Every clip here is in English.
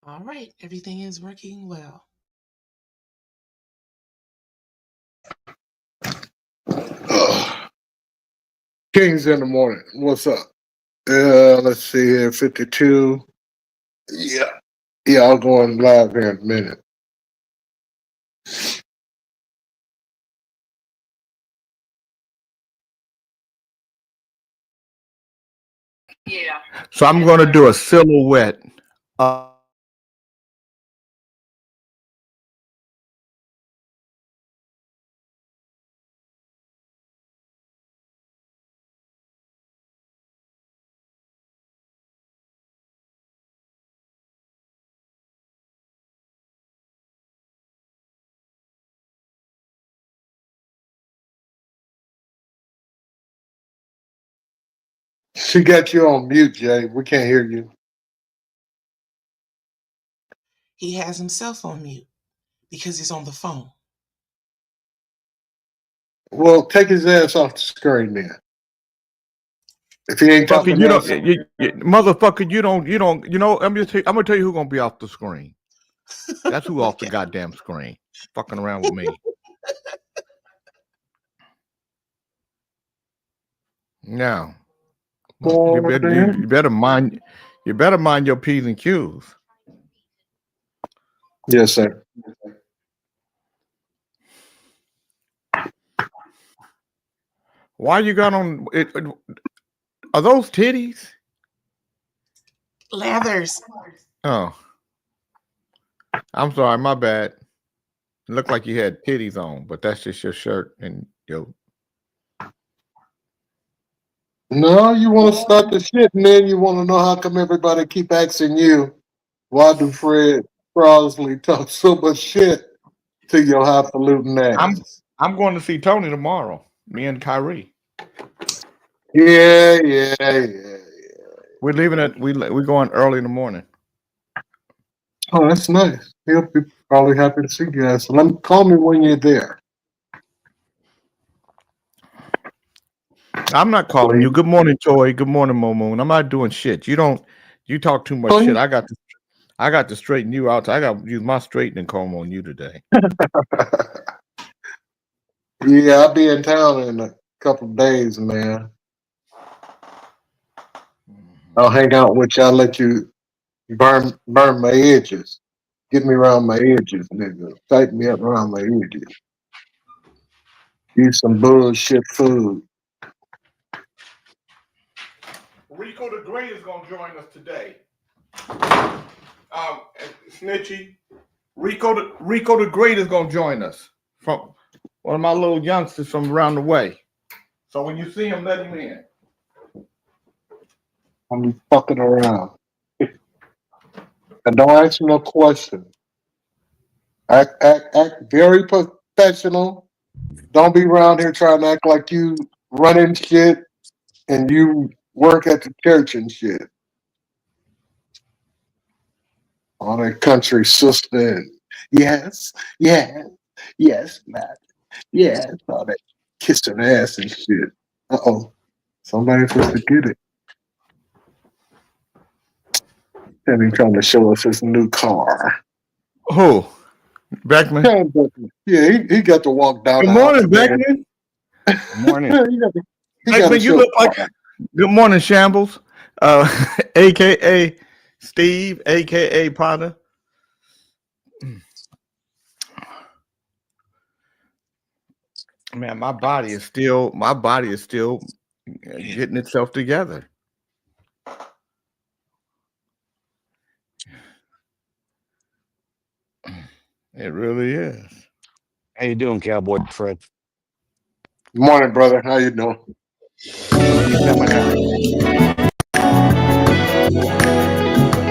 All right, everything is working well. Kings in the morning. What's up? Let's see here. 52. Yeah. Yeah, I'll go on live here in a minute. Yeah. So I'm going to do a silhouette. She got you on mute, Jay. We can't hear you. He has himself on mute because he's on the phone. Well, take his ass off the screen then. If he ain't talking, motherfucker, you don't. I'm gonna tell you who's gonna be off the screen. That's who off the goddamn screen, fucking around with me. Now, you better mind your P's and Q's. Yes, sir. Why you got on it? Are those titties? Leathers. Oh, I'm sorry, my bad. It looked like you had titties on, but that's just your shirt and your. No, you want to start the shit, and then you want to know how come everybody keep asking you, why do Fred Crosley talk so much shit to your highfalutin ass? I'm going to see Tony tomorrow. Me and Kyrie. Yeah. We're leaving we're going early in the morning. Oh, that's nice. He'll be probably happy to see you guys. So call me when you're there. I'm not calling you. Good morning, Joy. Good morning, Momoon. I'm not doing shit. You talk too much shit. I got to straighten you out. I got to use my straightening comb on you today. Yeah, I'll be in town in a couple of days, man. I'll hang out with you. I'll let you burn my edges. Get me around my edges, nigga. Tighten me up around my edges. Eat some bullshit food. Rico the Great is going to join us today. Snitchy. Rico the Great is going to join us from one of my little youngsters from around the way. So when you see him, let him in. I'm fucking around. And don't ask me no question. Act very professional. Don't be around here trying to act like you running shit and you work at the church and shit. All that country sister and yes, Matt. Yes, all that kissing ass and shit. Somebody's supposed to get it. And he's trying to show us his new car. Who? Beckman? Yeah, he got to walk down. Good morning, Beckman. Good morning. Beckman, you look like. Good morning, Shambles. AKA Steve, AKA Potter. Man, my body is still getting itself together. It really is. How you doing, Cowboy Fred? Good morning, brother. How you doing? You coming out?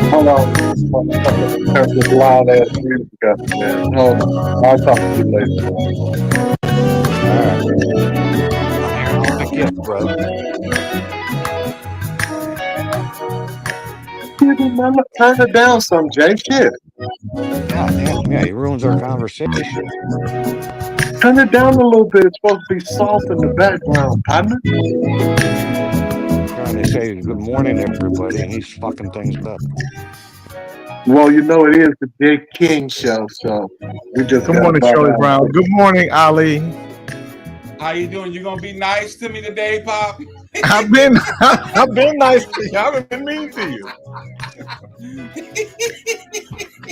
Hold on. Turn this loud ass music up, man. Hold on. I'll talk to you later. All right. I'm here to pick you up, brother. Turn it down some, Jay. Shit. God damn, yeah, he ruins our conversation. Turn it down a little bit. It's supposed to be soft in the background, partner. Trying to say good morning to everybody, and he's fucking things up. Well, you know it is the Big King show, so we just Good got morning, about Shirley that. Brown. Good morning, Ali. How you doing? You gonna be nice to me today, Pop? I've been nice to you. I haven't been mean to you.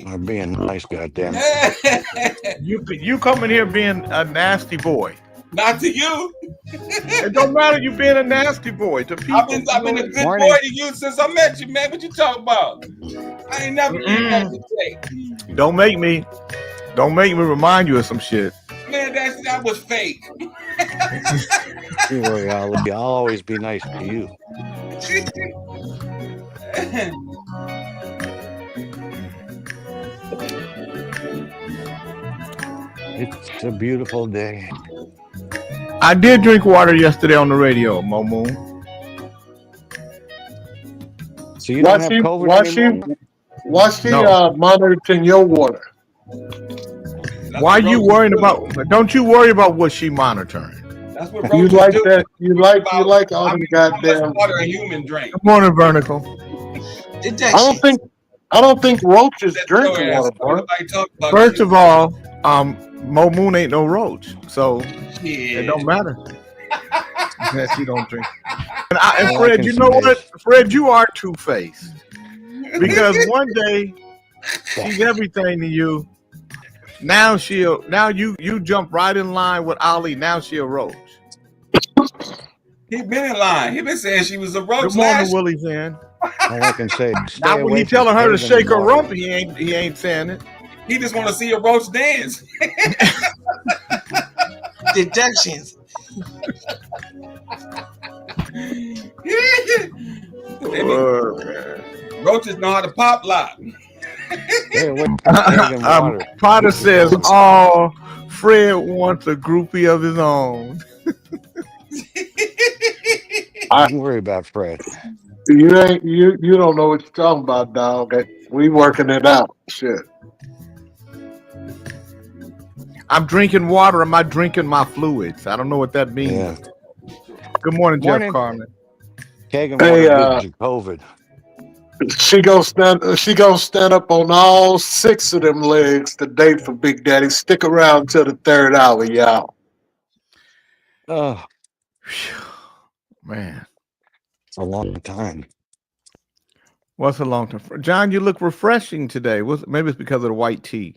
I'm being nice, goddamn it. You coming here being a nasty boy. Not to you. It don't matter you being a nasty boy to people. I've been a good Morning. boy to you since I met you, man. What you talking about? I ain't never been that to say. Don't make me remind you of some shit. Man, that was fake. Don't worry, I'll always be nice to you. It's a beautiful day. I did drink water yesterday on the radio, Mo Moon. So you don't have COVID anymore? Why she No. monitoring your water? Why you worrying about? Don't you worry about what she monitoring? That's what You roaches like do. that? You like all How them much goddamn. water a human drink? Good morning, Vernical. Deduction. I don't think roaches drink Your ass. water, bro. Nobody talk about First you. of all, Mo Moon ain't no roach, so Shit. it don't matter that she don't drink. And All I Fred, can you know say what? is- Fred, you are two-faced because one day she's everything to you. Now you jump right in line with Ali. Now she a roach. He been in line. He been saying she was a roach Good morning, last. Willie Zan. All I can say is stay Now when away he from telling her to Haven shake her water. rump, he ain't saying it. He just want to see a roach dance. Deductions. Roaches know how to pop lock. Stay away from Haven water. Potter says, "Oh, Fred wants a groupie of his own." Don't worry about Fred. You don't know what you're talking about, dog. We working it out. Shit. I'm drinking water. Am I drinking my fluids? I don't know what that means. Yeah. Good morning, Morning. Jeff Carmen. Haven Hey, water gives you COVID. She gonna stand up on all 6 of them legs today for Big Daddy. Stick around till the 3rd hour, y'all. Oh, Man, it's a long time. what's a long time? John, you look refreshing today. Maybe it's because of the white tee.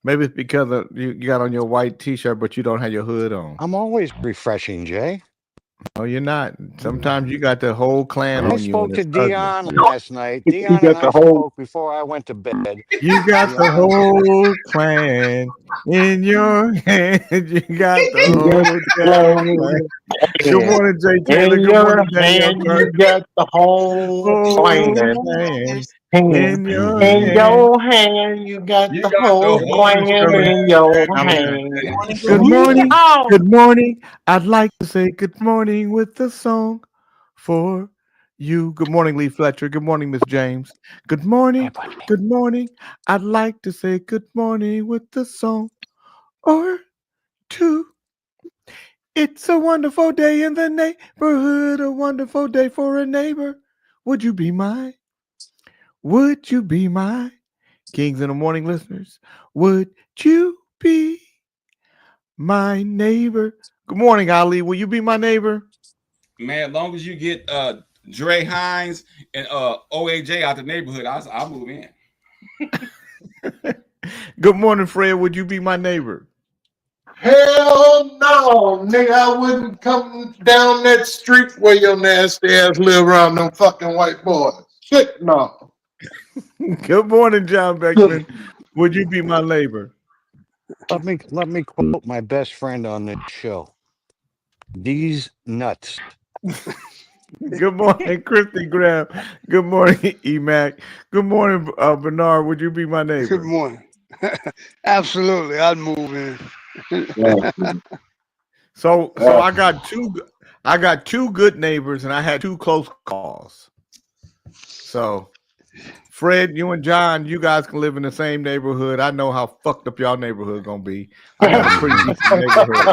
Maybe it's because of you got on your white t-shirt, but you don't have your hood on. I'm always refreshing, Jay. Oh, you're not. Sometimes you got the whole clan I on you. spoke and to it's ugly. Dion last night. You Dion got and I the whole- spoke before I went to bed. You got the Dion whole clan in your hand. You got the whole damn clan. Good morning, Jay Taylor. In Good your morning, Daniel. hand, you got the whole Whole clan. clan In in your in hand. your hand, you got You the got whole the whole clan clan. in your I'm hand. Good morning. Yeehaw! Good morning. I'd like to say good morning with a song for you. Good morning, Lee Fletcher. Good morning, Miss James. Good morning. Good morning. I'd like to say good morning with a song or two. It's a wonderful day in the neighborhood, a wonderful day for a neighbor. Would you be mine? Would you be my Kings in the Morning listeners? Would you be my neighbor? Good morning, Ali. Will you be my neighbor? Man, as long as you get Dre Hines and OAJ out the neighborhood, I'll move in. Good morning, Fred. Would you be my neighbor? Hell no, nigga! I wouldn't come down that street where your nasty ass live around them fucking white boys. Shit, no. Good morning, John Beckman. Would you be my neighbor? Let me quote my best friend on this show. These nuts. Good morning, Christy Graham. Good morning, Emac. Good morning, Bernard. Would you be my neighbor? Good morning. Absolutely, I'd move in. So I got two good neighbors, and I had 2 close calls. So, Fred, you and John, you guys can live in the same neighborhood. I know how fucked up y'all neighborhood gonna be. I got a pretty decent neighborhood.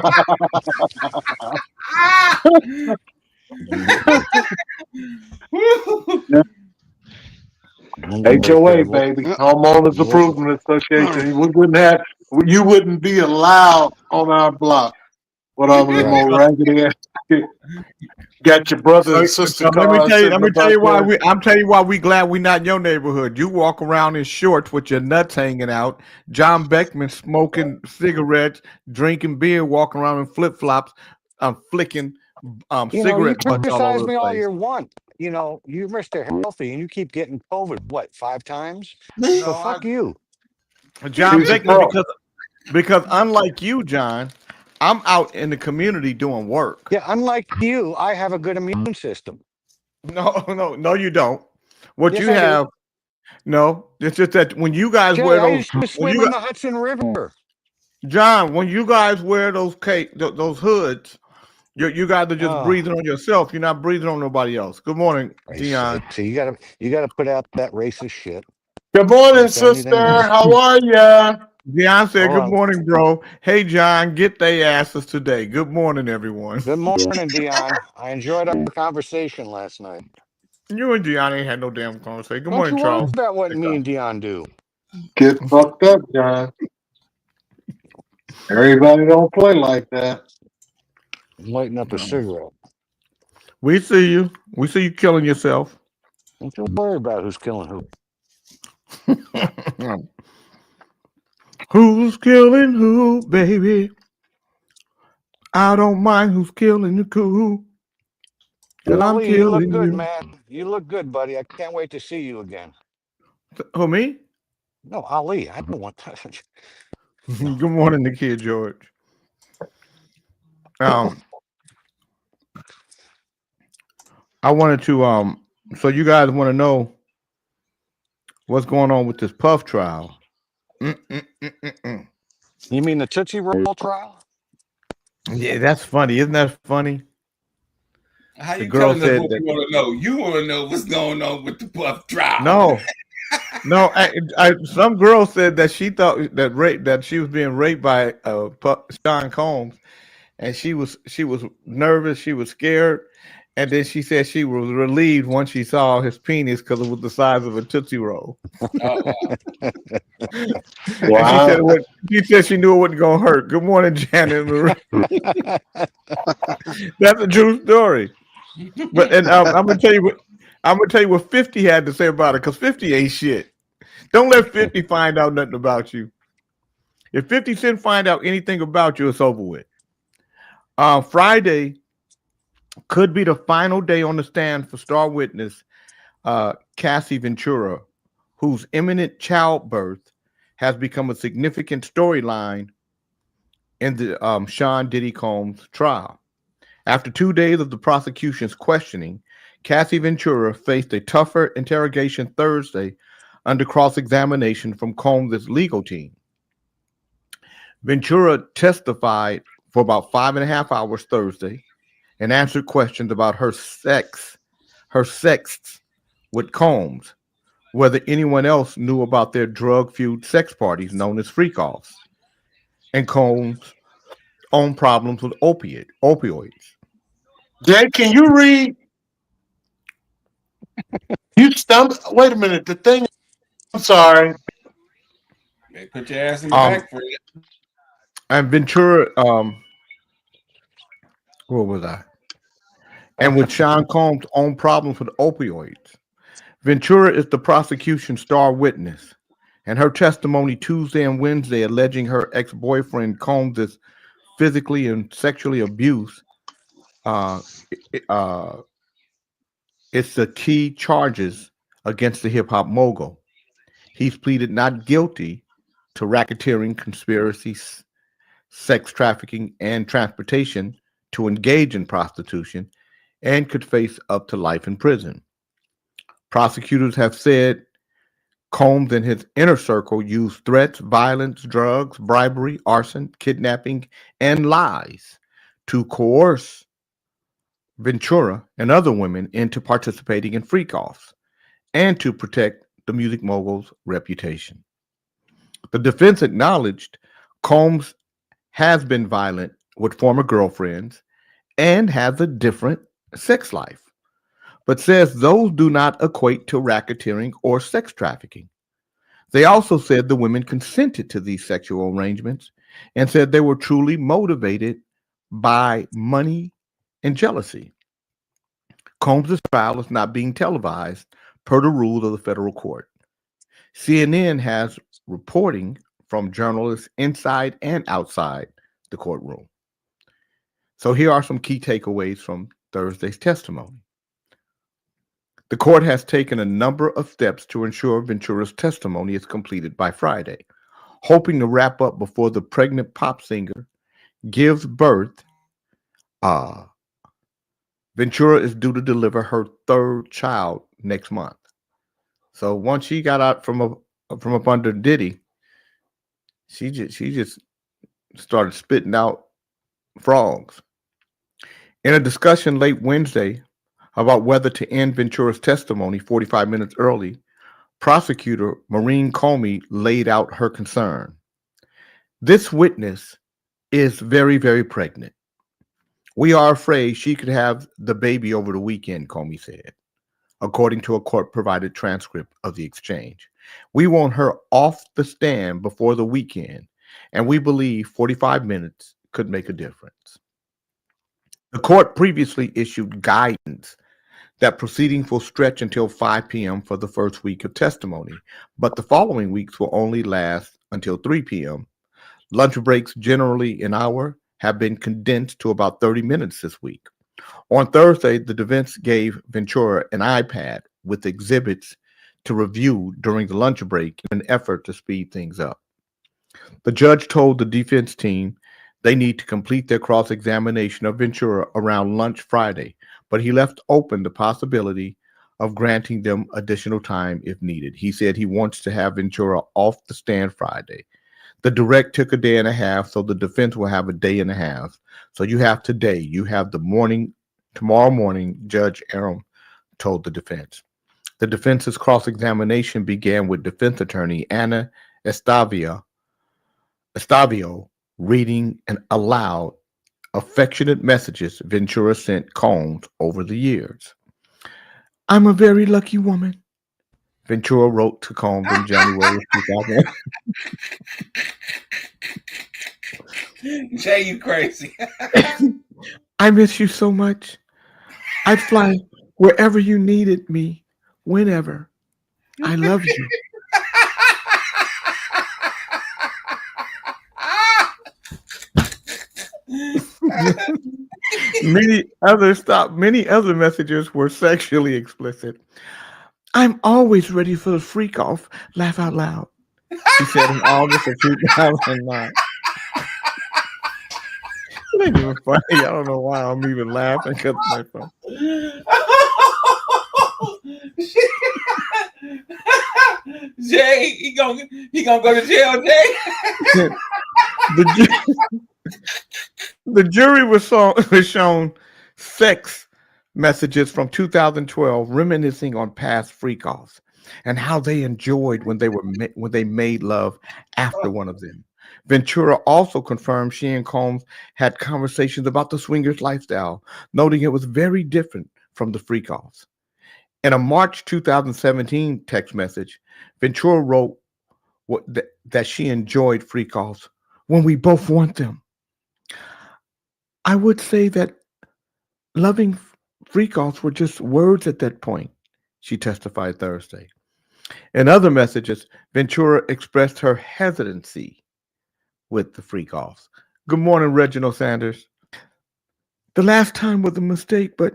HOA, baby, Homeowners Improvement Association. You wouldn't be allowed on our block with all of them Right. old raggedy ass. Got your brother and sister Let me cars tell you. sitting Let me up tell out you why there. I'm telling you why we glad we not in your neighborhood. You walk around in shorts with your nuts hanging out. John Beckman smoking cigarettes, drinking beer, walking around in flip flops, flicking You cigarette butts all over criticize the me all place. you want. You're Mr. Healthy and you keep getting COVID, what, 5 times? No, So fuck you. John He's a Beckman, pro. because unlike you, John, I'm out in the community doing work. Yeah, unlike you, I have a good immune system. No, you don't. What Yes, you I do. have, no, it's just that when you guys Jay, wear I those, used to when swim you in the Hudson River. John, when you guys wear those those hoods, you guys are just Oh, breathing on yourself. You're not breathing on nobody else. Good morning, Dion. so you gotta put out that racist shit. Good morning, That's the only sister. thing. How are ya? Dion said, Hold "Good on. morning, bro. Hey, John, get their asses today. Good morning, everyone." Good morning, Dion. I enjoyed our conversation last night. You and Dion ain't had no damn conversation. Good Don't morning, you worry Charles. about what me and Dion do. Get fucked up, John. Everybody don't play like that. I'm lighting up a cigarette. We see you. We see you killing yourself. Don't you worry about who's killing who. Who's killing who, baby? I don't mind who's killing the cool. Cause I'm Ali, you look killing good, you. man. You look good, buddy. I can't wait to see you again. Who, me? No, Ali, I don't want that. Good morning, the kid George. I wanted to so you guys want to know what's going on with this Puff trial. Mm-mm-mm-mm-mm. You mean the Tootsie Roll trial? Yeah, that's funny. Isn't that funny? How The you girl telling us said what we that want to know? You want to know what's going on with the Puff trial. no, some girl said that she thought that she was being raped by Sean Combs, and she was nervous, she was scared, and then she said she was relieved once she saw his penis because it was the size of a Tootsie Roll. Oh, wow. And she said Wow. she said she knew it wasn't gonna hurt. Good morning, Janet Marie. That's a true story. But I'm gonna tell you what 50 had to say about it, because 50 ain't shit. Don't let 50 find out nothing about you. If 50 Cent find out anything about you, it's over with. Friday could be the final day on the stand for star witness Cassie Ventura, whose imminent childbirth has become a significant storyline in the Sean Diddy Combs trial. After 2 days of the prosecution's questioning, Cassie Ventura faced a tougher interrogation Thursday under cross-examination from Combs' legal team. Ventura testified for about 5.5 hours Thursday and answered questions about her sex with Combs, whether anyone else knew about their drug-fueled sex parties known as freak-offs, and Combs' own problems with opioids. Jay, can you read? You stumbled. Wait a minute. The thing. I'm sorry. Hey, put your ass in the Um, back for it. and Ventura, where was I? And with Sean Combs' own problems with opioids. Ventura is the prosecution's star witness, and her testimony Tuesday and Wednesday alleging her ex-boyfriend Combs' physically and sexually abused it's the key charges against the hip-hop mogul. He's pleaded not guilty to racketeering, conspiracy, sex trafficking, and transportation to engage in prostitution, and could face up to life in prison. Prosecutors have said Combs and his inner circle used threats, violence, drugs, bribery, arson, kidnapping, and lies to coerce Ventura and other women into participating in freak-offs and to protect the music mogul's reputation. The defense acknowledged Combs has been violent with former girlfriends and has a different sex life, but says those do not equate to racketeering or sex trafficking. They also said the women consented to these sexual arrangements and said they were truly motivated by money and jealousy. Combs' trial is not being televised per the rules of the federal court. CNN has reporting from journalists inside and outside the courtroom. So here are some key takeaways from Thursday's testimony. The court has taken a number of steps to ensure Ventura's testimony is completed by Friday, hoping to wrap up before the pregnant pop singer gives birth. Ventura is due to deliver her third child next month. So once she got out from up under Diddy, she just started spitting out frogs. In a discussion late Wednesday about whether to end Ventura's testimony 45 minutes early, prosecutor Maureen Comey laid out her concern. This witness is very, very pregnant. We are afraid she could have the baby over the weekend, Comey said, according to a court-provided transcript of the exchange. We want her off the stand before the weekend, and we believe 45 minutes could make a difference. The court previously issued guidance that proceedings will stretch until 5 p.m. for the first week of testimony, but the following weeks will only last until 3 p.m. Lunch breaks, generally an hour, have been condensed to about 30 minutes this week. On Thursday, the defense gave Ventura an iPad with exhibits to review during the lunch break in an effort to speed things up. The judge told the defense team they need to complete their cross-examination of Ventura around lunch Friday, but he left open the possibility of granting them additional time if needed. He said he wants to have Ventura off the stand Friday. The direct took a day and a half, so the defense will have a day and a half. So you have today, you have the morning, tomorrow morning, Judge Aram told the defense. The defense's cross-examination began with defense attorney Anna Estavio reading and aloud affectionate messages Ventura sent Combs over the years. I'm a very lucky woman, Ventura wrote to Combs in January of 2000. Jay, you crazy. I miss you so much. I'd fly wherever you needed me, whenever. I love you. Many other messages were sexually explicit. I'm always ready for the freak off. Laugh out loud, she said in August of 2009. It ain't even funny. I don't know why I'm even laughing because of my phone. Jay, he gonna go to jail, Jay. The jury was shown sex messages from 2012 reminiscing on past freak-offs and how they enjoyed when they made love after one of them. Ventura also confirmed she and Combs had conversations about the swingers lifestyle, noting it was very different from the freak-offs. In a March 2017 text message, Ventura wrote that she enjoyed freak-offs when we both want them. I would say that loving freak-offs were just words at that point, she testified Thursday. In other messages, Ventura expressed her hesitancy with the freak-offs. Good morning, Reginald Sanders. The last time was a mistake, but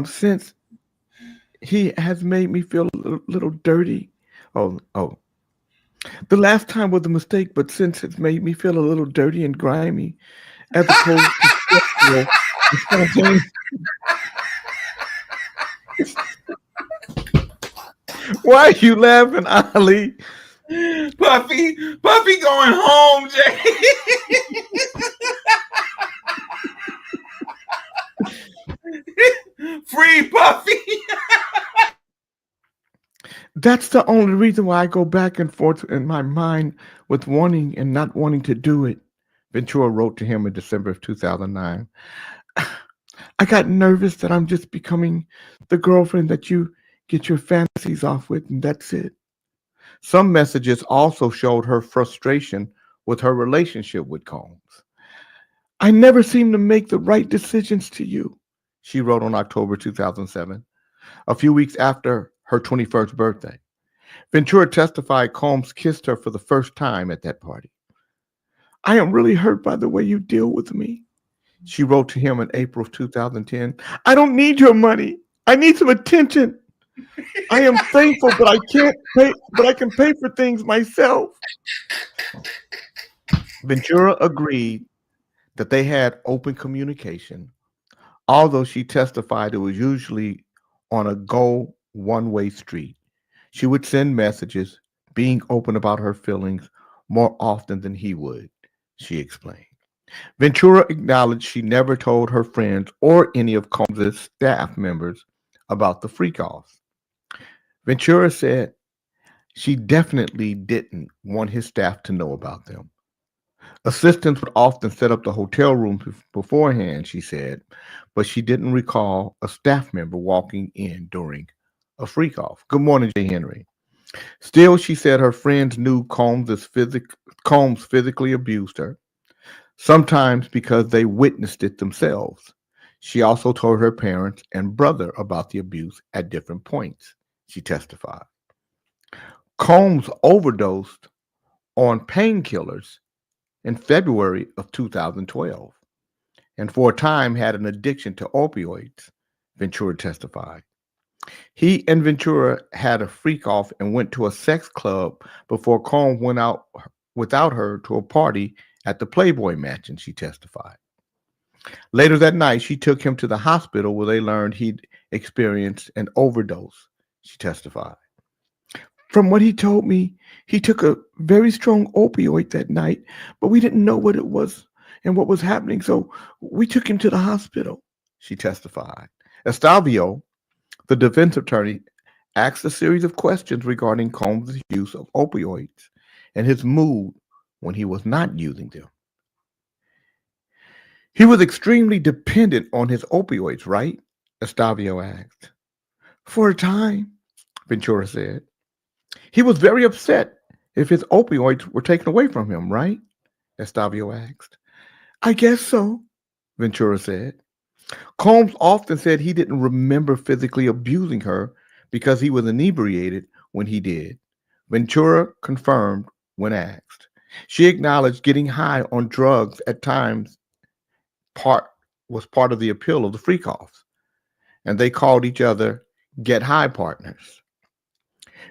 since he has made me feel a little dirty. The last time was a mistake, but since it's made me feel a little dirty and grimy, as opposed to sexual. Why are you laughing, Ali? Puffy going home, Jay. Free Puffy. That's the only reason why I go back and forth in my mind with wanting and not wanting to do it, Ventura wrote to him in December of 2009. I got nervous that I'm just becoming the girlfriend that you get your fantasies off with, and that's it. Some messages also showed her frustration with her relationship with Combs. I never seem to make the right decisions to you, she wrote on October 2007, a few weeks after her 21st birthday. Ventura testified Combs kissed her for the first time at that party. I am really hurt by the way you deal with me, she wrote to him in April of 2010. I don't need your money. I need some attention. I am thankful, but I can't pay, but I can pay for things myself. Ventura agreed that they had open communication, although she testified it was usually on a go one-way street. She would send messages, being open about her feelings more often than he would, she explained. Ventura acknowledged she never told her friends or any of Combs' staff members about the freak-offs. Ventura said she definitely didn't want his staff to know about them. Assistants would often set up the hotel room beforehand, she said, but she didn't recall a staff member walking in during a freak-off. Good morning, Jay Henry. Still, she said her friends knew Combs physically abused her, sometimes because they witnessed it themselves. She also told her parents and brother about the abuse at different points, she testified. Combs overdosed on painkillers in February of 2012, and for a time had an addiction to opioids, Ventura testified. He and Ventura had a freak-off and went to a sex club before Combs went out without her to a party at the Playboy Mansion, she testified. Later that night, she took him to the hospital where they learned he'd experienced an overdose, she testified. From what he told me, he took a very strong opioid that night, but we didn't know what it was and what was happening, so we took him to the hospital, she testified. Estavio, the defense attorney, asked a series of questions regarding Combs' use of opioids and his mood when he was not using them. He was extremely dependent on his opioids, right? Estavio asked. For a time, Ventura said. He was very upset if his opioids were taken away from him, right? Estavio asked. I guess so, Ventura said. Combs often said he didn't remember physically abusing her because he was inebriated when he did. Ventura confirmed when asked. She acknowledged getting high on drugs at times was part of the appeal of the freak-offs, and they called each other get high partners.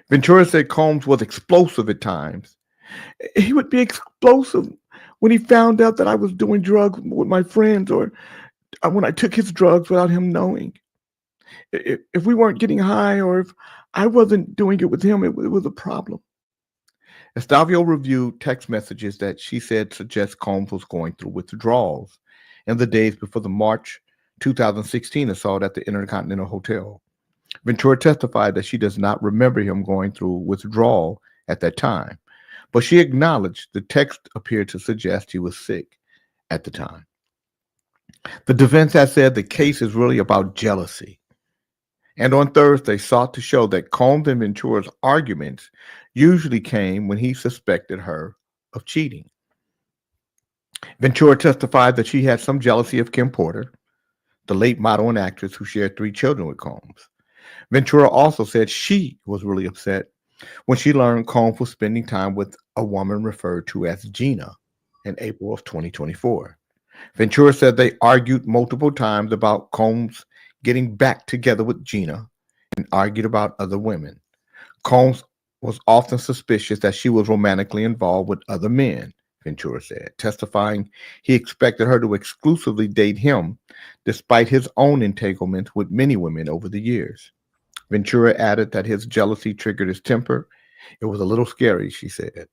Ventura said Combs was explosive at times. He would be explosive when he found out that I was doing drugs with my friends or when I took his drugs without him knowing. If we weren't getting high or if I wasn't doing it with him, it was a problem. Estavio reviewed text messages that she said suggest Combs was going through withdrawals in the days before the March 2016 assault at the Intercontinental Hotel. Ventura testified that she does not remember him going through withdrawal at that time, but she acknowledged the text appeared to suggest he was sick at the time. The defense has said the case is really about jealousy, and on Thursday sought to show that Combs and Ventura's arguments usually came when he suspected her of cheating. Ventura testified that she had some jealousy of Kim Porter, the late model and actress who shared 3 children with Combs. Ventura also said she was really upset when she learned Combs was spending time with a woman referred to as Gina in April of 2024. Ventura said they argued multiple times about Combs getting back together with Gina and argued about other women. Combs was often suspicious that she was romantically involved with other men, Ventura said, testifying he expected her to exclusively date him despite his own entanglements with many women over the years. Ventura added that his jealousy triggered his temper. It was a little scary, she said.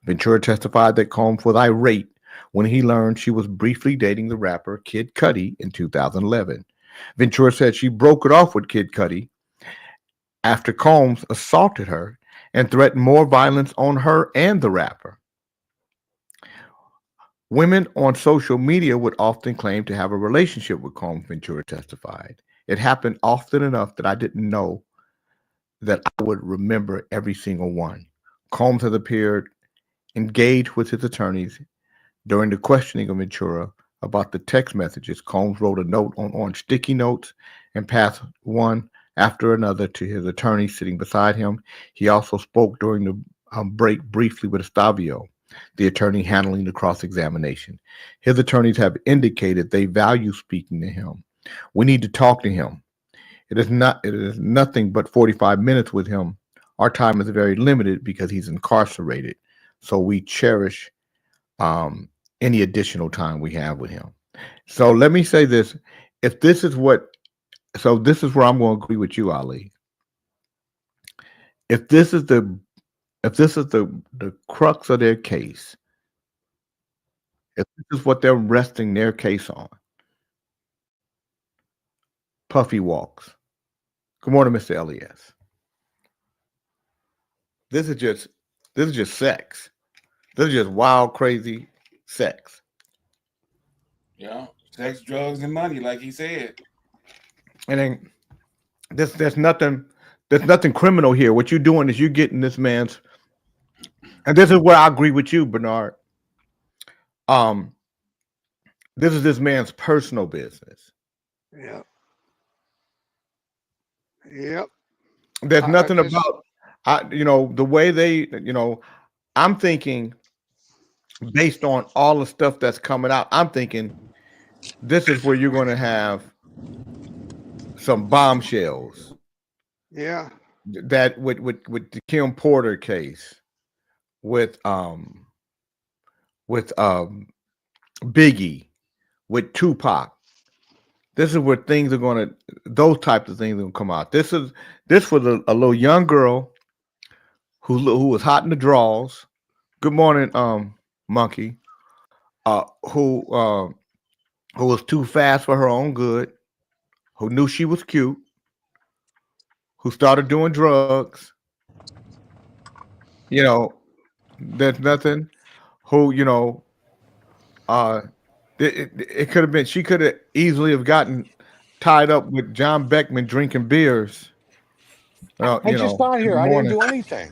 Ventura testified that Combs was irate when he learned she was briefly dating the rapper Kid Cudi in 2011. Ventura said she broke it off with Kid Cudi after Combs assaulted her and threatened more violence on her and the rapper. Women on social media would often claim to have a relationship with Combs, Ventura testified. It happened often enough that I didn't know that I would remember every single one. Combs has appeared engaged with his attorneys during the questioning of Ventura about the text messages. Combs wrote a note on orange sticky notes and passed one after another to his attorney sitting beside him. He also spoke during the break briefly with Estavio, the attorney handling the cross-examination. His attorneys have indicated they value speaking to him. We need to talk to him. It is nothing but 45 minutes with him. Our time is very limited because he's incarcerated. So we cherish any additional time we have with him. So let me say this. If this is what, so this is where I'm going to agree with you, Ali. If this is the crux of their case, if this is what they're resting their case on, Puffy walks. Good morning, Mr. Elias. This is just sex. This is just wild, crazy sex. Yeah, sex, drugs, and money, like he said. And then there's nothing criminal here. What you're doing is you're getting this man's, and this is where I agree with you, Bernard. This is this man's personal business. Yep. Yep. There's nothing about, the way they, I'm thinking based on all the stuff that's coming out, I'm thinking this is where you're going to have some bombshells. Yeah. That with the Kim Porter case, with Biggie, with Tupac. This is where things are going to, those types of things are going to come out. This was a little young girl who was hot in the draws. Good morning, Monkey. Who was too fast for her own good, who knew she was cute, who started doing drugs. There's nothing. Who, it could have been, she could have easily have gotten tied up with John Beckman drinking beers. I just got here. I didn't do anything.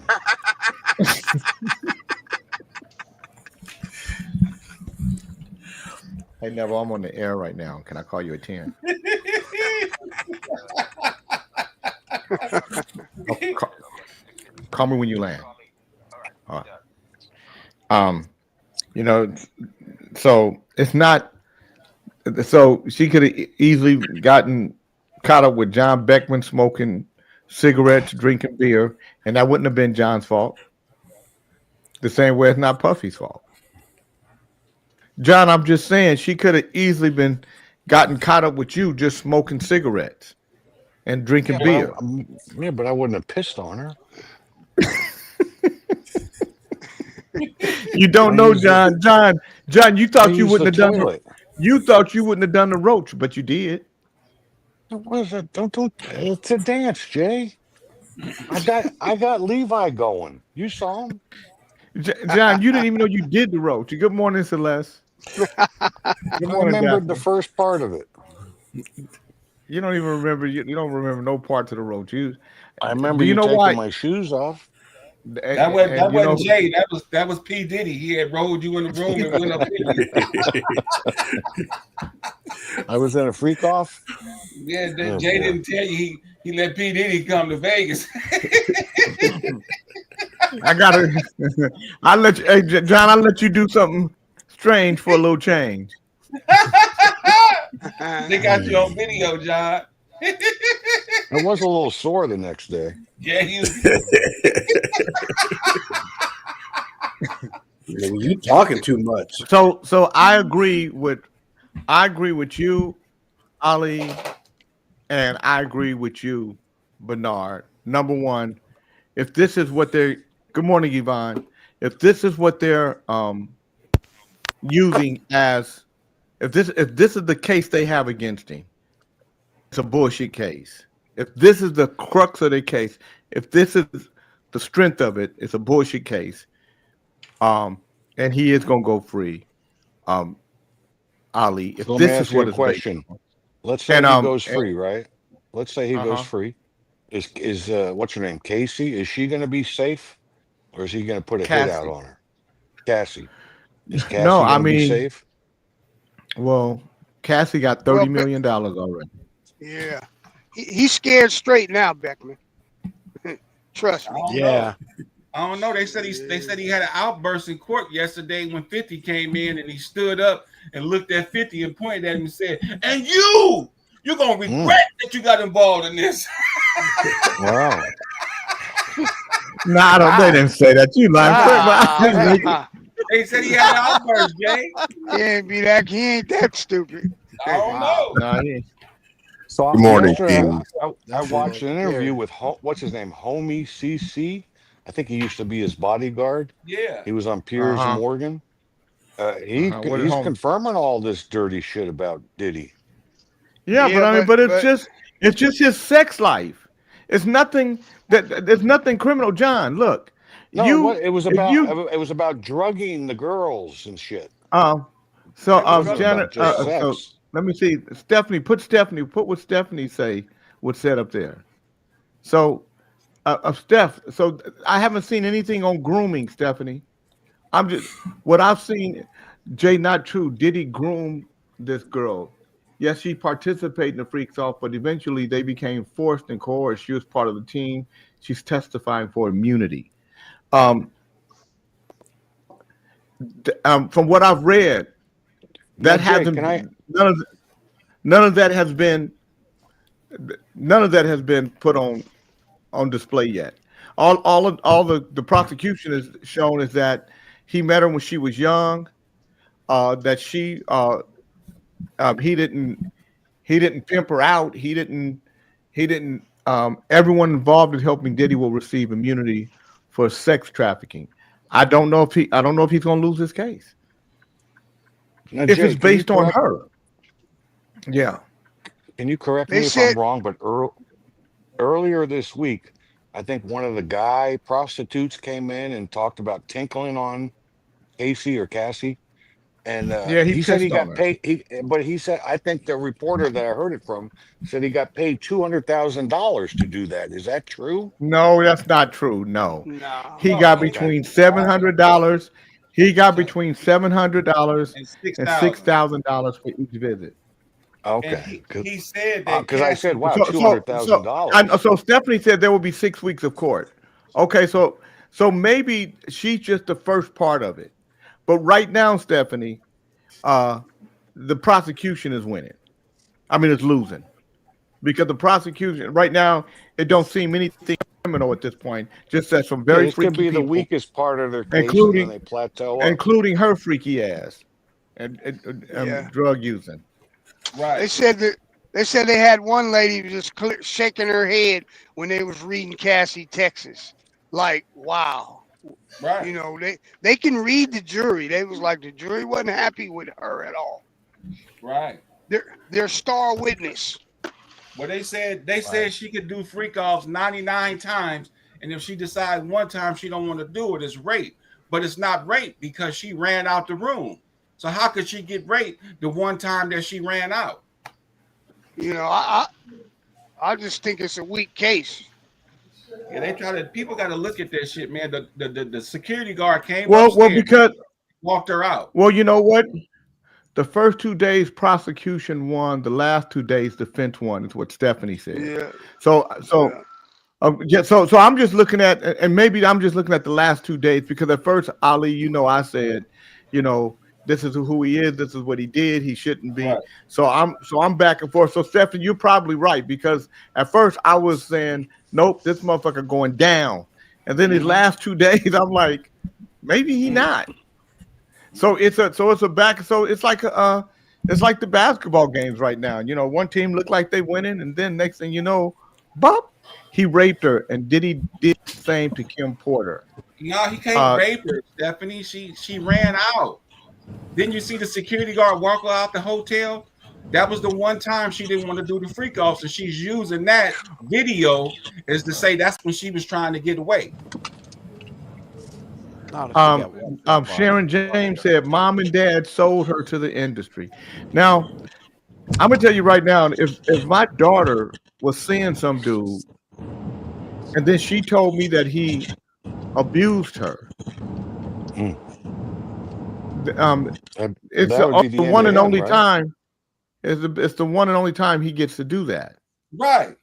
Hey, Neville, I'm on the air right now. Can I call you at 10? Call me when you land. All right. So it's not. So she could have easily gotten caught up with John Beckman smoking cigarettes, drinking beer, and that wouldn't have been John's fault. The same way it's not Puffy's fault. John, I'm just saying she could have easily gotten caught up with you just smoking cigarettes and drinking beer. But I wouldn't have pissed on her. You don't know, John. John, you thought you wouldn't have done it. You thought you wouldn't have done the roach, but you did. What is it? Don't. It's a dance, Jay. I got Levi going. You saw him, John. You didn't even know you did the roach. Good morning, Celeste. Good morning, I remembered the first part of it. You don't even remember. You don't remember no parts of the roach. I remember you taking my shoes off. That wasn't Jay. That was P. Diddy. He had rolled you in the room and went up in you. I was in a freak off. Yeah, Jay didn't tell you he let P. Diddy come to Vegas. I'll let you, hey, John, I'll let you do something strange for a little change. They got you on video, John. I was a little sore the next day. Yeah, you talking too much. So I agree with you, Ali, and I agree with you, Bernard. Number one, if this is what they're, good morning, Yvonne. If this is what they're using as, if this is the case they have against him, it's a bullshit case. If this is the crux of their case, if this is the strength of it, it's a bullshit case. And he is gonna go free. Ali, if So let me this ask is you what a it's based question. on. Let's say And he goes free, right? Let's say he goes uh-huh. free. Is what's her name? Casey? Is she going to be safe, or is he going to put a hit out Cassie. on her? Cassie. Is No, Cassie I going to be mean, safe? well, Cassie got Well, $30 million already. yeah, he's scared straight now, Beckman. Trust I me. don't know. I don't know. They said he had an outburst in court yesterday when 50 came in and he stood up and looked at 50 and pointed at him and said, "And you're gonna regret that you got involved in this." Wow. No, I don't. They didn't say that. You lying. They said he had an outburst, Jay. He ain't that stupid. I don't know. No, he ain't. So Good morning, yesterday, King. I watched an interview with what's his name, Homie CC. I think he used to be his bodyguard. Yeah. He was on Piers Uh-huh. Morgan. What He's did Homie? confirming all this dirty shit about Diddy. Yeah, Yeah, but I mean, but but it's just his sex life. It's nothing there's nothing criminal, John. Look, No, it was if about you it was about drugging the girls and shit. so It wasn't Janet, about just so sex. let me see. Put what Stephanie say was said up there. So Steph, so I haven't seen anything on grooming, Stephanie. I'm just what I've seen, Jay, not true. Did he groom this girl? Yes, she participated in the freaks off, but eventually they became forced and coerced. She was part of the team. She's testifying for immunity. From what I've read, that Now, Jay, hasn't can I? none of that has been put on display yet. All the prosecution has shown is that he met her when she was young. That he didn't pimp her out. He didn't. Everyone involved in helping Diddy will receive immunity for sex trafficking. I don't know if he's going to lose his case Now, if Jay, it's based on her. Yeah. Can you correct They me if said- I'm wrong? But earlier this week, I think one of the guy prostitutes came in and talked about tinkling on Casey or Cassie. And he said he got paid. But he said, I think the reporter that I heard it from said he got paid $200,000 to do that. Is that true? No, that's not true. No, No. he got between $700. He got between $700 and $6,000 for each visit. Okay. He said that Because I said, wow, So $200,000. so Stephanie said there will be 6 weeks of court. Okay, so maybe she's just the first part of it. But right now, Stephanie, the prosecution is winning. I mean, it's losing because the prosecution right now it don't seem anything criminal at this point. Just that some very this freaky could be the people, weakest part of their case, including and then they plateau up. including her freaky ass and drug using. Right. They said they had one lady just shaking her head when they was reading Cassie, Texas. Like, wow. Right. You know, they can read the jury. They was like the jury wasn't happy with her at all. Right. They're star witness. Well, they said she could do freak offs 99 times, and if she decides one time she don't want to do it, it's rape. But it's not rape because she ran out the room. So how could she get raped the one time that she ran out? You know, I just think it's a weak case. Yeah, people got to look at that shit, man. The security guard came because walked her out. Well, you know what? The first 2 days prosecution won. The last 2 days defense won. Is what Stephanie said. Yeah. So I'm just looking at, and maybe I'm just looking at the last 2 days because at first, Ali, I said, this is who he is. This is what he did. He shouldn't be. Right. So I'm back and forth. So Stephanie, you're probably right because at first I was saying, nope, this motherfucker going down, and then his last 2 days, I'm like, maybe he not. So it's like the basketball games right now. One team looked like they winning, and then next thing you know, bop, he raped her, and Diddy did the same to Kim Porter. No, he can't rape her, Stephanie. She ran out. Didn't you see the security guard walk out the hotel? That was the one time she didn't want to do the freak offs, and she's using that video as to say that's when she was trying to get away. Sharon James said mom and dad sold her to the industry. Now, I'm gonna tell you right now, if my daughter was seeing some dude, and then she told me that he abused her, it's the one and only time. It's the one and only time he gets to do that. Right.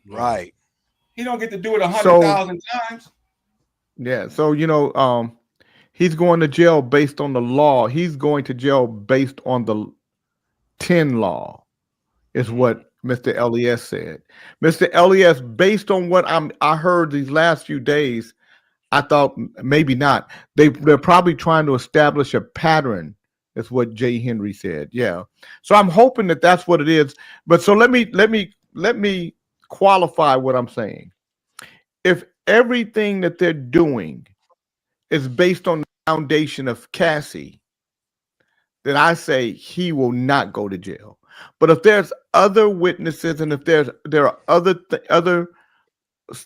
He don't get to do it 100,000 times. Yeah. So he's going to jail based on the law. He's going to jail based on the 10 law, is what Mr. Elias said. Mr. Elias, based on what I heard these last few days, I thought maybe not. They're probably trying to establish a pattern. Is what Jay Henry said. Yeah. So I'm hoping that that's what it is. But so let me qualify what I'm saying. If everything that they're doing is based on the foundation of Cassie, then I say he will not go to jail. But if there's other witnesses, and if there are other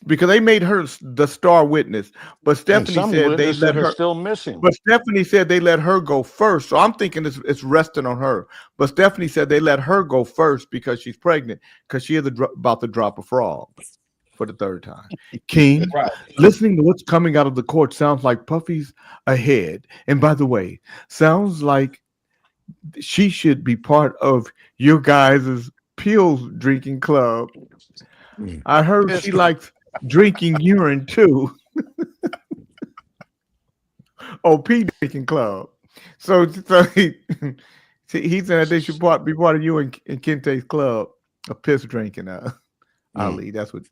because they made her the star witness, but Stephanie said they let her still missing. But Stephanie said they let her go first, so I'm thinking it's resting on her. But Stephanie said they let her go first because she's pregnant, because she is about to drop a frog for the third time. King, listening to what's coming out of the court sounds like Puffy's ahead. And by the way, sounds like she should be part of your guys' pills drinking club. I heard she likes drinking urine too. Pee drinking club. So he said they should be part of you and Kente's club, a piss drinking. Ali, that's what.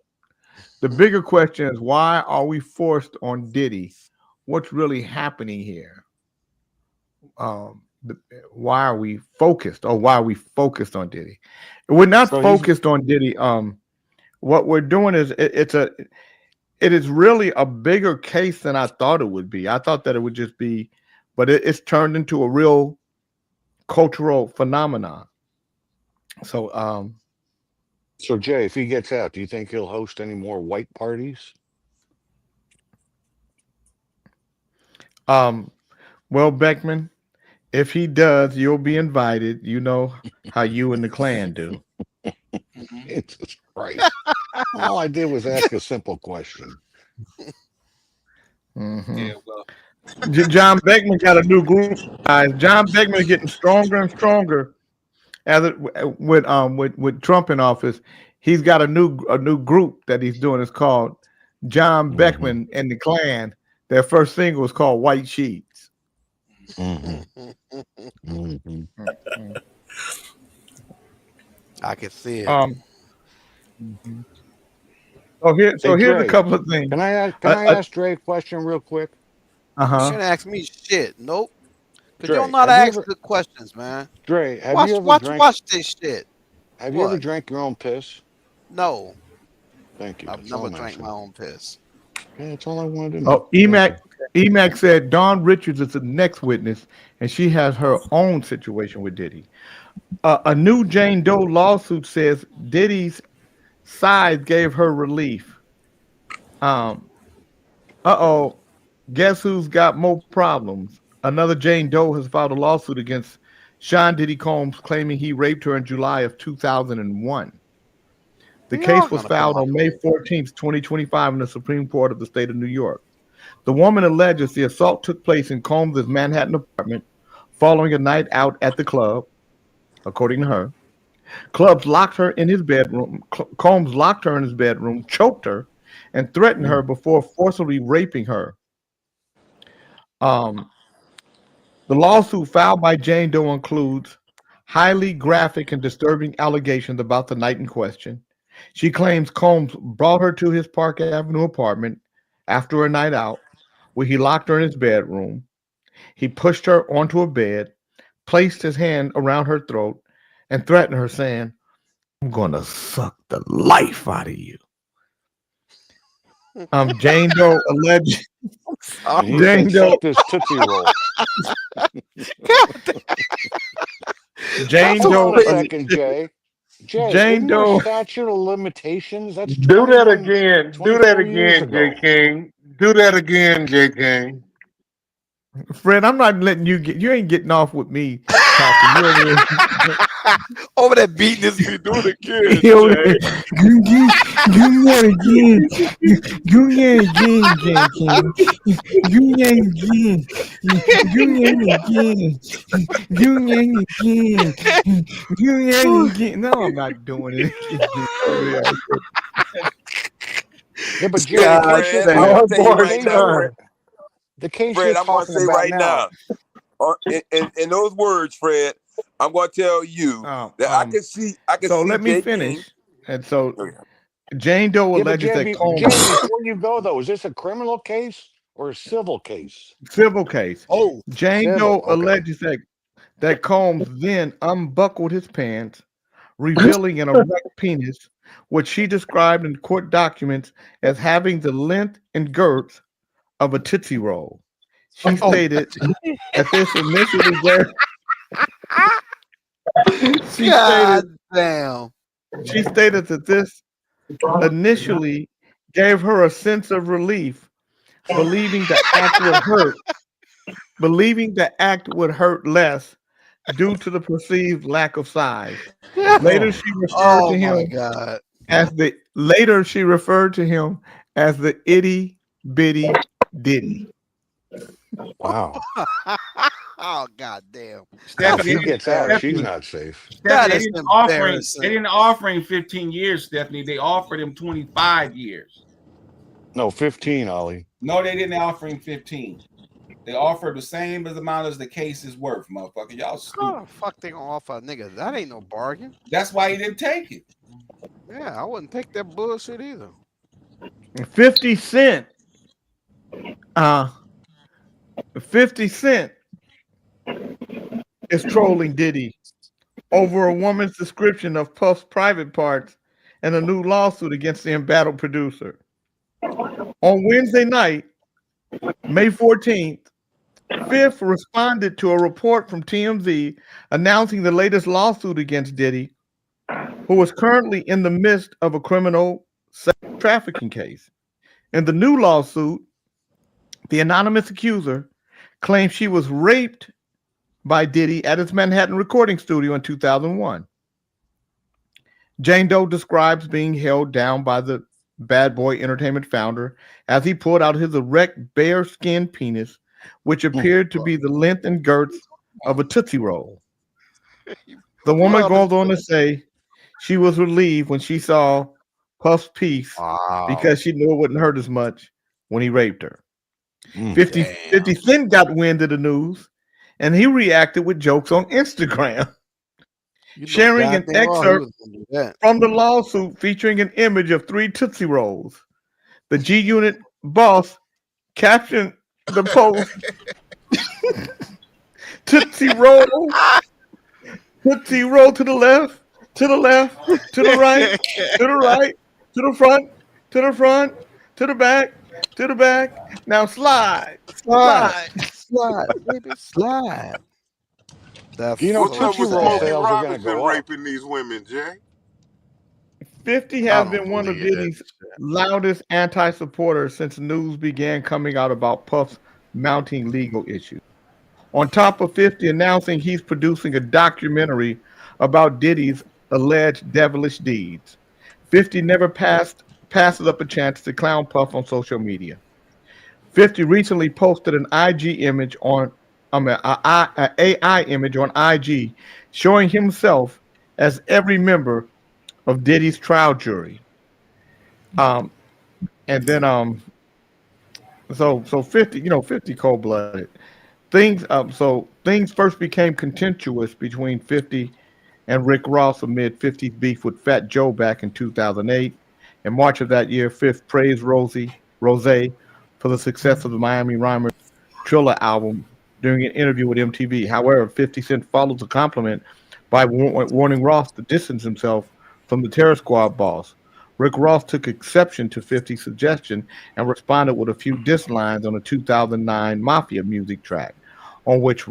The bigger question is, why are we forced on Diddy? What's really happening here? Why are we focused, or why are we focused on Diddy? We're not focused on Diddy. What we're doing is it is really a bigger case than I thought it would be. I thought that it would just be, but it's turned into a real cultural phenomenon. So, so Jay, if he gets out, do you think he'll host any more white parties? Well, Beckman, if he does, you'll be invited. You know how you and the clan do. Jesus Christ. All I did was ask a simple question. Yeah, well, John Beckman got a new group, guys. John Beckman is getting stronger and stronger with Trump in office. He's got a new group that he's doing. It's called John Beckman and the Clan. Their first single was called White Sheets. I can see it. Here's a couple of things. Can I ask Dre a question real quick? You shouldn't ask me shit. Nope. Because you don't know how to ask good questions, man. Dre, watch this shit. Have you ever drank your own piss? No. Thank you. I've never drank my own piss. Okay, that's all I wanted to know. Emac said Dawn Richards is the next witness, and she has her own situation with Diddy. A new Jane Doe lawsuit says Diddy's side gave her relief. Guess who's got more problems? Another Jane Doe has filed a lawsuit against Sean Diddy Combs, claiming he raped her in July of 2001. The case was filed on May 14th, 2025 in the Supreme Court of the state of New York. The woman alleges the assault took place in Combs' Manhattan apartment following a night out at the club, according to her. Combs locked her in his bedroom, choked her, and threatened her before forcibly raping her. The lawsuit filed by Jane Doe includes highly graphic and disturbing allegations about the night in question. She claims Combs brought her to his Park Avenue apartment after a night out, where he locked her in his bedroom. He pushed her onto a bed, placed his hand around her throat, and threatened her, saying, "I'm going to suck the life out of you." Jane Doe alleged. Jane Doe this Tootsie Roll. Jane Doe. Second, Jay. Jane Doe. Statute of limitations. That's do that again. Do that again, J. King. Do that again, J. King. Fred, I'm not letting you get. You ain't getting off with me talking. Over there beating this dude again. Good morning again. Good again, King. Good again. Good again. No, I'm not doing it. Yeah, but Jay, the case Fred, you're I'm going to talking say about right now, in those words, Fred, I'm going to tell you that I can see. So let me finish. And so Jane Doe alleges that Combs. Jay, before you go though, is this a criminal case or a civil case? Civil case. Oh, Jane Doe alleges that Combs then unbuckled his pants, revealing an erect penis, which she described in court documents as having the length and girth of a Tootsie Roll. She stated that this initially She stated that this initially gave her a sense of relief, believing the act would hurt less due to the perceived lack of size. Later, she referred to him as the itty bitty ditty. Wow. Oh, goddamn. If she gets out, she's not safe. They didn't offer him 15 years, Stephanie. They offered him 25 years. No, 15, Ollie. No, they didn't offer him 15. They offered the same amount as the case is worth, motherfucker. Y'all stupid. How the fuck they gonna offer a nigga? That ain't no bargain. That's why he didn't take it. Yeah, I wouldn't take that bullshit either. 50 Cent. 50 Cent is trolling Diddy over a woman's description of Puff's private parts and a new lawsuit against the embattled producer. On Wednesday night, May 14th, Fifth responded to a report from TMZ announcing the latest lawsuit against Diddy, who is currently in the midst of a criminal sex trafficking case. In the new lawsuit, the anonymous accuser claims she was raped by Diddy at his Manhattan recording studio in 2001. Jane Doe describes being held down by the Bad Boy Entertainment founder as he pulled out his erect, bare-skinned penis, which appeared to be the length and girth of a Tootsie Roll. The woman goes on to say she was relieved when she saw Puff's piece because she knew it wouldn't hurt as much when he raped her. 50 Cent got wind of the news, and he reacted with jokes on Instagram, sharing an excerpt from the lawsuit featuring an image of 3 Tootsie Rolls. The G-Unit boss captioned the post, Tootsie Roll, Tootsie Roll to the left, to the left, to the right, to the right, to the front, to the front, to the back, to the back. Now slide, baby, slide. You know, Tootsie Roll sales are going to go up. Raping these women, Jay. 50 has been one of Diddy's loudest anti-supporters since news began coming out about Puff's mounting legal issues. On top of 50 announcing he's producing a documentary about Diddy's alleged devilish deeds, 50 never passes up a chance to clown Puff on social media. 50 recently posted an IG image on an AI image on IG showing himself as every member of Diddy's trial jury. So 50, 50 cold-blooded. Things first became contentious between 50 and Rick Ross amid 50's beef with Fat Joe back in 2008. In March of that year, Fifth praised Rose for the success of the Miami Rhymer Triller album during an interview with MTV. However, 50 Cent follows the compliment by warning Ross to distance himself from the Terror Squad boss. Rick Ross took exception to 50's suggestion and responded with a few diss lines on a 2009 Mafia music track, on which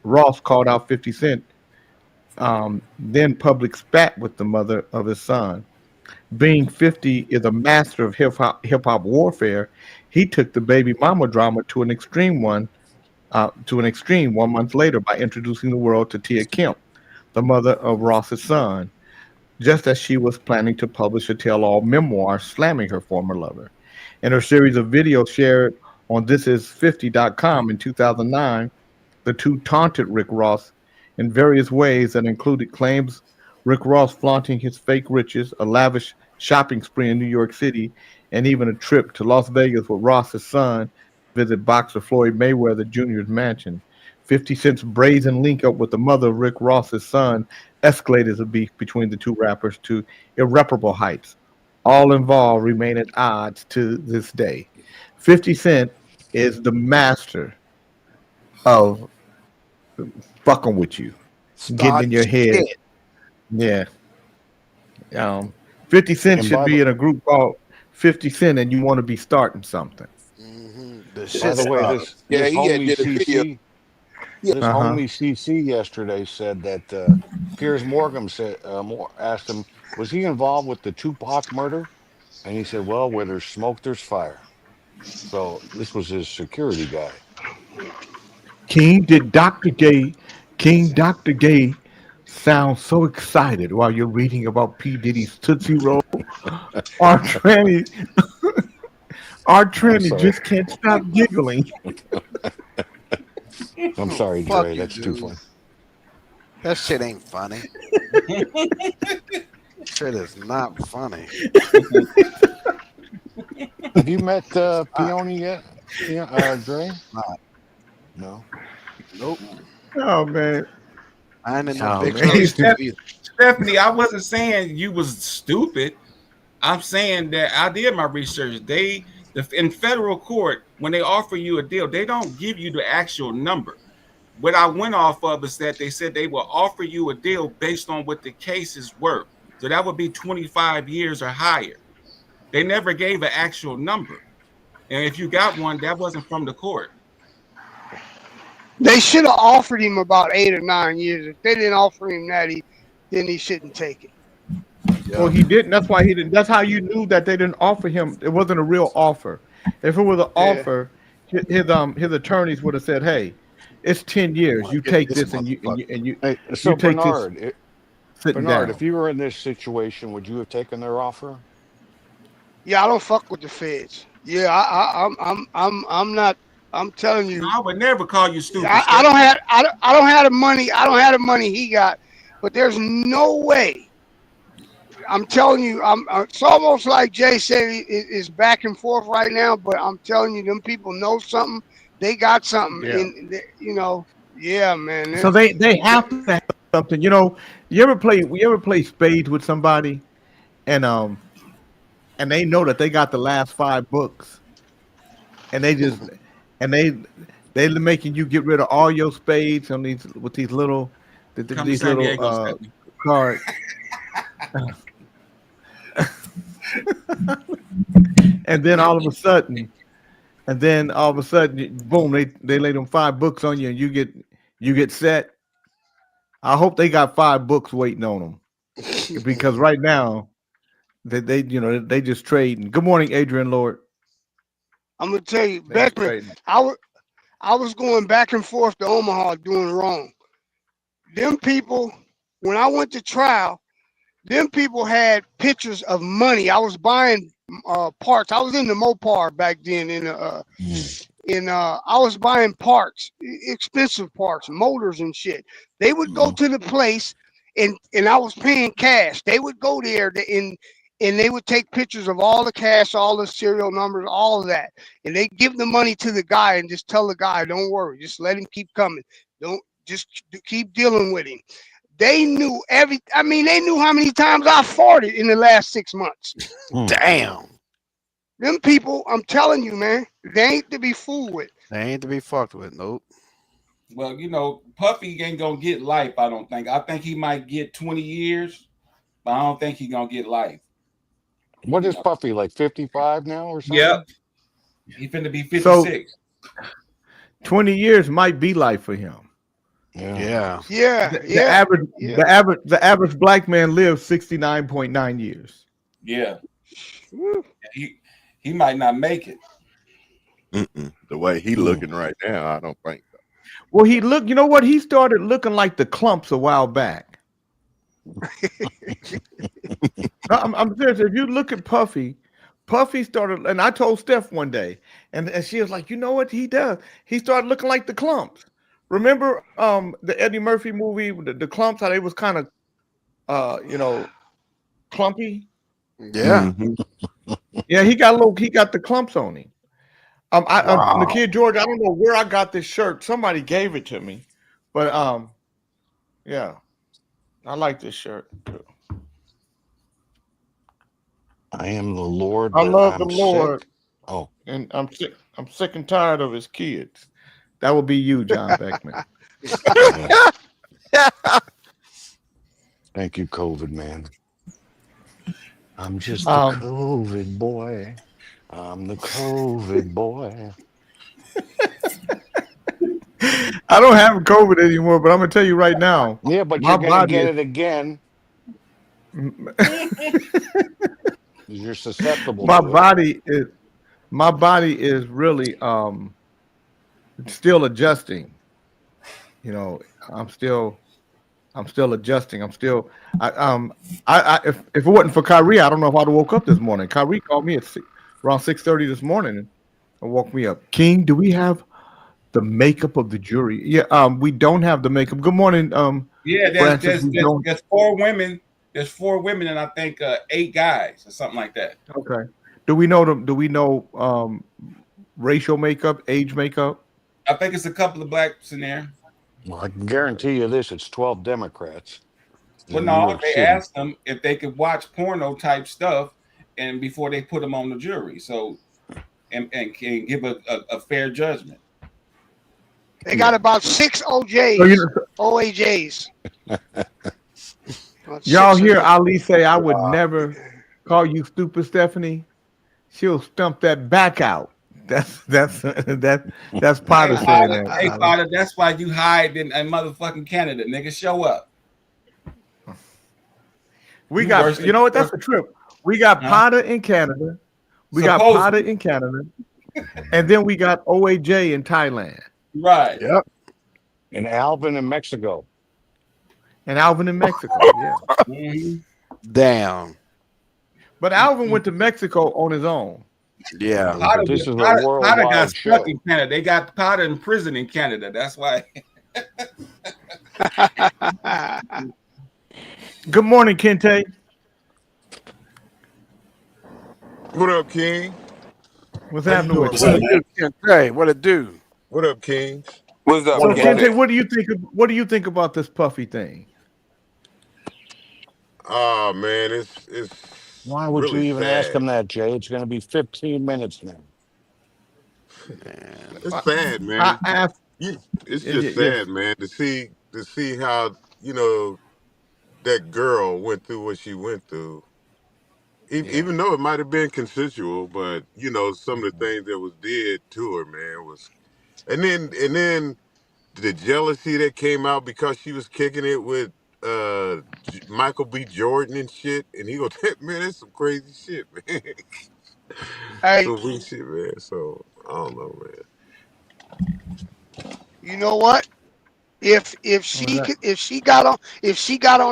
Ross called out 50 Cent, then public spat with the mother of his son. Being 50 is a master of hip-hop warfare, he took the baby mama drama to an extreme one to an extreme 1 month later by introducing the world to Tia Kemp, the mother of Ross's son, just as she was planning to publish a tell-all memoir slamming her former lover. In her series of videos shared on thisis50.com in 2009, the two taunted Rick Ross in various ways that included claims Rick Ross flaunting his fake riches, a lavish shopping spree in New York City, and even a trip to Las Vegas with Ross's son to visit boxer Floyd Mayweather Jr.'s mansion. 50 Cent's brazen link up with the mother of Rick Ross's son escalated the beef between the two rappers to irreparable heights. All involved remain at odds to this day. 50 Cent is the master of fucking with you, getting in your head. Yeah. 50 Cent should be in a group called 50 Cent, and you want to be starting something. By the way, this homie CC, homie CC yesterday said that Piers Morgan said asked him, was he involved with the Tupac murder? And he said, well, where there's smoke, there's fire. So this was his security guy. King Dr. Gay sounds so excited while you're reading about P. Diddy's Tootsie Roll. Our tranny just can't stop giggling. I'm sorry, Dre. That's too funny. That shit ain't funny. Shit is not funny. Have you met Peony yet? Dre? No. Nope. Oh man. I ain't in no big Stephanie, I wasn't saying you was stupid. I'm saying that I did my research. In federal court, when they offer you a deal, they don't give you the actual number. What I went off of is that they said they will offer you a deal based on what the case is worth. So that would be 25 years or higher. They never gave an actual number. And if you got one, that wasn't from the court. They should have offered him about 8 or 9 years. If they didn't offer him that, then he shouldn't take it. Yeah. Well, he didn't. That's why he didn't. That's how you knew that they didn't offer him. It wasn't a real offer. If it was an offer, his attorneys would have said, "Hey, it's 10 years. You take this and you Hey, so you take Bernard, this." Bernard, if you were in this situation, would you have taken their offer? Yeah, I don't fuck with the feds. Yeah, I'm not. I'm telling you, I would never call you stupid. I don't have the money. I don't have the money he got, but there's no way. I'm telling you, it's almost like Jay said, it's back and forth right now. But I'm telling you, them people know something. They got something. Yeah, man. So they have to have something. You know, you ever play spades with somebody, and they know that they got the last 5 books, and they just. And they're making you get rid of all your spades on these little cards. And then all of a sudden, boom, they lay them 5 books on you, and you get set. I hope they got 5 books waiting on them, because right now they just trading. Good morning, Adrian Lord. I'm gonna tell you, Beckman, I was going back and forth to Omaha doing wrong. Them people, when I went to trial, them people had pictures of money. I was buying parts. I was in the Mopar back then. I was buying parts, expensive parts, motors and shit. They would go to the place, and I was paying cash. They would go there and they would take pictures of all the cash, all the serial numbers, all of that. And they give the money to the guy and just tell the guy, don't worry, just let him keep coming. Don't just keep dealing with him. They knew they knew how many times I farted in the last 6 months. Damn. Them people, I'm telling you, man, they ain't to be fooled with. They ain't to be fucked with, nope. Well, Puffy ain't gonna get life, I don't think. I think he might get 20 years, but I don't think he's gonna get life. What is Puffy, like 55 now or something? Yep. He's finna be 56. So, 20 years might be life for him. Yeah. The average black man lives 69.9 years. Yeah. He might not make it. The way he looking right now, I don't think so. Well, he looked. You know what? He started looking like the Clumps a while back. No, I'm serious. If you look at Puffy started, and I told Steph one day, and she was like, "You know what he does? He started looking like the Clumps." Remember the Eddie Murphy movie, the Clumps, how they was kind of, clumpy. Yeah. Yeah, he got the clumps on him. The kid George, I don't know where I got this shirt. Somebody gave it to me, but yeah, I like this shirt too. I am the Lord. I love the I'm Lord. sick. Oh, and I'm sick and tired of his kids. That will be you, John Beckman. Thank you, COVID man. I'm just the COVID boy. I'm the COVID boy. I don't have COVID anymore, but I'm gonna tell you right now. Yeah, but you're gonna get it again. You're susceptible. My body is really still adjusting. You know, I'm still adjusting. If it wasn't for Kyrie, I don't know if I'd have woke up this morning. Kyrie called me at around 6:30 this morning and woke me up. King, do we have the makeup of the jury? Yeah, we don't have the makeup. Good morning. Yeah, there's 4 women. There's 4 women and I think 8 guys or something like that. Okay. Do we know racial makeup, age makeup? I think it's a couple of blacks in there. Well, I can guarantee you this: it's 12 Democrats. Well, no, they asked them if they could watch porno type stuff, and before they put them on the jury, so and can give a fair judgment. They got about 6 OAJs. Y'all hear Ali say, "I would never call you stupid, Stephanie." She'll stump that back out. That's Potter saying that. Hey, Potter, that's why you hide in motherfucking Canada, nigga. Show up. We got, you know what? That's a trip. We got Potter in Canada. And then we got OAJ in Thailand. Right. Yep. And Alvin in Mexico. Yeah. Damn. But Alvin went to Mexico on his own. Yeah. Potter, this is a Potter worldwide got stuck show. in Canada. They got Potter in prison in Canada. That's why. Good morning, Kente. What up, King? What's happening with Kente? What it do? What up, King? What's up, Kente? What do you think about this Puffy thing? Oh man, it's. Why would really you even sad. ask him that, Jay? It's going to be 15 minutes now. It's sad, man. It's just sad, man, to see how that girl went through what she went through. Even though it might have been consensual, but some of the things that was did to her, man, was, and then the jealousy that came out because she was kicking it with Michael B. Jordan and shit, and he goes, man, that's some crazy shit, man. Hey, some weak shit, man. So I don't know, man. You know what? If she got on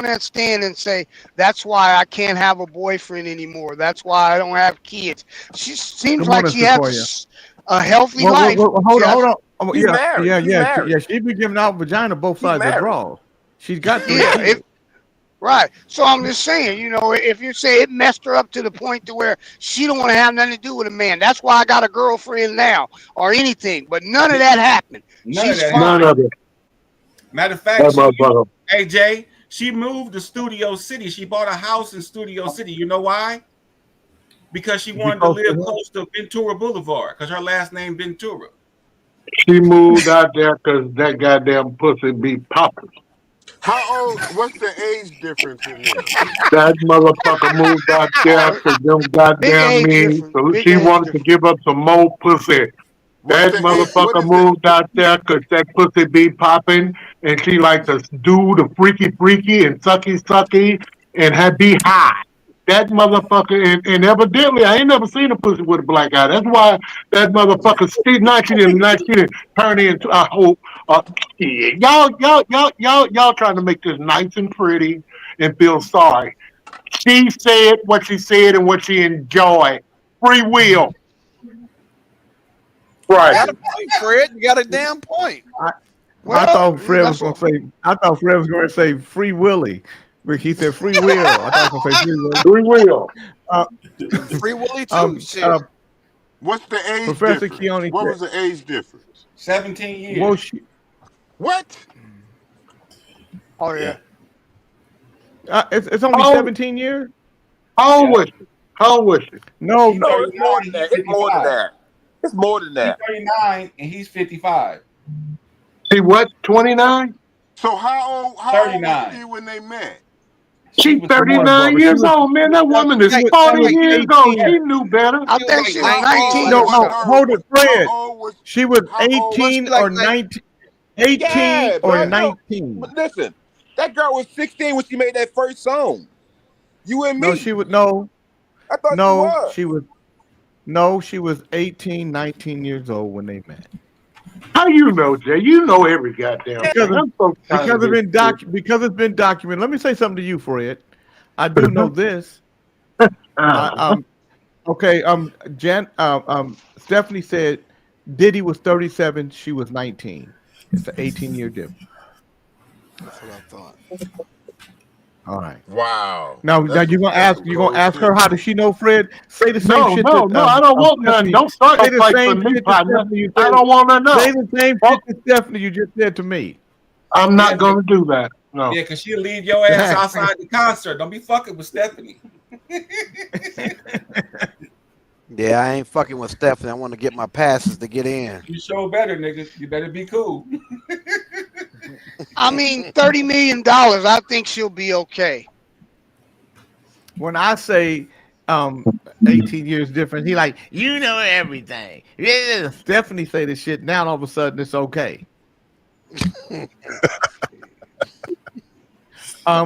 that stand and say that's why I can't have a boyfriend anymore, that's why I don't have kids. She seems like she has a healthy life. Hold on. He's married. Yeah. She's been giving out vagina both sides of the draw. She's got right. So I'm just saying, if you say it messed her up to the point to where she don't want to have nothing to do with a man, that's why I got a girlfriend now or anything. But none of that happened. None of it. Matter of fact, hey Jay, she moved to Studio City. She bought a house in Studio City. You know why? Because she wanted to live close to Ventura Boulevard, because her last name Ventura. She moved out there because that goddamn pussy be popping. How old? What's the age difference in them? That motherfucker moved out there because them goddamn mean. So she wanted to give up some more pussy. That motherfucker moved out there because that pussy be popping, and she like to do the freaky and sucky and be high. That motherfucker, and evidently, I ain't never seen a pussy with a black eye. That's why that motherfucker, she didn't turn into a Yeah. Y'all trying to make this nice and pretty and feel sorry. She said what she said and what she enjoyed. Free will. You Right. got a point, Fred. You got a damn point. I thought Fred was going to say. I thought Fred was going to say Free Willy, but he said free will. I thought he was going to say Free will. Free Willy too. Shit. What's the age Professor difference? Keone What said- was the age difference? 17 years. Well, What? Oh yeah. it's only 17 years. How old was she? How old was she? No, No, it's more than that. It's more than that. It's more than He's that. 39 and he's 55. She what? 29? So how old was 39. she when they met? She's was 39 Barbara. She years was- old, man. That woman is She was 40 years old. 18. She knew better. I think she was like 19. No, or something. hold it, Fred. How old was She was How old was 18 she, like, or 19. 18 Yeah, or bro. 19. But listen, that girl was 16 when she made that first song. You and me. No, she would no. I thought No, she was. she was 18, 19 years old when they met. How you know, Jay? You know every goddamn thing. I'm so tired of this shit. Because it's been documented. Let me say something to you, Fred. I do know this. Okay. Stephanie said Diddy was 37. She was 19. It's an 18-year difference. That's what I thought. All right. Wow. Now you're gonna ask her how does she know Fred? Say the same shit. No, I don't want none. Don't start say a the fight same for me, shit to partner. Stephanie you I said- don't want to know. Say the same shit to Stephanie you just said to me. I'm not going to do that. No. Yeah, because she'll leave your ass outside the concert. Don't be fucking with Stephanie. Yeah, I ain't fucking with Stephanie. I want to get my passes to get in. You show better, nigga. You better be cool. I mean, $30 million. I think she'll be okay. When I say 18 years different, he like, you know everything. Yeah, Stephanie say this shit now, all of a sudden it's okay.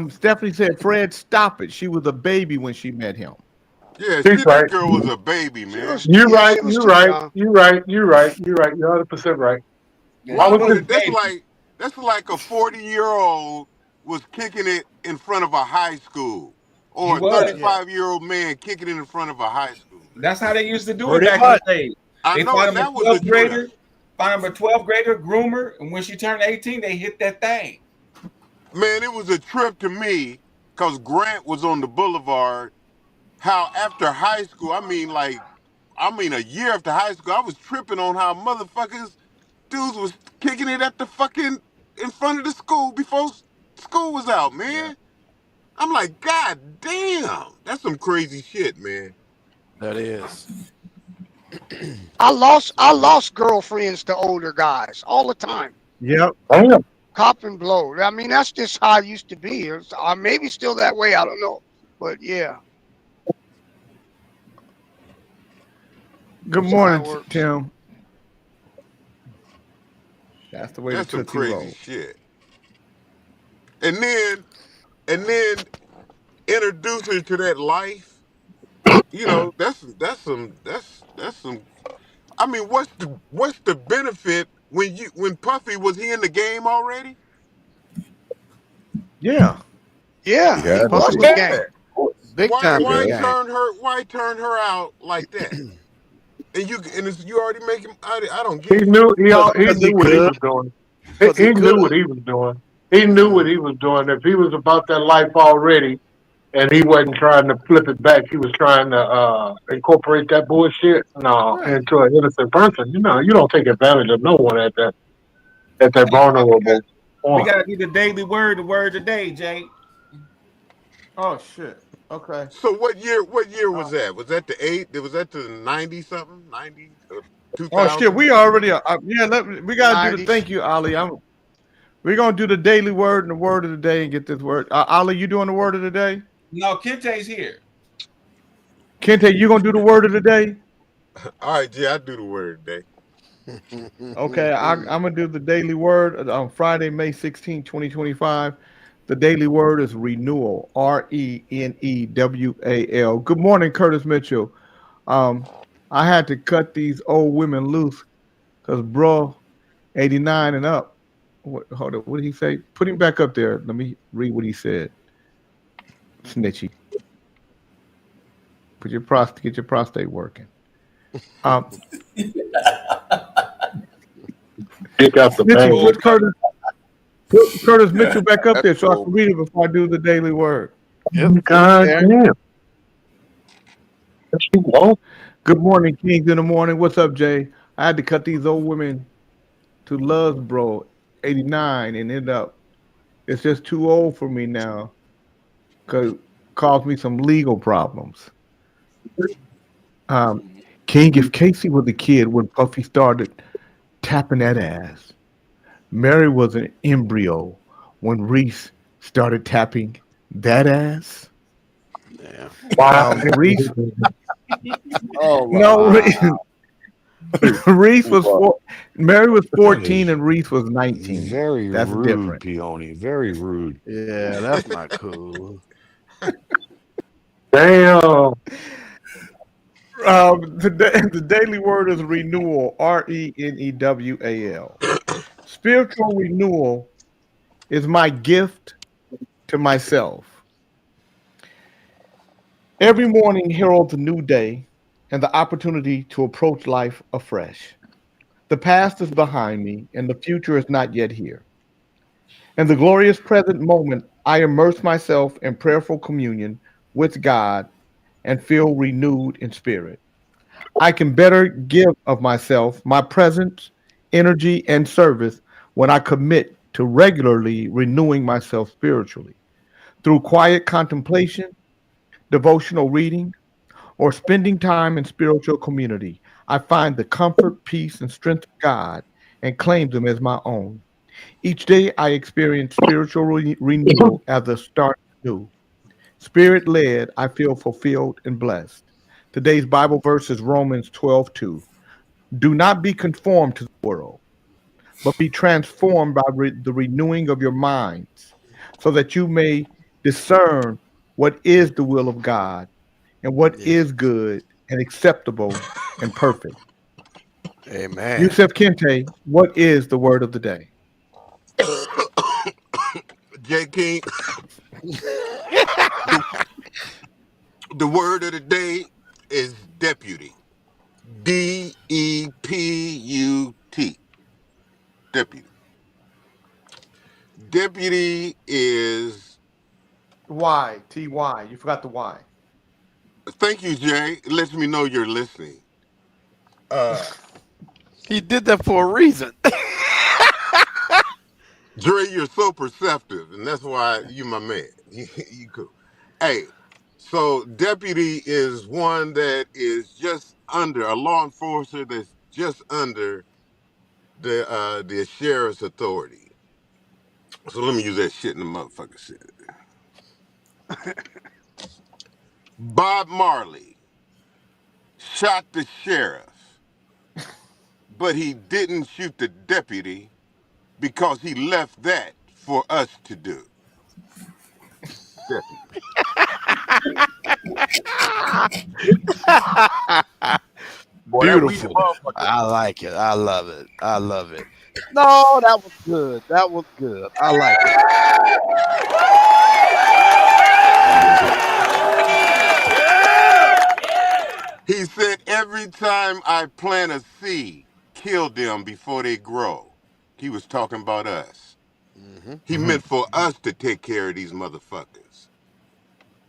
Stephanie said, Fred, stop it. She was a baby when she met him. Yeah, She's that right. girl was a baby, man. You're Yeah, right. she was You're too right. young. You're right. You're right. You're right. You're 100% right. Why was would it it, that's like a 40-year-old was kicking it in front of a high school, or a He was. 35-year-old man kicking it in front of a high school. That's how they used to do Pretty it back much. in the day. I They know, find and him that a was 12th the grader, find him a 12th grader, groomer, and when she turned 18, they hit that thing. Man, it was a trip to me because Grant was on the boulevard. How after high school, a year after high school, I was tripping on how motherfuckers, dudes was kicking it at the fucking, in front of the school before school was out, man. I'm like, God damn, that's some crazy shit, man. That is. I lost girlfriends to older guys all the time. Yep. Damn. Cop and blow. I mean, that's just how it used to be. Maybe still that way. I don't know. But yeah. Good That's how it morning, works. Tim. That's the way That's the some Tootsie crazy roll. shit. And then introduce her to that life. You know, that's some. I mean, what's the benefit when Puffy was he in the game already? Yeah. Yeah. Yeah, He was that's the game. Big time. Why big game. turn her out like that? And you already make him. I don't get He it. knew he Because knew he what he could. was doing. Because He he knew could. what he was doing. He knew what he was doing. If he was about that life already, and he wasn't trying to flip it back, he was trying to incorporate that bullshit into an innocent person. You know, you don't take advantage of no one at that vulnerable We point. got to do the daily word, the word today, Jay. Oh shit. Okay. So what year was that? Was that the 8? Was that the 90 something? 90 or 2000? Oh shit. We already. We gotta do the 90s. thank you, Ali. We're gonna do the daily word and the word of the day and get this word. Ali, you doing the word of the day? No, Kente's here. Kente, you gonna do the word of the day? All right, yeah, I do the word today. Okay, I'm gonna do the daily word on Friday, May 16, 2025. The daily word is renewal. RENEWAL. Good morning, Curtis Mitchell. I had to cut these old women loose because bro, 89 and up, Hold on. What did he say? Put him back up there. Let me read what he said. Snitchy. Get your prostate working. Pick out the Snitchy, put Curtis Mitchell back up there so I can read it before I do the daily word. God damn. Good morning, Kings in the morning. What's up, Jay? I had to cut these old women to Loughborough 89 and end up. It's just too old for me now. Caused me some legal problems. King, if Casey was a kid when Puffy started tapping that ass, Mary was an embryo when Reese started tapping that ass. Yeah. Wow. Reese. Oh no, Reese was Mary was 14 and Reese was 19. Very That's rude, different. Peony. Very rude. Yeah, that's not cool. Damn. The daily word is renewal, RENEWAL. Spiritual renewal is my gift to myself. Every morning heralds a new day and the opportunity to approach life afresh. The past is behind me and the future is not yet here. In the glorious present moment, I immerse myself in prayerful communion with God and feel renewed in spirit. I can better give of myself, my presence, energy, and service when I commit to regularly renewing myself spiritually. Through quiet contemplation, devotional reading, or spending time in spiritual community, I find the comfort, peace, and strength of God and claim them as my own. Each day I experience spiritual renewal as a start new. Spirit led, I feel fulfilled and blessed. Today's Bible verse is Romans 12:2. Do not be conformed to the world, but be transformed by the renewing of your minds, so that you may discern what is the will of God and what is good and acceptable and perfect. Amen. Yusef Kente, what is the word of the day? J. King, the word of the day is deputy. DEPUT. Deputy. Deputy is. Y, TY. You forgot the Y. Thank you, Jay. It lets me know you're listening. He did that for a reason. Dre, you're so perceptive, and that's why you my man. You cool. Hey, so deputy is one that is just under a law enforcer that's just under the sheriff's authority. So let me use that shit in the motherfucker shit. Bob Marley shot the sheriff, but he didn't shoot the deputy because he left that for us to do. Beautiful. I like it. I love it. I love it. No, that was good. That was good. I like it. He said, every time I plant a seed, kill them before they grow. He was talking about us. Mm-hmm. He meant for us to take care of these motherfuckers.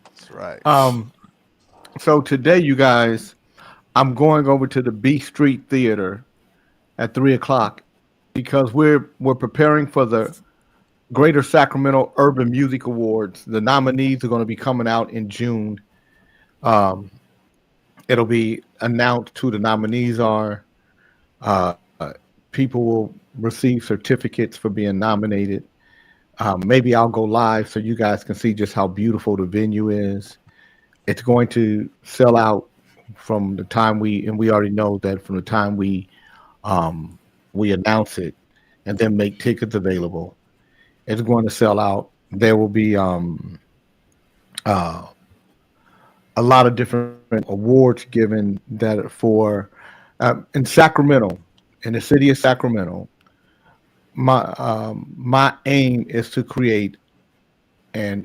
That's right. So today, you guys, I'm going over to the B Street Theater at 3:00 because we're preparing for the Greater Sacramento Urban Music Awards. The nominees are going to be coming out in June. It'll be announced who the nominees are. People will receive certificates for being nominated. Maybe I'll go live so you guys can see just how beautiful the venue is. It's going to sell out from the time we already know that from the time we announce it and then make tickets available. It's going to sell out. There will be a lot of different awards given that are for in Sacramento, in the city of Sacramento. my aim is to create a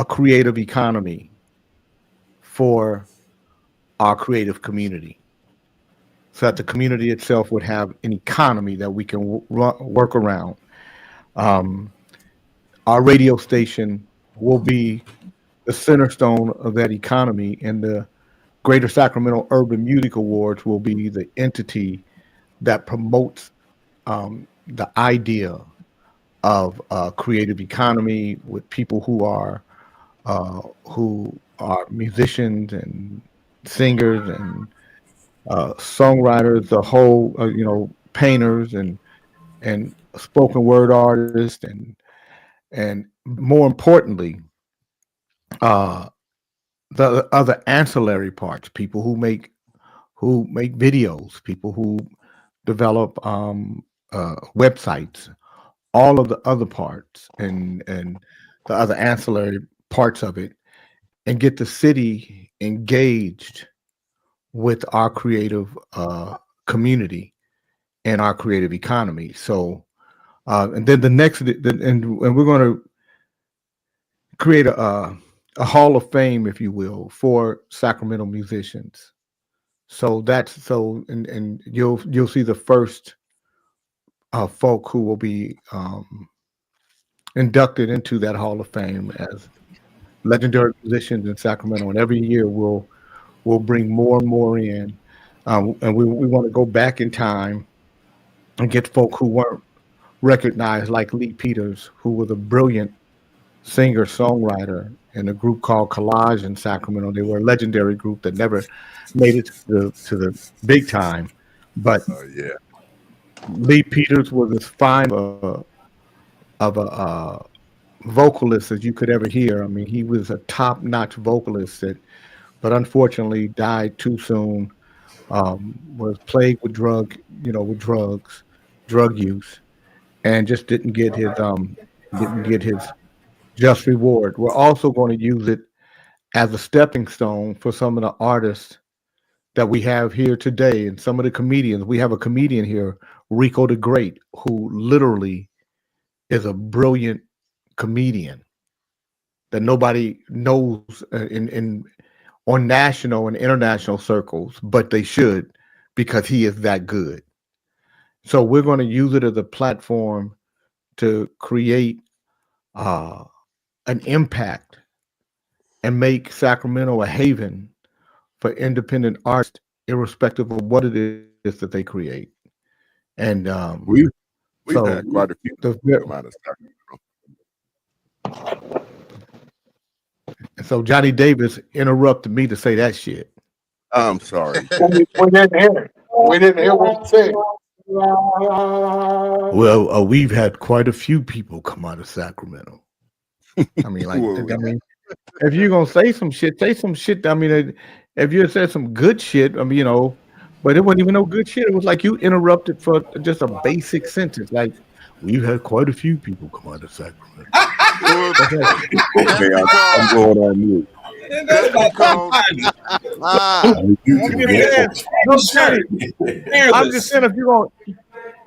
creative economy for our creative community, so that the community itself would have an economy that we can work around. Our radio station will be the center stone of that economy, and the Greater Sacramento Urban Music Awards will be the entity that promotes the idea of a creative economy with people who are musicians and singers and songwriters, the whole painters and spoken word artists, and more importantly, the other ancillary parts, people who make videos, people who develop websites, all of the other parts and the other ancillary parts of it, and get the city engaged with our creative community and our creative economy. So, and then the next, and we're going to create a hall of fame, if you will, for Sacramento musicians. So and you'll see the first folk who will be inducted into that hall of fame as legendary musicians in Sacramento. And every year we'll bring more and more in, and we want to go back in time and get folk who weren't recognized, like Lee Peters, who was a brilliant singer songwriter in a group called Collage in Sacramento. They were a legendary group that never made it to the big time, but Lee Peters was as fine of a vocalist as you could ever hear. I mean, he was a top-notch vocalist but unfortunately died too soon. Was plagued with drug use, and just didn't get his just reward. We're also going to use it as a stepping stone for some of the artists that we have here today, and some of the comedians. We have a comedian here, Rico the Great, who literally is a brilliant comedian that nobody knows on national and international circles, but they should, because he is that good. So we're going to use it as a platform to create an impact and make Sacramento a haven for independent art, irrespective of what it is that they create. And we've had quite a few come out of Sacramento. So Johnny Davis interrupted me to say that shit. I'm sorry. We didn't hear it. We didn't hear what you said. Well, we've had quite a few people come out of Sacramento. I mean, if you're gonna say some shit, say some shit. I mean, if you said some good shit, I mean, but it wasn't even no good shit. It was like you interrupted for just a basic sentence, like we've had quite a few people come out of Sacramento. Okay, I'm going on mute. I'm just saying,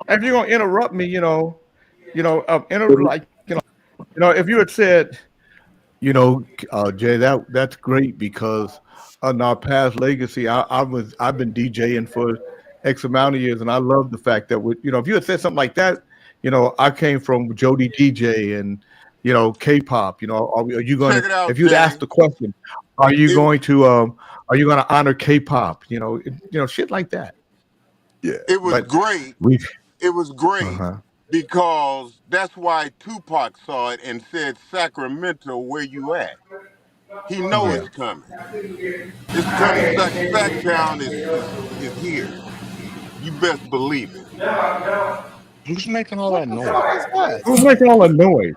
if you're gonna interrupt me, if you had said, Jay, that's great, because on our past legacy, I've been DJing for X amount of years, and I love the fact that if you had said something like that, I came from Jody DJ and K-pop. Are you going to, if you'd asked the question, are you going to honor K-pop? Shit like that. Yeah, it was great. It was great because that's why Tupac saw it and said, "Sacramento, where you at?" He knows it's coming. It's coming. Sacktown is here. You best believe it. Who's making all that noise? Who's making all that noise?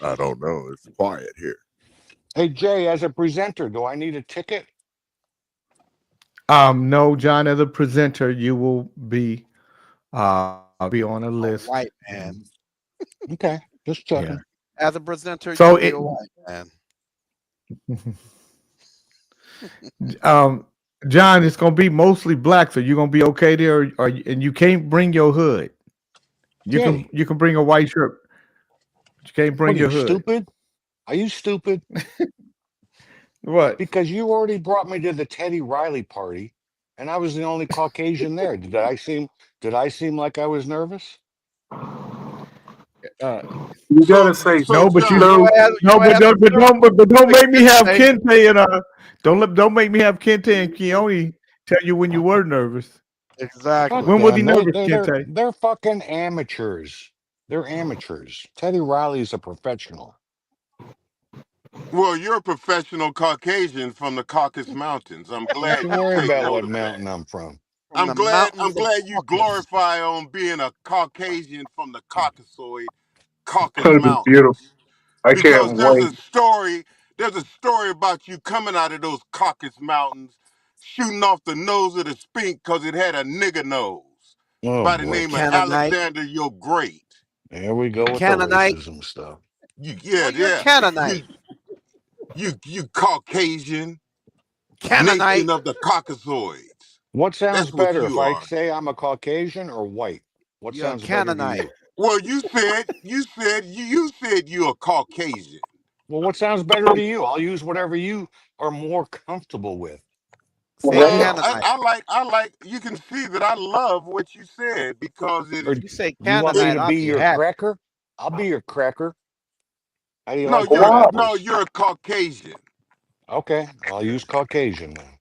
I don't know. It's quiet here. Hey, Jay, as a presenter, do I need a ticket? No, John, as a presenter, you will be on a list. White man. Okay, just checking. Yeah. As a presenter, so you'll be a white man. John, it's gonna be mostly black, so you're gonna be okay there, and you can't bring your hood. You can bring a white shirt. You can't bring your hood. Stupid? Are you stupid? What? Because you already brought me to the Teddy Riley party, and I was the only Caucasian there. Did I seem like I was nervous? You gotta say no, but John, don't make me have Kente and don't make me have Kente and Keone tell you when you were nervous. Exactly. When was he nervous, Kente? They're fucking amateurs. They're amateurs. Teddy Riley's a professional. Well, you're a professional Caucasian from the Caucasus Mountains. I'm glad Don't you worry take about note what of mountain that. I'm from. I'm glad you glorify on being a Caucasian from the Caucasoid Caucasus gonna be Mountains. beautiful. I Because can't there's wait. a story about you coming out of those Caucasus Mountains, shooting off the nose of the Spink because it had a nigger nose by the name of Alexander Your Great. There we go with the racism stuff. Canaanite. You Caucasian, Canaanite. nation of the Caucasoids. What sounds That's what better, you if I are. say I'm a Caucasian or white? What You're sounds better to Canaanite. you? Well, you said you're a Caucasian. Well, what sounds better to you? I'll use whatever you are more comfortable with. Well, I like. You can see that I love what you said because it. Or you say you want me Canaanite, to I'll be be your happy. cracker? I'll be your cracker. How do you No, like them apples? you're a Caucasian. Okay, I'll use Caucasian then.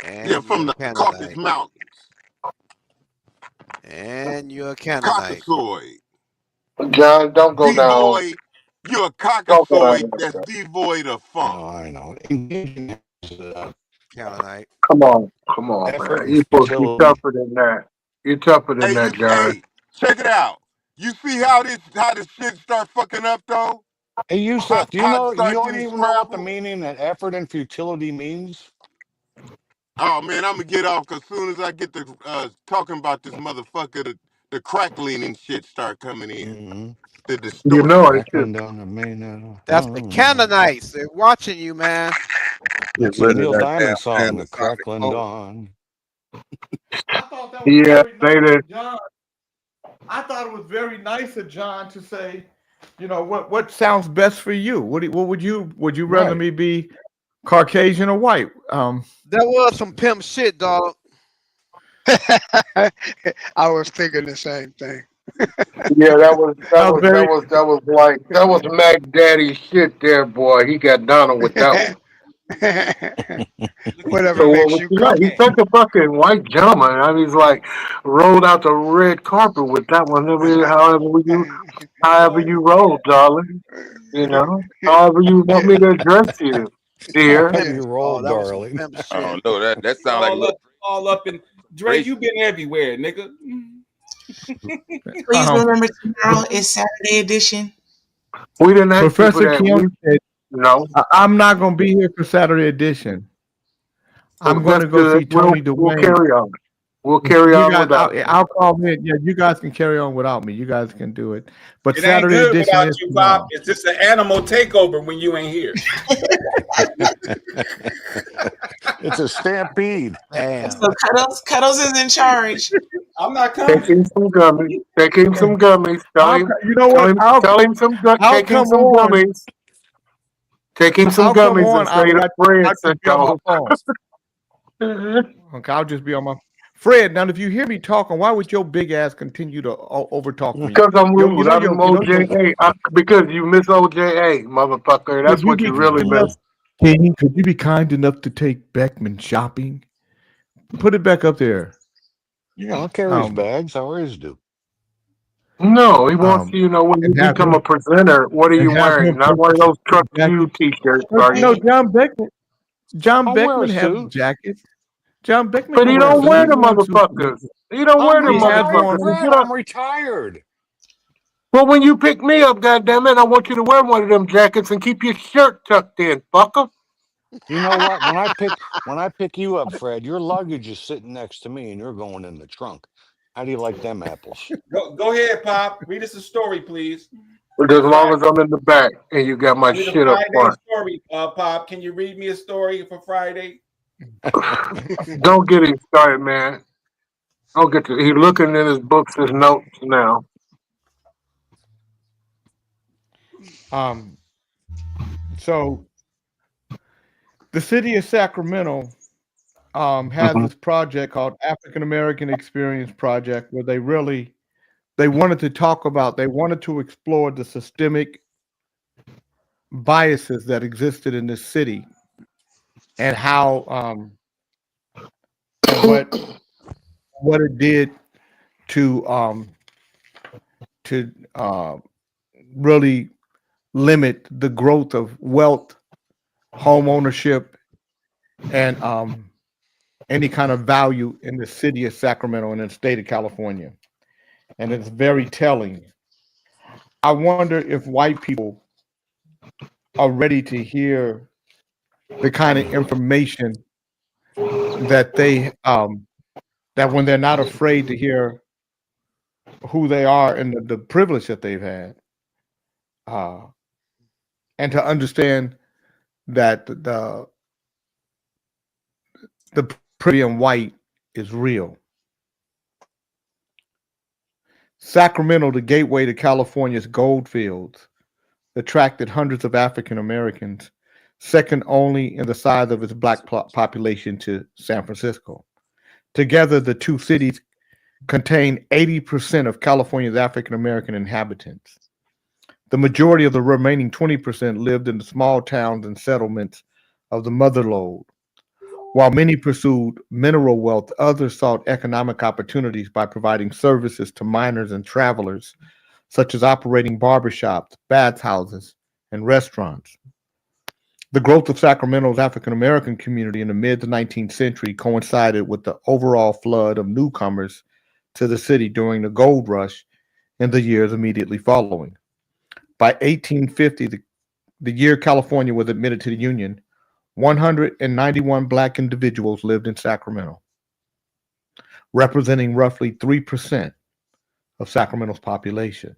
And Yeah, from you're the Caucasus Canaanite. Mountains. And you're a Canaanite. Caucasoid. John, don't go down. Devoid. You're a Don't go down Caucasoid there. that's devoid of funk. Oh, I know. Canaanite. Come on, Effort man. and You're supposed to be futility. tougher than that. You're tougher than that, John. Check it out. You see how this shit start fucking up though? Hey, Yusef, do you How it know you start don't getting even know what the scrambled? meaning that effort and futility means? Oh man, I'm gonna get off because soon as I get to talking about this motherfucker, the crackling and shit start coming in. Mm-hmm. The You distortion. know it. That's the Canaanites. They're watching you, man. That's a Neil Diamond song, The Crackling Dawn. Yeah, they did. John, I thought it was very nice of John to say, you know, what sounds best for you. What would you rather me be Caucasian or white? That was some pimp shit, dog. I was thinking the same thing. Yeah, that was Mac Daddy shit there, boy. He got Donald with that one. Whatever So makes what you you got? He took a fucking white gentleman. I mean, he's like rolled out the red carpet with that one. I mean, however you roll, darling. You know, however you want me to address you, dear. However you roll, darling. I don't know. That sounds like a little. All up in Dre. You been everywhere, nigga. Please remember tomorrow is Saturday edition. We didn't ask Professor Keone said, no. I'm not going to be here for Saturday edition. I'm going to go see Tony Dwayne. We'll carry on. We'll carry on without you. I'll call in. Yeah, you guys can carry on without me. You guys can do it. But It Saturday ain't good edition without is you, tomorrow. Bob. It's just an animal takeover when you ain't here. It's a stampede. Damn. So Cuddles is in charge. I'm not coming. Take him some gummies. Take him some gummies. You know what? Tell him some gummies. Take him some gummies and say that Fred said go. Okay, I'll just be on my Fred. Now, if you hear me talking, why would your big ass continue to overtalk me? Because I'm rude. I'm OJA. Because you miss OJA, motherfucker. That's what you really miss. King, could you be kind enough to take Beckman shopping? Put it back up there. Yeah, I'll carry his bags. I always do. No, he wants you know when you become a presenter. What are you wearing? Not one of those Truck U t-shirts, are you? No, John Beckman has jackets. John Beckman, but he don't wear the motherfuckers. He don't wear the motherfuckers. I'm retired. Well, when you pick me up, goddammit, I want you to wear one of them jackets and keep your shirt tucked in, fucker. You know what? When I pick you up, Fred, your luggage is sitting next to me, and you're going in the trunk. How do you like them apples? Go ahead, Pop. Read us a story, please. As long as I'm in the back and you got my shit up front. Story, Pop. Can you read me a story for Friday? Don't get him started, man. Don't get to. He's looking in his books, his notes now. So the city of Sacramento has this project called African American Experience Project, where they wanted to explore the systemic biases that existed in this city and how and what it did to really limit the growth of wealth, home ownership, and any kind of value in the city of Sacramento and in the state of California. And it's very telling. I wonder if white people are ready to hear the kind of information that that when they're not afraid to hear who they are and the privilege that they've had, and to understand that the pretty and white is real. Sacramento, the gateway to California's gold fields, attracted hundreds of African Americans, second only in the size of its black population to San Francisco. Together, the two cities contain 80% of California's African American inhabitants. The majority of the remaining 20% lived in the small towns and settlements of the Motherlode. While many pursued mineral wealth, others sought economic opportunities by providing services to miners and travelers, such as operating barbershops, bathhouses, and restaurants. The growth of Sacramento's African American community in the mid-19th century coincided with the overall flood of newcomers to the city during the gold rush in the years immediately following. By 1850, the year California was admitted to the Union, 191 Black individuals lived in Sacramento, representing roughly 3% of Sacramento's population.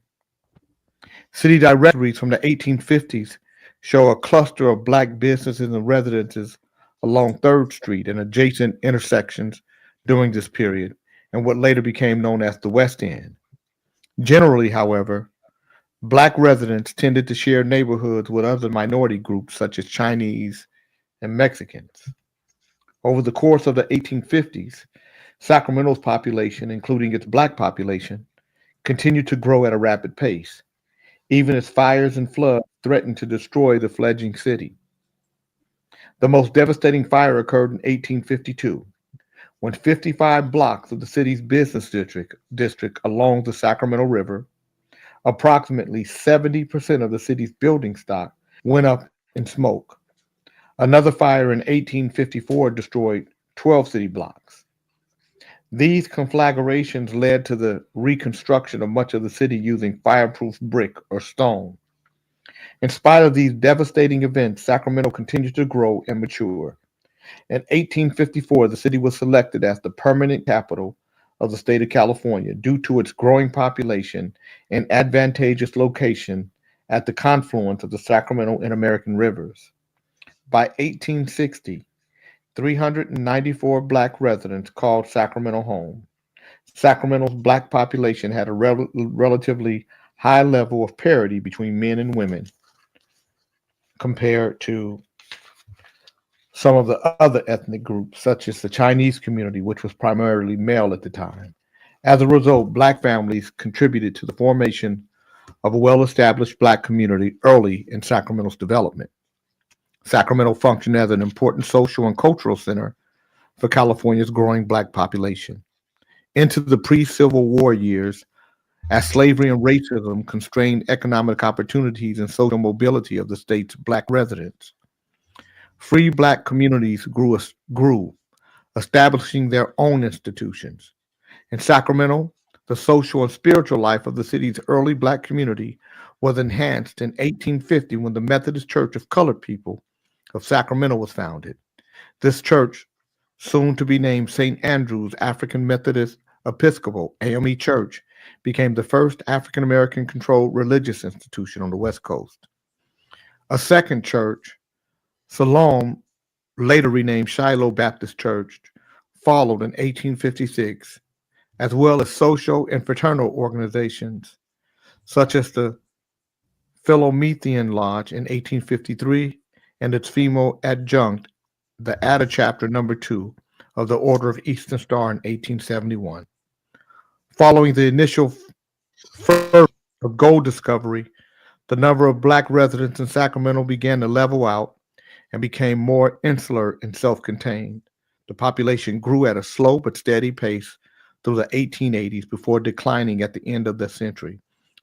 City directories from the 1850s show a cluster of Black businesses and residences along 3rd Street and adjacent intersections during this period, and what later became known as the West End. Generally, however, Black residents tended to share neighborhoods with other minority groups such as Chinese and Mexicans. Over the course of the 1850s, Sacramento's population, including its Black population, continued to grow at a rapid pace, even as fires and floods threatened to destroy the fledgling city. The most devastating fire occurred in 1852, when 55 blocks of the city's business district along the Sacramento River, approximately 70% of the city's building stock, went up in smoke. Another fire in 1854 destroyed 12 city blocks. These conflagrations led to the reconstruction of much of the city using fireproof brick or stone. In spite of these devastating events, Sacramento continued to grow and mature. In 1854, the city was selected as the permanent capital of the state of California due to its growing population and advantageous location at the confluence of the Sacramento and American rivers. By 1860, 394 Black residents called Sacramento home. Sacramento's Black population had a relatively high level of parity between men and women compared to some of the other ethnic groups, such as the Chinese community, which was primarily male at the time. As a result, Black families contributed to the formation of a well-established Black community early in Sacramento's development. Sacramento functioned as an important social and cultural center for California's growing Black population. Into the pre-Civil War years, as slavery and racism constrained economic opportunities and social mobility of the state's Black residents, free Black communities grew, establishing their own institutions. In Sacramento, the social and spiritual life of the city's early Black community was enhanced in 1850 when the Methodist Church of Colored People of Sacramento was founded. This church, soon to be named St. Andrew's African Methodist Episcopal AME Church, became the first African American controlled religious institution on the West Coast. A second church, Siloam, later renamed Shiloh Baptist Church, followed in 1856, as well as social and fraternal organizations such as the Philomethean Lodge in 1853, and its female adjunct, the Atta Chapter number 2 of the Order of Eastern Star in 1871. Following the initial fervor of gold discovery, the number of black residents in Sacramento began to level out and became more insular and self-contained. The population grew at a slow but steady pace through the 1880s before declining at the end of the century.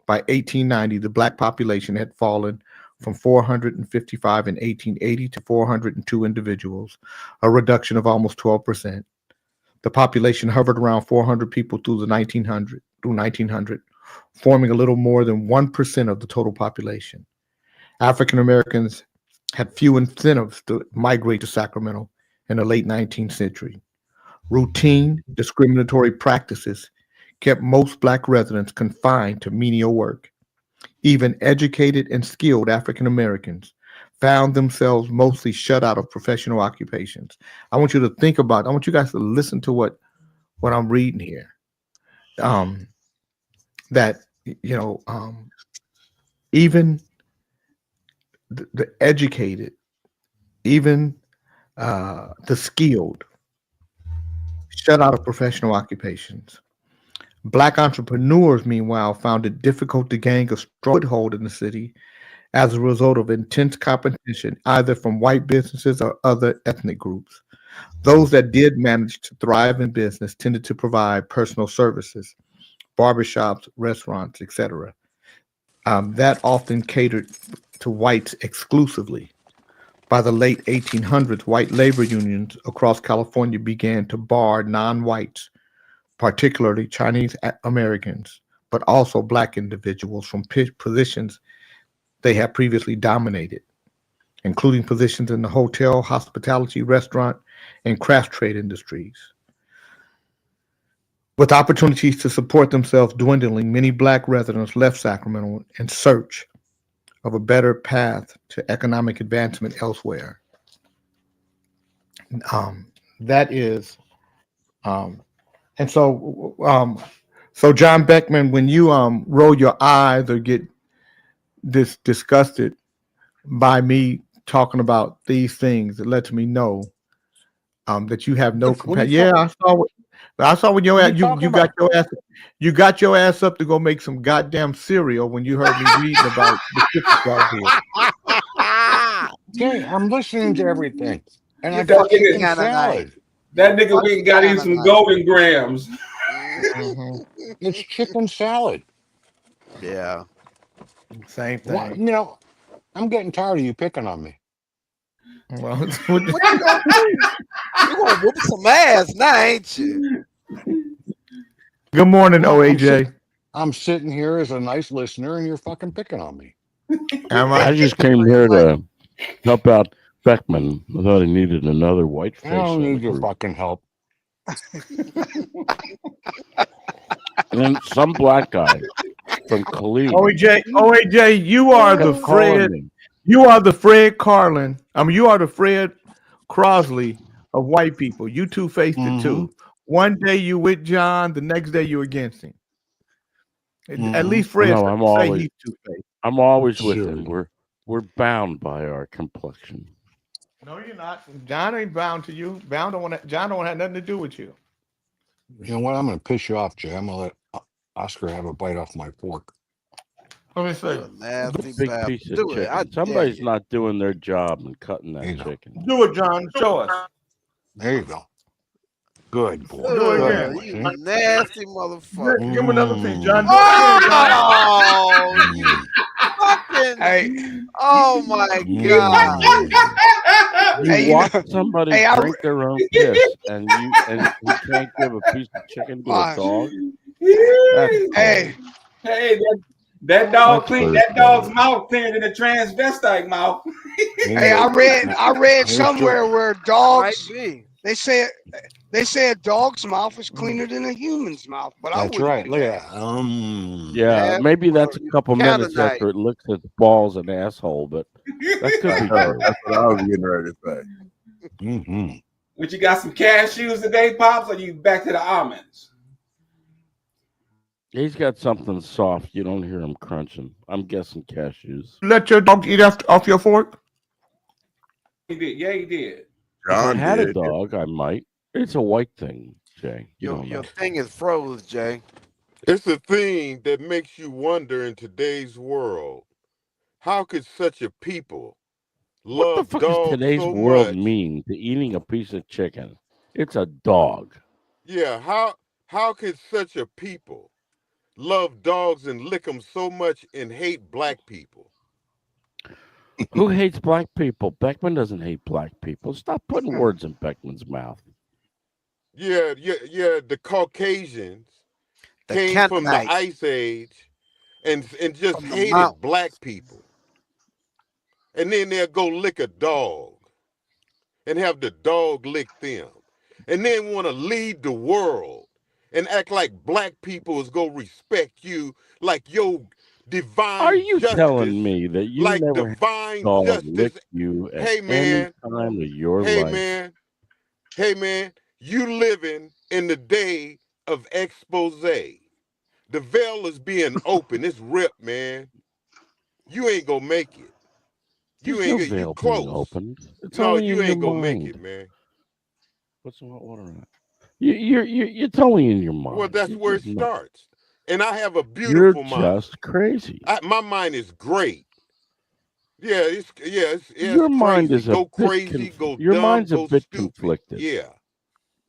By 1890, the black population had fallen from 455 in 1880 to 402 individuals, a reduction of almost 12%. The population hovered around 400 people through 1900, forming a little more than 1% of the total population. African Americans had few incentives to migrate to Sacramento in the late 19th century. Routine discriminatory practices kept most black residents confined to menial work. Even educated and skilled African Americans found themselves mostly shut out of professional occupations. I want you to think about, I want you guys to listen to what I'm reading here. Even the educated, even the skilled, shut out of professional occupations. Black entrepreneurs, meanwhile, found it difficult to gain a strong foothold in the city as a result of intense competition, either from white businesses or other ethnic groups. Those that did manage to thrive in business tended to provide personal services, barbershops, restaurants, etc. That often catered to whites exclusively. By the late 1800s, white labor unions across California began to bar non-whites, particularly Chinese Americans, but also black individuals from positions they had previously dominated, including positions in the hotel, hospitality, restaurant, and craft trade industries. With opportunities to support themselves dwindling, many black residents left Sacramento in search of a better path to economic advancement elsewhere. So John Beckman, when you roll your eyes or get disgusted by me talking about these things, it lets me know that you have no compassion. Yeah, I saw when your ass, you got your ass up to go make some goddamn cereal when you heard me reading about the shit Jay, I'm listening to everything, and I got chicken salad. That nigga went and got him some golden grams. It's chicken salad. Yeah. Same thing. Well, you know, I'm getting tired of you picking on me. Well, what you gonna do? You gonna whoop some ass now, ain't you? Good morning, OAJ. I'm sitting here as a nice listener, and you're fucking picking on me. I just came here to help out Beckman. I thought he needed another white face. I don't need your fucking help. And then some black guy from Khalid. OAJ, you are the Fred. You are the Fred Carlin. You are the Fred Crosley of white people. You two-faced it too. One day you with John, the next day you against him. At least Fred say he's two-faced. I'm always with him. We're bound by our complexion. No, you're not. John ain't bound to you. John don't have nothing to do with you. You know what? I'm going to piss you off, Jay. I'm going to let Oscar have a bite off my fork. Let me say, big piece of chicken. Somebody's not doing their job and cutting that chicken. Do it, John. Show us. There you go. Good boy. Do it again. You nasty motherfucker. Give him another piece, John. Oh, you fucking! Hey. Oh my God! You watch somebody drink their own piss, and you can't give a piece of chicken to a dog. That dog clean. That dog's mouth cleaner than a transvestite mouth. Hey, I read somewhere where dogs. They say a dog's mouth is cleaner than a human's mouth. But that's right. Look at that. Yeah, maybe that's a couple minutes after it licks its balls and asshole, but that could be true. That's what I was getting ready to say. Mm-hmm. But you got some cashews today, Pops, or you back to the almonds? He's got something soft. You don't hear him crunching. I'm guessing cashews. Let your dog eat off your fork? He did. Yeah, he did. If I had a dog, I might. It's a white thing, Jay. Your thing is froze, Jay. It's a thing that makes you wonder in today's world. How could such a people What the love fuck does dogs today's so world much? mean to eating a piece of chicken? It's a dog. Yeah, how could such a people love dogs and lick them so much and hate black people? Who hates black people? Beckman doesn't hate black people. Stop putting words in Beckman's mouth. Yeah, the Caucasians The came from the Canaanites. Ice Age and just From the hated mountains. black people. And then they'll go lick a dog and have the dog lick them. And then want to lead the world and act like black people is going to respect you like your divine Are you justice, telling me that you like never had divine a dog justice. lick you at Hey, any man. time of your Hey, life? man, you living in the day of expose. The veil is being open. It's ripped, man. You ain't gonna make it. You There's ain't no you veil close. being opened. It's No, only you in ain't your gonna make mind. it, man. What's the hot water in it? It's only in your mind. Well, that's You're where it just nuts. starts. And I have a You're beautiful mind. just crazy. My mind is great. Yeah, it's Your mind crazy. is a Go bit crazy, go your dumb, mind's a go bit stupid. conflicted. Yeah.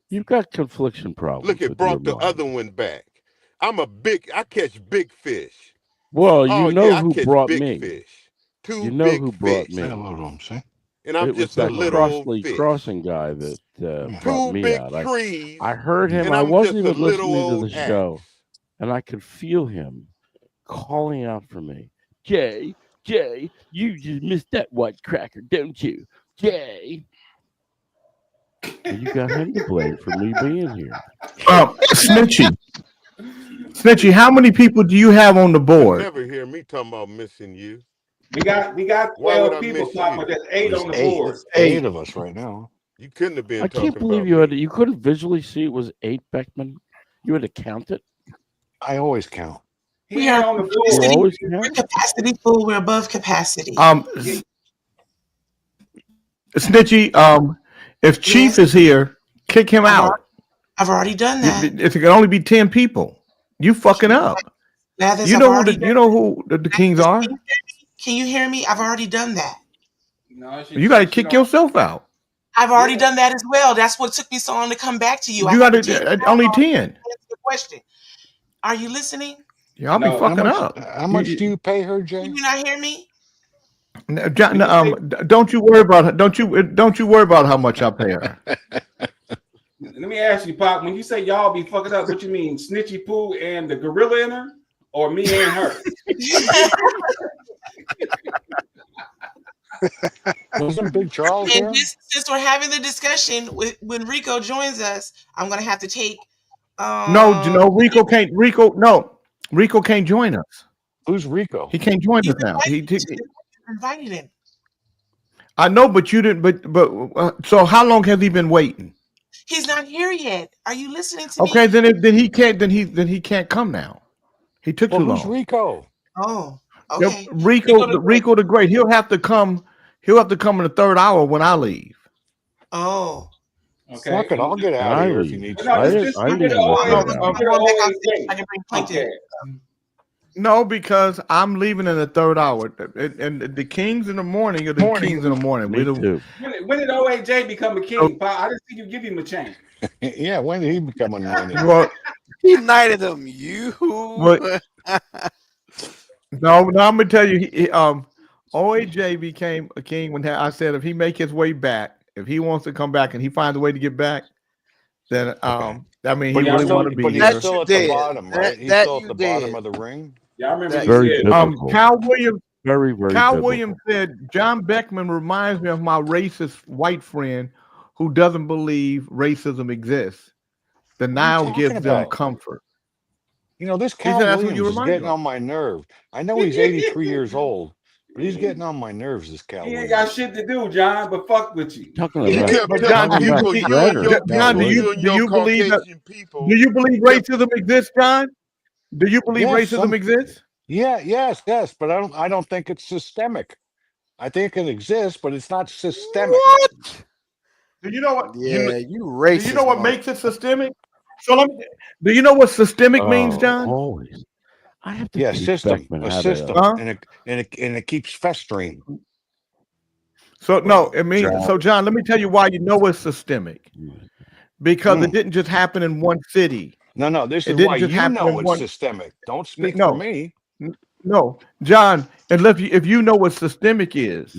You've got confliction problems. Look, it with brought your the mind. other one back. I catch big fish. Well, you Oh, know yeah, I who catch brought big me. fish. You Two know big who brought fish. me. Say hello to him, see? And I'm It was just a that little old Crossley fish. Crossing guy that brought Two me big out. trees, I heard him. and I I'm wasn't just a even little listening to old the show, axe. and I could feel him calling out for me. Jay, you just missed that white cracker, don't you? Jay. And you got him to blame for me being here. Snitchy, how many people do you have on the You board? never hear me talking about missing you. We got Why would 12 I people, miss Papa. you? There's 8 on the Eight. board. It's 8 of us right now. You couldn't have been I talking can't believe about you couldn't visually see it was 8, Beckman. You had to count it. I always count. We are on the You board. always we're count. capacity full. We're above capacity. Snitchy, if Chief is here, kick him out. I've already done that. If it can only be 10 people, you fucking up. Mathis, You I've know already who the Kings are. Can you hear me? I've already done that. No, You got to kick yourself out. I've already done that as well. That's what took me so long to come back to you. You got to only 10. Answer the question. Are you listening? Y'all be fucking up. How much do you pay her, Jay? Can you not hear me? Don't you worry about don't you worry about how much I pay her. Let me ask you, Pop. When you say y'all be fucking up, what you mean, Snitchy Poo and the gorilla in her, or me and her? Wasn't Big Charles And here? since we're having the discussion, when Rico joins us, I'm gonna have to take. No, Rico can't. Rico can't join us. Who's Rico? He can't join us now. He invited him. I know, but you didn't. But so how long has he been waiting? He's not here yet. Are you listening to me? Okay, then he can't. Then he can't come now. He took too long. Who's Rico? Oh, okay. Rico the Great. He'll have to come. He'll have to come in the third hour when I leave. Oh. Okay. Fuck it, I'll get out of here if you need to. No, because I'm leaving in the third hour, and the Kings in the morning are the Kings in the morning. Me too. When did OAJ become a king, Pop? I didn't see you give him a chance. Yeah, when did he become a king? Well, he knighted him. No, I'm gonna tell you. OAJ became a king when I said if he make his way back, if he wants to come back and he finds a way to get back, then I mean he really want to be here. He's still at the bottom, right? He's still at the bottom of the ring. Yeah, I remember. Very biblical. Kyle Williams. Very Kyle biblical. Williams said John Beckman reminds me of my racist white friend who doesn't believe racism exists. Denial gives them comfort. You know, this Cal Williams is getting on my nerve. I know he's 83 years old, but he's getting on my nerves, this Cal He ain't Williams. got shit to do, John, but fuck with you. Talking He about, kept John, telling people, do you believe that? Caucasian people. Do you believe racism exists, John? Do you believe racism exists? Yes, but I don't think it's systemic. I think it exists, but it's not systemic. What? Do you know what? Yeah, you racist. Do you know what makes it systemic? So do you know what systemic means, John? Always. I have to a system, and it keeps festering. So no, it means so. John, let me tell you why you know it's systemic. Because it didn't just happen in one city. No, this is why you know it's systemic. Don't speak for me. No, John, if you know what systemic is,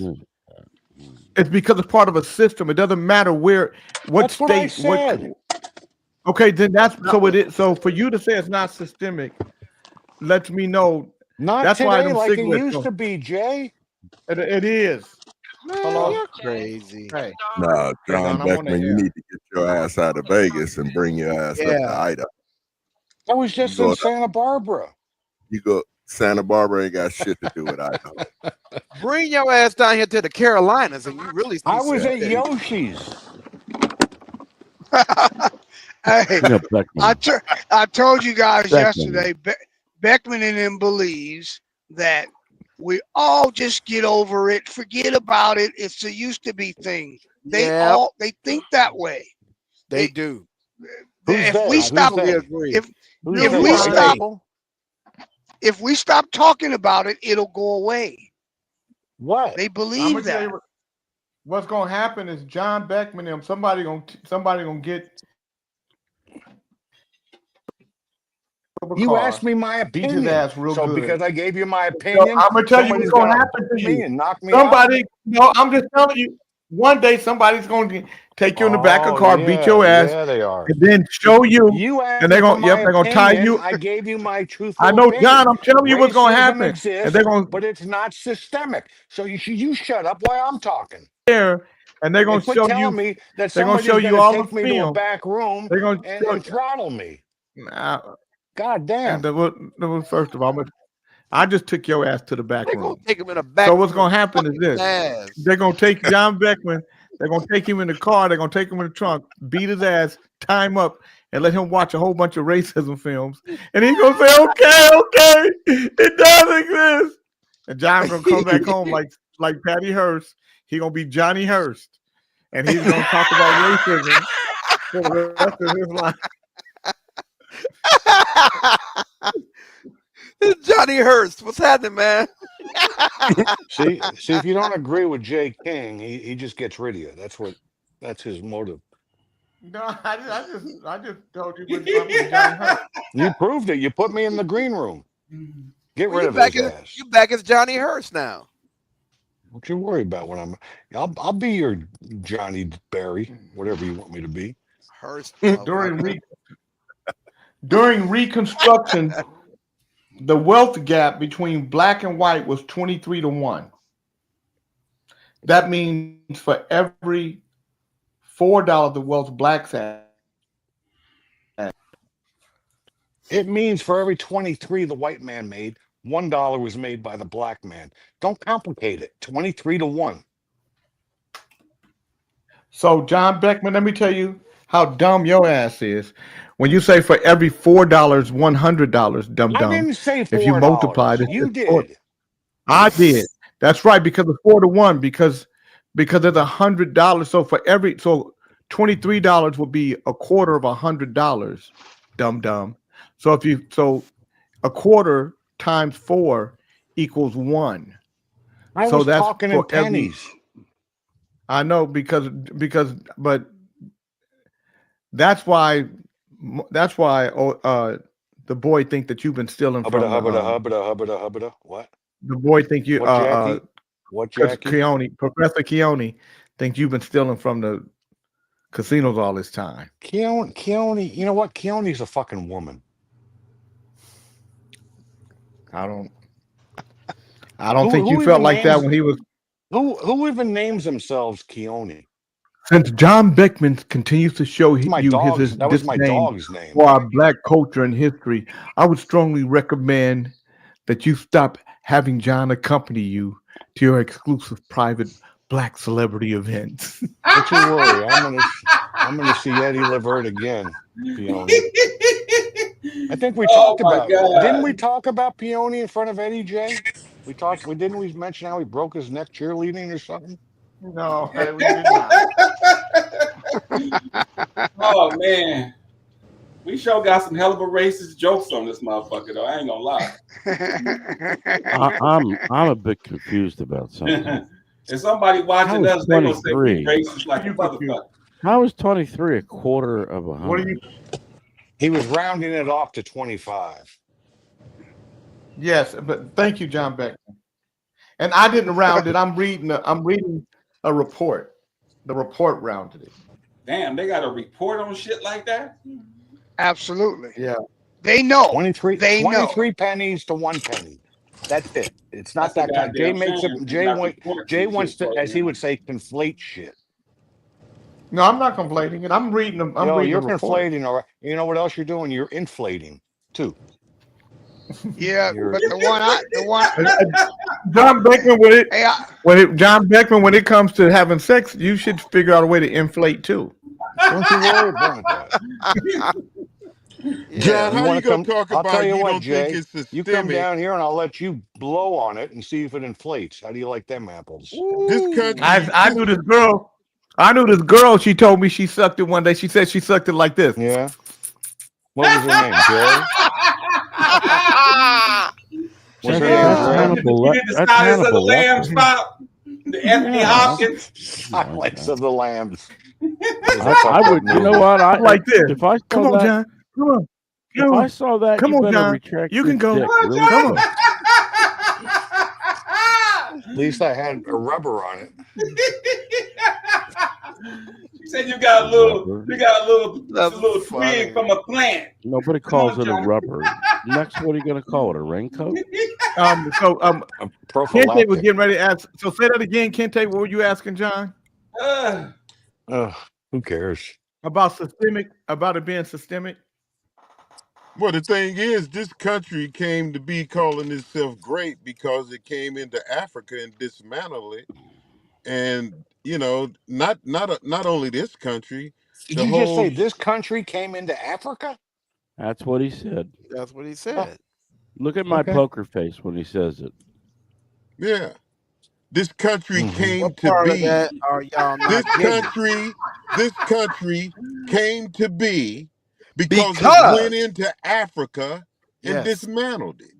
it's because it's part of a system. It doesn't matter what state. What I said. Okay, then that's so it is. So for you to say it's not systemic lets me know. That's today, why like it used to be, Jay. It is. Man, you're crazy. Hey. Nah, John Beckman, you need to get your ass out of Vegas and bring your ass up to Idaho. I was just in Santa Barbara. You go Santa Barbara ain't got shit to do with Idaho. Bring your ass down here to the Carolinas and you really see I was at Yoshi's. Hey, I told you guys yesterday, Beckman and him believes that we all just get over it, forget about it. It's a used to be thing. They think that way. They do. If we stop talking about it, it'll go away. What? They believe that. What's gonna happen is John Beckman and somebody gonna get. You asked me my opinion. Beat his ass real good. Because I gave you my opinion, I'm gonna tell you what's gonna happen to you. And knock me Somebody, out. no, I'm just telling you. One day somebody's gonna take you in the back of the car, beat your ass, they are. and then show you. And they're gonna, they're gonna tie you. I gave you my truth. I know, John. I'm telling you what's gonna happen. Exists, and they're gonna, but it's not systemic. So you shut up while I'm talking. There, and they're gonna show you. Me that they're gonna show you all the me to a back room. They're gonna and throttle me. God damn. First of all, I just took your ass to the back room. Take him in the back. So what's gonna happen is this: they're gonna take John Beckman. They're gonna take him in the car. They're gonna take him in the trunk, beat his ass, tie him up, and let him watch a whole bunch of racism films. And he's gonna say, "Okay, it does exist." And John's gonna come back home like Patty Hearst. He's gonna be Johnny Hearst, and he's gonna talk about racism for the rest of his life. It's Johnny Hearst. What's happening, man? see, if you don't agree with Jay King, he just gets rid of you. That's his motive. No, I just told you what's wrong with Johnny Hearst. You proved it. You put me in the green room. Get rid of his ass. You back as Johnny Hearst now. Don't you worry about what I'll be your Johnny Barry, whatever you want me to be. Hearst. During Reconstruction, the wealth gap between black and white was 23-1. That means for every $4 the wealth blacks had. It means for every 23 the white man made, $1 was made by the black man. Don't complicate it. 23-1. So, John Beckman, let me tell you how dumb your ass is. When you say for every $4, $100, dumb. I didn't say $4. If you multiplied it, you did. I did. That's right, because of 4-1, because it's $100. So for $23 would be a quarter of $100, dumb. So a quarter times 4 equals 1. I was talking in pennies. I know but that's why the boy think that you've been stealing from Hubbada. What? The boy think you what Jackie? Professor Keone thinks you've been stealing from the casinos all this time. Keone, you know what? Keone's a fucking woman. I don't think you felt like that when he was. Who even names themselves Keone? Since John Beckman continues to show his dog's name for our black culture and history, I would strongly recommend that you stop having John accompany you to your exclusive private black celebrity events. Don't you worry, I'm gonna see Eddie Levert again. I think we Oh talked my about. God. Didn't we talk about Peony in front of Eddie J? We talked. We didn't. We mention how he broke his neck cheerleading or something. No, we did not. Oh man, we sure got some hell of a racist jokes on this motherfucker though. I ain't gonna lie. I'm a bit confused about something. If somebody watching us, they gonna say we racist like a motherfucker. How is 23 a quarter of 100? What are you? He was rounding it off to 25. Yes, but thank you, John Beckman. And I didn't round it. I'm reading a report. The report rounded it. Damn, they got a report on shit like that? Absolutely. Yeah. They know. 23 They know. pennies to 1 penny. That's it. It's not That's that kind. Jay goddamn makes shame. it. It's Jay not wants to, report as he shit, would say, conflate shit. No, I'm not complaining. And I'm reading them. You're conflating, or you know what else you're doing? You're inflating too. Yeah, but the one John Beckman John Beckman, when it comes to having sex, you should figure out a way to inflate too. Don't you worry about that. John, how you gonna come, talk I'll about tell you you what, don't Jay, think it's systemic? you come down here and I'll let you blow on it and see if it inflates. How do you like them apples? This country, I knew this girl. She told me she sucked it one day. She said she sucked it like this. Yeah. What was her name, Jay? What's her name, Jay? You did the Silence of the Lambs pop? The Anthony Hopkins? Silence of the Lambs. I would, you know what? I like this. If I saw Come on, that, John. Come on. If I saw that, Come you on, better John. retract You can your go. dick Come on, really John. quick. At least I had a rubber on it. You said you got a little twig from a plant. Nobody calls it a rubber. Next, what are you going to call it? A raincoat? Kente was getting ready to ask. So say that again, Kente. What were you asking, John? Who cares? About it being systemic? Well, the thing is, this country came to be calling itself great because it came into Africa and dismantled it. And you know, not only this country. Did you just say this country came into Africa? That's what he said. That's what he said. Look at my poker face when he says it. Yeah. This country came What to part of be. that are y'all not getting? This country came to be because it went into Africa and dismantled it.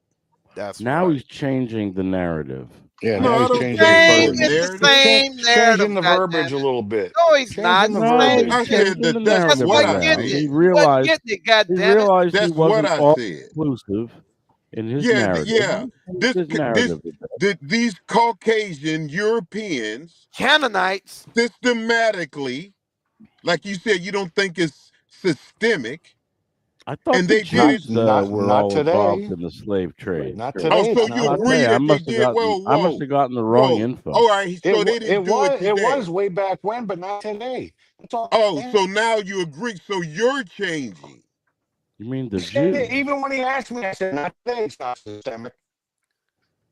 That's Now right. he's changing the narrative. Yeah, No, now I he's don't changing think the it's verbiage. the same narrative, Changing the verbiage a little bit. No, he's not. Changing the No, verbiage. he's I said changing that the that's narrative what around. I getting said. He it. realized Wasn't getting it, goddammit. he realized That's he wasn't what I all said. inclusive in his Yeah, narrative. yeah. His narrative. These Caucasian Europeans Canaanites. systematically, like you said, you don't think it's systemic. I thought And the they did it. Jews were all today. involved in the slave trade. Not Sure. today. Oh, so it's you not. agree I that they must have did? gotten, Well, I must whoa, have gotten the wrong whoa. info. All right, so they didn't do it today. It was way back when, but not today. That's all. Oh, so now you agree. So you're changing. You mean the I said Jews? it, even when he asked me, I said, not today, it's not systemic.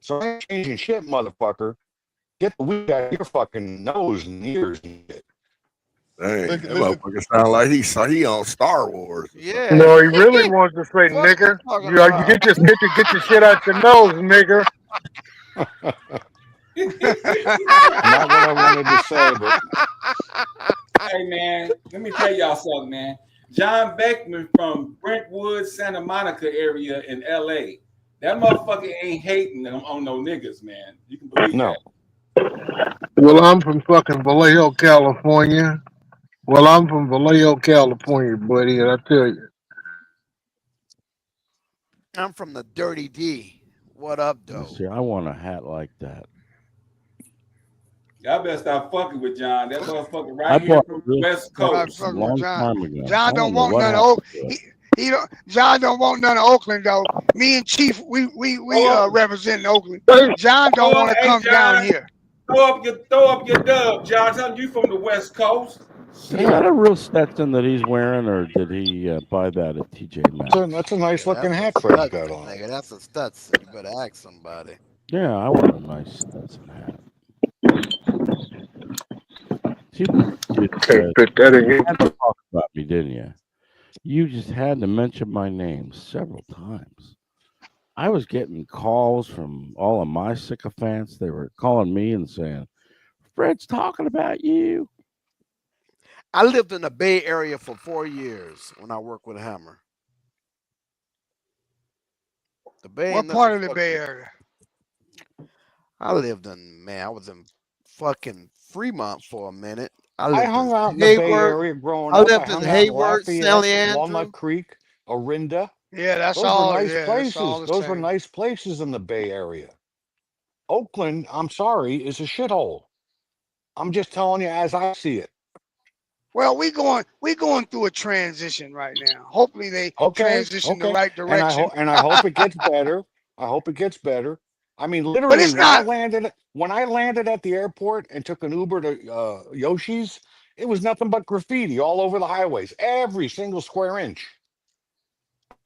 So I ain't changing shit, motherfucker. Get the weed out of your fucking nose and ears and shit. Dang, that motherfucker sound like he on Star Wars. Yeah. No, he really wants to say, What nigger. you talking You about? get your shit out your nose, nigger. Not what I wanted to say, but Hey man, let me tell y'all something, man. John Beckman from Brentwood, Santa Monica area in LA. That motherfucker ain't hating on no niggas, man. You can believe no. that. Well, I'm from fucking Vallejo, California. Buddy, and I tell you. I'm from the Dirty D. What up, though? See, I want a hat like that. Y'all better stop fucking with John. That motherfucker I right here bought from this the West a Coast. long time ago. John I don't know want what none of happened Oakland. to it. He don't. John don't want none of Oakland though. Me and Chief, we represent Oakland. John don't want to come down here. Throw up your dub, John. Tell you from the West Coast. Is that a real Stetson that he's wearing, or did he buy that at TJ Maxx? That's a nice looking hat Fred's got on. Nigga, that's a Stetson. You better ask somebody. Yeah, I want a nice Stetson hat. You Can't fit that in here. had to talk about me, didn't you? You just had to mention my name several times. I was getting calls from all of my sycophants. They were calling me and saying, Fred's talking about you. I lived in the Bay Area for 4 years when I worked with Hammer. The Bay. What part of the Bay Area? I lived in, man, I was in fucking Fremont for a minute. I hung out in the Bay Area growing up. I hung out in Lafayette, Walnut Creek, Orinda. Yeah, that's Those all. were nice Yeah, places. that's all the Those were same. nice places in the Bay Area. Oakland, I'm sorry, is a shithole. I'm just telling you as I see it. Well, we going through a transition right now. Hopefully they transition the right direction. And I hope it gets better. I hope it gets better. I mean, literally, when I landed at the airport and took an Uber to Yoshi's, it was nothing but graffiti all over the highways, every single square inch.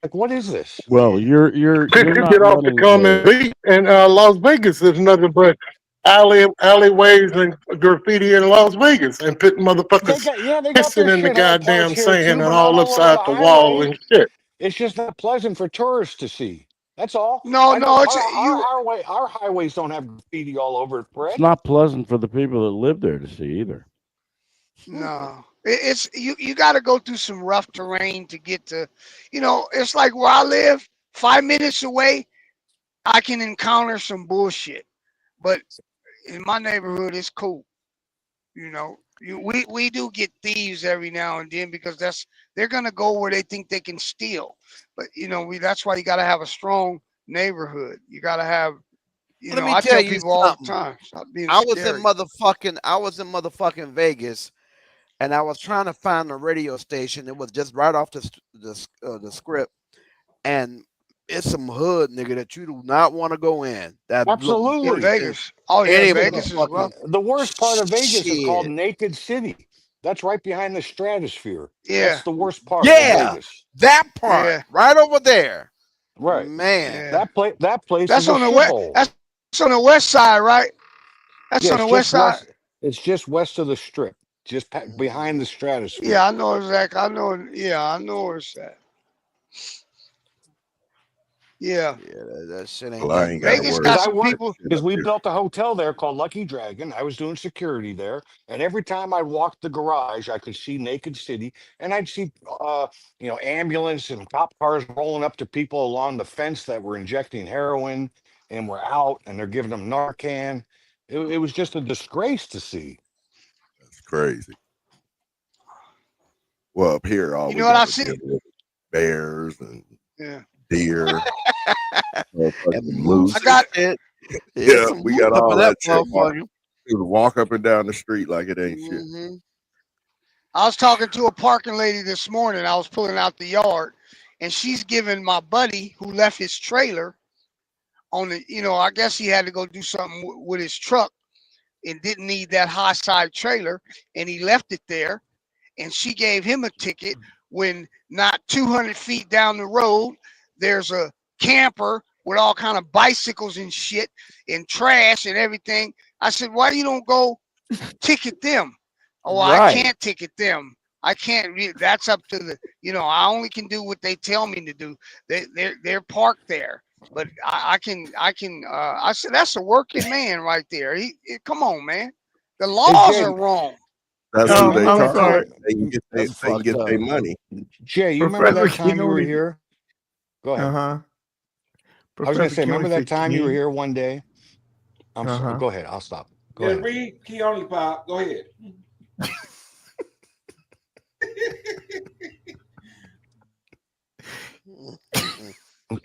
Like, what is this? Well, you're not get off the common beat in Las Vegas. There's nothing but alleyways and graffiti in Las Vegas, and put motherfuckers pissing in the goddamn sand and all upside the wall and shit. It's just not pleasant for tourists to see. That's all. No, our highways don't have graffiti all over it, Fred. It's not pleasant for the people that live there to see either. No, it's you got to go through some rough terrain to get to, it's like where I live, 5 minutes away, I can encounter some bullshit, but in my neighborhood, it's cool. We do get thieves every now and then because they're gonna go where they think they can steal, but that's why you got to have a strong neighborhood. You got to have. Let me I tell tell you people all the something. time. Stop being I was scary. in motherfucking Vegas, and I was trying to find a radio station. It was just right off the script, and it's some hood nigga that you do not want to go in. That Absolutely, in Vegas. Oh yeah, Vegas is rough. The worst part of Vegas is called Shit. Naked City. That's right behind the Stratosphere. Yeah, that's the worst part. Yeah, of Vegas. that part right over there. Right, man. That place. That's is on a the west. shithole. That's on the west side, right? That's Yeah, on the it's west side. It's just west of the Strip, just behind the Stratosphere. Yeah, I know exactly. I know. Yeah, I know where it's at. Yeah, that shit ain't. Well, I ain't Vegas got some people. Because we built a hotel there called Lucky Dragon. I was doing security there, and every time I walked the garage, I could see Naked City, and I'd see, ambulance and cop cars rolling up to people along the fence that were injecting heroin and were out, and they're giving them Narcan. It was just a disgrace to see. That's crazy. Well, up here, all You know what I see? Bears and Yeah. deer, and moose. I got it. Yeah, we got all that shit. motherfucker. You walk up and down the street like it ain't shit. Mm-hmm. I was talking to a parking lady this morning. I was pulling out the yard, and she's giving my buddy who left his trailer on the, I guess he had to go do something with his truck and didn't need that high side trailer, and he left it there, and she gave him a ticket when not 200 feet down the road, there's a camper with all kind of bicycles and shit and trash and everything. I said, why you don't go ticket them? Oh, I can't ticket them. I can't. That's up to the. I only can do what they tell me to do. They're parked there, but I can. I said that's a working man right there. Come on, man. The laws are wrong. That's who they I'm talk sorry. about. They can get their money. Jay, you remember that Professor time you were King here? Go ahead. Uh-huh. I was going to say, remember that time you were King? here one day? I'm sorry. Go ahead. I'll stop. Go ahead. Read Keone Pop. Go ahead.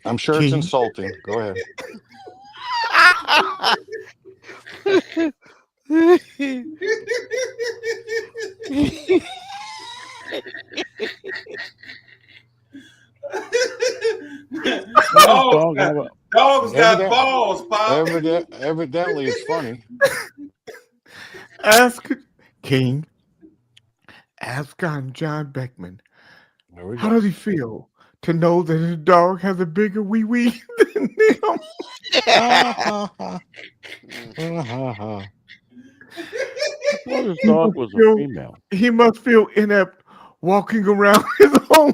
I'm sure it's insulting. Go ahead. Dogs got balls, Pop. Evidently, it's funny. Ask King. Ask John Beckman. How does he feel to know that his dog has a bigger wee wee than him? His dog was a female. He must feel inept walking around his home.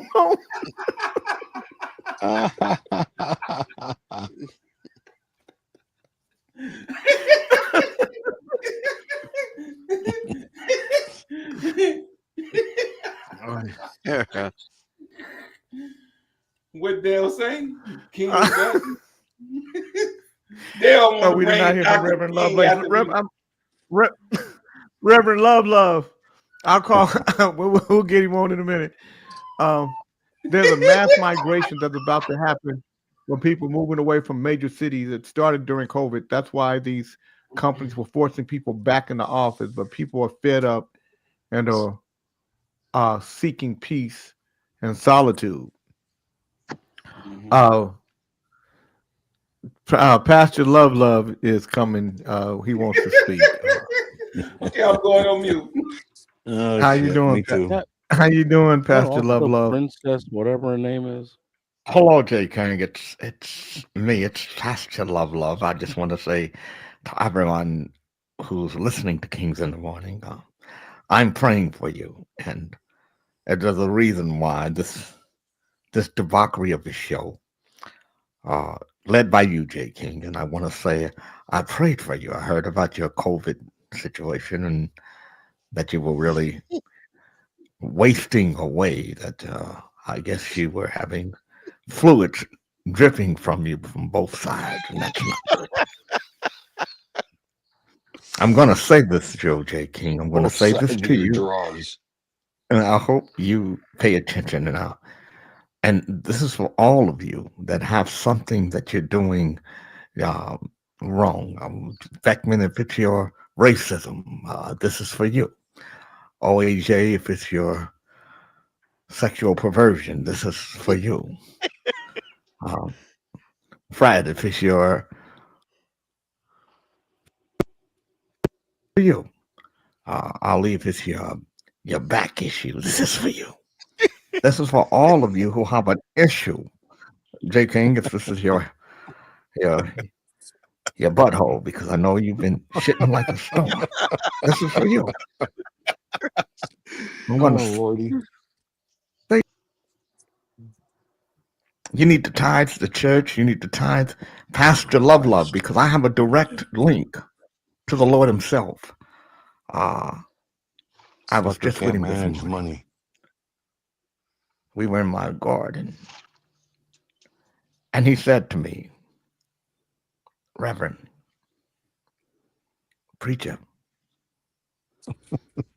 What Dale say? King of the Dale want we to did not hear from Dr. Reverend King Lovelace. after Reverend Love. I'll call. we'll get him on in a minute. There's a mass migration that's about to happen when people moving away from major cities. It started during COVID. That's why these companies were forcing people back in the office, but people are fed up and are seeking peace and solitude. Pastor Love is coming. He wants to speak. Yeah, I'm going on mute. How you doing? Me too. How you doing, Pastor Love? Princess, whatever her name is. Hello, J. King. It's me. It's Pastor Love. I just want to say to everyone who's listening to Kings in the Morning, I'm praying for you, and there's a reason why this debauchery of the show, led by you, J. King, and I want to say I prayed for you. I heard about your COVID situation and that you were really wasting away. That I guess you were having fluids dripping from you from both sides, and that's not good. I'm going to say this, Joe J. King. I'm going to say this to you, and I hope you pay attention. And this is for all of you that have something that you're doing wrong. Beckman, if it's your racism, this is for you. OAJ, if it's your sexual perversion, this is for you. Fred, if it's your for you. Ali, if it's your back issue, this is for you. This is for all of you who have an issue. J. King, if this is your butthole, because I know you've been shitting like a stone. This is for you. I'm gonna Lordy. say, you need to tithe the church. You need to tithe Pastor Love, because I have a direct link to the Lord Himself. I was just with him this morning. Money. We were in my garden, and he said to me, Reverend, preacher,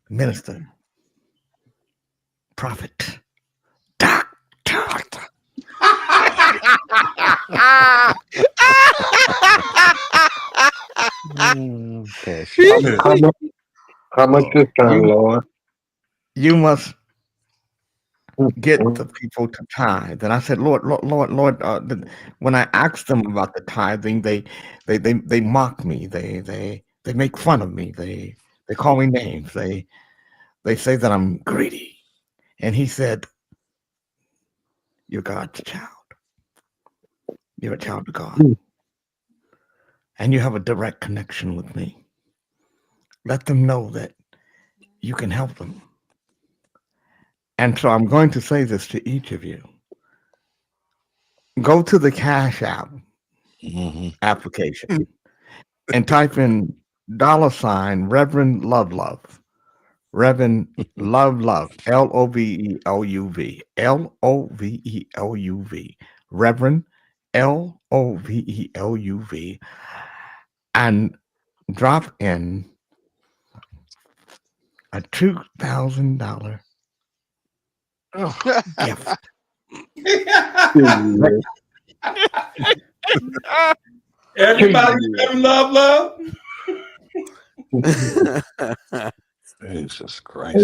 minister, prophet, doctor. How much this time, Lord? You must get the people to tithe. And I said, Lord, when I asked them about the tithing, they mock me. They make fun of me. They call me names. They say that I'm greedy. And he said, you're God's child. You're a child of God. And you have a direct connection with me. Let them know that you can help them. And so I'm going to say this to each of you. Go to the Cash App application and type in $ Reverend Love. Reverend Love, Loveluv. Loveluv. Reverend Loveluv. And drop in a $2,000 gift. Everybody love. Jesus Christ.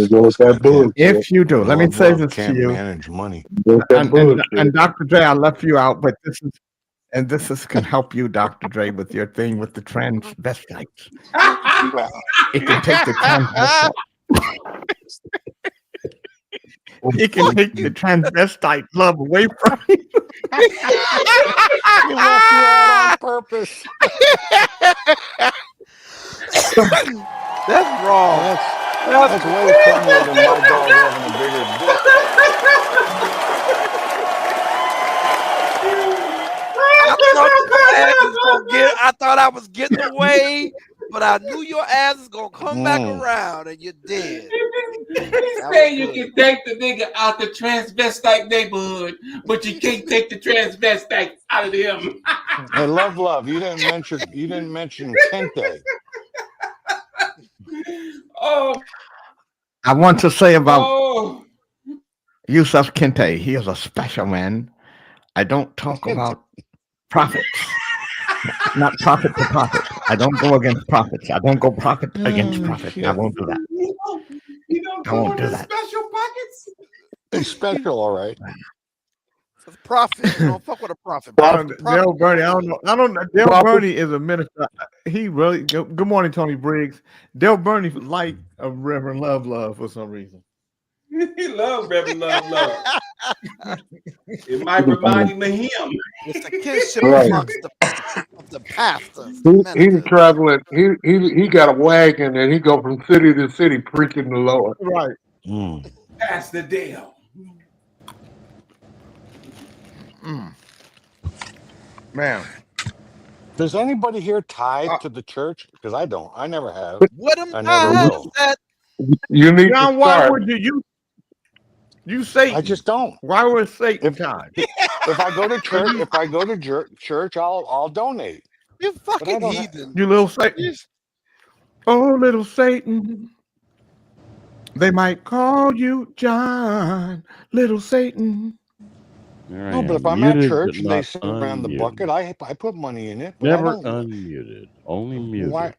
If you do, let me say this to you. Manage money. And Dr. Dre, I left you out, but this can help you, Dr. Dre, with your thing with the transvestites. It can take the transvestite. It can take the transvestite love away from you. You left you out on purpose. That's wrong. That's way funnier than my dog having a bigger dick. I thought I was getting away, but I knew your ass was gonna come back around, and you did. Say you can take the nigga out the transvestite neighborhood, but you can't take the transvestite out of him. Hey, love. You didn't mention Kente. Oh, I want to say about Yusuf Kente. He is a special man. I don't talk about prophets. Not prophet to prophet. I don't go against prophets. I don't go prophet against prophet. I won't do that. I won't do that. Special pockets? He's special, all right. Prophet, you don't fuck with a prophet. Dale Burney, I don't know. Dale Burney is a minister. He really. Good morning, Tony Briggs. Dale Burney like a Reverend Love for some reason. He loves Reverend Love. It might remind him of him. It's the kinship amongst the pastors. He's traveling. He got a wagon and he go from city to city preaching the Lord. Right. Pastor Dale. Man. Does anybody here tithe to the church? Because I don't. I never have. What am I never will. You need John, to why start. would you Satan? I just don't. Why would Satan tithe? If I go to church, I'll donate. You fucking heathen. You little Satan. Oh, little Satan. They might call you John, little Satan. No, but if I'm at church and they sit around the bucket, I put money in it. But Never I don't, unmuted, only muted. why?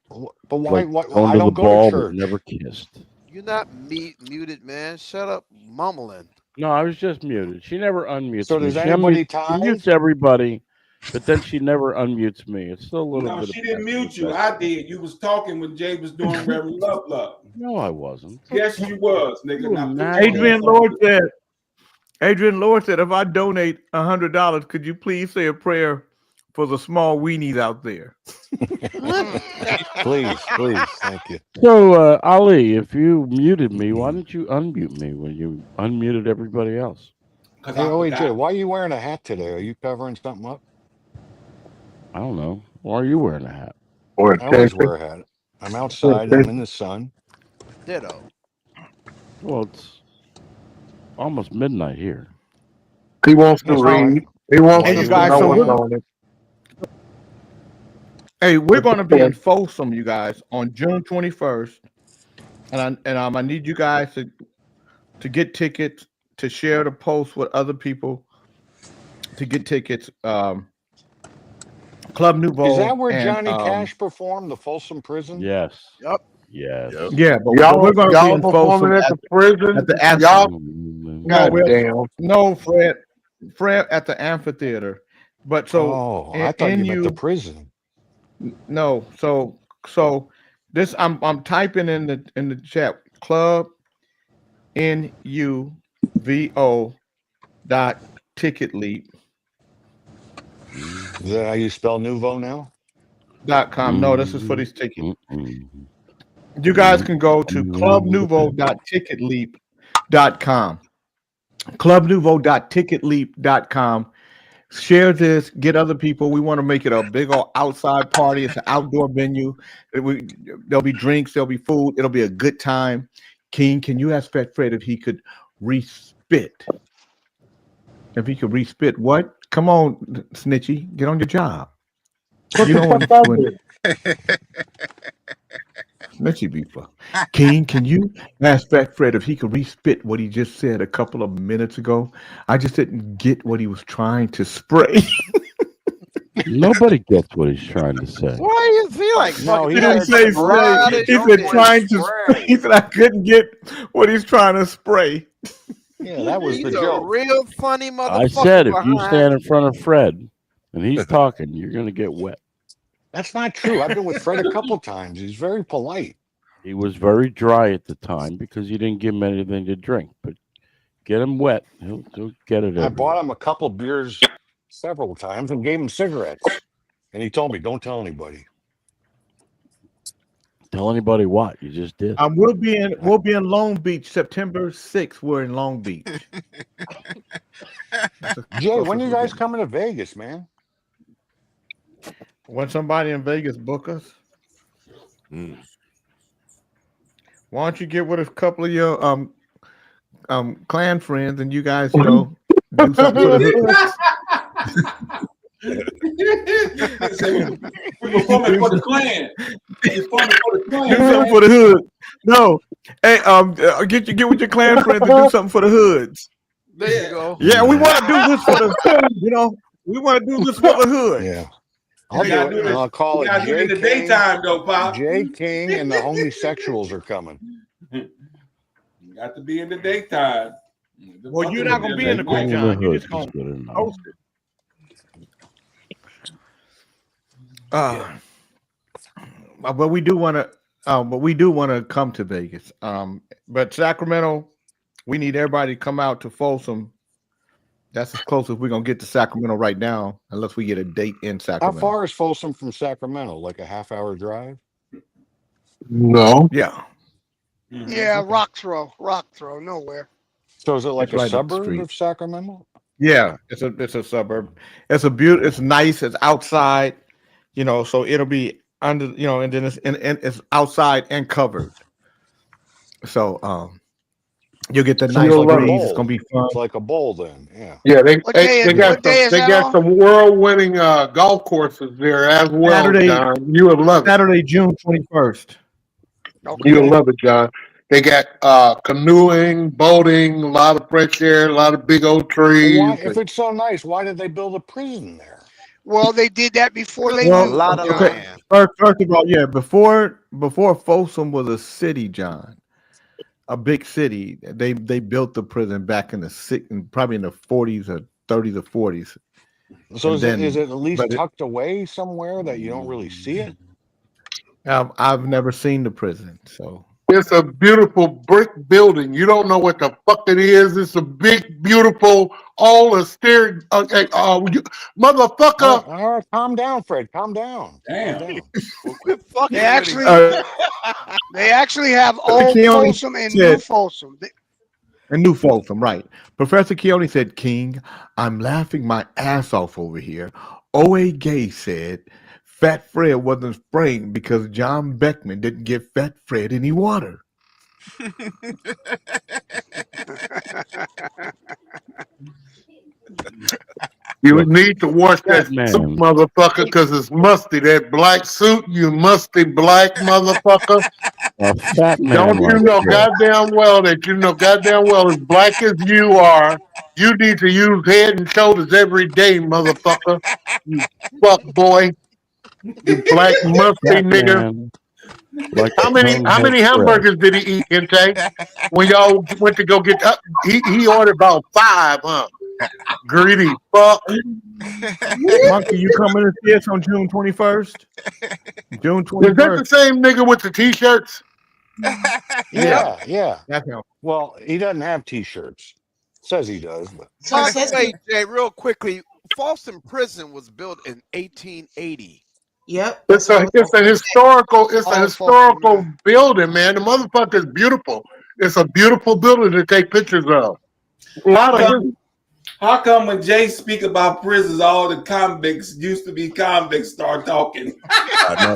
But why? Like why I going to the don't go ball, to but church. never kissed. You're not muted, man. Shut up, mumbling. No, I was just muted. She never unmutes So me. does She anybody unmutes- tithe? She mutes everybody, but then she never unmutes me. It's still a little No, bit. she of didn't mute you. I did. You was talking when Jay was doing Reverend Love. No, I wasn't. Yes, you was, nigga. Now, Adrian Lord said, if I donate $100, could you please say a prayer for the small weenies out there? Please, thank you. So, Ali, if you muted me, why didn't you unmute me when you unmuted everybody else? Hey, OAJ, why are you wearing a hat today? Are you covering something up? I don't know. Why are you wearing a hat? I always wear a hat. I'm outside. I'm in the sun. Ditto. Well, it's almost midnight here. He wants to That's read. He wants Hey, to you guys, know so what's we're- on it. Hey, we're going to be in Folsom, you guys, on June 21st, and I need you guys to get tickets, to share the post with other people, to get tickets. Club Nouveau. Is that where and, Johnny Cash performed, the Folsom Prison? Yes. Yep. Yes. Yeah, but Y'all, we're going to be y'all in Folsom performing at the prison. at the Y'all, No, damn. no, Fred at the amphitheater. But so I thought you meant the prison. No, so this I'm typing in the chat club NUVO.ticketleap. Is that how you spell Nouveau now? .com. No, this is for these tickets. You guys can go to clubnouveau.ticketleap.com. Clubnouveau.ticketleap.com. Share this, get other people. We want to make it a big old outside party. It's an outdoor venue. There'll be drinks, there'll be food. It'll be a good time. King, can you ask Fred if he could respit? If he could respit what? Come on, Snitchy, get on your job. You know when Snitchy be for King, can you ask Fred if he could respit what he just said a couple of minutes ago? I just didn't get what he was trying to spray. Nobody gets what he's trying to say. Why do you feel like No, He didn't say spray. He said trying to spray. He said I couldn't get what he's trying to spray. Yeah, that was He's the a joke. real funny motherfucker. I said if you behind- stand in front of Fred and he's talking, you're going to get wet. That's not true. I've been with Fred a couple times. He's very polite. He was very dry at the time because you didn't give him anything to drink. But get him wet, he'll get it. I everywhere. bought him a couple beers several times and gave him cigarettes. And he told me, don't tell anybody. Tell anybody what you just did. We'll be in Long Beach September 6th. We're in Long Beach. Jay, when are you guys coming to Vegas, man? When somebody in Vegas book us, why don't you get with a couple of your clan friends and you guys, do something for the hood. We're performing for the clan. Do something for the hood. No, hey, get with your clan friends and do something for the hoods. There you go. Yeah, we want to do this for the, we want to do this for the hood. Yeah. I'll call it Jay in the daytime, though, Pop. Jay King and the homosexuals are coming. You got to be in the daytime. Well, you're not going to be in the great time. You're just going to host it. But we do want to, come to Vegas. But Sacramento, we need everybody to come out to Folsom. That's as close as we're gonna get to Sacramento right now, unless we get a date in Sacramento. How far is Folsom from Sacramento? Like a half-hour drive? No. Yeah. Yeah, rock throw, nowhere. So is it like It's right a up the suburb street. of Sacramento? Yeah, it's a suburb. It's nice. It's outside, so it'll be under, and then it's outside and covered. So you'll get the nice breeze. It's gonna be fun. It's like a bowl then, yeah. Yeah, they got some world-winning golf courses there as well. Saturday, John. You would love it. Saturday, June 21st. Okay. You would love it, John. They got canoeing, boating, a lot of fresh air, a lot of big old trees. Why, if it's so nice, why did they build a prison there? Well, they did that before they Well, knew. A lot of okay. land. First of all, yeah, before Folsom was a city, John, a big city. They built the prison back in probably in the 40s or 30s or 40s. So is it at least tucked away somewhere that you don't really see it? I've never seen the prison, so It's a beautiful brick building. You don't know what the fuck it is. It's a big, beautiful, all exterior. Motherfucker. All right, calm down, Fred. Calm down. Damn. They actually have old Folsom and new Folsom. And New Folsom, right. Professor Keone said, King, I'm laughing my ass off over here. O.A. Gay said, Fat Fred wasn't spraying because John Beckman didn't give Fat Fred any water. You would need to wash that suit, motherfucker, because it's musty. That black suit, you musty black motherfucker. Don't you know goddamn well that as black as you are, you need to use Head and Shoulders every day, motherfucker. You fuck boy. You black musty nigga. Like how many hamburgers did he eat, Kente? When y'all went to go get up, he ordered about 5, huh? Greedy fuck. Monkey, you coming to see us on June 21st? June 21st. Is that the same nigga with the t-shirts? Yeah. That's him. Well, he doesn't have t-shirts. Says he does, but By the way, Jay, real quickly, Folsom Prison was built in 1880. Yep. It's a historical building, man. The motherfucker is beautiful. It's a beautiful building to take pictures of. A lot of How come when Jay speak about prisons, all the convicts used to be convicts start talking? I know.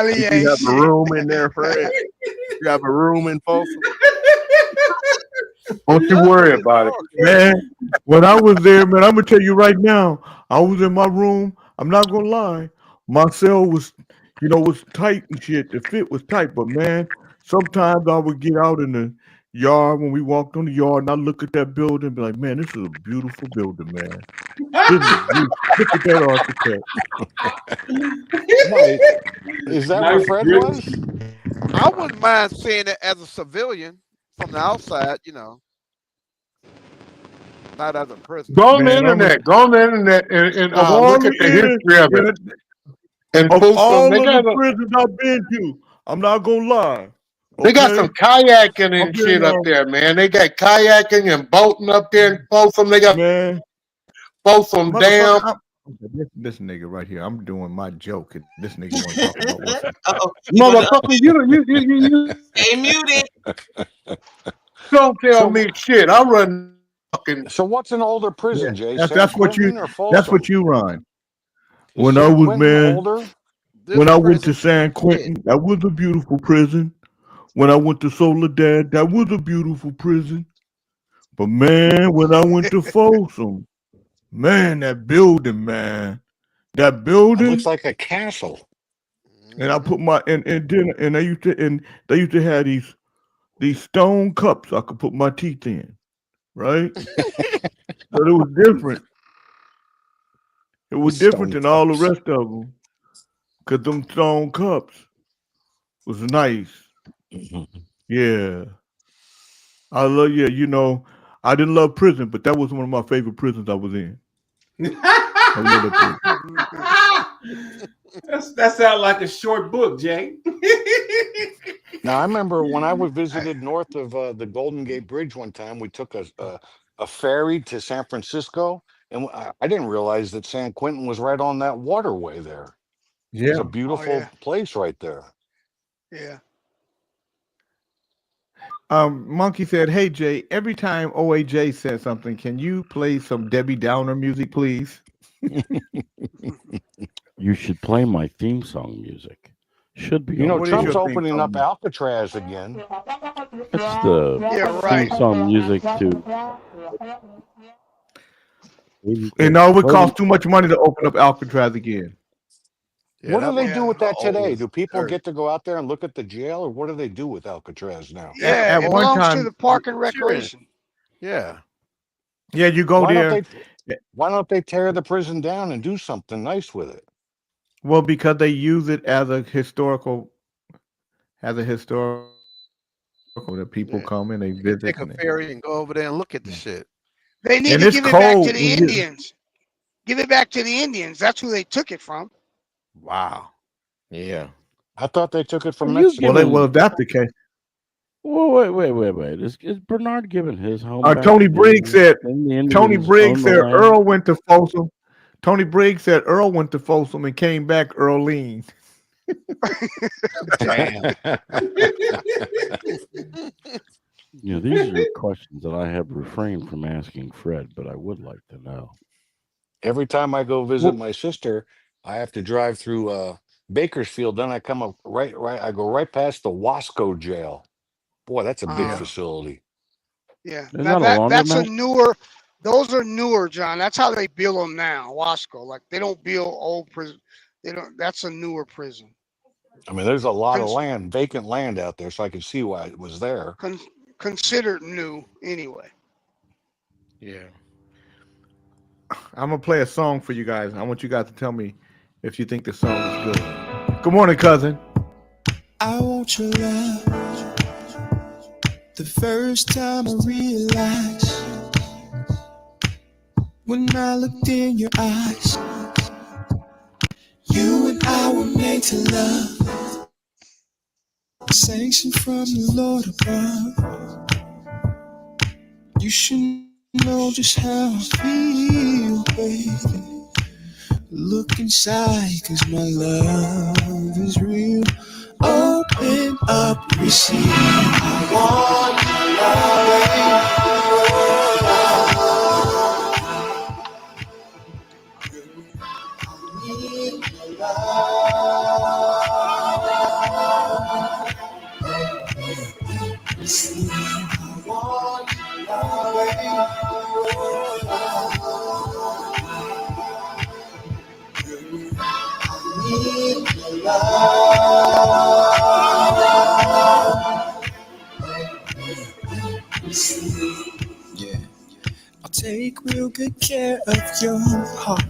You have a room in there, Fred. You have a room in Folsom. Don't you worry about it, man. When I was there, man, I'm gonna tell you right now. I was in my room. I'm not gonna lie. My cell was, was tight and shit. The fit was tight, but man, sometimes I would get out in the yard when we walked on the yard, and I look at that building and be like, man, this is a beautiful building, man. Look at that architect. Is that where Fred was? I wouldn't mind seeing it as a civilian from the outside, not as a person. Go on the internet and look at the history of it. And of all of the prisons I've been to, I'm not gonna lie. They got some kayaking and shit up there, man. They got kayaking and boating up there in Folsom. They got Folsom Dam. This nigga right here. I'm doing my joke, and this nigga want to talk about what's Motherfucker, you Stay muted. don't tell me shit. I run fucking. So what's an older prison, Jay? That's what you. That's what you run. When I San was Quentin man, older? when I went to San Quentin, that was a beautiful prison. When I went to Soledad, that was a beautiful prison. But man, when I went to Folsom, man, that building, that building It looks like a castle. And I put my and they used to have these stone cups I could put my teeth in, right? But it was different. It was different than all the rest of them, cause them stone cups was nice. Yeah, I love you know. I didn't love prison, but that was one of my favorite prisons I was in. That sounds like a short book, Jay. Now, I remember when I visited north of the Golden Gate Bridge one time, we took a ferry to San Francisco, and I didn't realize that San Quentin was right on that waterway there. Yeah. It's a beautiful place right there. Yeah. Monkey said, "Hey Jay, every time OAJ says something, can you play some Debbie Downer music, please?" You should play my theme song music. Should be. You know, on Trump's there. opening up Alcatraz again. It's the theme song music to. And no, it would cost too much money to open up Alcatraz again. Yeah, what do they do with that today? Do people get to go out there and look at the jail, or what do they do with Alcatraz now? Yeah, it belongs to the Park and Recreation. Yeah. Yeah, you go there. Why don't they tear the prison down and do something nice with it? Well, because they use it as a historical that people come and they visit. Take a ferry and go over there and look at the shit. They need to give it back to the Indians. Give it back to the Indians. That's who they took it from. Wow. Yeah. I thought they took it from Mexico. Well, if that's the case. Well, wait. Is Bernard giving his home? Tony Briggs said. Tony Briggs said Earl went to Folsom. Tony Briggs said Earl went to Folsom and came back Earlene. Damn. These are questions that I have refrained from asking Fred, but I would like to know. Every time I go visit my sister, I have to drive through Bakersfield. Then I come up right. I go right past the Wasco jail. Boy, that's a big facility. Yeah, that's a newer. Those are newer, John. That's how they build them now. Wasco, like they don't build old prison. They don't. That's a newer prison. I mean, there's a lot of land, vacant land out there, so I can see why it was there. Considered new, anyway. Yeah. I'm gonna play a song for you guys. I want you guys to tell me if you think the song is good. Good morning, cousin. I want your love. The first time I realized when I looked in your eyes, you and I were made to love. Sanction from the Lord above. You should know just how I feel, baby. Look inside, 'cause my love is real. Open up, receive. I want your love. I need your love. Receive. I want your yeah, I'll take real good care of your heart.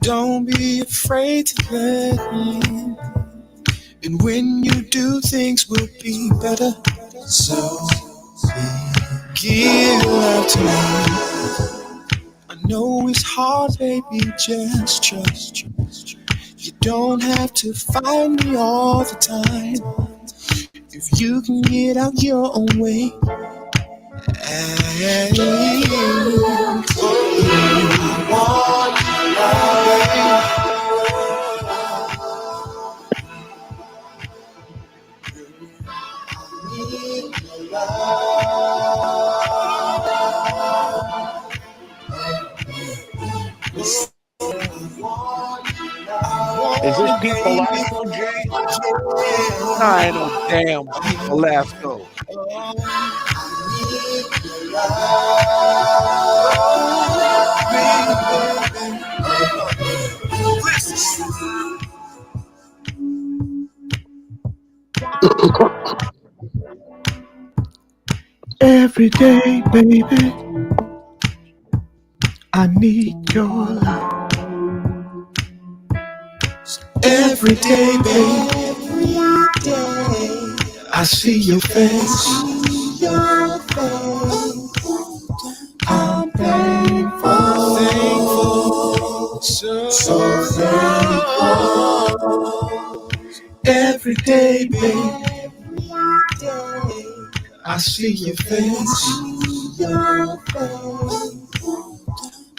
Don't be afraid to let me in. And when you do, things will be better. So give love to me. I know it's hard, baby, just trust. You don't have to find me all the time. If you can get out your own way. I want your Is this Pete Velasco, Jay? I ain't no damn Pete Velasco. Every day, baby, I need your love. Every day, baby, I see your face. I'm thankful, so thankful. Every day, baby, I see your face.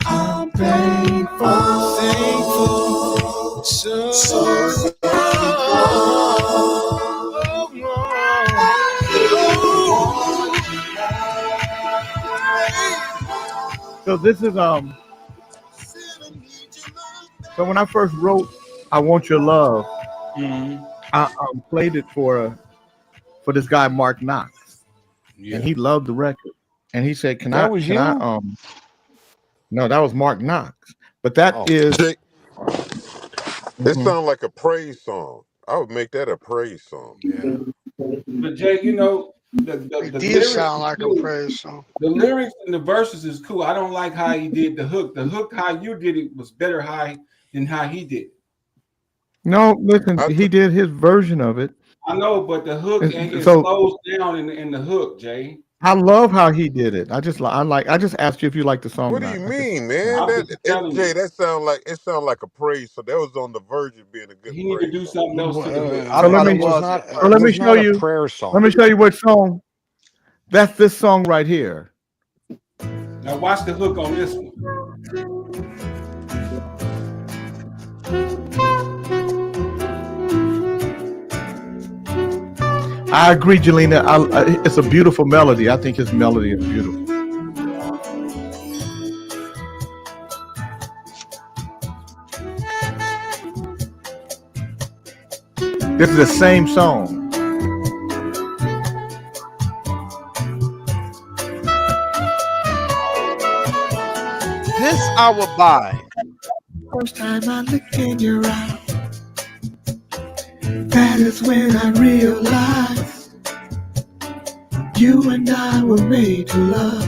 I'm thankful, so So this is so when I first wrote "I Want Your Love," I played it for this guy Mark Knox, and he loved the record, and he said, "Can I?" No, that was Mark Knox, but that is. It sounds like a praise song. I would make that a praise song. Yeah. But Jay, you know, the did sound like a praise song. The lyrics and the verses is cool. I don't like how he did the hook. The hook, how you did it, was better than how he did it. No, listen, he did his version of it. I know, but the hook it slows down in the hook, Jay. I love how he did it. I just asked you if you like the song. What do you mean, man? Jay, that sound like a praise. So that was on the verge of being a good. He need to do something else to the hook. Let me show you. Let me show you what song. That's this song right here. Now watch the hook on this one. I agree, Jelena. It's a beautiful melody. I think his melody is beautiful. This is the same song. This I will buy. First time I looked in your eyes, that is when I realized you and I were made to love,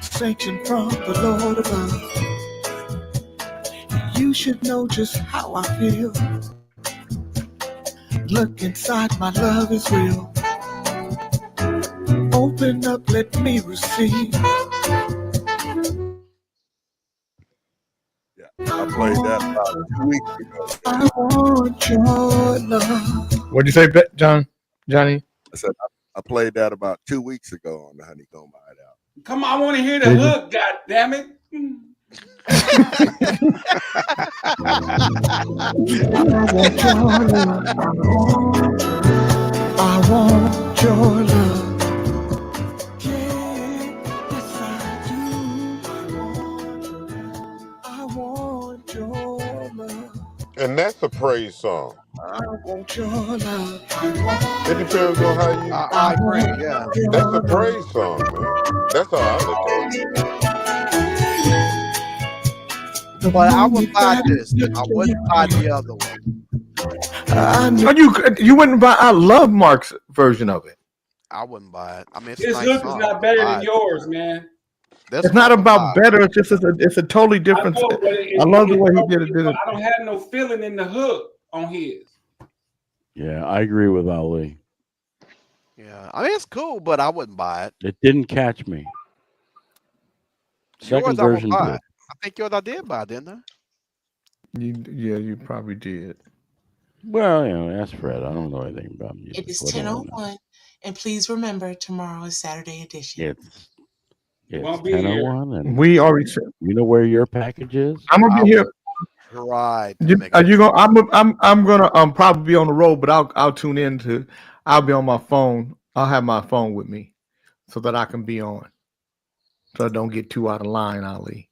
sanctioned from the Lord above. You should know just how I feel. Look inside, my love is real. Open up, let me receive. I played that about 2 weeks ago. I want your love. What'd you say, Johnny? I said I played that about 2 weeks ago on the Honeycomb Hideout. Come on, I want to hear the hook. God damn it! I want your love. Yes, I do. I want your love. And that's a praise song. I want your love. It depends on how you. I agree. Yeah, that's a praise song, man. That's how I look at it. But I would buy this. I wouldn't buy the other one. You wouldn't buy? I love Mark's version of it. I wouldn't buy it. I mean, His hook is not better than yours, man. It's not about better. It's just it's a totally different. I love the way he did it. I don't have no feeling in the hook on his. Yeah, I agree with Ali. Yeah, I mean it's cool, but I wouldn't buy it. It didn't catch me. Second version did. I think yours I did buy, didn't I? You probably did. Well, you know, ask Fred. I don't know anything about music. It is 10:01, and please remember tomorrow is Saturday edition. It's 10:01, and we already said. You know where your package is? I'm gonna be here. Right. Are you going? I'm gonna probably be on the road, but I'll tune in to. I'll be on my phone. I'll have my phone with me so that I can be on. So I don't get too out of line, Ali.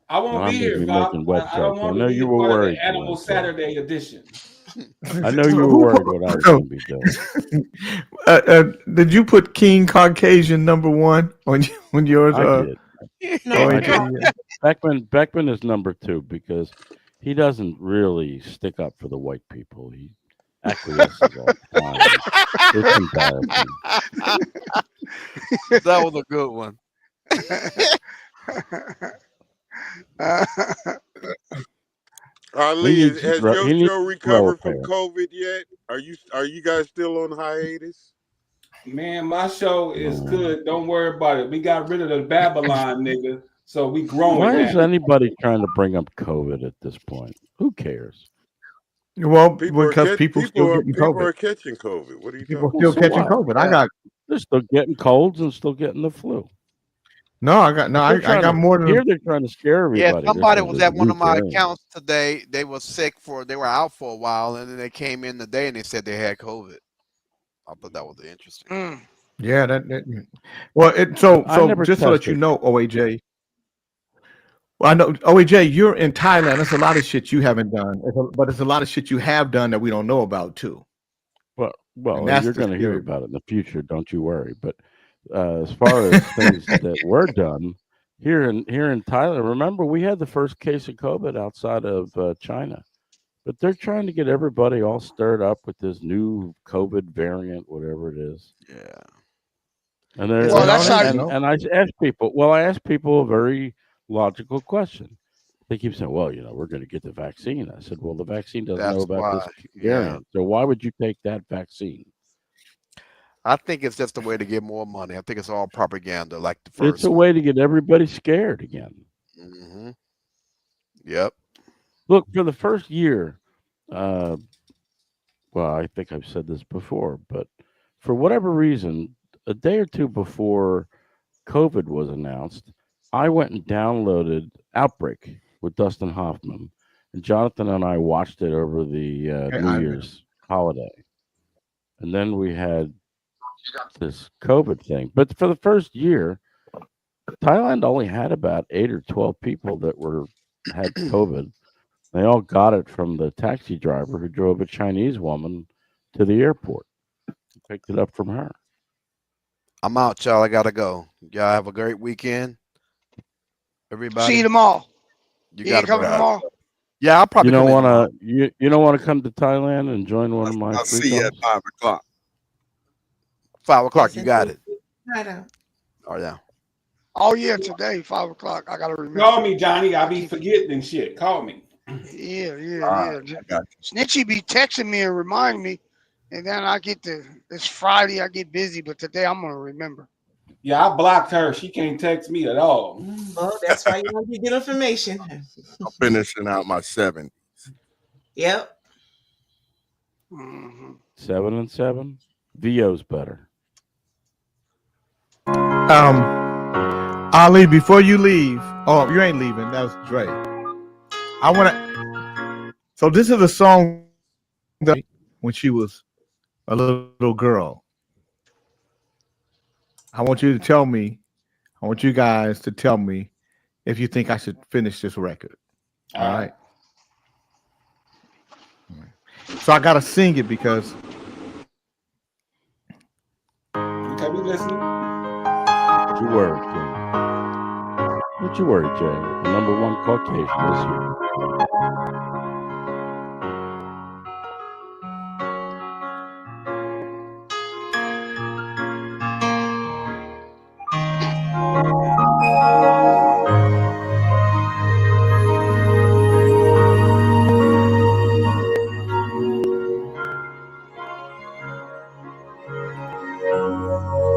I won't be here, Bob. I don't want to be part of the Animal Saturday edition. I know you were worried what I was going to be doing. Did you put King Caucasian #1 on yours? I did. Beckman is #2 because he doesn't really stick up for the white people. He acquiesces all the time. It's embarrassing. That was a good one. Ali, has your show recovered from COVID yet? Are you guys still on hiatus? Man, my show is good. Don't worry about it. We got rid of the Babylon nigga, so we growing. Why is anybody trying to bring up COVID at this point? Who cares? Well, because people still getting COVID. People are catching COVID. What are you people talking still catching COVID? They're still getting colds and still getting the flu. I got more than. Here they're trying to scare everybody. Yeah, somebody was at one of my accounts today. They were sick they were out for a while, and then they came in today and they said they had COVID. I thought that was interesting. Yeah, so just so that you know, OAJ. Well, I know OAJ, you're in Thailand. There's a lot of shit you haven't done, but it's a lot of shit you have done that we don't know about too. Well, you're going to hear about it in the future. Don't you worry. But as far as things that were done here in Thailand, remember we had the first case of COVID outside of China, but they're trying to get everybody all stirred up with this new COVID variant, whatever it is. Yeah. And I asked people. Well, I asked people a very logical question. They keep saying, "Well, we're going to get the vaccine." I said, "Well, the vaccine doesn't know about this variant, so why would you take that vaccine?" I think it's just a way to get more money. I think it's all propaganda, like the first. It's a way to get everybody scared again. Mm-hmm. Yep. Look, for the first year, well, I think I've said this before, but for whatever reason, a day or two before COVID was announced, I went and downloaded Outbreak with Dustin Hoffman, and Jonathan and I watched it over the New Year's holiday. And then we had this COVID thing. But for the first year, Thailand only had about 8 or 12 people that had COVID. They all got it from the taxi driver who drove a Chinese woman to the airport. Picked it up from her. I'm out, y'all. I gotta go. Y'all have a great weekend. Everybody. See you tomorrow. You ain't coming tomorrow? Yeah, I'll probably. You don't want to. You don't want to come to Thailand and join one of my. I'll see you at 5 o'clock. 5 o'clock. You got it. Oh yeah. Oh yeah. Today 5 o'clock. I gotta remember. Call me, Johnny. I be forgetting and shit. Call me. Yeah. Snitchy be texting me and remind me, and then I get it's Friday. I get busy, but today I'm gonna remember. Yeah, I blocked her. She can't text me at all. Well, that's why you want to get information. I'm finishing out my 7. Yep. 7 and 7. VO's better. Ali, before you leave, you ain't leaving. That was Dre. I want to. So this is a song that when she was a little girl. I want you guys to tell me if you think I should finish this record. All right. So I gotta sing it because. Okay, we listening. Don't you worry, Jay. Don't you worry, Jay. The #1 Caucasian is here.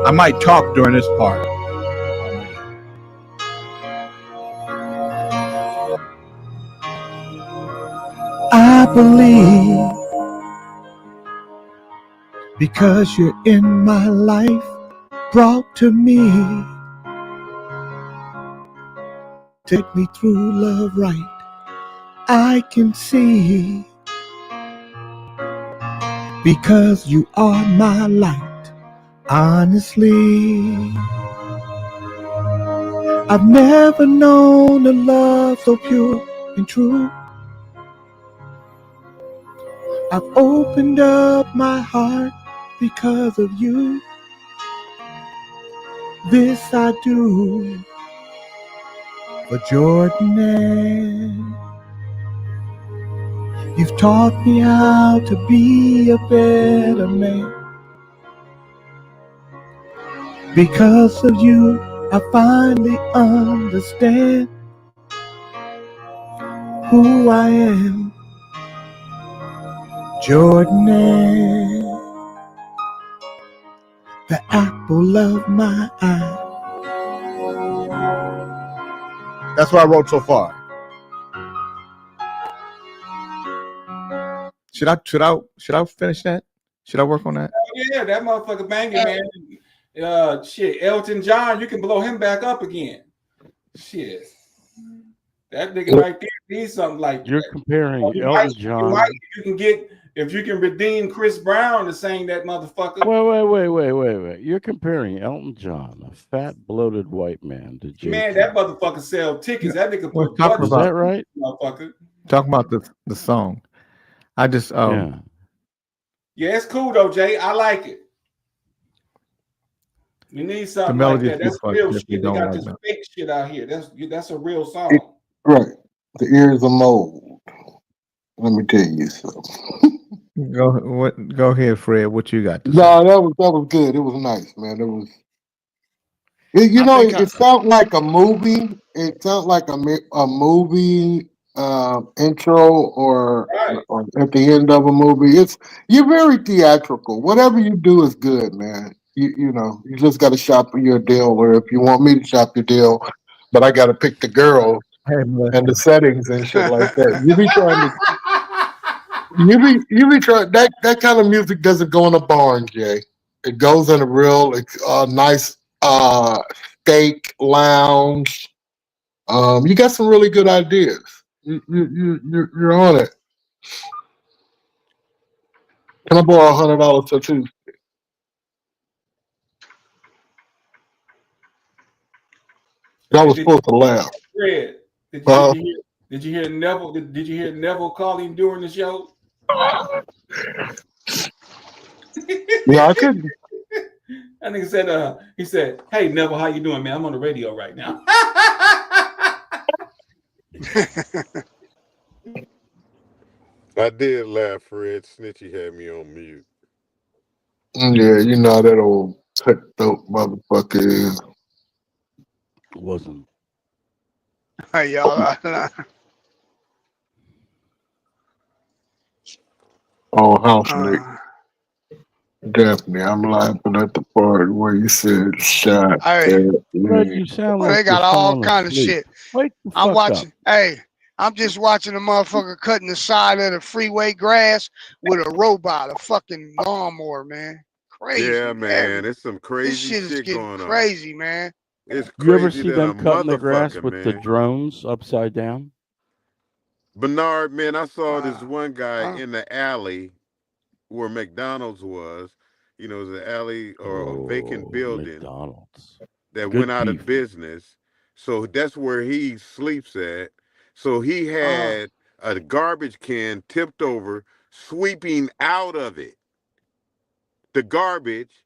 I might talk during this part. I believe because you're in my life, brought to me. Take me through love right. I can see because you are my light. Honestly, I've never known a love so pure and true. I've opened up my heart because of you. This I do for Jordan. You've taught me how to be a better man. Because of you, I finally understand who I am. Jordan, the apple of my eye. That's what I wrote so far. Should I finish that? Should I work on that? Yeah, that motherfucker banging, man. Shit, Elton John, you can blow him back up again. Shit, that nigga right there needs something like You're that. comparing Elton John. If you can redeem Chris Brown to sing that motherfucker. Wait. You're comparing Elton John, a fat, bloated white man, to J. Man, that motherfucker sell tickets. That nigga put talking Is that right? Motherfucker. Talking about the song. I just Yeah, it's cool though, Jay. I like it. You need something like that. That's real shit. They got this fake shit out here. That's a real song. Right. The ears of mold. Let me tell you something. Go ahead, Fred. What you got? No, that was good. It was nice, man. It was. It felt like a movie. It felt like a movie intro or at the end of a movie. You're very theatrical. Whatever you do is good, man. You just got to shop your deal, or if you want me to shop your deal, but I got to pick the girl and the settings and shit like that. You be trying to. You be trying that kind of music doesn't go in a barn, Jay. It goes in a real nice steak lounge. You got some really good ideas. You're on it. Can I borrow $100 for Tuesday? I was supposed to laugh. Fred, did you hear Neville? Did you hear Neville call him during the show? Yeah, I couldn't. That nigga said, he said, "Hey Neville, how you doing, man? I'm on the radio right now." I did laugh, Fred. Snitchy had me on mute. Yeah, you know that old cutthroat motherfucker is. Wasn't. Hey, y'all. Oh, house Nick. Definitely. I'm laughing at the part where you said shot. Hey, you sound like they got you're all falling kind of asleep. shit. Wake the I'm fuck watching. up. Hey, I'm just watching a motherfucker cutting the side of the freeway grass with a robot, a fucking lawnmower, man. Crazy. Yeah, man. It's some This crazy shit is shit getting going on. crazy, man. It's You ever crazy see than them a cutting the grass motherfucker, with the man. drones upside down? Bernard, man, I saw this one guy in the alley where McDonald's was. You know, it was an alley or a vacant building McDonald's that Good went out beef. of business. So that's where he sleeps at. So he had a garbage can tipped over, sweeping out of it the garbage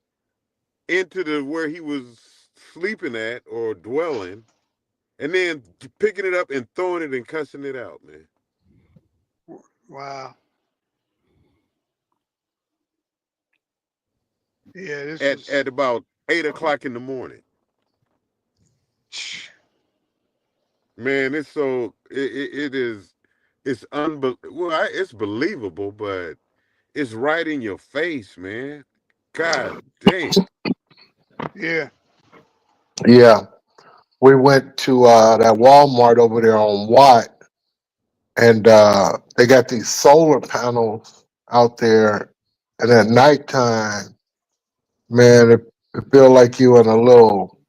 into the where he was sleeping at or dwelling, and then picking it up and throwing it and cussing it out, man. Wow. Yeah, this is At about 8 o'clock in the morning. Man, it's so it's unbelievable. Well, it's believable, but it's right in your face, man. God damn. Yeah. Yeah. We went to that Walmart over there on Watt, and they got these solar panels out there, and at nighttime, man, it feel like you in a little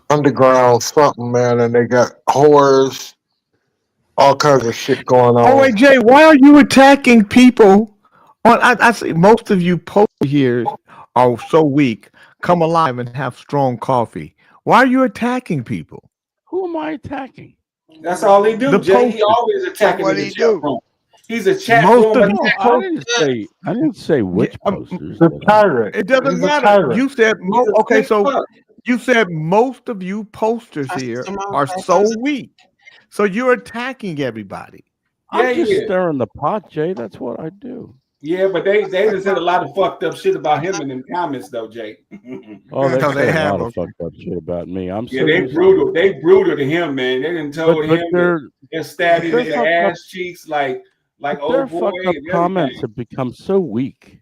underground something, man, and they got horrors, all kinds of shit going on. Oh wait, Jay, why are you attacking people Well, I see most of you post here are so weak. Come alive and have strong coffee. Why are you attacking people? Who am I attacking? That's all he do, The Jay. He posters. always attacking What in he the chat do? room. He's a chat Most room of you attack. posters. I didn't say which posters. The tyrant. It doesn't He's a matter. tyrant. You said He's a okay. sick So fuck. you said most of you posters here are so weak. So you're attacking everybody. I'm just yeah. stirring the pot, Jay. That's what I do. Yeah, but they just said a lot of fucked up shit about him in them comments, though, Jay. Oh, they Because say they a have lot of fucked up shit about me. I'm Yeah, so they used to brutal. it. They brutal to him, man. They didn't told But him they're they'll stab him in the fucked up- ass cheeks like their old boy fucked up and comments everything. have become so weak.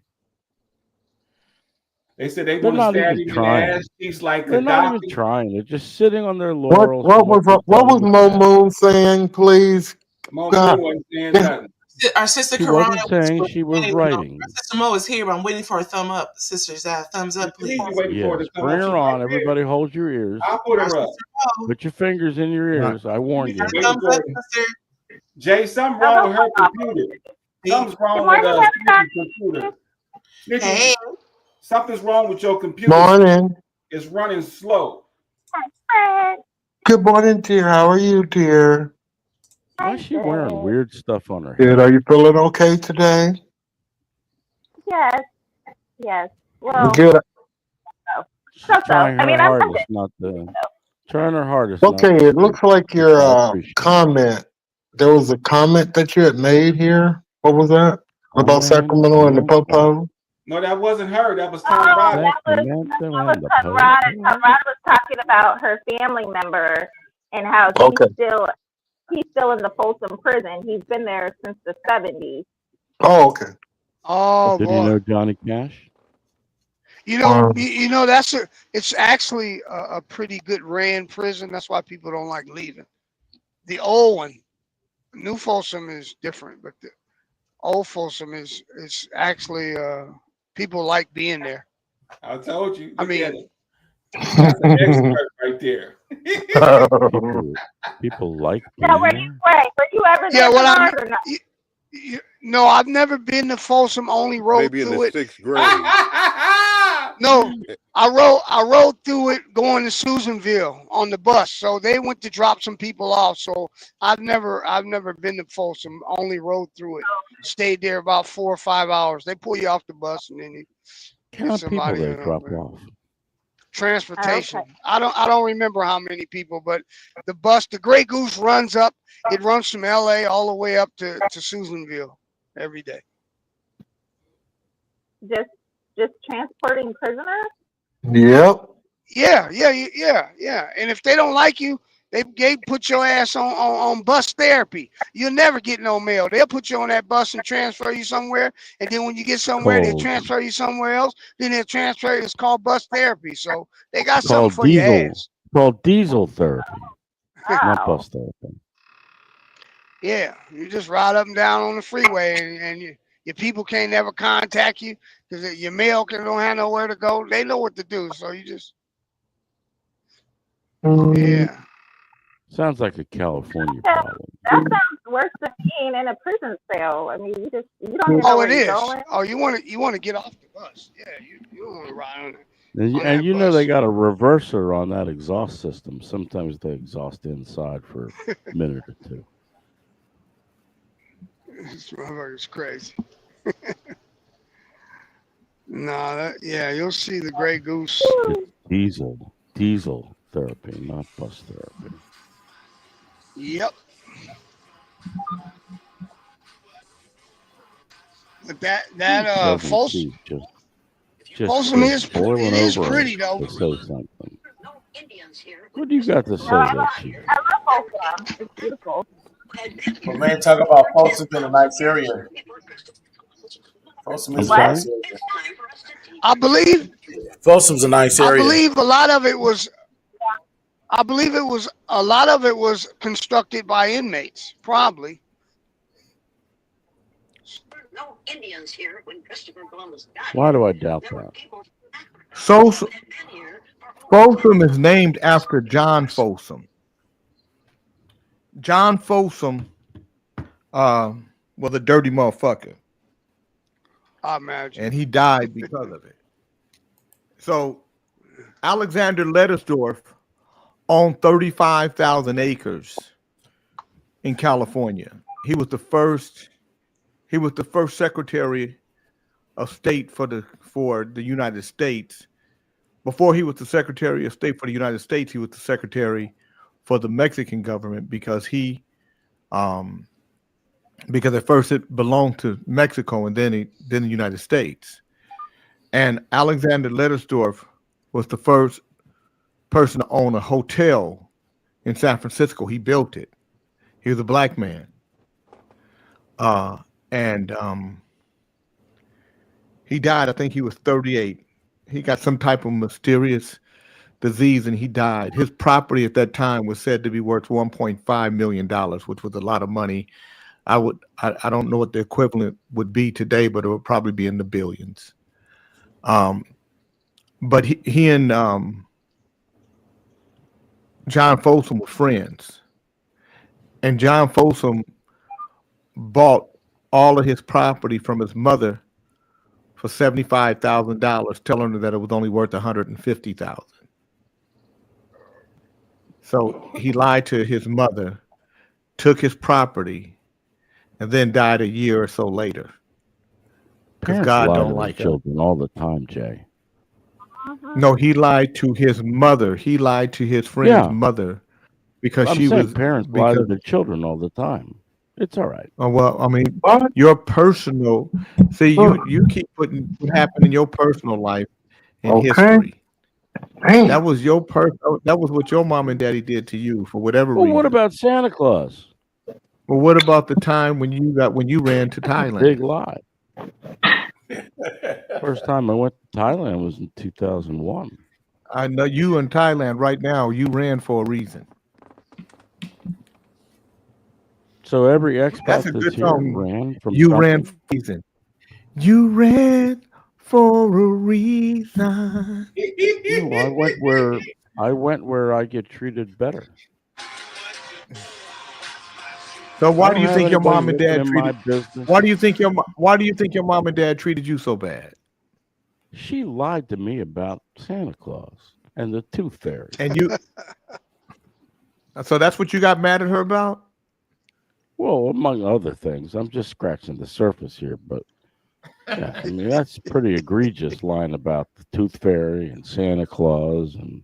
They said they They're want to not stab even him in trying. the ass cheeks like They're not even Gaddafi. trying. They're just sitting on their What laurels. what for was they've done Mo in the past. Moon saying? Please, Mo God. Moon wasn't saying Yeah. nothing. Our sister She Corona wasn't saying, she was writing. Our sister Mo is here, but I'm waiting for a thumb up. Sisters, thumbs up, please. He's waiting for Yes, it to come bring up. her She's right on. there. Everybody hold your ears. I'll put Our her up. sister Mo. Put your fingers in your ears. I warned you. Waiting Thumbs for up, it. sister. Jay, something wrong with her computer. Something's wrong with Sneaky's computer. Sneaky, Hey. something's wrong with your computer. Morning. It's running slow. Good morning, dear. How are you, dear? Why is she wearing weird stuff on her head? Good. Are you feeling okay today? Yes. Yes. Well, Good. She's so. trying I her mean, I'm hardest not to. Trying her hardest. not Okay, to it looks like your comment. There was a comment that you had made here. What was that? About Sacramento and the Popo? No, that wasn't her. That was Oh, Tom Roddick. that was Conrad. Conrad was talking about her family member and how Okay. he's still in the Folsom prison. He's been there since the 70s. Oh, okay. Oh Did boy. you know Johnny Cash? You know, you know it's actually a pretty good ran prison. That's why people don't like leaving. The old one, New Folsom is different, but the old Folsom is actually people like being there. I told you. I mean, that's an expert right there. People like Now, were you ever there, yeah, what I Bernard, or not? no, I've never been to Folsom. Only rode Maybe in through the it. 6th grade. No, I rode through it going to Susanville on the bus. So they went to drop some people off. So I've never been to Folsom. Only rode through it. Stayed there about 4 or 5 hours. They pull you off the bus and then you How many people they drop off? transportation. Okay. I don't remember how many people, but the bus, the Grey Goose runs up. It runs from LA all the way up to Susanville every day. Just transporting prisoners? Yep. Yeah. And if they don't like you, they put your ass on bus therapy. You'll never get no mail. They'll put you on that bus and transfer you somewhere. And then when you get somewhere, they'll transfer you somewhere else. Then they'll transfer you. It's called bus therapy. So they got something for your ass. Called diesel therapy, not bus therapy. Yeah, you just ride up and down on the freeway, and your people can't never contact you because your mail don't have nowhere to go. They know what to do, so you just yeah. Sounds like a California That problem. sounds worse than being in a prison cell. I mean, you don't even know Oh, where it you're is. going. Oh, you want to get off the bus? Yeah, you don't want to ride on it. And you know they got a reverser on that exhaust system. Sometimes they exhaust inside for a minute or two. This motherfucker's crazy. You'll see the Grey Goose. It's diesel therapy, not bus therapy. Yep. But that Folsom, Folsom is pretty though. To say something. What do you got to say there, Chief? I love Folsom. It's beautiful. Well, man, talk about Folsom in a nice area. Folsom is a nice area. I believe Folsom's a nice area. I believe a lot of it was constructed by inmates, probably. No Indians here when Christopher Columbus died. Why do I doubt that? Folsom is named after John Folsom. John Folsom was a dirty motherfucker. I imagine. And he died because of it. So Alexander Lettersdorf owned 35,000 acres in California. He was the first Secretary of State for the United States. Before he was the Secretary of State for the United States, he was the Secretary for the Mexican government because at first it belonged to Mexico and then the United States. And Alexander Lettersdorf was the first person to own a hotel in San Francisco. He built it. He was a black man. He died, I think he was 38. He got some type of mysterious disease and he died. His property at that time was said to be worth $1.5 million, which was a lot of money. I don't know what the equivalent would be today, but it would probably be in the billions. But he and John Folsom were friends. And John Folsom bought all of his property from his mother for $75,000, telling her that it was only worth $150,000. So he lied to his mother, took his property, and then died a year or so later. Because Parents God lie don't to like their children all the time, Jay. No, he lied to his mother. He lied to his friend's mother because I'm she saying was parents lie to their children all the time. It's all right. Oh, well, I mean, your personal. See, you keep putting what happened in your personal life in history. That was your That was what your mom and daddy did to you for whatever Well, reason. what about Santa Claus? Well, what about the time when you ran to Thailand? Big lie. First time I went to Thailand was in 2001. I know you in Thailand right now. You ran for a reason. So every expat That's a that's good here song. ran from You something. ran for a reason. You ran for a reason. No, I went where I get treated better. So I why do don't you have think your anybody mom and looking dad in my treated? business. Why do you think your mom and dad treated you so bad? She lied to me about Santa Claus and the Tooth Fairy. And you. So that's what you got mad at her about? Well, among other things, I'm just scratching the surface here, but yeah, I mean that's pretty egregious lying about the Tooth Fairy and Santa Claus, and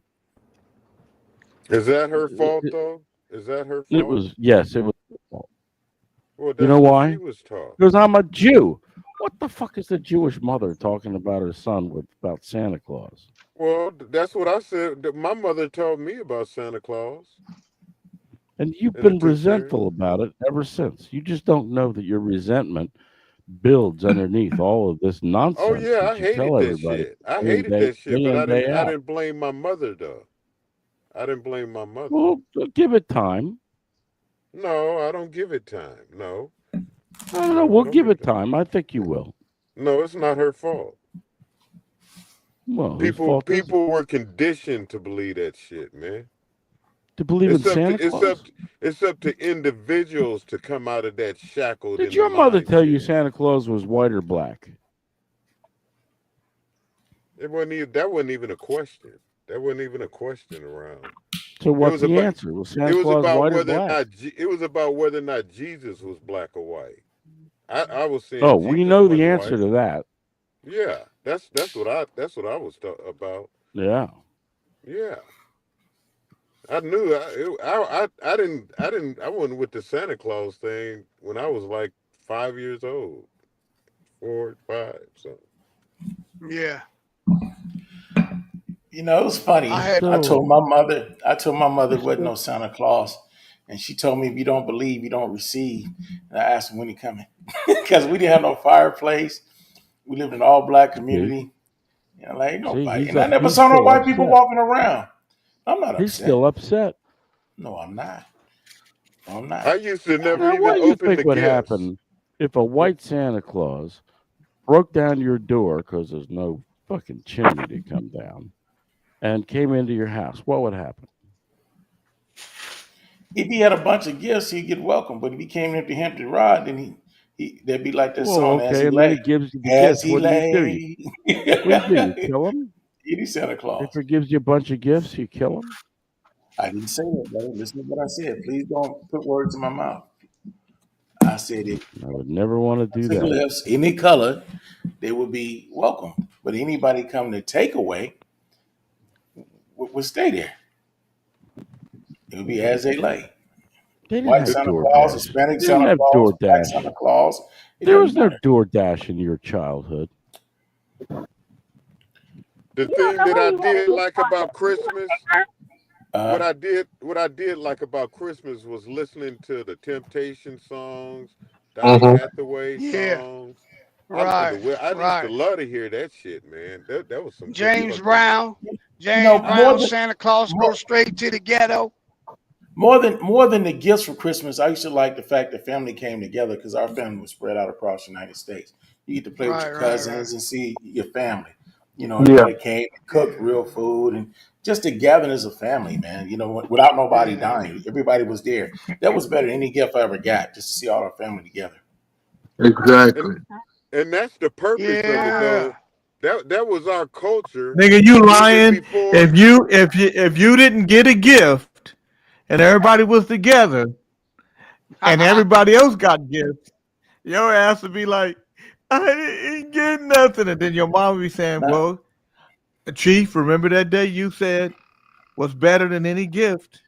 Is that her fault though? Is that her fault? it was her fault. Well, You know that's what why? she was taught. Because I'm a Jew. What the fuck is the Jewish mother talking about her son about Santa Claus? Well, that's what I said. My mother told me about Santa Claus. And you've And the been Tooth Fairy. resentful about it ever since. You just don't know that your resentment builds underneath all of this nonsense. Oh yeah, that I you hated tell that everybody shit. I day in, hated day- that shit, day but in, I day out. didn't blame my mother though. I didn't blame my mother. Well, give it time. No, I don't give it time. No. I don't know. We'll give it time. I think you will. No, it's not her fault. Well, whose fault is it? People were conditioned to believe that shit, man. To believe in Santa Claus? It's up to individuals to come out of that shackled. Did in your the mother mind tell shit. you Santa Claus was white or black? That wasn't even a question. That wasn't even a question around. So what's the answer? Was Santa Claus white or black? It was about whether or not Jesus was black or white. I was saying. Oh, we Jesus know the wasn't answer white. to that. Yeah, that's what I was about. Yeah. Yeah. I knew I wasn't with the Santa Claus thing when I was like 5 years old, 4, 5. So Yeah. You know, it was funny. I told my mother it wasn't no Santa Claus. And she told me, if you don't believe, you don't receive. And I asked him when he coming. Because we didn't have no fireplace. We lived in an all-black community. You know, like, ain't nobody. And I never saw no white people walking around. I'm not upset. He's still upset. No, I'm not. No, I'm not. I used to never Now, even what do you open think the would gifts. happen if a white Santa Claus broke down your door because there's no fucking chimney to come down and came into your house? What would happen? If he had a bunch of gifts, he'd get welcome. But if he came empty-handed rod, then They'd be like that Well, song, As okay, He and then he Lay. gives you the As gifts. He What do? Lay. What do? You kill him? He Santa Claus. If he gives you a bunch of gifts, you kill him? I didn't say that, brother. Listen to what I said. Please don't put words in my mouth. I said if I would never want to do that. gifts, any color, they would be welcome. But anybody come to take away would stay there. It would be as they lay. They didn't White have Santa Claus, DoorDash. Hispanic They didn't Santa have Claus, Black DoorDash. Santa Claus. There was no DoorDash in your childhood. The thing that I did like about Christmas, what I did like about Christmas was listening to the Temptation songs, Donny Hathaway songs. I used to love to hear that shit, man. That was some James good Brown. James more Brown, than- Santa Claus go straight to the ghetto. More than the gifts for Christmas, I used to like the fact that family came together because our family was spread out across the United States. You get to play with your cousins and see your family. You know, everybody came and cooked real food and just the gathering as a family, man. You know, without nobody dying, everybody was there. That was better than any gift I ever got, just to see all our family together. Exactly. And that's the purpose of it, though. That was our culture. Nigga, you even lying. before- If you didn't get a gift and everybody was together and everybody else got gifts, your ass would be like, I didn't get nothing. And then your mom would be saying, well, Chief, remember that day you said what's better than any gift?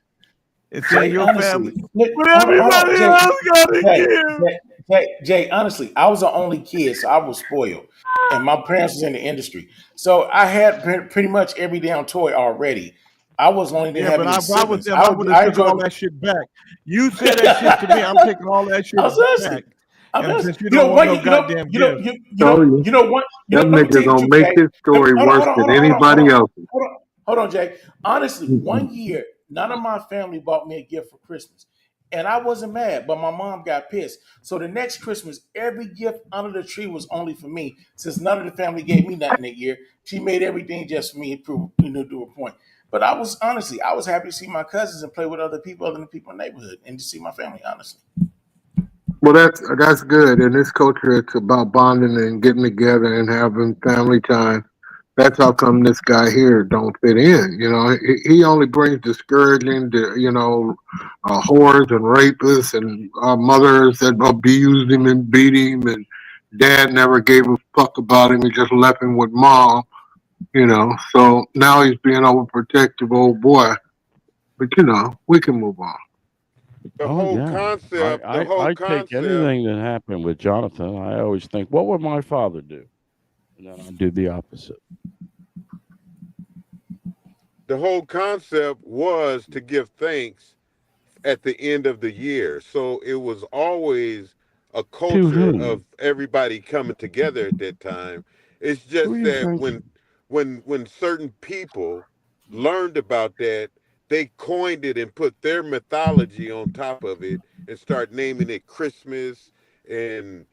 It's in your family. But everybody else got a gift. Jay, honestly, I was the only kid, so I was spoiled. And my parents was in the industry. So I had pretty much every damn toy already. I was only to have any siblings. I would have took all that shit back. You said that shit to me. I'm taking all that shit back. And since you don't want no goddamn gift. That nigga gonna make his story worse than anybody else's. Hold on, Jay. Honestly, one year, none of my family bought me a gift for Christmas. And I wasn't mad, but my mom got pissed. So the next Christmas, every gift under the tree was only for me. Since none of the family gave me nothing that year, she made everything just for me to a point. But I was happy to see my cousins and play with other people other than people in the neighborhood and to see my family, honestly. Well, that's good. In this culture, it's about bonding and getting together and having family time. That's how come this guy here don't fit in. You know, he only brings discouraging to, whores and rapists and mothers that abused him and beat him, and dad never gave a fuck about him. He just left him with mom. You know, so now he's being overprotective old boy. But we can move on. The whole concept. I take anything that happened with Jonathan. I always think, what would my father do? And then I do the opposite. The whole concept was to give thanks at the end of the year. So it was always a culture of everybody coming together at that time. It's just that when certain people learned about that, they coined it and put their mythology on top of it and start naming it Christmas and,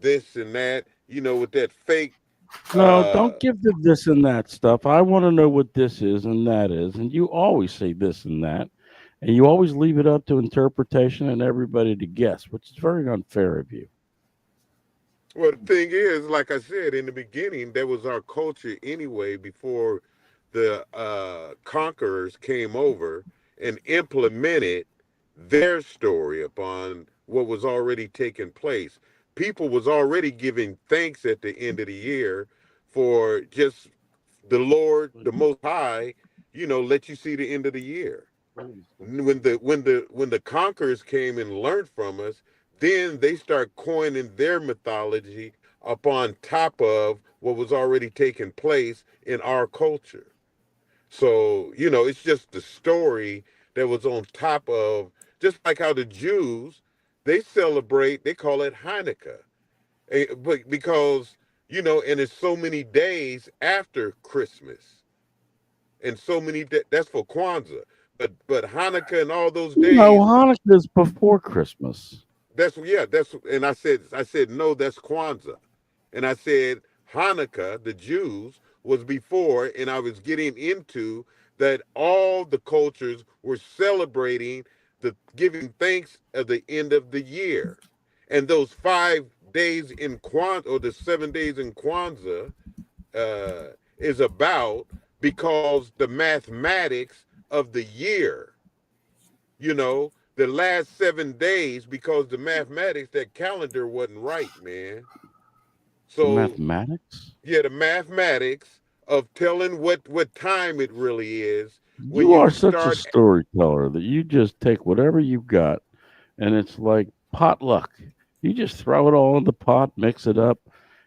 this and that, with that fake. No, don't give them this and that stuff. I want to know what this is and that is. And you always say this and that. And you always leave it up to interpretation and everybody to guess, which is very unfair of you. Well, the thing is, like I said, in the beginning, that was our culture anyway, before the conquerors came over and implemented their story upon what was already taking place. People was already giving thanks at the end of the year for just the Lord, the Most High, let you see the end of the year. When the conquerors came and learned from us, then they start coining their mythology upon top of what was already taking place in our culture. So, it's just the story that was on top of, just like how the Jews, they call it Hanukkah. But because, and it's so many days after Christmas. And so many, that's for Kwanzaa. But Hanukkah and all those days. No, Hanukkah is before Christmas. And I said, no, that's Kwanzaa. And I said, Hanukkah, the Jews, was before, and I was getting into that all the cultures were celebrating the giving thanks at the end of the year. And those 5 days in Kwanzaa, or the 7 days in Kwanzaa, is about, because the mathematics of the year, the last 7 days, because the mathematics, that calendar wasn't right, man. So The mathematics? Yeah, the mathematics of telling what time it really is. When You are such a start, storyteller that you just take whatever you've got, and it's like potluck. You just throw it all in the pot, mix it up,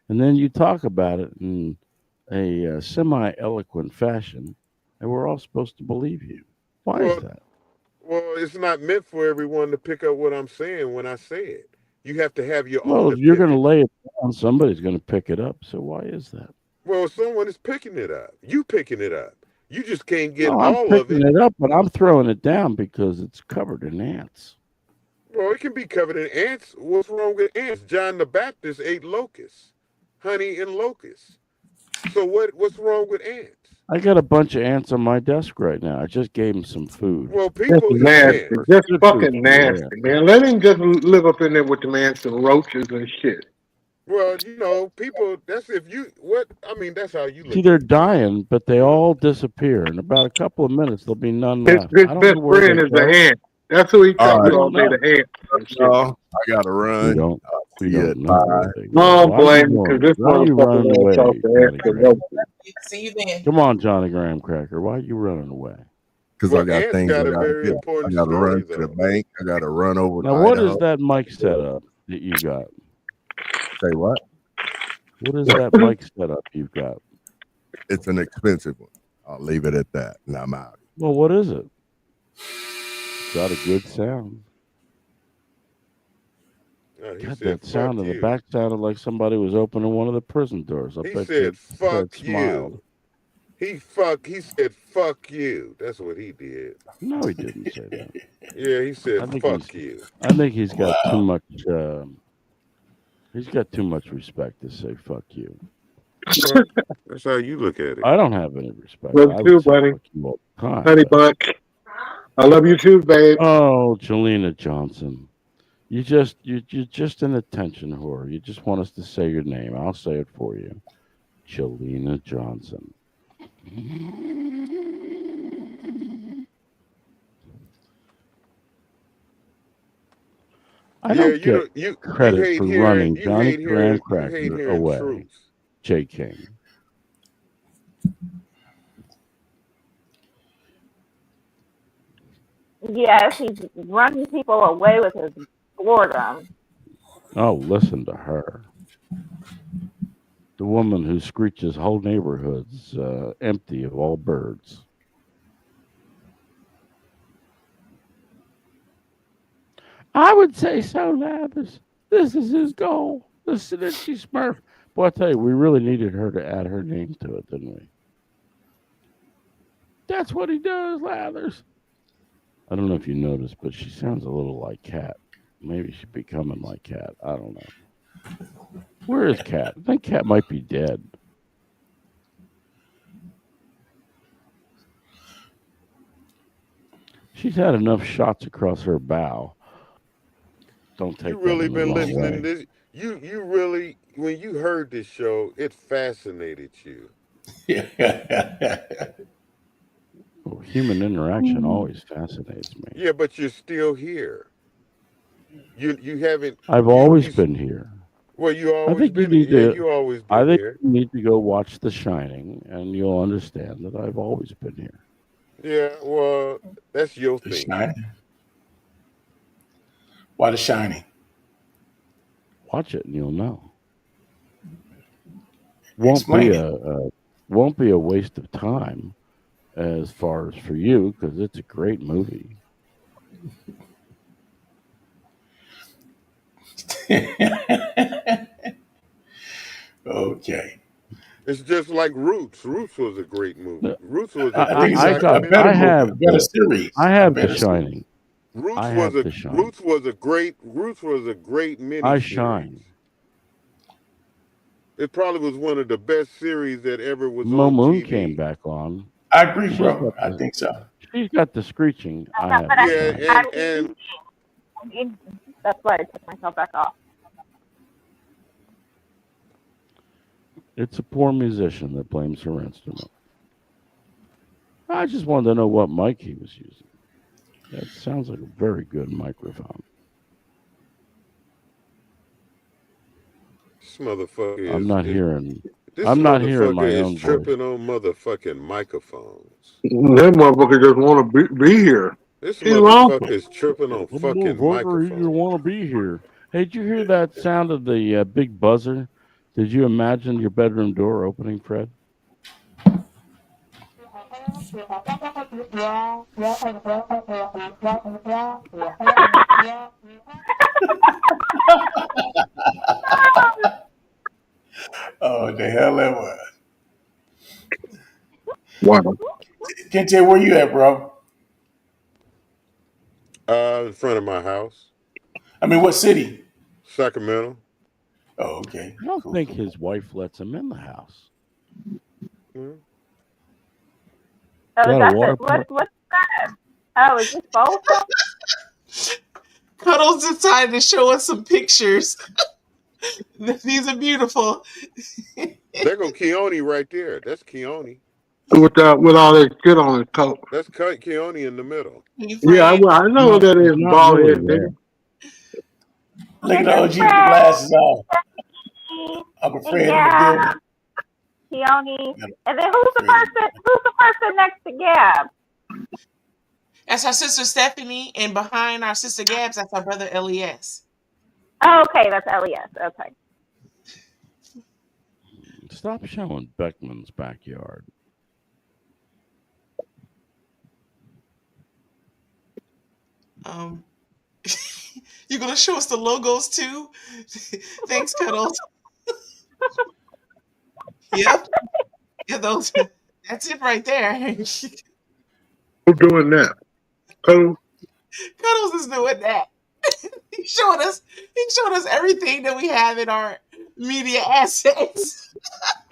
and then you talk about it in a semi-eloquent fashion, and we're all supposed to believe you. Why is that? Well, it's not meant for everyone to pick up what I'm saying when I say it. You have to have your Well, own if you're going to opinion. lay it down, somebody's going to pick it up. So why is that? Well, someone is picking it up. You picking it up. You just can't get No, I'm all of picking it. it up, but I'm throwing it down because it's covered in ants. Well, it can be covered in ants. What's wrong with ants? John the Baptist ate locusts, honey and locusts. So what's wrong with ants? I got a bunch of ants on my desk right now. I just gave them some food. Well, That's people eat nasty. ants. Just Good food fucking for the nasty, ants. man. Let him just live up in there with the ants and roaches and shit. Well, people, that's how you look See, at they're it. dying, but they all disappear. In about a couple of minutes, there'll be none His left. his I don't best know where friend they is go. the ant. That's who he All talks We to all don't day, know. the ant and shit. y'all, I gotta We run. don't. We See you don't at know where 5. they I go. don't Why are blame him, you because going? this Why are you motherfucker running wants to away, talk to ants Johnny and Graham? roaches. See you then. Come on, Johnny Graham Cracker. Why are you running away? Because Well, I got ants things got I a gotta very get. I important gotta run story, to the though. bank. I gotta run over to Now, what is Idaho. that mic setup that you got? Say what? What is that mic setup you've got? It's an expensive one. I'll leave it at that, and I'm out. Well, what is it? It's got a good sound. He God, said, that sound fuck in the you. back sounded like somebody was opening one of the prison doors. I He bet said, you fuck smiled. you. He said, fuck you. That's what he did. No, he didn't say that. Yeah, he I said, think fuck you. he's got too much. He's got too much respect to say "fuck you." Well, that's how you look at it. I don't have any respect. Love I you too, would say buddy. "fuck you" all the time. Honey but- bunch. I love you too, babe. Oh, Jelena Johnson, you're just an attention whore. You just want us to say your name. I'll say it for you, Jelena Johnson. I don't get credit for running Johnny Graham Cracker away. Truth. J. King. Yes, he's running people away with his boredom. Oh, listen to her. The woman who screeches whole neighborhoods empty of all birds. I would say so, Lathers. This is his goal. The Sinitsky Smurf. Boy, I tell you, we really needed her to add her name to it, didn't we? That's what he does, Lathers. I don't know if you noticed, but she sounds a little like Cat. Maybe she's becoming like Cat. I don't know. Where is Cat? I think Cat might be dead. She's had enough shots across her bow. Don't take You really that in the been wrong listening way. to this. You really, when you heard this show, it fascinated you. Well, human interaction always fascinates me. Yeah, but you're still here. You haven't. I've always been here. Well, you I always think you been. need Yeah, to. you always I been think here. you need to go watch The Shining, and you'll understand that I've always been here. Yeah, well, that's your The thing. Shining. Why The Shining? Watch it, and you'll know. Won't Explain be it. won't be a waste of time as far as for you, because it's a great movie. Okay. It's just like Roots. Roots was a great movie. Roots was a I great have better series. I have Better The series. Shining. Roots I was have The Shining. Roots was a great mini. I shine. It probably was one of the best series that ever was Mo on Moon TV. came back on. I agree, She's bro. got I the- think so. She's got the screeching. I have But The Shining. and that's why I took myself back off. It's a poor musician that blames her instrument. I just wanted to know what mic he was using. That sounds like a very good microphone. This motherfucker is. I'm not hearing. This I'm not hearing my motherfucker own is voice. tripping on motherfucking microphones. That motherfucker just want to be here. This He's motherfucker wrong. is tripping on What fucking motherfucker, microphones. you want to be here? Hey, did you hear that sound of the big buzzer? Did you imagine your bedroom door opening, Fred? Oh, the hell that was. Wow. Can't tell where you at, bro. In front of my house. I mean, what city? Sacramento. Oh, okay. I don't think his wife lets him in the house. Mm-hmm. Oh, Got a that's water it. What's that? Oh, is this both? Cuddles decided to show us some pictures. These are beautiful. There go Keone right there. That's Keone. With all that shit on his coat. That's Keone in the middle. Yeah, I know what that is. Bald head nigga. Look at the OG with the glasses on. Uncle Fred in the building. Keone. And then who's the person next to Gab? That's our sister Stephanie, and behind our sister Gabs, that's our brother Les. Oh, okay, that's Les. Okay. Stop showing Beckman's backyard. You gonna show us the logos too? Thanks, Cuddles. Yep. Yeah, those. That's it right there. Who's doing that? Cuddles is doing that. He's showing us everything that we have in our media assets.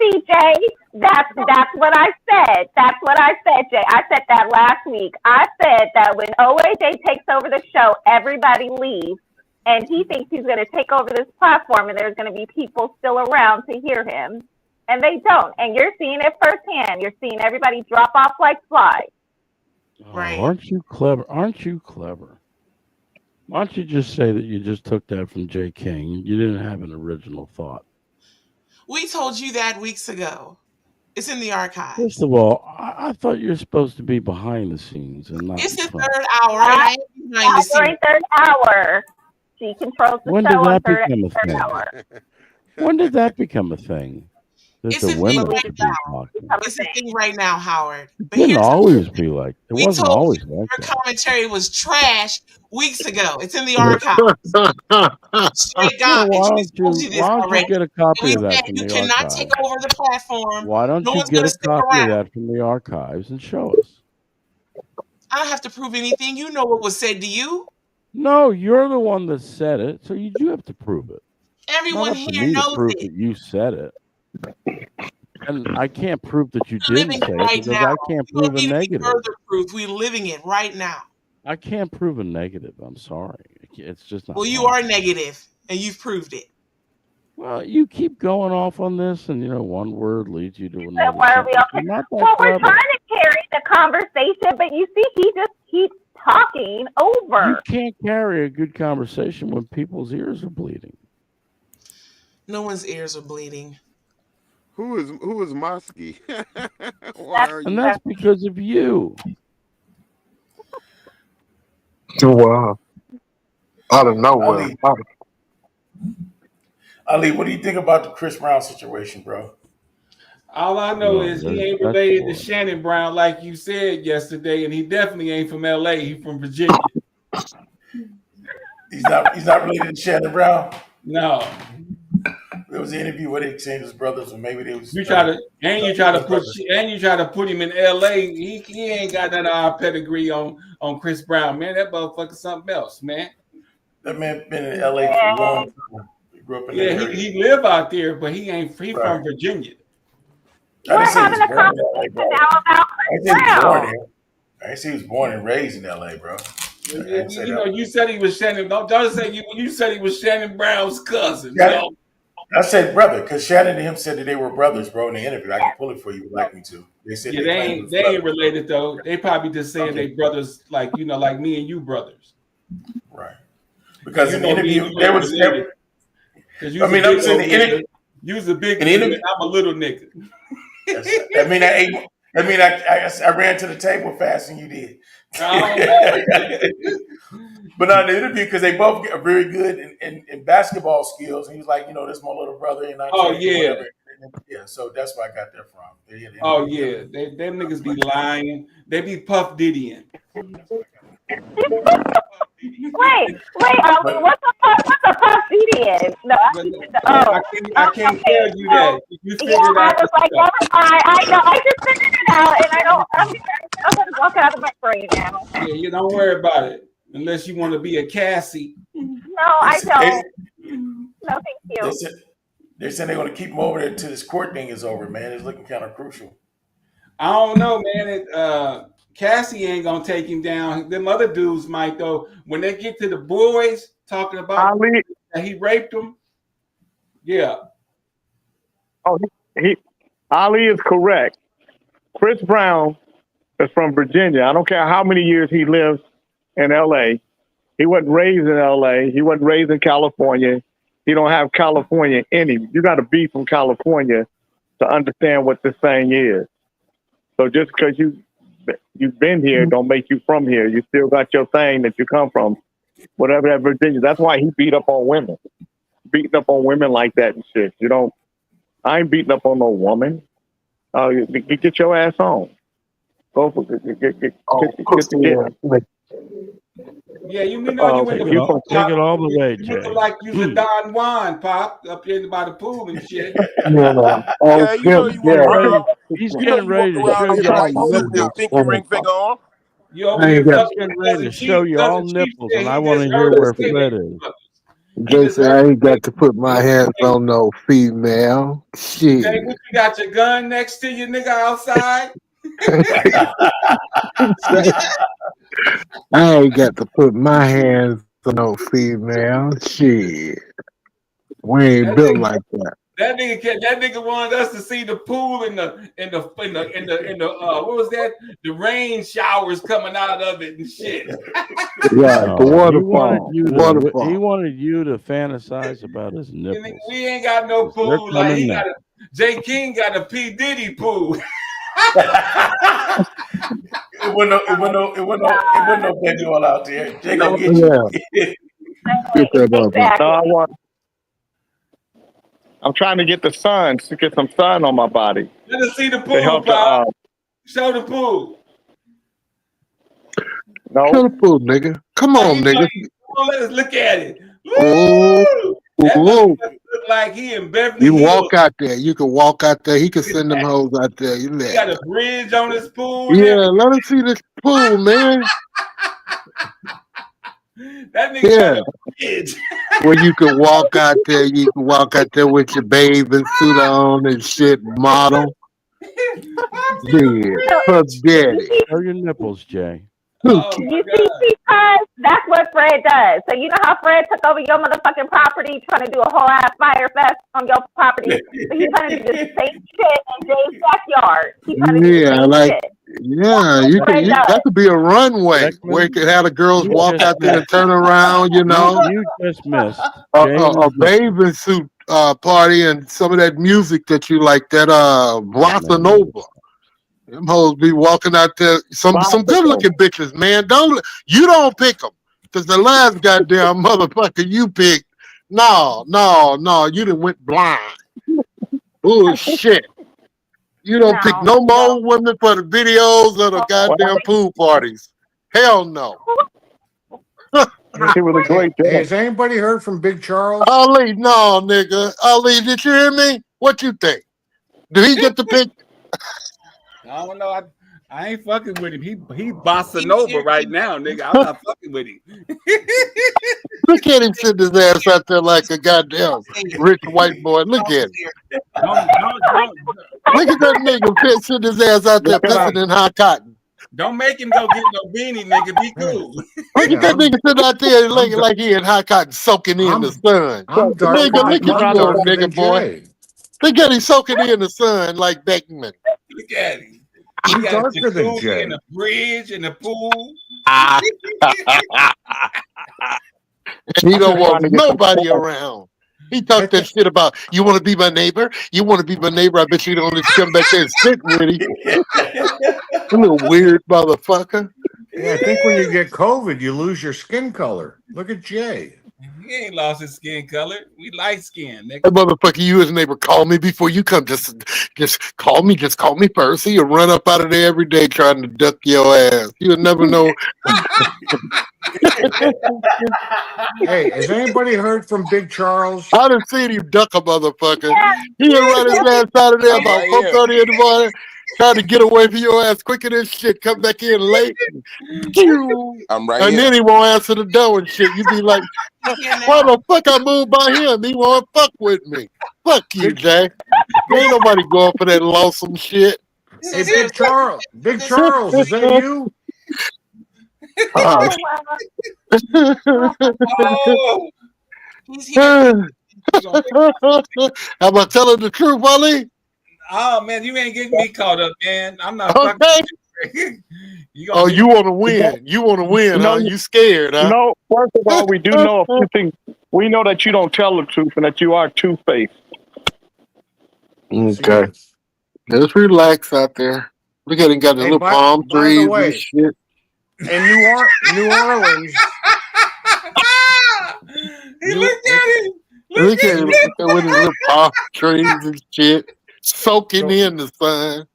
CJ, that's what I said. That's what I said, Jay. I said that last week. I said that when OAJ takes over the show, everybody leaves, and he thinks he's going to take over this platform, and there's going to be people still around to hear him, and they don't. And you're seeing it firsthand. You're seeing everybody drop off like flies. Right. Aren't you clever? Aren't you clever? Why don't you just say that you just took that from Jay King? You didn't have an original thought. We told you that weeks ago. It's in the archive. First of all, I thought you're supposed to be behind the scenes and not. It's the in front. third hour, and I am behind the scenes. Third hour. She controls the When show did on that third become a thing? hour. When did that become a thing? That It's the a thing women right should be now. talking. It's a thing right now, Howard. It But didn't here's the always be like. It we wasn't told always you like your that. commentary was trash weeks ago. It's in the archive. Straight God, Well, and she told you this why don't you already. get a And copy we of that said from you the cannot archive? take over the platform. Why don't No you one's get gonna a stick copy of around. that from the archives and show us? I don't have to prove anything. You know what was said to you. No, you're the one that said it, so you do have to prove it. Everyone Not up to here me to knows prove it. that you said it. And I can't prove that you We're didn't living say it it right because now. I can't You don't prove a need any negative. further proof. We're living it right now. I can't prove a negative. I'm sorry. It's just not. Well, you possible. are negative, and you've proved it. Well, you keep going off on this, and one word leads you to So another. why are we sentence. okay? You're not that Well, we're clever. trying to carry the conversation, but you see, he just keeps talking You over. can't carry a good conversation when people's ears are bleeding. No one's ears are bleeding. Who is Mosky? Why are And you? that's because of you. Wow. Out of nowhere. Ali, what do you think about the Chris Brown situation, bro? All I know No, is he that's- ain't that's related to boring. Shannon Brown like you said yesterday, and he definitely ain't from LA. He from Virginia. He's not related to Shannon Brown. No. There was an interview where they saying his brothers, or maybe they was. You try to put him in LA. He ain't got that pedigree on Chris Brown, man. That motherfucker something else, man. That man been in LA for a long time. He grew up in that Yeah, area. he live out there, but he ain't. He from Virginia. I We're didn't say he was having a born in LA, conversation bro. now about I Chris didn't say he was born Brown. there. I didn't say he was born and raised in LA, bro. I didn't say You that. know, you said he was Shannon. Don't say you said he was Shannon Brown's cousin. Shannon- I said brother because Shannon and him said that they were brothers, bro. In the interview, I can pull it for you. If you'd like me to? They said Yeah, they ain't related though. They probably just saying they brothers, like like me and you brothers. Right. Because in the interview, there was. I mean, I'm saying the interview. You was a big nigga. I'm a little nigga. I ran to the table faster than you did. But not in the interview because they both are very good in basketball skills. And he was like, this is my little brother, and whatever. Yeah. So that's where I got that from. Oh yeah, them niggas be lying. They be Puff Diddying. Wait, what's a Puff Diddy? No, I can't tell you that. You figured out. I was like, I know. I just figured it out, and I'm gonna walk out of my brain now. Yeah, you don't worry about it unless you want to be a Cassie. No, I don't. No, thank you. They said they're going to keep him over there until this court thing is over, man. It's looking kind of crucial. I don't know, man. Cassie ain't gonna take him down. Them other dudes might though. When they get to the boys talking about that he raped them, yeah. Oh, Ali is correct. Chris Brown is from Virginia. I don't care how many years he lives in L.A. He wasn't raised in L.A. He wasn't raised in California. He don't have California in him. You got to be from California to understand what this thing is. So just because you've been here don't make you from here. You still got your thing that you come from, whatever that Virginia. That's why he beat up on women. Beating up on women like that and shit. I ain't beating up on no woman. Get your ass on. Go for get Yeah, you know you in the pool. Take it all the way, You Jay. look like you the Don Juan, Pop, up here by the pool and shit. He's getting ready to show you all nipples. Pinky ring finger on. You He's getting ready to show you all nipples, and I want to hear where Fred is. Jason, I ain't got to put my hands on no female. Shit. Hey, what, you got your gun next to you, nigga, outside? I ain't got to put my hands on no female. Shit. We ain't built like that. That nigga wanted us to see the pool in the what was that? The rain showers coming out of it and shit. Yeah, the waterfall. He wanted you to fantasize about his nipples. We ain't got no pool. Like he got J. King got a P. Diddy pool. It wasn't no baby all out there. Jay gonna get you. I'm trying to get the sun to get some sun on my body. Let us see the pool, Pop. Show the pool. No. Show the pool, nigga. Come on, nigga. Let us look at it. Oh, that look like he in Beverly You Hills. walk out there. You can walk out there. He can send them hoes out there. You He got a bridge on his pool. Yeah, let us see this pool, man. That nigga got a bridge. Where you can walk out there. You can walk out there with your bathing suit on and shit, model. Yeah, Puff Daddy. Show your nipples, Jay. You see, because that's what Fred does. So you know how Fred took over your motherfucking property, trying to do a whole ass fire fest on your property. So he's trying to do the same shit in Jay's backyard. He's trying to do the same shit. That could be a runway where you could have the girls walk out there and turn around. You just missed a bathing suit party and some of that music that you like, that bossa nova. Them hoes be walking out there. Some good looking bitches, man. You don't pick them, because the last goddamn motherfucker you picked, no, you done went blind. Bullshit. You don't pick no more women for the videos of the goddamn pool parties. Hell no. It was a great day. Hey, has anybody heard from Big Charles? Ali, no, nigga. Ali, did you hear me? What you think? Did he get the pick? I don't know. I ain't fucking with him. He bossa nova right now, nigga. I'm not fucking with him. Look at him sitting his ass out there like a goddamn rich white boy. Look at him. Look at that nigga sitting his ass out there pissing in hot cotton. Don't make him go get no beanie, nigga. Be cool. Look at that nigga sitting out there looking like he in high cotton soaking in the sun. I'm dark. Nigga, look at you little darker than nigga boy. Jay. Look at him soaking in the sun like Beckman. Look at him. I'm He got a darker than jacuzzi Jay. and a bridge and a pool. He don't want nobody around. He talked that shit about, you want to be my neighbor? You want to be my neighbor? I bet you don't just come back there and sit with him. A little weird motherfucker. Yeah, I think when you get COVID, you lose your skin color. Look at Jay. He ain't lost his skin color. We light skin, nigga. That motherfucker, you as a neighbor, call me before you come. Just call me. Just call me first. He'll run up out of there every day trying to duck your ass. You'll never know. Hey, has anybody heard from Big Charles? I done seen him duck a motherfucker. He'll run his ass out of there about 4:30 in the morning, trying to get away from your ass quicker than shit. Come back in late. I'm right and here. then he won't answer the door and shit. You be like, why the fuck I moved by him? He won't fuck with me. Fuck you, Jay. Ain't nobody going for that lonesome shit. Hey, Big Charles. Big Charles, is that you? Oh. How about telling the truth, Wally? Oh man, you ain't getting me caught up, man. I'm not Okay. fucking. You want to win. You want to win, huh? You scared, huh? No, first of all, we do know a few things. We know that you don't tell the truth and that you are two-faced. Okay. Just relax out there. Look at him got the little palm trees and shit. In New Orleans. Look at him. Look at him with his little palm trees and shit. Soaking in the sun.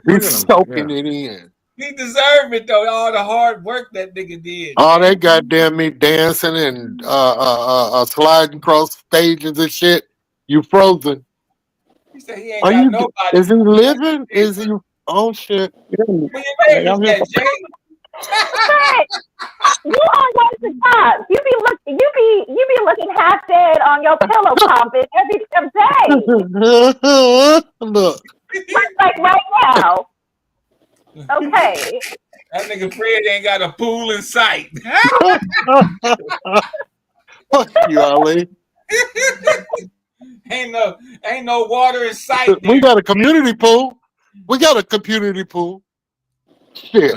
He's soaking it in. He deserved it though. All the hard work that nigga did. All that goddamn me dancing and sliding across stages and shit. You frozen. He said he ain't Are got you? nobody. Is he living? Is he? Oh shit! You always the top. You be looking half dead on your pillow pumping every day. Look. Like right now. Okay. That nigga Fred ain't got a pool in sight. Fuck you, Ali. ain't no water in sight. We got a community pool. We got a community pool. Shit.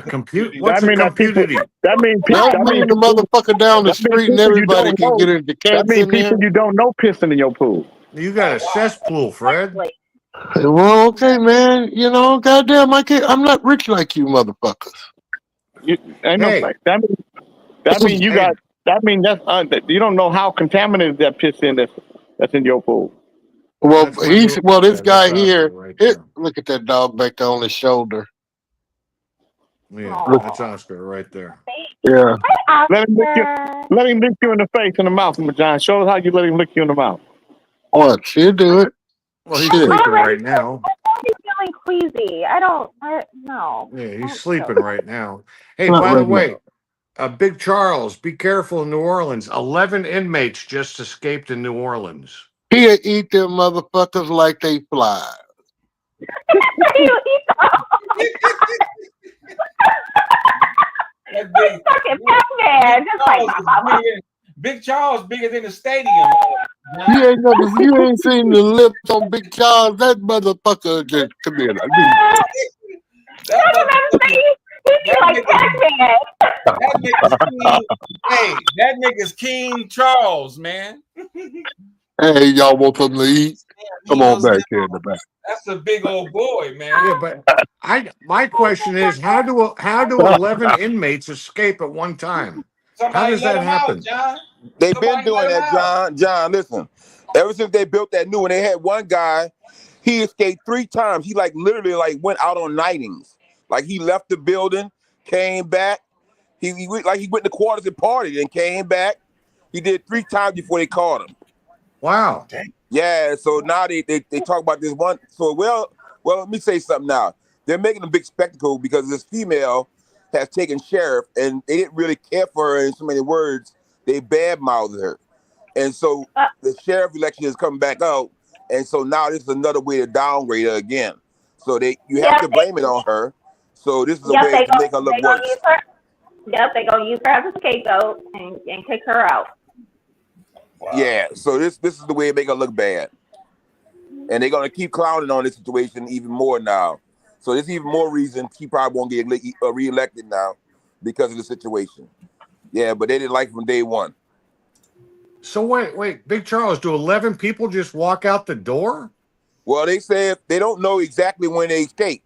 What's a community? That means the motherfucker down the street and everybody can get into camps. That means people you don't know pissing in your pool. You got a cesspool, Fred. Well, okay, man. You know, goddamn, I'm not rich like you, motherfuckers. That means you got. That means you don't know how contaminated that piss in that's in your pool. Well, this guy here. Look at that dog back there on his shoulder. Yeah, that's Oscar right there. Yeah. Let him lick you in the face and the mouth, John. Show us how you let him lick you in the mouth. What? She'll do it. Well, he's sleeping right now. He's feeling queasy. No. Yeah, he's sleeping right now. Hey, by the way, Big Charles, be careful in New Orleans. 11 inmates just escaped in New Orleans. He'll eat them motherfuckers like they fly. Fucking Pac-Man, just like my mama. Big Charles bigger than the stadium. You ain't seen the lips on Big Charles. That motherfucker just come here. Like Pac-Man. That nigga's King Charles, man. Hey, y'all want something to eat? Come on back here in the back. That's a big old boy, man. Yeah, but my question is, how do 11 inmates escape at one time? How does that happen? They've been doing that, John. John, listen. Ever since they built that new one, they had one guy. He escaped 3 times. He literally went out on nightings. Like he left the building, came back. He went to quarters and partied and came back. He did 3 times before they caught him. Wow. Yeah, so now they talk about this one. So well, let me say something now. They're making a big spectacle because this female has taken sheriff and they didn't really care for her in so many words. They badmouthed her. And so the sheriff election is coming back out. And so now this is another way to downgrade her again. So you have to blame it on her. So this is a way to make her look worse. Yep, they're gonna use her as a scapegoat and kick her out. Wow. Yeah, so this is the way to make her look bad. And they're gonna keep clowning on this situation even more now. So there's even more reason she probably won't get reelected now because of the situation. Yeah, but they didn't like it from day one. So wait, Big Charles, do 11 people just walk out the door? Well, they said they don't know exactly when they escaped.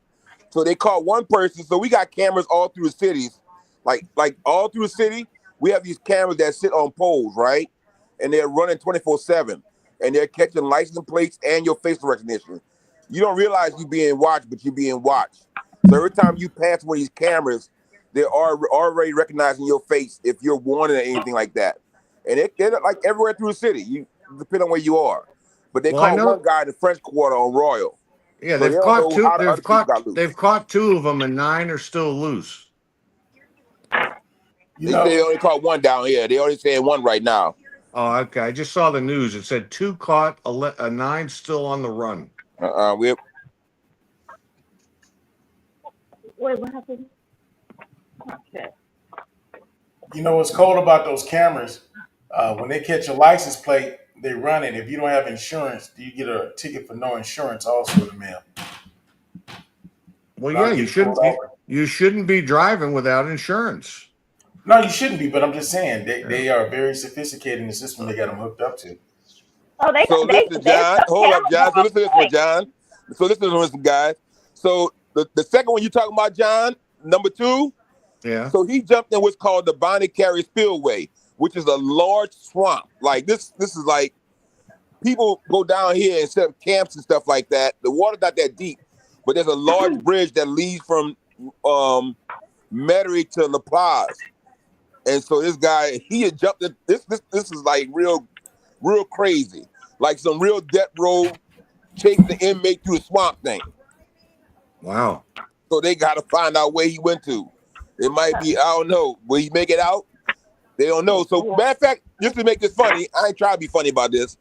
So they caught one person. So we got cameras all through the cities. Like all through the city, we have these cameras that sit on poles, right? And they're running 24/7. And they're catching license plates and your facial recognition. You don't realize you're being watched, but you're being watched. So every time you pass one of these cameras, they're already recognizing your face if you're wanted or anything like that. And they're like everywhere through the city. You depend on where you are. But they caught one guy in the French Quarter on Royal. Yeah, so they've caught two. They've caught 2 of them, and 9 are still loose. They say they only caught 1 down here. They only saying 1 right now. Oh, okay. I just saw the news. It said 2 caught, 9 still on the run. Wait, what happened? Okay. You know what's cold about those cameras? When they catch a license plate, they run it. If you don't have insurance, you get a ticket for no insurance also in the mail. Well, yeah, you shouldn't be driving without insurance. No, you shouldn't be, but I'm just saying they are very sophisticated in the system they got them hooked up to. Oh, listen, John. Hold up, John. So listen to this one, John. So listen to this one, guys. So the second one you talking about, John, number 2. Yeah. So he jumped in what's called the Bonnie Carey Spillway, which is a large swamp. Like this is like people go down here and set up camps and stuff like that. The water's not that deep, but there's a large bridge that leads from Metairie to La Plaza. And so this guy, he had jumped in. This is like real crazy. Like some real death row chasing the inmate through the swamp thing. Wow. So they got to find out where he went to. It might be, I don't know. Will he make it out? They don't know. So matter of fact, just to make this funny, I ain't trying to be funny about this.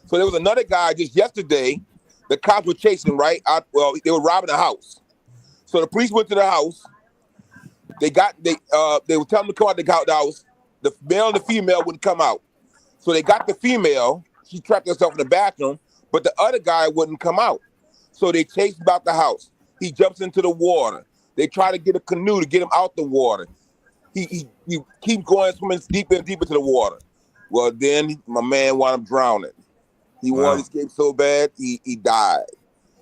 So there was another guy just yesterday, the cops were chasing, right? They were robbing a house. So the police went to the house. They were telling them to come out the house. The male and the female wouldn't come out. So they got the female. She trapped herself in the bathroom, but the other guy wouldn't come out. So they chased about the house. He jumps into the water. They try to get a canoe to get him out the water. He keeps going, swimming deeper and deeper to the water. Well, then my man wound up drowning. He wanted to escape so bad, he died.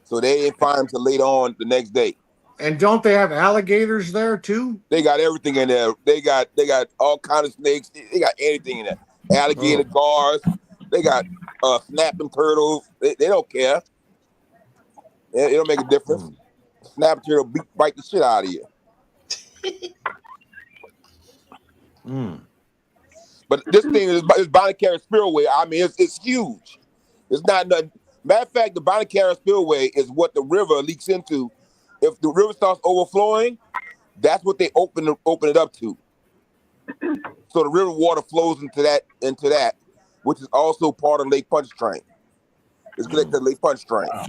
So they didn't find him till later on the next day. And don't they have alligators there too? They got everything in there. They got all kinds of snakes. They got anything in there. Alligator guards. They got snapping turtles. They don't care. It don't make a difference. Snapping turtle bite the shit out of you. But this thing is Bonnie Carey Spillway. I mean, it's huge. It's not nothing. Matter of fact, the Bonnie Carey Spillway is what the river leaks into. If the river starts overflowing, that's what they open it up to. So the river water flows into that, which is also part of Lake Pontchartrain. It's connected to Lake Pontchartrain. Wow.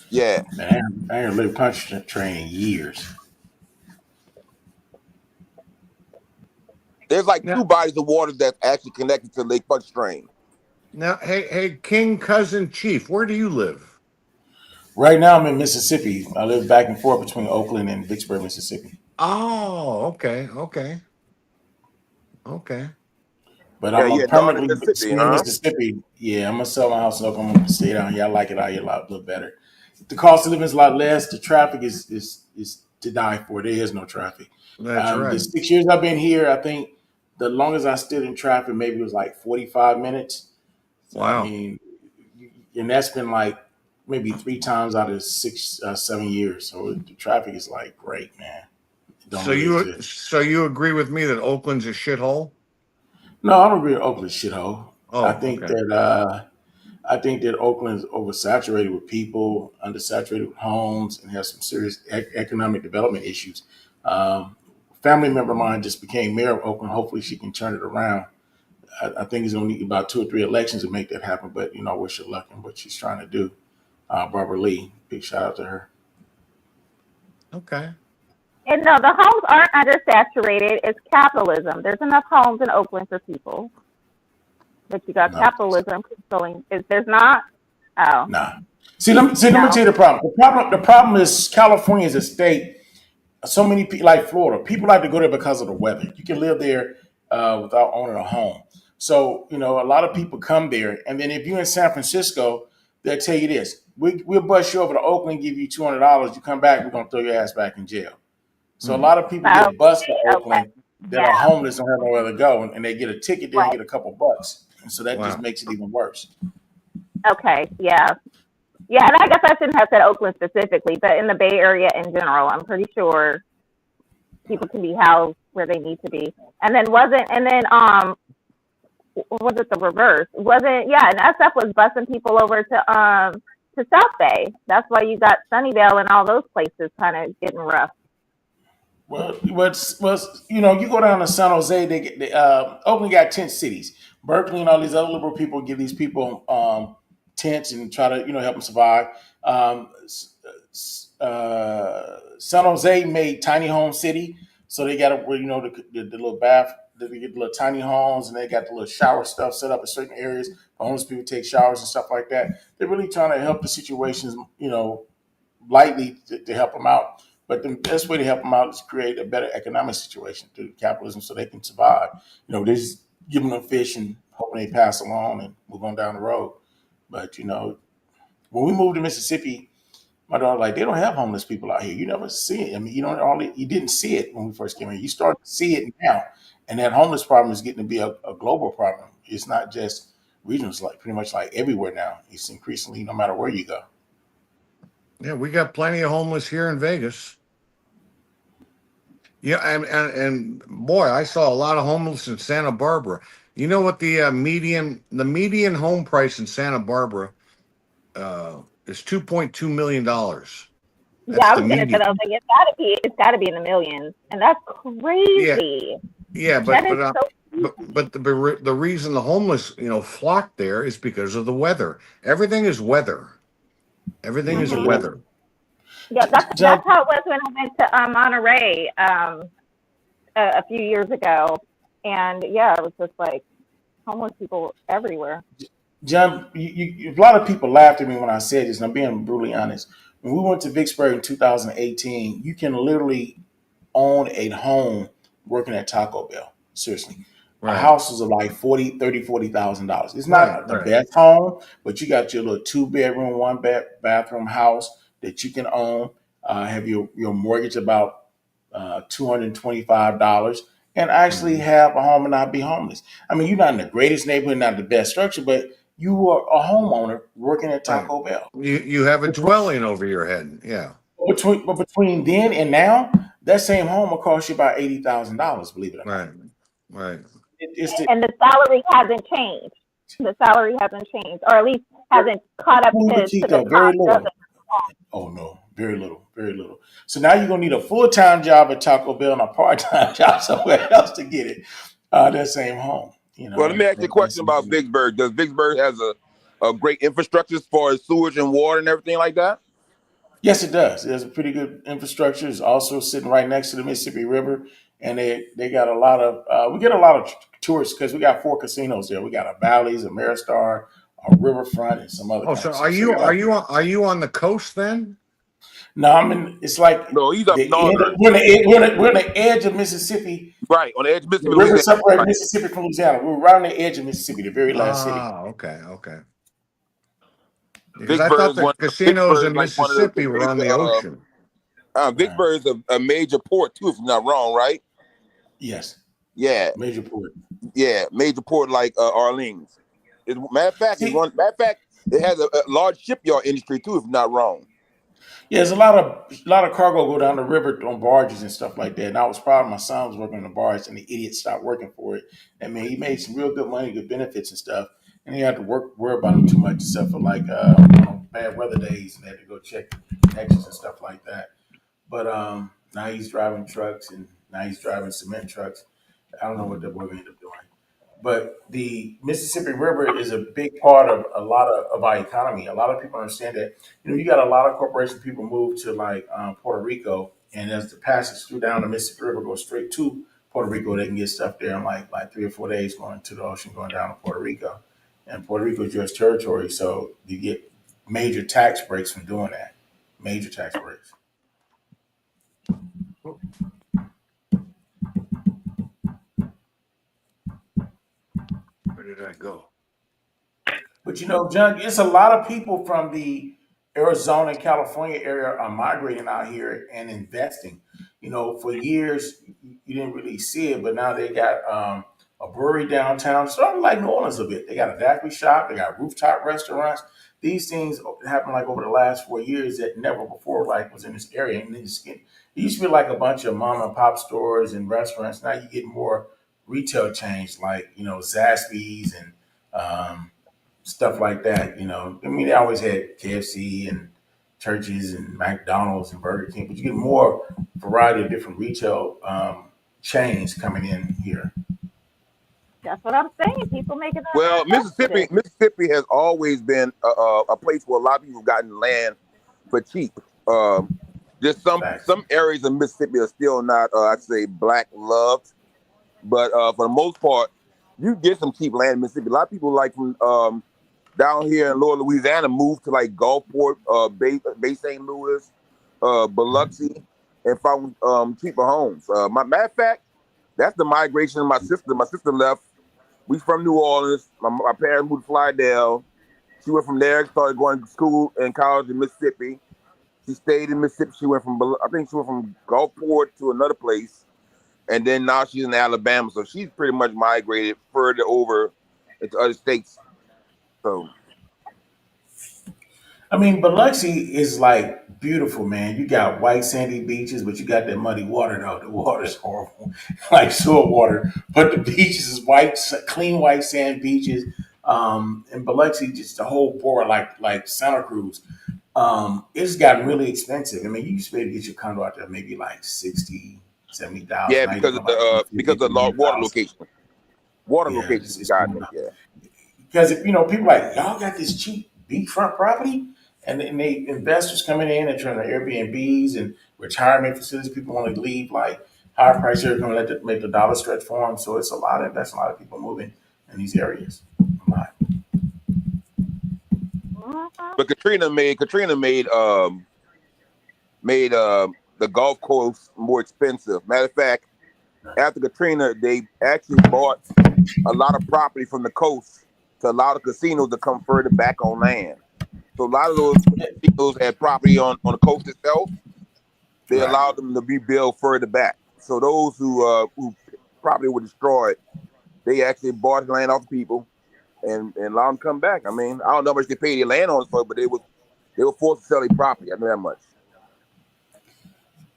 Yeah. Man, I ain't lived Pontchartrain in years. There's like 2 bodies of water that's actually connected to Lake Pontchartrain. Now, hey, King Cousin Chief, where do you live? Right now, I'm in Mississippi. I live back and forth between Oakland and Vicksburg, Mississippi. Oh, okay. But I'm permanently in Mississippi. Yeah, I'm gonna sell my house in Oakland. I'm gonna stay down here. I like it out here a little better. The cost of living is a lot less. The traffic is to die for. There is no traffic. That's right. The 6 years I've been here, I think the longest I stood in traffic maybe was like 45 minutes. Wow. I mean, and that's been like maybe 3 times out of 6, 7 years. So the traffic is like great, man. So you agree with me that Oakland's a shithole? No, I don't agree with Oakland's shithole. Oh, I think that Oakland's oversaturated with people, undersaturated with homes, and has some serious economic development issues. Family member of mine just became mayor of Oakland. Hopefully she can turn it around. I think it's going to need about 2 or 3 elections to make that happen, but I wish her luck in what she's trying to do. Barbara Lee, big shout out to her. Okay. And no, the homes aren't undersaturated. It's capitalism. There's enough homes in Oakland for people, but you got capitalism controlling. There's not. Oh. Nah. See, let me tell you the problem. The problem is California is a state. So many people, like Florida, people like to go there because of the weather. You can live there without owning a home. So, a lot of people come there. And then if you're in San Francisco, they'll tell you this. We'll bus you over to Oakland, give you $200. You come back, we're going to throw your ass back in jail. So a lot of people get bused to Oakland that are homeless and have nowhere to go. And they get a ticket there and get a couple bucks. And so that just makes it even worse. Okay, yeah. Yeah, and I guess I shouldn't have said Oakland specifically, but in the Bay Area in general, I'm pretty sure people can be housed where they need to be. And then was it the reverse? And SF was busing people over to South Bay. That's why you got Sunnyvale and all those places kind of getting rough. Well, you go down to San Jose, Oakland got tent cities. Berkeley and all these other liberal people give these people tents and try to help them survive. San Jose made tiny home city, so they got the little bath. They get the little tiny homes, and they got the little shower stuff set up in certain areas. Homeless people take showers and stuff like that. They're really trying to help the situations, lightly to help them out. But the best way to help them out is create a better economic situation through capitalism so they can survive. They're just giving them fish and hoping they pass along and move on down the road. But, when we moved to Mississippi, my daughter they don't have homeless people out here. You never see it. I mean, you didn't see it when we first came here. You start to see it now. And that homeless problem is getting to be a global problem. It's not just regional. It's pretty much everywhere now. It's increasingly no matter where you go. Yeah, we got plenty of homeless here in Vegas. Yeah, and boy, I saw a lot of homeless in Santa Barbara. You know what the median home price in Santa Barbara is $2.2 million. I was gonna say, it's gotta be in the millions, and that's crazy. Yeah, but the reason the homeless flock there is because of the weather. Everything is weather. Everything is weather. Yeah, that's how it was when I went to Monterey a few years ago, and it was just homeless people everywhere. John, a lot of people laughed at me when I said this, and I'm being brutally honest. When we went to Vicksburg in 2018, you can literally own a home working at Taco Bell. Seriously. Right. Houses are $40,000. It's not the best home, but you got your little 2-bedroom, 1-bathroom house that you can own. Have your mortgage about $225, and actually have a home and not be homeless. I mean, you're not in the greatest neighborhood, not the best structure, but you are a homeowner working at Taco Bell. You have a dwelling over your head, yeah. Between then and now, that same home will cost you about $80,000. Believe it or not. Right. And the salary hasn't changed. The salary hasn't changed, or at least hasn't caught up to the very little. Oh no, very little. So now you're gonna need a full-time job at Taco Bell and a part-time job somewhere else to get it. That same home. Well, let me ask you a question about Vicksburg. Does Vicksburg has a great infrastructure as far as sewage and water and everything like that? Yes, it does. It has a pretty good infrastructure. It's also sitting right next to the Mississippi River, and they got a lot of. We get a lot of tourists because we got 4 casinos there. We got a Bally's, a Ameristar, a Riverfront, and some other. So are you on the coast then? No, I mean it's he's up north. We're on the edge of Mississippi. Right, on the edge of Mississippi. The river separates Mississippi from Louisiana. We're right on the edge of Mississippi, the very last city. Okay. Because I thought the casinos in Mississippi were on the ocean. Vicksburg is a major port too, if I'm not wrong, right? Yes. Yeah. Major port. Yeah, major port like Orleans. Matter of fact, it has a large shipyard industry too, if I'm not wrong. Yeah, there's a lot of cargo go down the river on barges and stuff like that. And I was proud my son was working on the barge, and the idiot stopped working for it. I mean, he made some real good money, good benefits and stuff. And he had to worry about him too much, except for bad weather days, and they had to go check connections and stuff like that. But now he's driving trucks, and now he's driving cement trucks. I don't know what we're going to end up doing. But the Mississippi River is a big part of a lot of our economy. A lot of people understand that. You got a lot of corporation people move to Puerto Rico and as the passage through down the Mississippi River goes straight to Puerto Rico, they can get stuff there in like 3 or 4 days going to the ocean, going down to Puerto Rico. And Puerto Rico is U.S. territory, so you get major tax breaks from doing that. Major tax breaks. Where did I go? But you know, John, it's a lot of people from the Arizona and California area are migrating out here and investing. You know, for years you didn't really see it, but now they got a brewery downtown, sort of like New Orleans a bit. They got a daiquiri shop, they got rooftop restaurants. These things happened like over the last 4 years that never before like was in this area. And it used to be like a bunch of mom and pop stores and restaurants. Now you get more retail chains like, you know, Zaxby's and stuff like that. You know, I mean, they always had KFC and Churches and McDonald's and Burger King, but you get more variety of different retail chains coming in here. That's what I'm saying. People making that. Well, Mississippi has always been a place where a lot of people have gotten land for cheap. There's some areas of Mississippi are still not, I'd say, black loved, but for the most part, you get some cheap land in Mississippi. A lot of people like from down here in Lower Louisiana moved to like Gulfport, Bay St. Louis, Biloxi, and found cheaper homes. Matter of fact, that's the migration of my sister. My sister left. We from New Orleans. My parents moved to Flydale. She went from there, started going to school and college in Mississippi. She stayed in Mississippi. She went from Gulfport to another place, and then now she's in Alabama. So she's pretty much migrated further over into other states. So, I mean, Biloxi is like beautiful, man. You got white sandy beaches, but you got that muddy water though. The water's horrible, like sewer water. But the beaches is white, clean white sand beaches. And Biloxi, just the whole board, like Santa Cruz. It's gotten really expensive. I mean, you used to be able to get your condo out there maybe like $60,000, $70,000. yeah, because of the water location. Water location is gotten it. Yeah. Because if people like y'all got this cheap beachfront property, and they investors coming in and trying to Airbnbs and retirement facilities, people want to leave like higher price here, going to make the dollar stretch for them. So it's a lot of people moving in these areas. But Katrina made the Gulf Coast more expensive. Matter of fact, after Katrina, they actually bought a lot of property from the coast to allow the casinos to come further back on land. So a lot of those casinos had property on the coast itself. They allowed them to be built further back. So those who property were destroyed, they actually bought land off people and allowed them to come back. I mean, I don't know how much they paid their landowners for, but they were forced to sell their property. I know that much.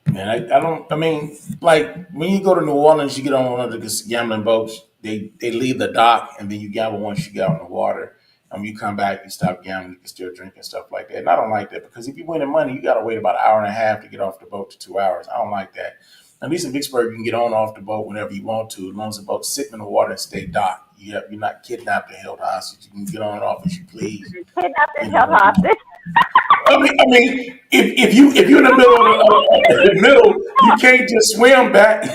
Man, I mean, like when you go to New Orleans, you get on one of the gambling boats. They leave the dock, and then you gamble once you get out in the water. And when you come back, you stop gambling, you can still drink and stuff like that. And I don't like that because if you win the money, you got to wait about an hour and a half to get off the boat to 2 hours. I don't like that. At least in Vicksburg, you can get on off the boat whenever you want to, as long as the boat's sitting in the water and stay docked. You're not kidnapped and held hostage. You can get on and off as you please. Kidnapped and held hostage. I mean, if you're in the middle, you can't just swim back. No,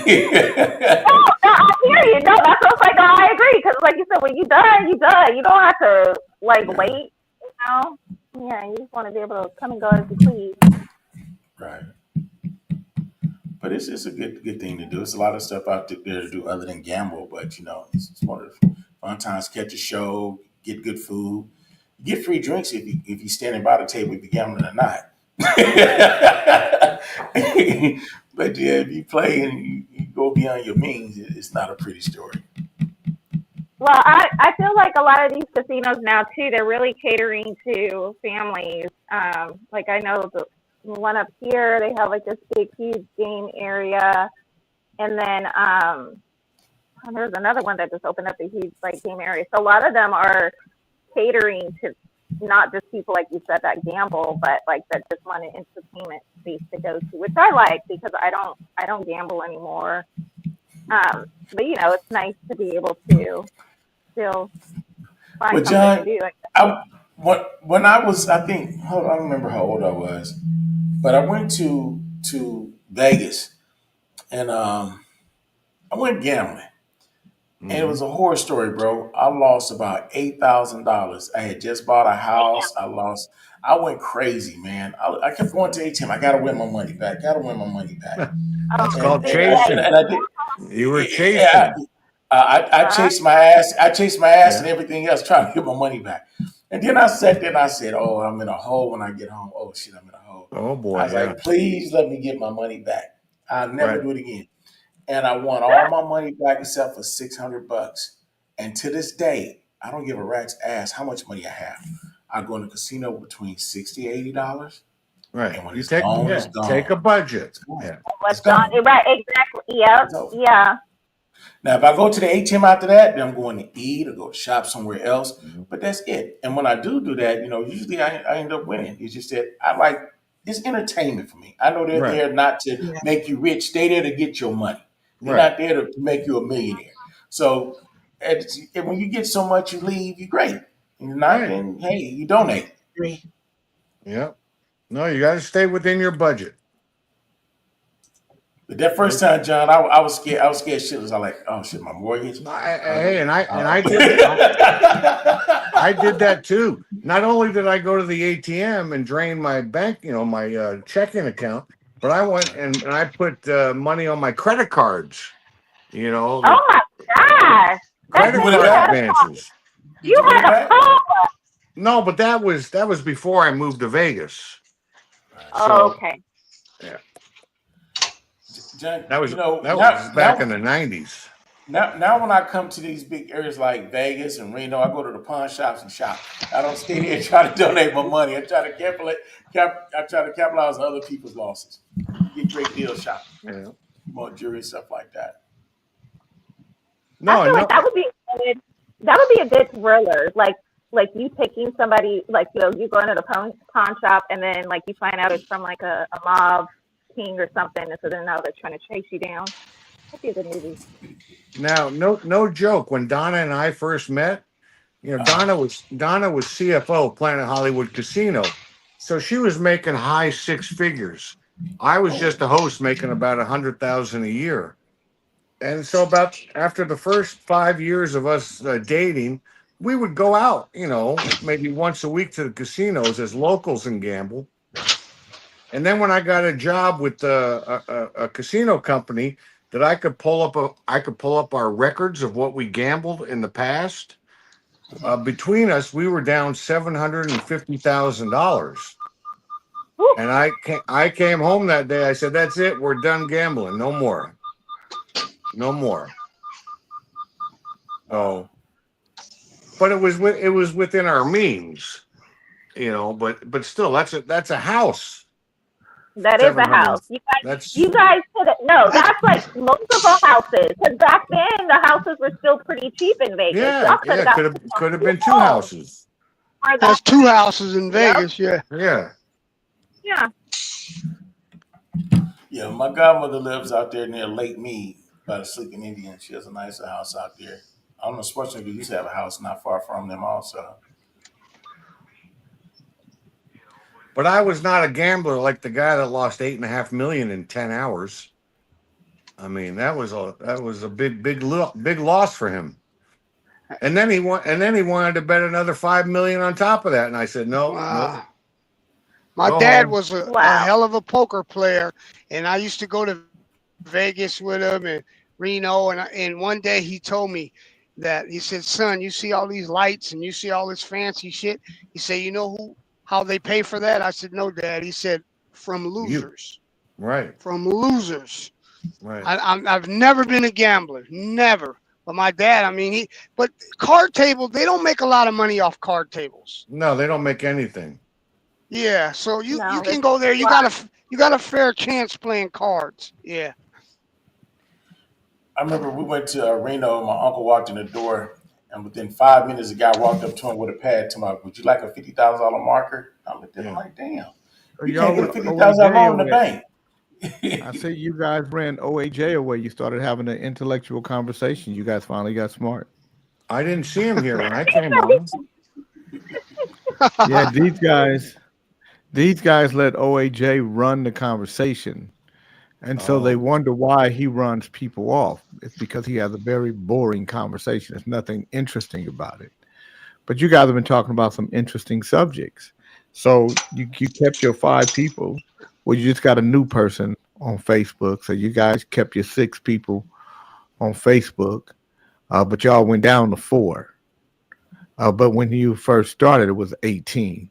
I hear you. No, that's what I was like. No, I agree because, like you said, when you done, you done. You don't have to wait. Yeah, you just want to be able to come and go as you please. Right. But it's a good thing to do. It's a lot of stuff out there to do other than gamble. But it's one of the fun times. Catch a show, get good food. You get free drinks if you're standing by the table, if you're gambling or not. But yeah, if you play and you go beyond your means, it's not a pretty story. Well, I feel like a lot of these casinos now too, they're really catering to families. Like I know the one up here, they have like this big, huge game area, and then there's another one that just opened up a huge game area. So a lot of them are catering to not just people like you said that gamble, but that just want an entertainment space to go to, which I like because I don't gamble anymore. But it's nice to be able to still find something to do. When I was, I don't remember how old I was, but I went to Vegas, and I went gambling. And it was a horror story, bro. I lost about $8,000. I had just bought a house. I went crazy, man. I kept going to ATM. I gotta win my money back. That's called chasing. And I did. You were chasing. I chased my ass. And everything else, trying to get my money back. And then I sat there and I said, "Oh, I'm in a hole when I get home. Oh shit, I'm in a hole." Oh boy. I was like, "Please let me get my money back. I'll never do it again." And I won all my money back except for $600. And to this day, I don't give a rat's ass how much money I have. I go in the casino between $60, $80. Right. And when You it's take gone, it's gone. take a budget. Right, exactly. Yep. Yeah. Now, if I go to the ATM after that, then I'm going to eat or go to shop somewhere else. But that's it. And when I do that, usually I end up winning. It's just that it's entertainment for me. I know they're there not to make you rich. They're there to get your money. They're not there to make you a millionaire. So and when you get so much, you leave, you're great. And you're not, then hey, you donate. Yep. No, you got to stay within your budget. But that first time, John, I was scared. I was scared shitless. I was like, oh shit, my mortgage. I did that too. Not only did I go to the ATM and drain my bank, my checking account, but I went and I put money on my credit cards. Oh my gosh! Credit card advances. You had a phone. No, but that was before I moved to Vegas. Okay. Yeah. John, That was back in the 90s. Now when I come to these big areas like Vegas and Reno, I go to the pawn shops and shop. I don't stay here trying to donate my money. I try to capitalize on other people's losses. Get great deals shopping. Yeah. More jewelry and stuff like that. I feel like that would be good. That would be a good thriller. Like you taking somebody, you go into the pawn shop and then you find out it's from a mob king or something, and so then now they're trying to chase you down. That'd be a good movie. Now, no joke. When Donna and I first met, Donna was CFO, Planet Hollywood Casino, so she was making high six figures. I was just a host making about $100,000 a year, and so about after the first 5 years of us dating, we would go out, maybe once a week to the casinos as locals and gamble. And then when I got a job with a casino company that I could pull up our records of what we gambled in the past. Between us, we were down $750,000. And I came home that day. I said, "That's it. We're done gambling. No more. No more." Oh, but it was within our means, But still, that's a house. That is a house. You guys could have, no, that's like multiple houses. Because back then the houses were still pretty cheap in Vegas. Yeah, could have been two houses. That's two houses in Vegas, yeah. Yeah. Yeah, my godmother lives out there near Lake Mead by the Sleeping Indian. She has a nicer house out there. I don't know, Schwarzenegger used to have a house not far from them also. But I was not a gambler like the guy that lost $8.5 million in 10 hours. I mean, that was a big loss for him. And then he wanted to bet another $5 million on top of that, and I said no. Wow. No. My dad was a hell of a poker player, and I used to go to Vegas with him and Reno, and one day he told me that he said, "Son, you see all these lights and you see all this fancy shit." He said, "You know how they pay for that?" I said, "No, Dad." He said, "From losers." Right. From losers. Right. I've never been a gambler, never. But my dad, but card tables, they don't make a lot of money off card tables. No, they don't make anything. Yeah, so you can go there. You got a fair chance playing cards. Yeah. I remember we went to Reno. My uncle walked in the door, and within 5 minutes, a guy walked up to him with a pad. To him, "Would you like a $50,000 marker?" I looked at him like, "Damn, you can't get $50,000 in the bank." I see you guys ran OAJ away. You started having an intellectual conversation. You guys finally got smart. I didn't see him here when I came on. Yeah, these guys let OAJ run the conversation. And so they wonder why he runs people off. It's because he has a very boring conversation. There's nothing interesting about it. But you guys have been talking about some interesting subjects. So you kept your 5 people. Well, you just got a new person on Facebook. So you guys kept your 6 people on Facebook. But y'all went down to 4. But when you first started, it was 18.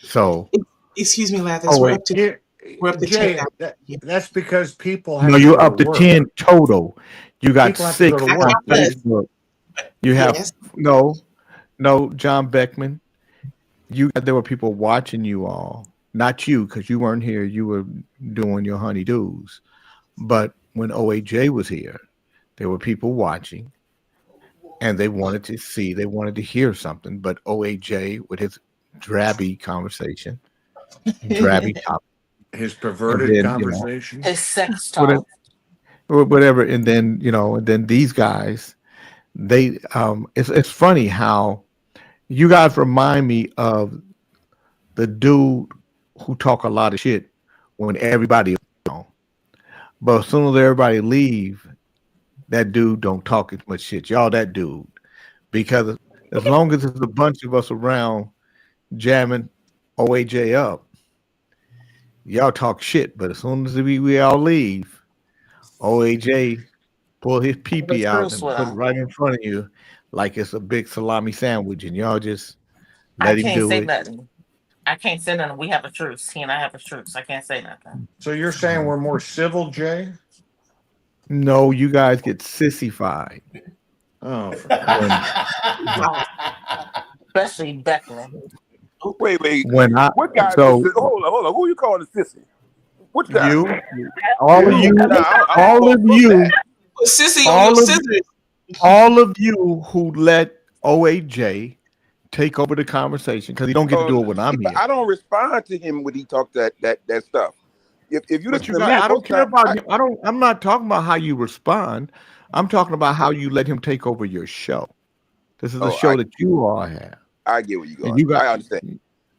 So excuse me, Lathis. We're up to Jay, 10. that's because people have no, to you're go up to to work. 10 total. You got People have to 6 go to on work. Facebook. You have no, John Beckman. There were people watching you all, not you, because you weren't here. You were doing your honeydews. But when OAJ was here, there were people watching, and they wanted to see, they wanted to hear something. But OAJ, with his drabby conversation, drabby topic, his perverted conversation, his sex talk, whatever, and then and then these guys, they it's funny how you guys remind me of the dude who talk a lot of shit when everybody is on. But as soon as everybody leave, that dude don't talk as much shit. Y'all that dude. Because as long as there's a bunch of us around jamming OAJ up, y'all talk shit. But as soon as we all leave, OAJ pull his pee-pee out and put it right in front of you like it's a big salami sandwich, and y'all just let him do it. Nothing. I can't say nothing. We have a truce. He and I have a truce. I can't say nothing. So you're saying we're more civil, Jay? No, you guys get sissified. Oh, especially Beckman. Wait. When what guy? so hold on. Who you calling a sissy? Which guy? You, all of you, all of you, Sissy on your scissors. All of you who let OAJ take over the conversation because he don't get to do it when I'm here. I don't respond to him when he talks that stuff. If you listen to me, I don't care about him. I'm not talking about how you respond. I'm talking about how you let him take over your show. This is a show that you all have. I get where you're going.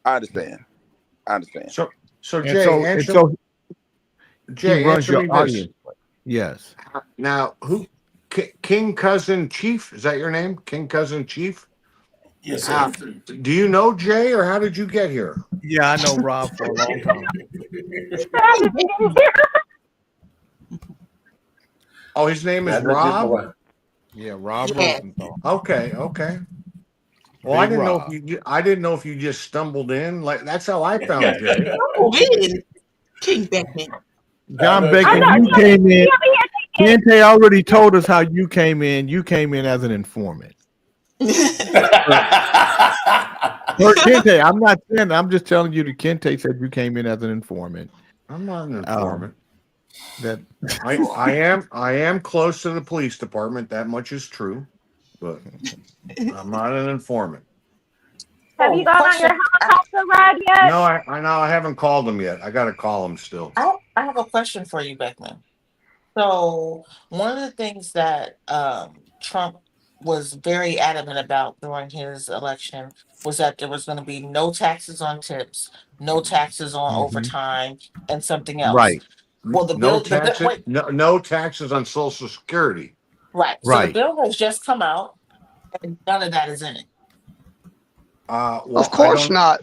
I understand. So Jay, Jay, he runs answer me your this. audience. Yes. Now, who? King Cousin Chief? Is that your name? King Cousin Chief? Yes, sir. Do you know Jay, or how did you get here? Yeah, I know Rob for a long time. Oh, his name is Rob? Yeah, Rob Yeah. Rosenthal. Okay. Well, I didn't know if you just stumbled in. Like that's how I found Jay. King Beckman. John Beckman, you came in. Kente already told us how you came in. You came in as an informant. Kente, I'm not saying. I'm just telling you that Kente said you came in as an informant. I'm not an informant. That I am close to the police department. That much is true, but I'm not an informant. Have you gone on your helicopter ride yet? No, I know I haven't called them yet. I got to call them still. I have a question for you, Beckman. So one of the things that Trump was very adamant about during his election was that there was going to be no taxes on tips, no taxes on overtime, and something else. Right. Well, the no bill, taxes. No taxes on Social Security. Right. So the bill has just come out, and none of that is in it. Well, of course not.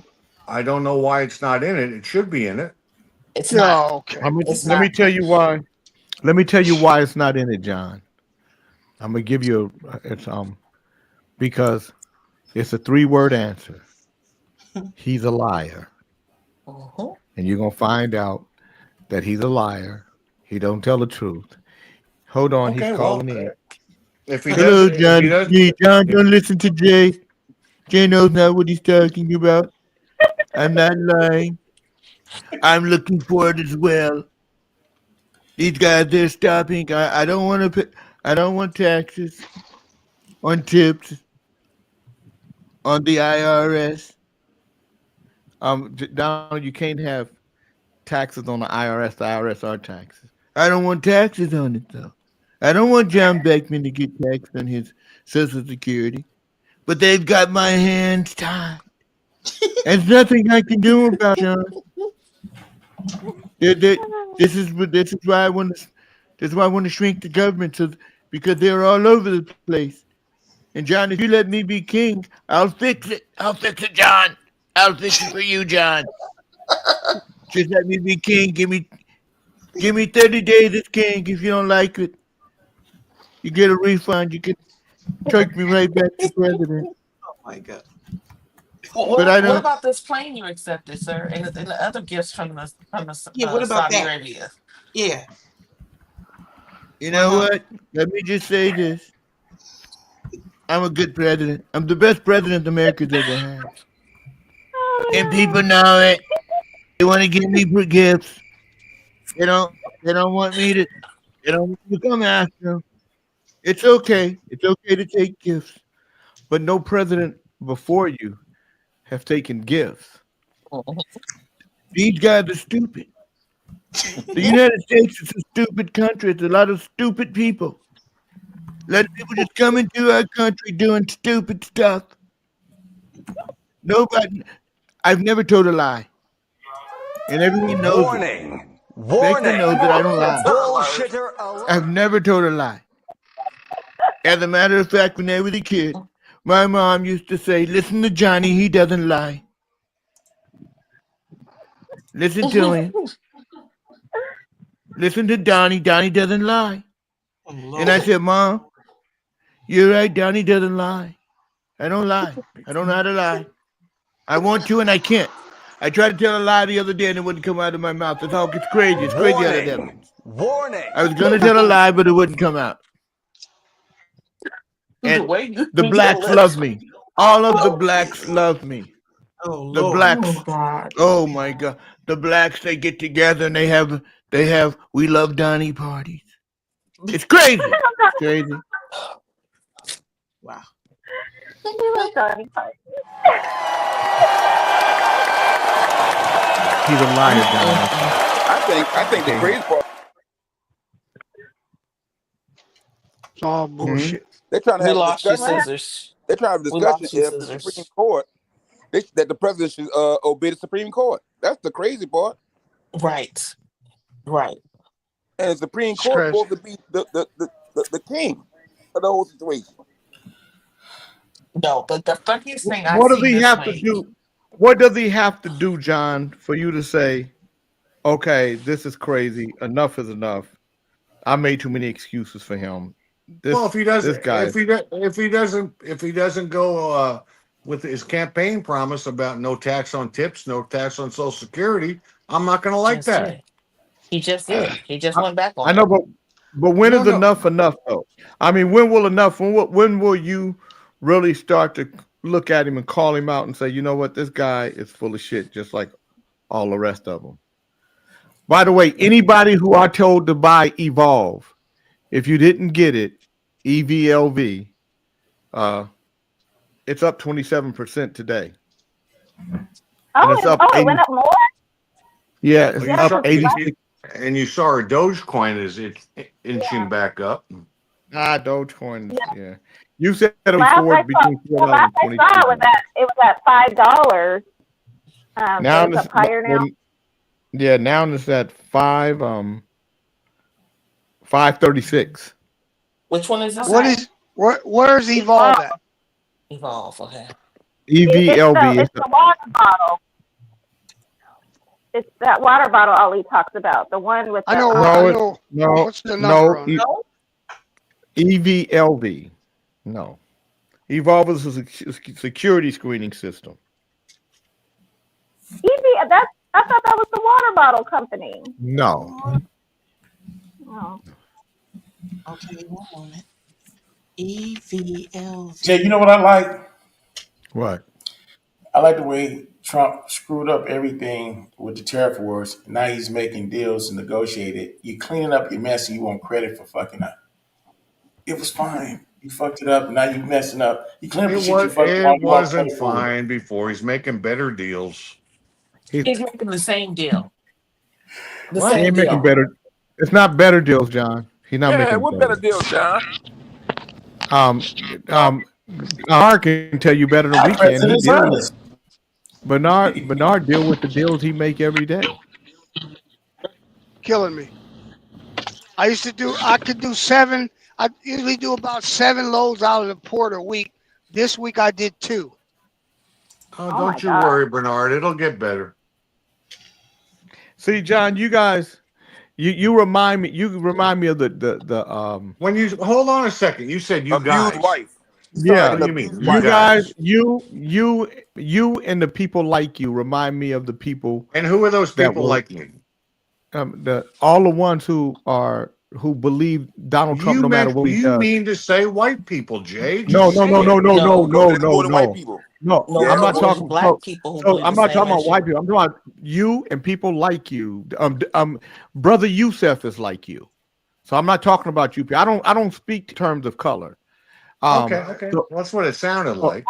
I don't know why it's not in it. It should be in it. It's not. Okay. Let me tell you why. Let me tell you why it's not in it, John. I'm gonna give you because it's a 3-word answer. He's a liar, and you're gonna find out that he's a liar. He don't tell the truth. Hold on, he's calling in. If he Hello, does, John. if he does, Hey, John, don't listen to Jay. Jay knows not what he's talking about. I'm not lying. I'm looking for it as well. These guys, they're stopping. I don't want to pay. I don't want taxes on tips on the IRS. Donald, you can't have taxes on the IRS. The IRS are taxes. I don't want taxes on it though. I don't want John Beckman to get taxed on his Social Security. But they've got my hands tied. There's nothing I can do about it, John. They're This is why I want to. This is why I want to shrink the government because they're all over the place. And John, if you let me be king, I'll fix it. I'll fix it, John. I'll fix it for you, John. Just let me be king. Give me 30 days as king. If you don't like it, you get a refund. You can take me right back to president. Oh my God. What about this plane you accepted, sir, and the other gifts from the what about Saudi that? Arabia? Yeah. You know what? Let me just say this. I'm a good president. I'm the best president America's ever had. And people know it. They want to give me gifts. They don't want me to. They don't want me to come after them. It's okay. It's okay to take gifts, but no president before you have taken gifts. These guys are stupid. The United States is a stupid country. It's a lot of stupid people. A lot of people just come into our country doing stupid stuff. Nobody. I've never told a lie, and everyone knows. Warning! Warning! Knows that I don't lie. Bullshitter alert! I've never told a lie. As a matter of fact, when I was a kid, my mom used to say, "Listen to Johnny. He doesn't lie. Listen to him. Listen to Donnie. Donnie doesn't lie." And I said, "Mom, you're right. Donnie doesn't lie. I don't lie. I don't know how to lie. I want to and I can't. I tried to tell a lie the other day and it wouldn't come out of my mouth. It's all it's crazy. It's crazy out of that. Warning! I was going to tell a lie, but it wouldn't come out. And the blacks love me. All of the blacks love me. Oh, the Lord. blacks. Oh my God. The blacks, they get together and they have we love Donnie parties. It's crazy. It's crazy. Wow. We love Donnie parties. He's a liar, Donnie. I think the crazy part. It's all bullshit. They're trying to have a discussion. Scissors. They're trying to have a discussion if the Supreme Court that the president should obey the Supreme Court. That's the crazy part. Right. Right. And the Supreme Court is supposed to be the king of the whole situation. No, but the funniest thing What does he have to do? What does he have to do, John, for you to say, okay, this is crazy. Enough is enough. I made too many excuses for him. If he doesn't go with his campaign promise about no tax on tips, no tax on Social Security, I'm not going to like that. He just did. He just went back on. I know, but when is enough though? I mean, when will enough? When will you really start to look at him and call him out and say, you know what, this guy is full of shit, just like all the rest of them. By the way, anybody who I told to buy Evolve, if you didn't get it, EVLV, it's up 27% today. Oh, it went up more? Yeah, it's up 86. And you saw our Dogecoin is inching back up. Dogecoin, yeah. You said it Last was I between $4 last and I saw $22. it was at $5. Now so it's up higher now. Yeah, now it's at 536. Which one is this? Where's Evolve at? Evolve, okay. EVLV. It's the water bottle. It's that water bottle Ali talks about. The one with the What's the number on it? EVLV. No. Evolve is a security screening system. I thought that was the water bottle company. No. Oh. Okay, one moment. EVLV. Jay, you know what I like? What? I like the way Trump screwed up everything with the tariff wars. Now he's making deals and negotiated. You cleaning up your mess and you want credit for fucking up. It was fine. You fucked it up. Now you messing up. You clean up the shit you fucked up. It wasn't fine before. He's making better deals. He's making the same deal. He ain't making better. It's not better deals, John. He's not making what better deals, John? Bernard can tell you better than we can. Bernard deal with the deals he make every day. killing me. I could do 7. I usually do about 7 loads out of the port a week. This week I did 2. Oh, don't you worry, Bernard. It'll get better. See, John, you guys, you remind me of the when you hold on a second, you said you guys. Wife. Yeah, what do you mean? You guys, you and the people like you remind me of the people. And who are those people like me? All the ones who believe Donald Trump, no matter what he does. You mean to say white people, Jay? No. Yeah, I'm not talking black people. I'm not talking about white people. I'm talking about you and people like you. Brother Youssef is like you, so I'm not talking about you. I don't speak in terms of color. Okay. So, that's what it sounded like.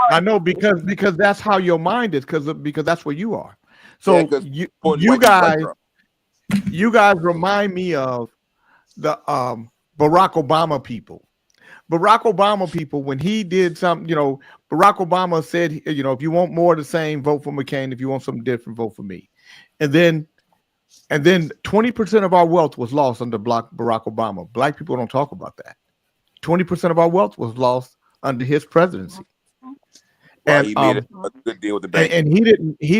I know because that's how your mind is because that's where you are. So you guys remind me of the Barack Obama people. Barack Obama people, when he did something, Barack Obama said, if you want more of the same, vote for McCain. If you want something different, vote for me. And then 20% of our wealth was lost under Barack Obama. Black people don't talk about that. 20% of our wealth was lost under his presidency. And he made a good deal with the bank. And he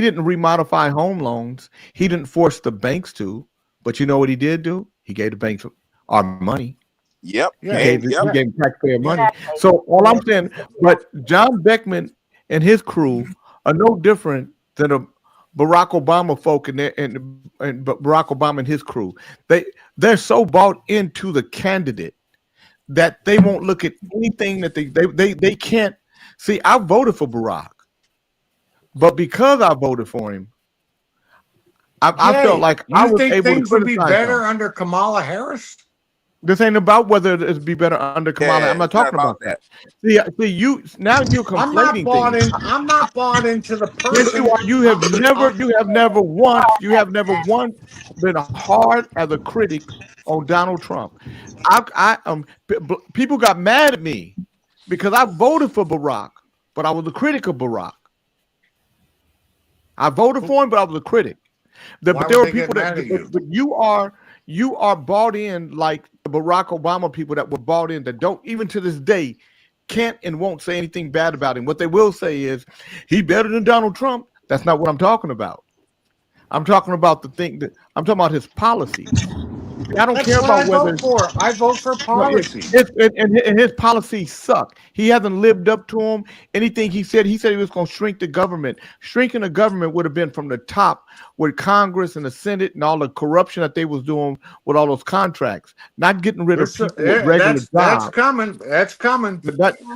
didn't remodify home loans. He didn't force the banks to. But you know what he did do? He gave the banks our money. Yep. He gave taxpayer money. So all I'm saying, but John Beckman and his crew are no different than a Barack Obama folk and Barack Obama and his crew. They're so bought into the candidate that they won't look at anything that they can't see. I voted for Barack, but because I voted for him, I felt like I was able to things would be better him. under Kamala Harris. This ain't about whether it'd be better under Kamala. I'm not talking about that. See, you're conflating things. I'm not bought into the person. You have never once been hard as a critic on Donald Trump. People got mad at me because I voted for Barack, but I was a critic of Barack. I voted for him, but I was a critic. But there are people but you are bought in like the Barack Obama people that were bought in that don't even to this day can't and won't say anything bad about him. What they will say is he's better than Donald Trump. That's not what I'm talking about. I'm talking about I'm talking about his policies. I don't care about whether I vote for policy. And his policies suck. He hasn't lived up to them. Anything he said he was going to shrink the government. Shrinking the government would have been from the top with Congress and the Senate and all the corruption that they was doing with all those contracts. Not getting rid of people with regular jobs. That's coming.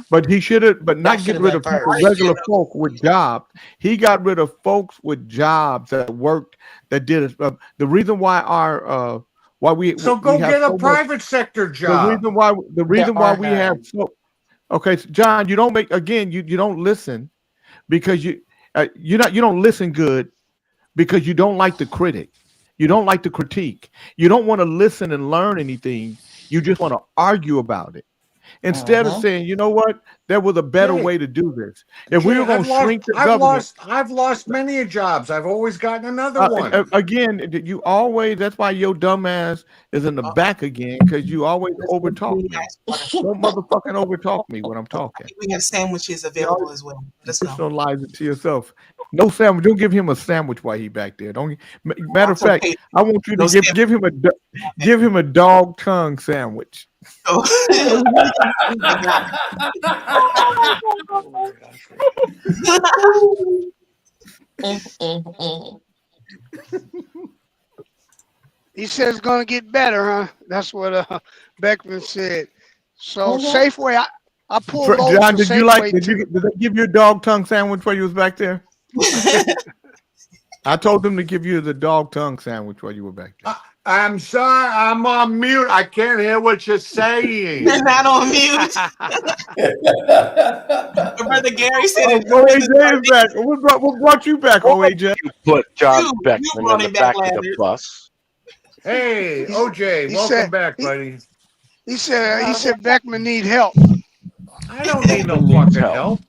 But he should have. But not getting rid of people, regular folk with jobs. He got rid of folks with jobs that worked. That did it. The reason why our get a private sector job. The reason why we have okay, John, you don't listen because you don't listen good because you don't like the critic. You don't like the critique. You don't want to listen and learn anything. You just want to argue about it. Instead of saying, you know what, there was a better way to do this. If we were going to shrink the government. I've lost many jobs. I've always gotten another one. Again, that's why your dumb ass is in the back again, because you always overtalk me. Don't motherfucking overtalk me when I'm talking. We have sandwiches available as well. Personalize it to yourself. No sandwich. Don't give him a sandwich while he back there. Don't. Matter of fact, I want you to give him a dog tongue sandwich. He said it's going to get better, huh? That's what Beckman said. So Safeway, I pulled over. John, did they give you a dog tongue sandwich while you was back there? I told them to give you the dog tongue sandwich while you were back there. I'm sorry, I'm on mute. I can't hear what you're saying. You're not on mute. Brother Gary said OAJ is back. What brought you back, OAJ? You put John Beckman in the back of the bus. Hey, OJ, welcome back, buddy. He said Beckman need help. I don't need no fucking help.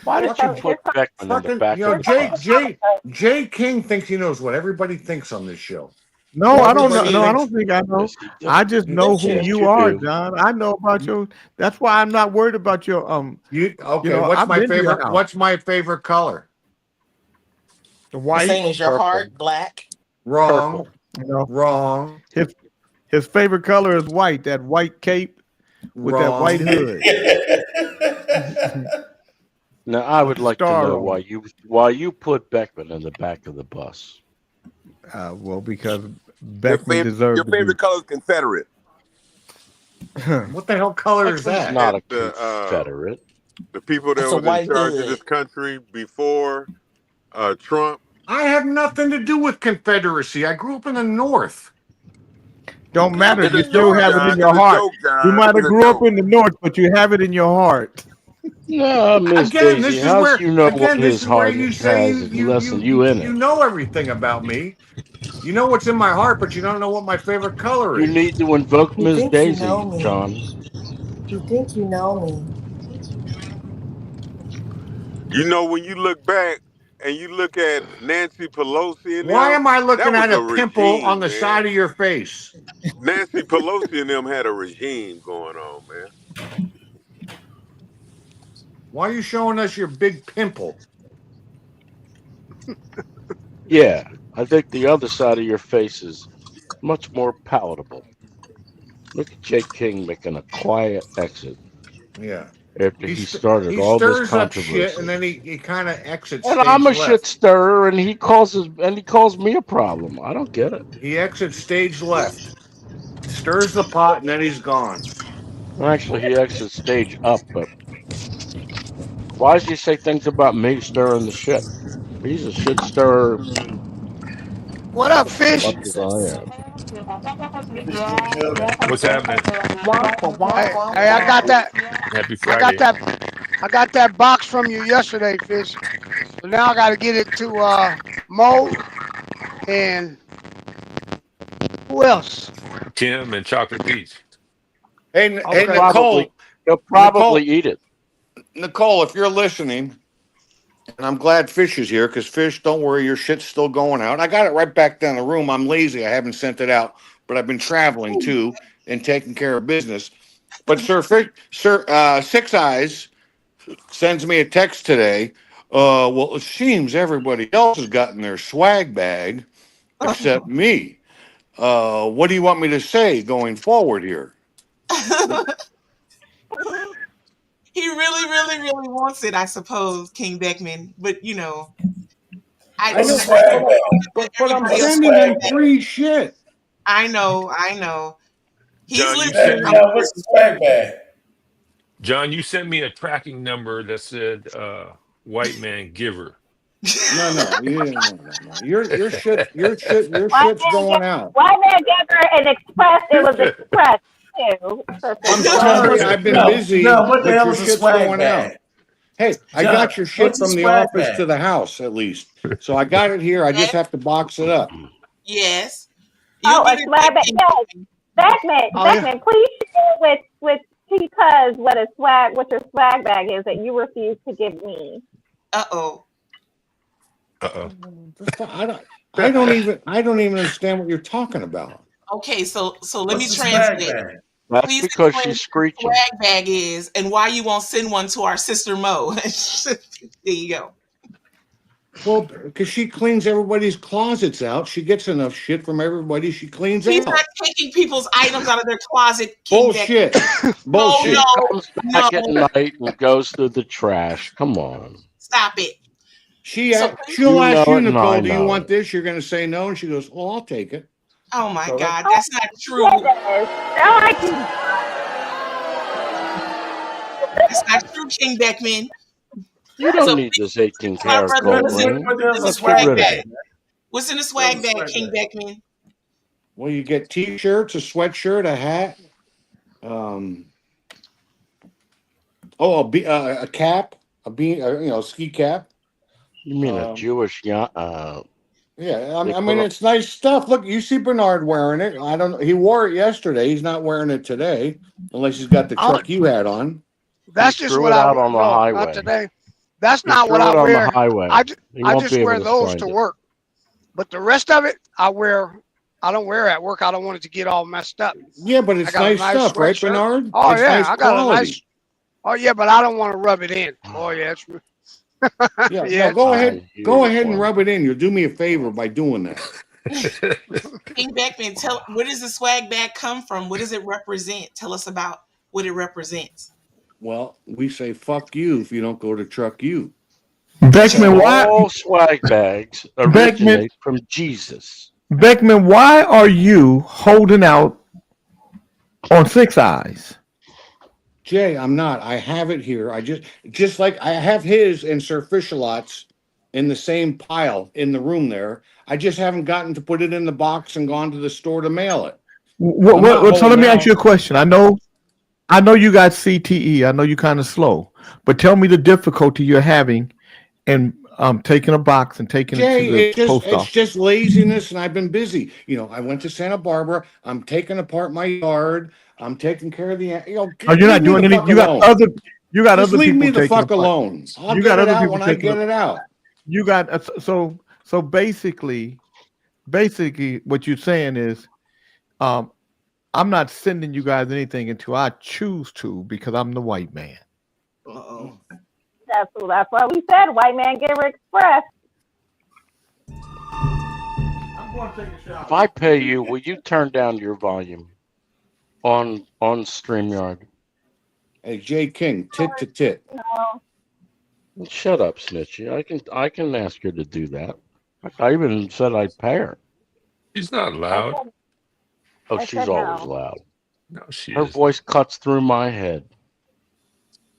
Why did you put Beckman in the back of the bus? Jay King thinks he knows what everybody thinks on this show. No, I don't know. No, I don't think I know. I just know who Yes, you you are, do. John. I know about your. That's why I'm not worried about your You okay? You know, what's I've my been to your favorite? house. What's my favorite color? The The white. same as your Purple. heart, black. Wrong. You know, Wrong. his favorite color is white. That white cape with that Wrong. white hood. Now I would With the like to star know on why you put Beckman in the back of the bus. Well, because Your Beckman favorite, deserved your to be. favorite color is Confederate. What the hell color is Beckman's that? not a The Confederate. the people that It's a was in white charge of hood. this country before Trump. I have nothing to do with Confederacy. I grew up in the North. Don't matter. It's You a still joke, have it John. in your It's a heart. joke, John. You might have It's a grew up joke. in the north, but you have it in your heart. No, Miss Again, Daisy, this is how's where you know what again this his is where heart you say has unless you in you it? know everything about me. You know what's in my heart, but you don't know what my favorite color You is. need to invoke You Miss think you know Daisy, me. John. You think you know me. You know, when you look back and you look at Nancy Pelosi and Why them, am I looking that was at a a pimple on regime, the side man. of your face? Nancy Pelosi and them had a regime going on, man. Why are you showing us your big pimple? Yeah, I think the other side of your face is much more palatable. Look at Jake King making a quiet exit Yeah. after he started He all this stirs up shit and controversy. then he kind of exits And I'm stage a shit left. stirrer, and he calls me a problem. I don't get it. He exits stage left, stirs the pot, and then he's gone. Actually, he exits stage up, but why does he say things about me stirring the shit? He's a shit stirrer. What up, Fish? Much as I am. What's happening? Hey, I got that. Happy I got Friday. that. I got that box from you yesterday, Fish. So now I got to get it to Mo and who else? Tim and Chocolate Peach. Hey, Okay. Nicole. He'll probably eat it. Nicole, if you're listening, and I'm glad Fish is here because Fish, don't worry, your shit's still going out. I got it right back down the room. I'm lazy. I haven't sent it out, but I've been traveling too and taking care of business. But Six Eyes sends me a text today. Well, it seems everybody else has gotten their swag bag except me. What do you want me to say going forward here? He really wants it, I suppose, King Beckman. But you know, I know, but I'm everybody else sending him swag free shit. I know. He's John, you listening. sent me, What's the swag bag? John, you sent me a tracking number that said white man giver. No. Your shit's going out. Why man Giver and Express? It was Express too. I'm sorry, I've been busy. No, what the but hell your is a shit's swag going bag? out. Hey, I John, got your shit what's a from the swag office bag? to the house at least. So I got it here. I just have to box it up. Yes. Oh, a swag bag. Yes, Beckman, please share with T-Cuz what your swag bag is that you refuse to give me. Uh-oh. I don't even understand what you're talking about. Okay, so let me What's the swag translate. bag? That's Please because explain she's screeching. what swag bag is and why you won't send one to our sister Mo. There you go. Well, because she cleans everybody's closets out. She gets enough shit from everybody. She cleans He's out. not taking people's items out of their closet. King Bullshit. Beckman. Bullshit. She comes back at night and goes through the trash. Come on. Stop it. She'll You ask know you, it and Nicole, I do you know want it. this? You're going to say no. And she goes, well, I'll take it. Oh my So God, that's not true. That's not true, King Beckman. You don't need this 18 My karat brother, gold ring. what's in the Let's get swag rid of bag? it. What's in the swag bag, King Beckman? Well, you get T-shirts, a sweatshirt, a hat, a cap, a ski cap. You mean a Jewish yacht? Yeah, I mean it's nice stuff. Look, you see Bernard wearing it. I don't. He wore it yesterday. He's not wearing it today, unless he's got the truck you had on. That's He just threw what it I out on the no, highway. not today. That's He not threw what I it on wear. the highway. I He won't just be wear able to those find to it. work. But the rest of it, I wear I don't wear at work. I don't want it to get all messed up. Yeah, but it's I got a nice stuff, right, sweatshirt. Bernard? Oh It's yeah, nice I got quality. a nice. Oh yeah, but I don't want to rub it in. Oh yeah, it's. Yeah, Yeah. no, go ahead and rub it in. You'll do me a favor by doing that. King Beckman, where does the swag bag come from? What does it represent? Tell us about what it represents. Well, we say fuck you if you don't go to Truck U. Beckman, why? All swag bags originate from Jesus. Beckman, why are you holding out on 6 Eyes? Jay, I'm not. I have it here. I just like I have his and Sir Fisher-Lots in the same pile in the room there. I just haven't gotten to put it in the box and gone to the store to mail it. So let me ask you a question. I know you got CTE. I know you're kind of slow, but tell me the difficulty you're having in taking a box and taking Jay, it to the post it's office. just laziness, and I've been busy. I went to Santa Barbara. I'm taking apart my yard. I'm taking care of the. Oh, you're not doing anything. You got other Just leave people me the taking fuck apart. alone. I'll You get got it other out people when I taking get it out. You got so basically what you're saying is, I'm not sending you guys anything until I choose to because I'm the white man. Uh-oh. That's why we said white man giver express. If I pay you, will you turn down your volume on StreamYard? Hey, Jay King, tit to tit. No. Shut up, Snitchy. I can ask her to do that. I even said I'd pay her. She's not loud. Oh, I she's said always no. loud. No, she Her is. voice cuts through my head.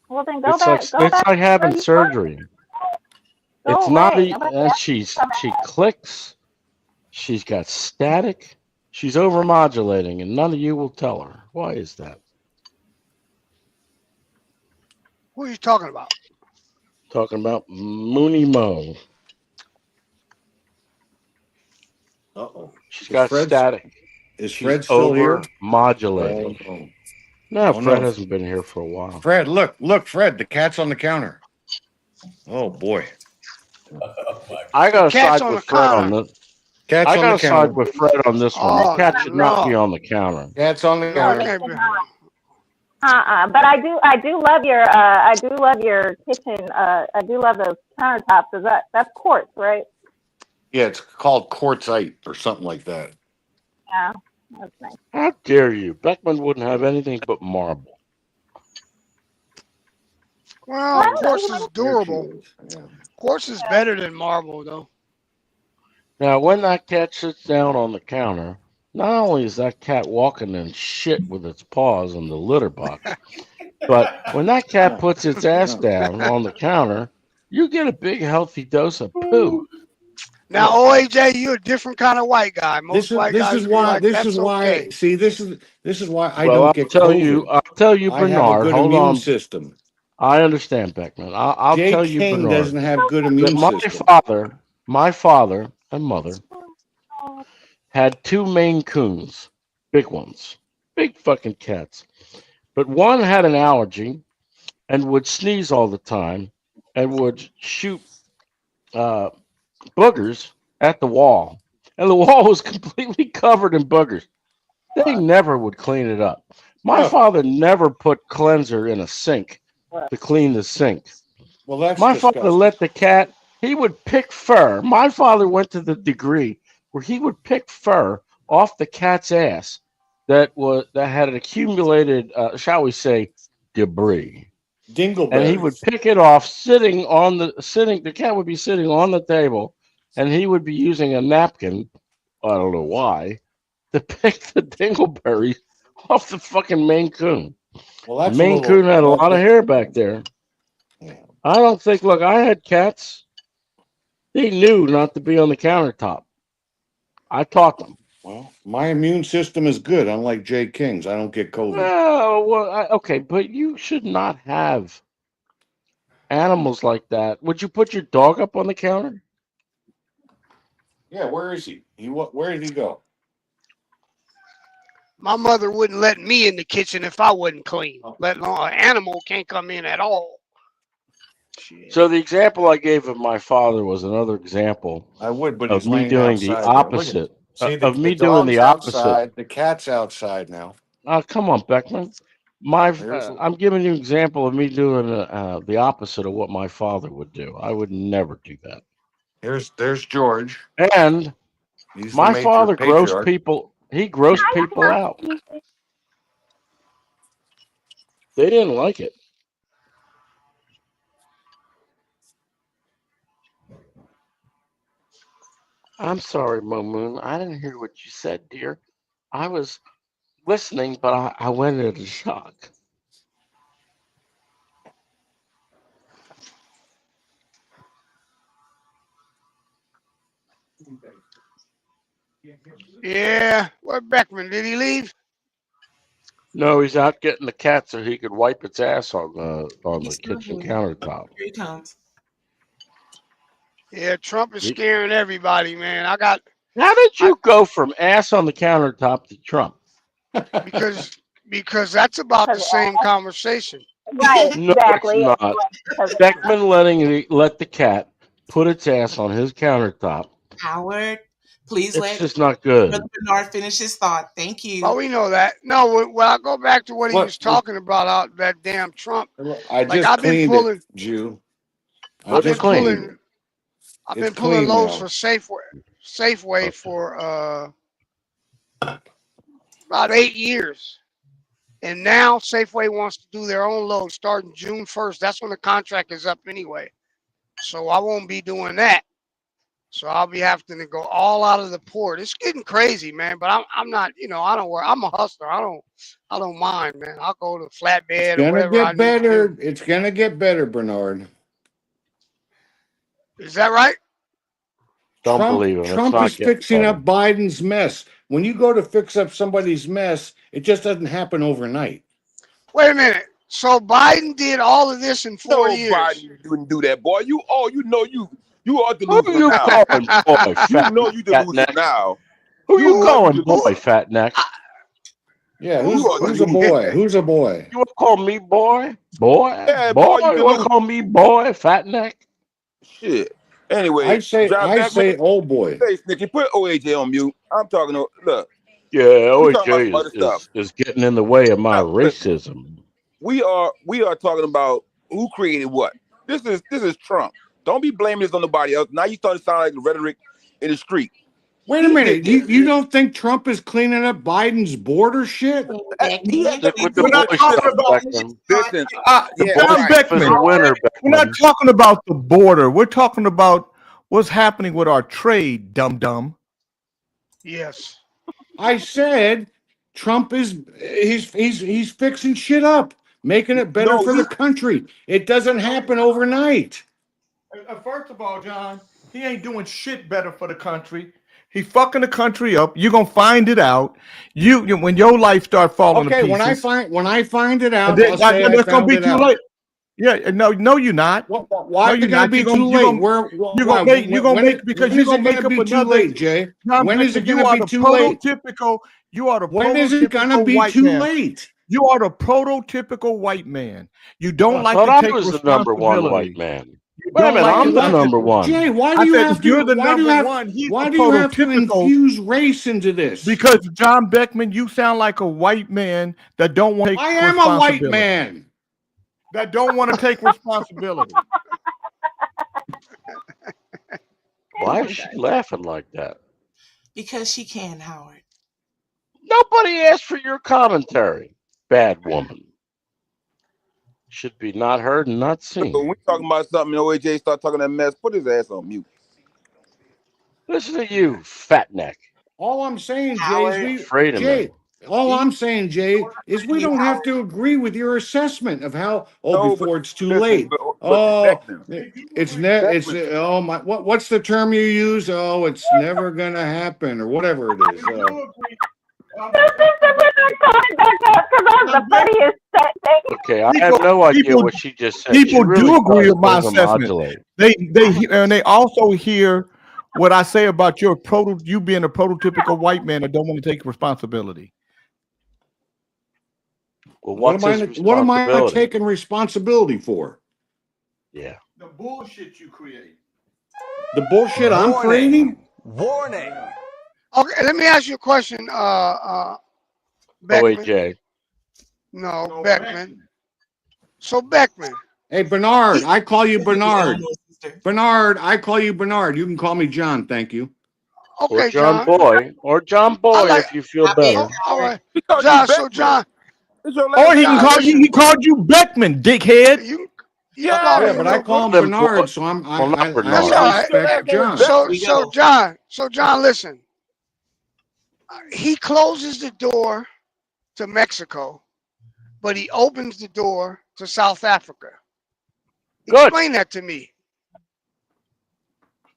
Well, then go It's back. like Go it's back like to having where you surgery. Go It's away. not. Nobody And asked you to come she back. clicks. She's got static. She's overmodulating, and none of you will tell her. Why is that? Who are you talking about? Talking about Mooney Mo. Uh-oh. She's got static. Is She's Fred still here? over-modulating. Oh. No, Oh, Fred no. hasn't been here for a while. Fred, look, Fred, the cat's on the counter. Oh boy. I got to Cat's side on with the Fred on counter. this. Cat's I on got the to counter. side with Fred on this one. Oh, The cat should not be no. on the counter. Cat's on the No, counter. it can't be. But I do love your kitchen. I do love those countertops. Is that's quartz, right? Yeah, it's called quartzite or something like that. Yeah, that's nice. How dare you? Beckman wouldn't have anything but marble. Well, Well, quartz you is know, durable. Quartz is better than marble, though. Now, when that cat sits down on the counter, not only is that cat walking in shit with its paws in the litter box, but when that cat puts its ass down on the counter, you get a big healthy dose of poo. Now, OAJ, you're a different kind of white guy. Most This white guys is be why like, this that's is why okay. see this is why I Well, don't I'll get tell COVID. you, I have a Bernard. good Hold immune on. system. I understand, Beckman. I'll Jay tell you, King Bernard, doesn't have good that immune my system. father and mother had two Maine Coons, big ones, big fucking cats. But one had an allergy and would sneeze all the time and would shoot boogers at the wall. And the wall was completely covered in boogers. They never would clean it up. My father never put cleanser in a sink to clean the sink. Well, that's My disgusting. father let the cat, he would pick fur. My father went to the degree where he would pick fur off the cat's ass that had accumulated, shall we say, debris. Dingleberries. And he would pick it off the cat would be sitting on the table and he would be using a napkin, I don't know why, to pick the dingleberries off the fucking Maine Coon. Well, that's Maine a little, Coon had a lot of hair back there. I don't think, look, I had cats. They knew not to be on the countertop. I taught them. Well, my immune system is good, unlike Jay King's. I don't get COVID. Okay, but you should not have animals like that. Would you put your dog up on the counter? Yeah, where is he? Where did he go? My mother wouldn't let me in the kitchen if I wasn't clean. Let alone an animal can't come in at all. So the example I gave of my father was another example I would, but of he's me laying doing the outside there. Look at opposite See, of me doing the opposite. outside. The cat's outside now. Come on, Beckman. I'm giving you an example of me doing the opposite of what my father would do. I would never do that. There's George. And He's my the father grossed patriarch. people. He grossed people out. They didn't like it. I'm sorry, Mo Moon. I didn't hear what you said, dear. I was listening, but I went into shock. Yeah. Where Beckman? Did he leave? No, he's out getting the cat so he could wipe its ass on the kitchen countertop. Here he comes. Yeah, Trump is scaring everybody, man. How did you go from ass on the countertop to Trump? Because that's about the same conversation. Right, No, exactly. it's not. Beckman let the cat put its ass on his countertop. Howard, please It's let just not good. Brother Bernard finish his thought. Thank you. Oh, we know that. No, well, I go back to what he was talking about out that damn Trump. I just I've been cleaned pulling. it, Jew. I've been pulling It's loads clean now. for Safeway for about 8 years. And now Safeway wants to do their own load starting June 1st. That's when the contract is up anyway. So I won't be doing that. So I'll be having to go all out of the port. It's getting crazy, man. But I'm not, I don't worry. I'm a hustler. I don't mind, man. I'll go to flatbed It's or gonna whatever I get need to better. do. It's gonna get better, Bernard. Is that right? Don't believe him. It's Trump not is getting fixing better. up Biden's mess. When you go to fix up somebody's mess, it just doesn't happen overnight. Wait a minute. So Biden did all of this in 4 years. Biden didn't do that, boy. You are delusional Who you now. calling boy, You fat know you fat delusional neck? now. Who you calling boy, fat neck? Yeah, who's a boy? Who's a boy? You want to call me boy? Boy? Yeah, boy? boy, You want to call me boy, fat neck? Shit. Anyway, I say old boy. Hey, Snicky, put OAJ on mute. I'm talking to look. Yeah, we talking about some OJ other stuff. is getting in the way of my racism. We are talking about who created what. This is Trump. Don't be blaming this on nobody else. Now you starting to sound like the rhetoric in the street. Wait a minute. You don't think Trump is cleaning up Biden's border shit? Stick with the We're not boy talking stuff, about Beckman. Listen, John Beckman, winner, we're not talking about the border. We're talking about what's happening with our trade, dum-dum. Yes. I said Trump he's fixing shit up, making it better for the country. It doesn't happen overnight. First of all, John, he ain't doing shit better for the country. He fucking the country up. You're gonna find it out. You when your life start falling to Okay, pieces. when I find it out, then, I'll say it's I gonna be found it too out. late. Yeah, no, you're not. Why no, is you're it gonna not. be You're too you're late? you're gonna make you're gonna make because you're gonna make up be too another. late, Jay? John When is it Beckman, gonna be too late? You are the When is it gonna prototypical be white too man. late? You are the prototypical white man. You don't I like thought to I take was the responsibility. number one white man. You Wait a don't minute, like I'm the to- number one. Jay, why I do you said, have if you're to? the Why do you number have? one, he's Why the do you have to prototypical- infuse race into this? Because John Beckman, you sound like a white man that don't want to take I am a white responsibility. man. That don't want to take responsibility. Why is she laughing like that? Because she can, Howard. Nobody asked for your commentary. Bad woman. Should be not heard and not seen. When we talking about something, OAJ start talking that mess, put his ass on mute. Listen to you, fat neck. All I'm saying, Jay, Howard. is Afraid of me. all I'm saying, Jay, is we don't have to agree with your assessment of how. No, before it's too listen, late. What's the term you use? Oh, it's never gonna happen, or whatever it is. Okay, I have no idea what she just said. People She really do agree does with my overmodulate. assessment. They also hear what I say about you being a prototypical white man that don't want to take responsibility. Well, What am I not taking responsibility for? Yeah. The bullshit you create. The bullshit I'm creating? Warning. Okay, let me ask you a question, Beckman. OAJ. No, Beckman. So Beckman. Hey, Bernard, I call you Bernard. Bernard, I call you Bernard. You can call me John. Thank you. Or Okay, John John. Boy. Or John Boy if you feel better. All right, Because John. you So John, Or he can John, call you. He called you Beckman, dickhead. you Yeah, call Yeah, me but I call him Them Bernard, boy- so I'm Well, not I Bernard. That's all right. respect John. So John, listen. He closes the door to Mexico, but he opens the door to South Africa. Good. Explain that to me.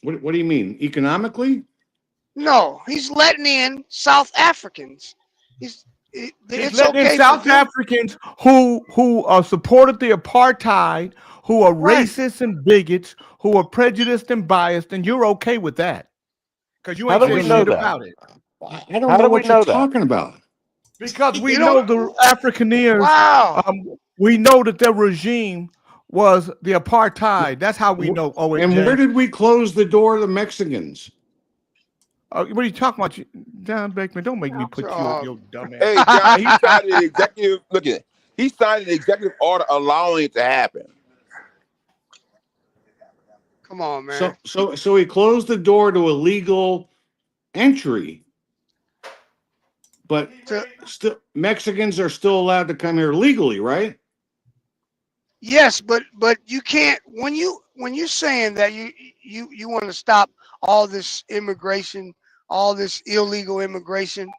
What do you mean? Economically? No, he's letting in South Africans. He's It's letting in okay South for them. Africans who supported the apartheid, who are Right. racist and bigots, who are prejudiced and biased, and you're okay with that because you How ain't do saying we know shit that? about it. I don't How know do we what you're know that? talking about. Because we You know don't- the Afrikaneers. Wow. We know that their regime was the apartheid. That's how we know. Oh, And where did we close the door to the Mexicans? what are you talking about, John Beckman? Don't make me put you up, your dumb ass. Hey, John, he signed an executive. Look at it. He signed an executive order allowing it to happen. Come on, man. So he closed the door to illegal entry, but still Mexicans are still allowed to come here legally, right? Yes, but you can't when you're saying that you want to stop all this immigration, all this illegal immigration,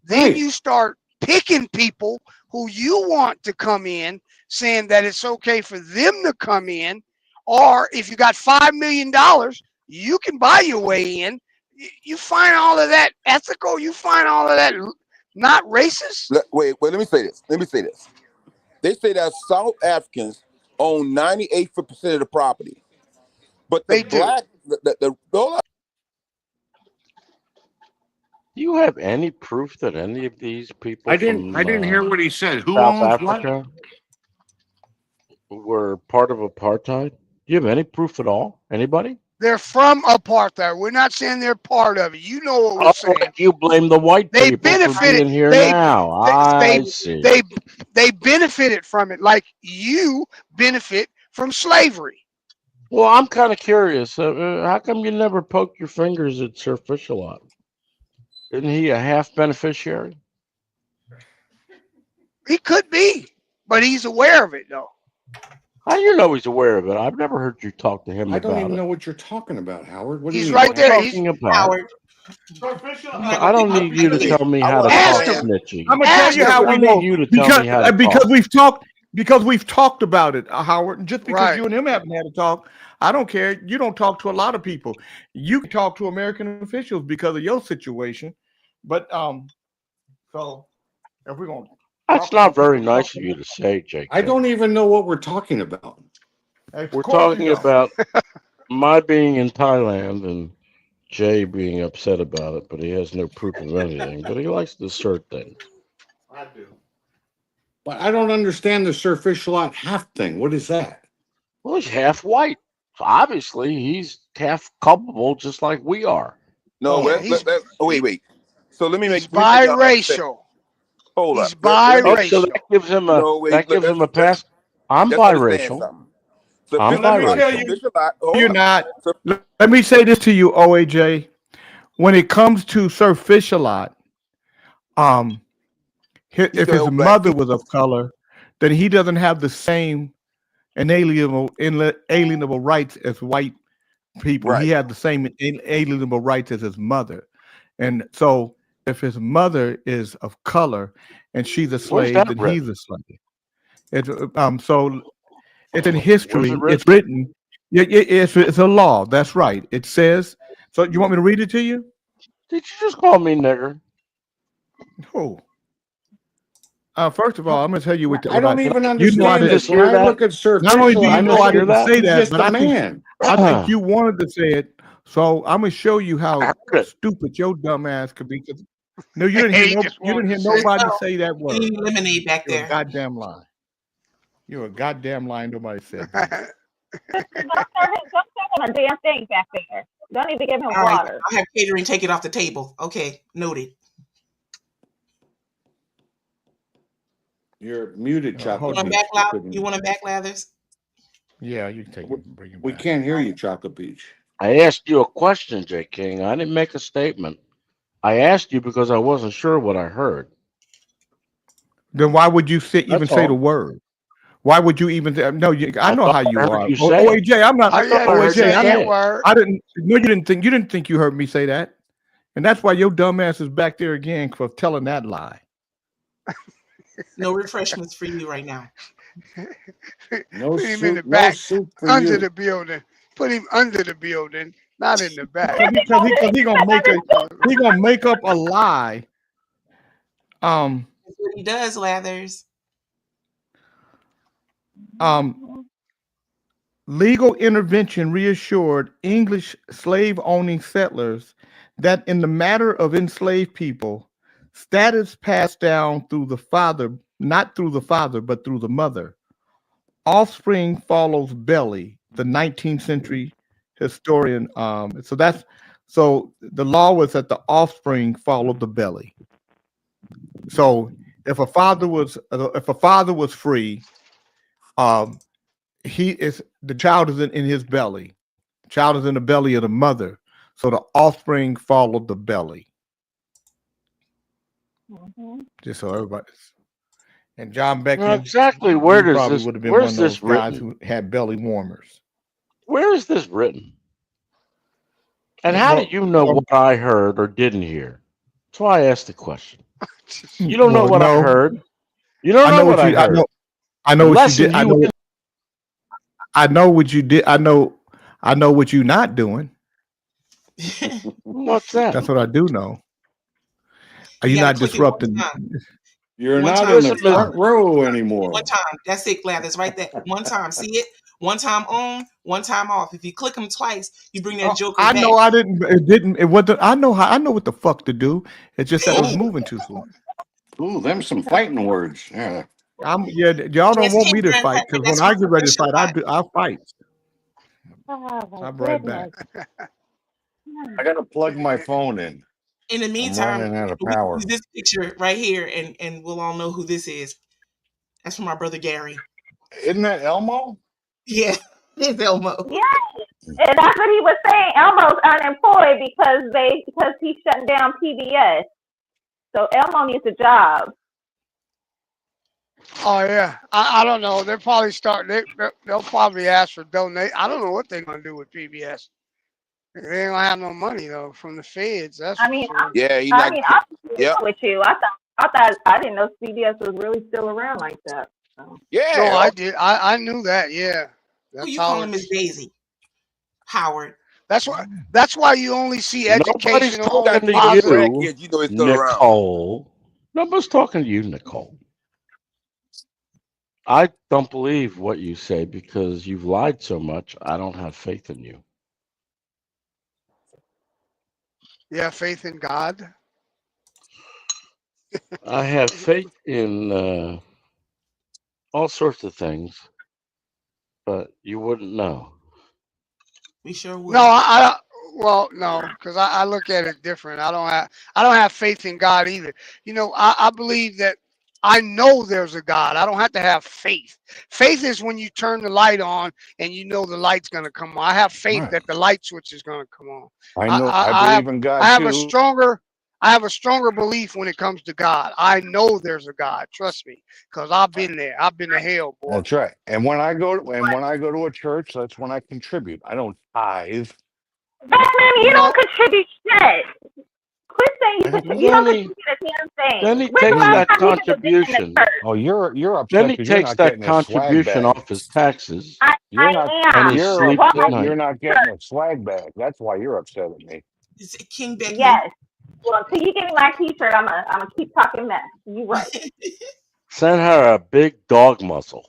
then Right. you start picking people who you want to come in, saying that it's okay for them to come in, or if you got $5 million, you can buy your way in. You find all of that ethical? You find all of that not racist? Wait, let me say this. They say that South Africans own 98% of the property, but the black, the Do you have any proof that any of these people I didn't hear what he said. Who South owns Africa were part of apartheid? Do you have any proof at all? Anybody? They're from apartheid. We're not saying they're part of it. You know what we're saying. You blame the white They people for benefited. being here They, now. I see. They benefited from it, like you benefit from slavery. Well, I'm kind of curious. How come you never poked your fingers at Sir Fish-a-Lot? Isn't he a half beneficiary? He could be, but he's aware of it, though. How do you know he's aware of it? I've never heard you talk to him I about don't even it. know what you're talking about, Howard. What do He's you right there. Talking about. I don't need you to tell me how to Ask talk, him. Snitchy. I'm gonna tell you how I we need know you to tell me how to because talk. we've talked about it, Howard. Just because Right. you and him haven't had a talk, I don't care. You don't talk to a lot of people. You can talk to American officials because of your situation, but so if we're gonna, That's not very nice of you to say, Jake. I don't even know what we're talking about. We're talking about my being in Thailand and Jay being upset about it, but he has no proof of anything. But he likes to assert things. I do. But I don't understand the Sir Fish-a-Lot half thing. What is that? Well, he's half white. So obviously, he's half culpable, just like we are. No, wait. So let me make Biracial. Hold He's up. biracial. So that gives him a pass. I'm let's understand biracial. something. So I'm Let me tell biracial. you, you're not. Let me say this to you, OAJ. When it comes to Sir Fish-a-Lot, if his mother was of color, then he doesn't have the same inalienable rights as white people. Right. He had the same inalienable rights as his mother. And so if his mother is of color and she's a slave, that then written? he's a slave. So it's in history. Where's it It's written. Yeah, it's a law. That's right. It says. So you want me to read it to you? Did you just call me nigger? No. First of all, I'm going to tell you what. I don't even You understand know I this. didn't When hear I that. look at Sir Not only do Fish-a-Lot, you know I didn't say he's that, just but a I man. think you wanted to say it. So I'm going to show you how stupid your dumb ass could be. No, you didn't hear. You didn't hear nobody say that word. Lemonade back You're there. a goddamn lie. You're a goddamn lie. Nobody said that. Don't tell him a damn thing back there. Don't even give him All right, water. I'll have catering take it off the table. Okay, noted. You're muted, You Chocolate want him Peach. back, We loud? couldn't- You want him back, Lathers? Yeah, you can take him, bring him We back. can't hear you, Chocolate Peach. I asked you a question, J. King. I didn't make a statement. I asked you because I wasn't sure what I heard. Then why would you even That's say the all. word? Why would you even? No, I know thought how I you heard are. you say it. OAJ, I'm not. I thought I heard you OAJ, say it. I didn't. No, you didn't think. You didn't think you heard me say that, and that's why your dumb ass is back there again for telling that lie. No refreshments for you right now. No Put him in the soup, no back, soup for under you. the building. Put him under the building, not in the back. Because he gonna make up a lie. That's what he does, Lathers. Legal intervention reassured English slave-owning settlers that in the matter of enslaved people, status passed down through the father, not through the father, but through the mother. Offspring follows belly, the 19th century historian. So the law was that the offspring followed the belly. So if a father was free, the child is in his belly. The child is in the belly of the mother. So the offspring followed the belly. Just so everybody's. And John Beckman. Well, exactly. Where does probably this? would have been Where's one of those this guys written? who had belly warmers. Where is this written? And Yeah, how well, did you know well- what I heard or didn't hear? That's why I asked the question. You don't know Well, what I no. heard. You don't I know know what what I you. heard. I know what you Lesson did. I you know. in- I know what you did. I know what you're not doing. What's that? That's what I do know. Are You you gotta not click it one disrupting? time. You're One not time. in the front row anymore. One time. That's it, Lathers. Right there. One time. See it? One time on, one time off. If you click them twice, you bring that joker I back. know I didn't. It didn't. It wasn't. I know what the fuck to do. It's just that it was moving too slow. Ooh, them some fighting words. Yeah. Y'all don't want me to fight because when I get ready to fight, I'll fight. I'll be right back. I gotta plug my phone in. In the I'm meantime, running out of we can power. use this picture right here, and we'll all know who this is. That's from our brother Gary. Isn't that Elmo? Yeah, it's Elmo. Yes, and that's what he was saying. Elmo's unemployed because he's shutting down PBS. So Elmo needs a job. Oh yeah, I don't know. They're probably starting. They'll probably ask for donate. I don't know what they're gonna do with PBS. They ain't gonna have no money though from the feds. That's I mean, for sure. Yeah, he I not. mean, I'm Yep. with you. I thought I didn't know CBS was really still around like that. So. Yeah. No, I did. I knew that. Yeah. Who That's you how calling it's. Miss Daisy? Howard. That's why you only see Nobody's educational, only talking to positive. you, Grandkids, you know, it's still around. Nicole. Nobody's talking to you, Nicole. I don't believe what you say because you've lied so much. I don't have faith in you. Yeah, faith in God. I have faith in all sorts of things, but you wouldn't know. We sure would. No, well, no, because I look at it different. I don't have faith in God either. You know, I believe that I know there's a God. I don't have to have faith. Faith is when you turn the light on and you know the light's gonna come on. I have faith Right. that the light switch is gonna come on. I believe in God I have too. I have a stronger belief when it comes to God. I know there's a God. Trust me, because I've been there. I've been to hell, boy. That's right. And when I go to a church, that's when I contribute. I don't tithe. Batman, you don't contribute shit. Quit saying you don't contribute a damn thing. Then he When's the takes last that time you did a thing in the contribution. church? Oh, you're upset Then he because you're takes not that getting a swag contribution bag. off his taxes. I You're not. And am. he You're sleeps Why at upset. night. You're not getting a swag bag. That's why you're upset at me. Is it King Beckman? Yes. Well, until you give me my T-shirt, I'm gonna keep talking mess. You right. Send her a big dog muzzle.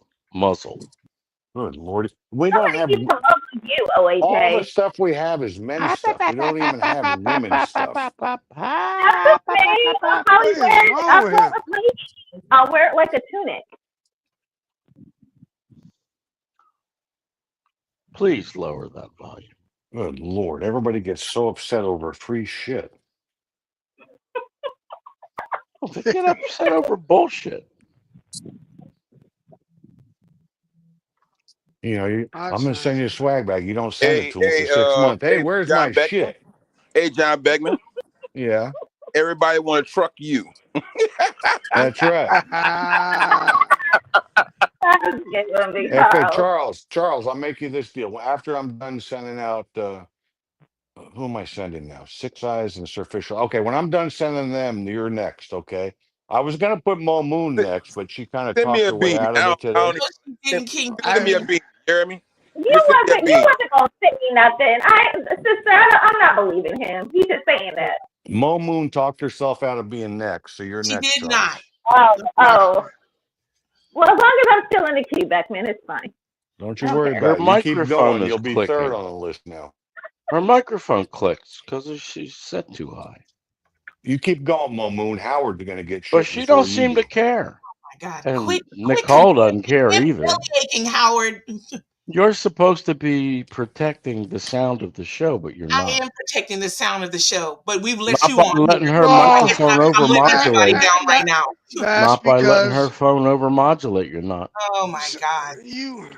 Good Lord. We don't have Keep promoting you, all OAJ. the stuff we have is men's stuff. We don't even have women's stuff. That's okay. I'll probably wear it. I'll wear it like a tunic. Please lower that volume. Good Lord. Everybody gets so upset over free shit. They get upset over bullshit. You know, I'm going to send you a swag bag. You don't send it to Hey, them for 6 months. Hey, where's John my Beckman? shit? Hey, John Beckman. Yeah. Everybody want to truck you. That's right. Hey, Charles, I'll make you this deal. After I'm done sending out, who am I sending now? Six Eyes and Sir Fisher. Okay, when I'm done sending them, you're next, okay? I was going to put Mo Moon next, but she kind of Send me talked a her way bean. out of it today. Send me a bean, Jeremy. You wasn't gonna say nothing. Sister, I'm not believing him. He's just saying that. Mo Moon talked herself out of being next, so you're next. Did Charles. not. Oh. Well, as long as I'm still in the queue, Beckman, it's fine. Don't you worry Her about it. You keep microphone going. is You'll be clicking. third on the list now. Her microphone clicks because she's set too high. You keep going, Mo Moon. Howard's going to get shit. But she don't seem to care. Oh my God. And Nicole doesn't care I'm either. aching, Howard. You're supposed to be protecting the sound of the show, but you're I not. am protecting the sound of the show, but we've let Not you by on. letting her I'm microphone letting everybody overmodulate. down right now. Not by letting her phone overmodulate. You're not. Oh my God.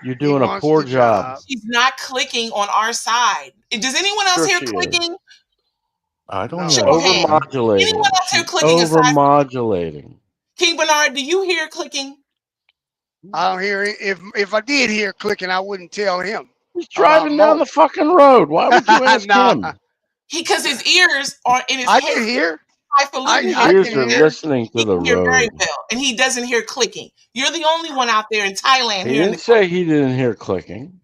You're doing a poor job. She's not clicking on our side. Does anyone else Sure here she is. clicking? I don't Show know. of hands. Overmodulating. Anyone else here She's clicking aside from overmodulating. King Bernard? Do you hear clicking? I don't hear it. If I did hear clicking, I wouldn't tell him. He's driving down the fucking road. Why would you ask him? Because his ears are in his I head. can hear. Highfalutin His head. ears are listening to He the can hear very road. well, and he doesn't hear clicking. You're the only one out there in Thailand He hearing didn't say he didn't hear clicking.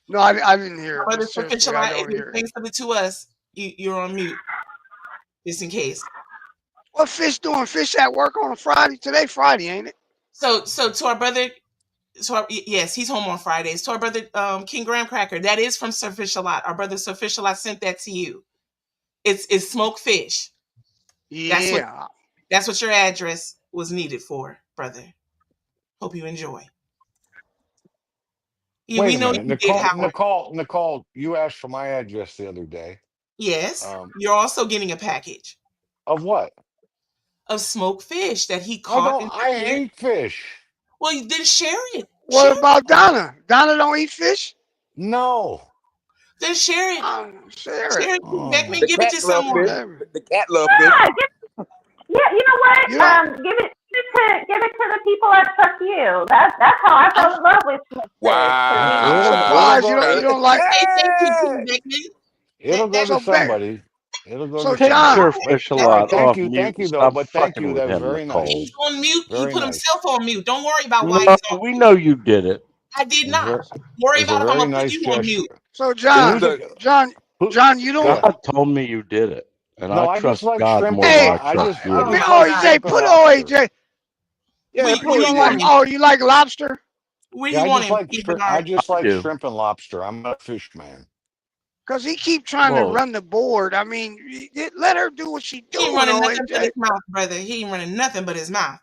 No, I didn't hear it. Brother Seriously, Sufficient, I if don't you're hear it. saying something to us, you're on mute, just in case. What Fish doing? Fish at work on a Friday? Today Friday, ain't it? So to our brother, yes, he's home on Fridays. To our brother King Graham Cracker, that is from Sir Fish a Lot. Our brother Sir Fish a Lot sent that to you. It's smoked fish. Yeah. That's what your address was needed for, brother. Hope you enjoy. Yeah, Wait we a know minute. you did, Howard. Nicole, you asked for my address the other day. Yes, you're also getting a package Of what? of smoked fish that he caught. I hate fish. Well, you didn't share it. What about Donna? Donna don't eat fish? No. Then share it. Share it. Beckman, The give it cat to love someone. fish. The cat love fish. Yeah, you know what? Give it to the people at Trust You. That's how I fell in love with Smith. Wow. Surprised you don't like. It'll go to somebody. It'll go to Take somebody. Sir Fish a All right, Lot thank off you, mute thank you, and though. stop But thank fucking you. with That was him, very Nicole. nice. He's on mute. He Very put nice. himself on mute. Don't worry about why No, he's on. we know you did it. I did It not. was Worry a about if I'm very gonna put nice you on gesture. mute. So John, you don't. God told me you did it, and No, I I trust just like God shrimp more and than I lobster. trust you. I just like OJ, shrimp and put lobster. OJ. Yeah, Where You don't like? Oh, you like lobster? Where Yeah, you want him, King I Bernard? just like do. shrimp and lobster. I'm a fish man. Cause he keep trying to Whoa. run the board. I mean, let her do what she He ain't doing, running nothing but OJ. his mouth, brother. He ain't running nothing but his mouth.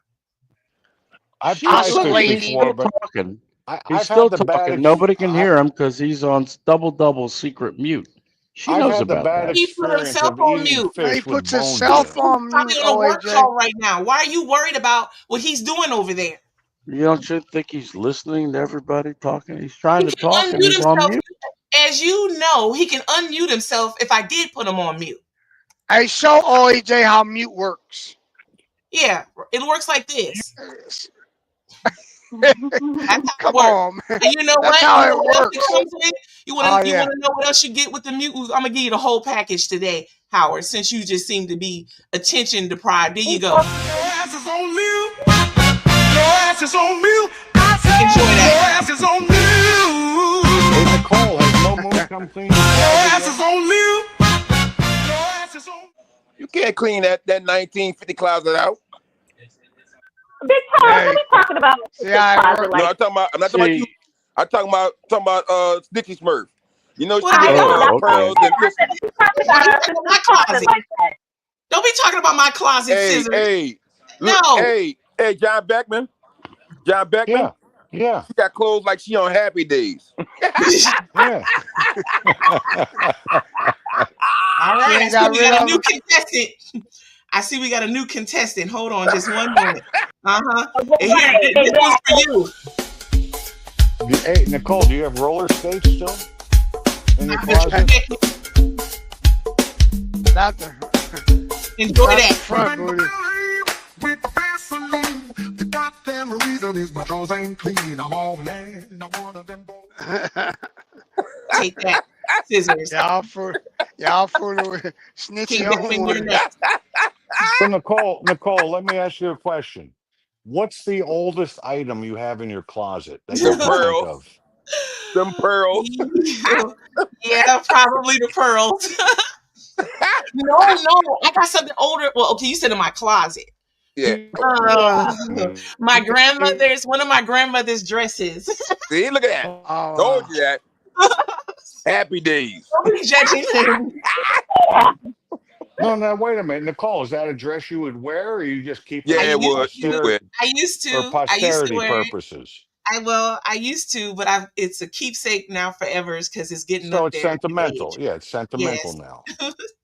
I've She's tried still, fish he's before, still but talking. He's I've still had the bad talking. Nobody can hear him because he's on double secret mute. She I've knows had the about bad that. He put experience himself of on eating mute. fish He with puts bones himself in. on Probably mute, on a work OJ. call right now. Why are you worried about what he's doing over there? You don't think he's listening to everybody talking? He's trying He to can talk and unmute he's on himself. mute. As you know, he can unmute himself if I did put him on mute. Hey, show OJ how mute works. Yeah, it works like this. Come on, man. And you know That's what? how You know it what else works. it comes with? You want to Oh, yeah. know what else you get with the mute? I'm gonna give you the whole package today, Howard. Since you just seem to be attention deprived, there you go. Your ass is on mute. Your ass is on mute. I said Enjoy that. your ass is on mute. Hey, Nicole, has Mo Moon come clean? Your ass is on mute. Your ass is on. You can't clean that 1950 closet out. Big Charles, what are we talking about? No, I'm talking about. I'm not talking about you. I'm talking about Snitchy Smurf. You know she Well, I get know. all pearls and listen. My closet. Don't be talking about my closet, Hey, scissors. hey, No. look, hey, John Beckman. John Beckman. Yeah. Yeah. She got clothes like she on Happy Days. Yeah. All right, I ain't see got we rid got a of new them. contestant. I see we got a new contestant. Hold on, just one moment. And here, Right, this one's for you. Hey, Nicole, do you have roller skates still in your closet? Doctor. Enjoy Not the that. front booty. The goddamn reason is my drawers ain't clean. I'm all mad. I'm one of them boys. Take that, scissors. Y'all for the snitchy King Beckman, on you're one. next. So Nicole, let me ask you a question. What's the oldest item you have in your closet that you Them can think pearls. of? Them pearls. Yeah, probably the pearls. No, I got something older. Well, okay, you said in my closet. Yeah. My grandmother's, one of my grandmother's dresses. See, look at that. Told you that. Happy Days. Nobody's judging him. No, wait a minute. Nicole, is that a dress you would wear, or you just keep it Yeah, for it would. You would. I used for to posterity wear it. purposes? I used to, but it's a keepsake now forever because it's getting So up it's there. sentimental. Yeah, it's sentimental Yes. now.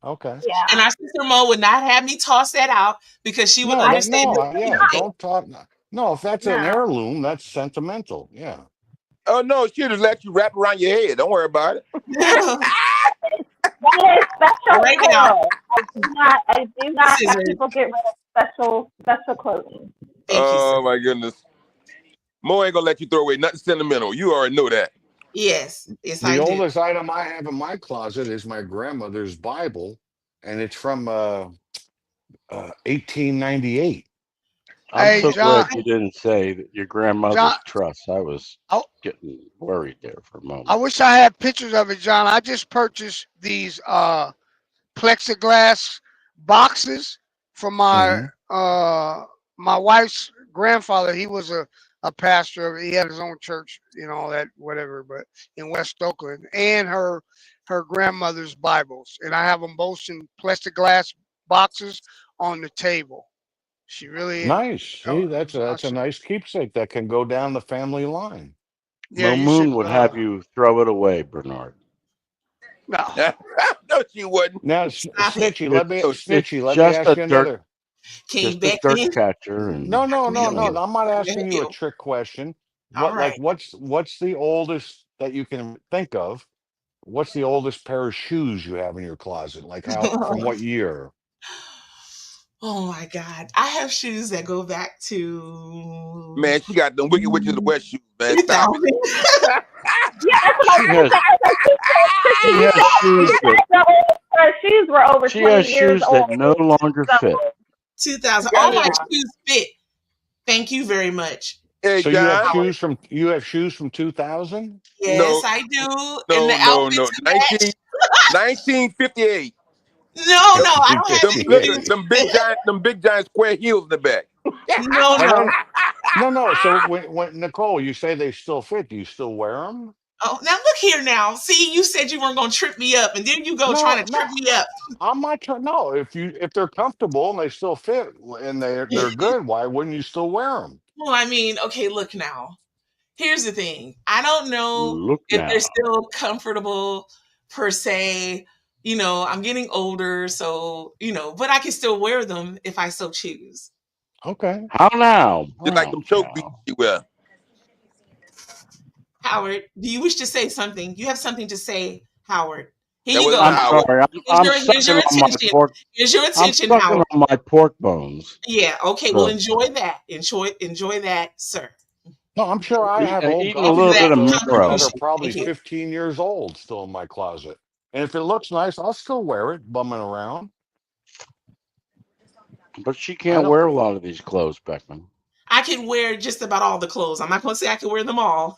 Okay. Yeah. And our sister Mo would not have me toss that out because she would understand. Don't talk. No, if that's an heirloom, that's sentimental. Yeah. Oh no, she'll just let you wrap around your head. Don't worry about it. That is special Right now. clothes. I do not have Scissors. people get rid of special clothing. Oh my goodness. Mo ain't gonna let you throw away nothing sentimental. You already know that. Yes, I The do. oldest item I have in my closet is my grandmother's Bible, and it's from 1898. I'm so John. glad you didn't say that your grandmother's trust. I was getting worried there for a moment. I wish I had pictures of it, John. I just purchased these plexiglass boxes from my my wife's grandfather. He was a pastor. He had his own church, all that, whatever, but in West Oakland, and her grandmother's Bibles. And I have them both in plexiglass boxes on the table. She really Nice. See, that's a nice keepsake that can go down the family line. Yeah, Mo Moon would have you throw it away, Bernard. No. No, she wouldn't. Now, Snitchy, let me It's ask you dirt, another. King just a dirt catcher. And No. I'm not asking you a trick question. All right. What's the oldest that you can think of? What's the oldest pair of shoes you have in your closet? Like from what year? Oh my God. I have shoes that go back to Man, she got them Wicked Witches of the West shoes, man. Stop it. Her shoes were over She 20 has years shoes old. that no longer fit. 2000. All my shoes fit. Thank you very much. Hey, So John. you have shoes from 2000? Yes, I do. No, and the outfits to match. 1958. No, I don't have any shoes. Them big giant square heels in the back. No. So when Nicole, you say they still fit. Do you still wear them? Oh, now look here now. See, you said you weren't going to trip me up, and then you go trying to trip me up. I'm not trying. No, if they're comfortable and they still fit and they're good, why wouldn't you still wear them? Well, I mean, okay, look now. Here's the thing. I don't know if now. they're still comfortable per se. I'm getting older, so, but I can still wear them if I so choose. Okay. How now? Just like them choke beats you wear. Howard, do you wish to say something? You have something to say, Howard. Here That you go. I'm sorry. Here's your attention. Here's your attention, I'm Howard. sucking on my pork bones. Yeah. Okay. Well, enjoy that. Enjoy that, sir. No, I'm sure I have old eating a little bit of marrow. that are probably 15 years old still in my closet. And if it looks nice, I'll still wear it, bumming around. But she can't wear a lot of these clothes, Beckman. I can wear just about all the clothes. I'm not going to say I can wear them all.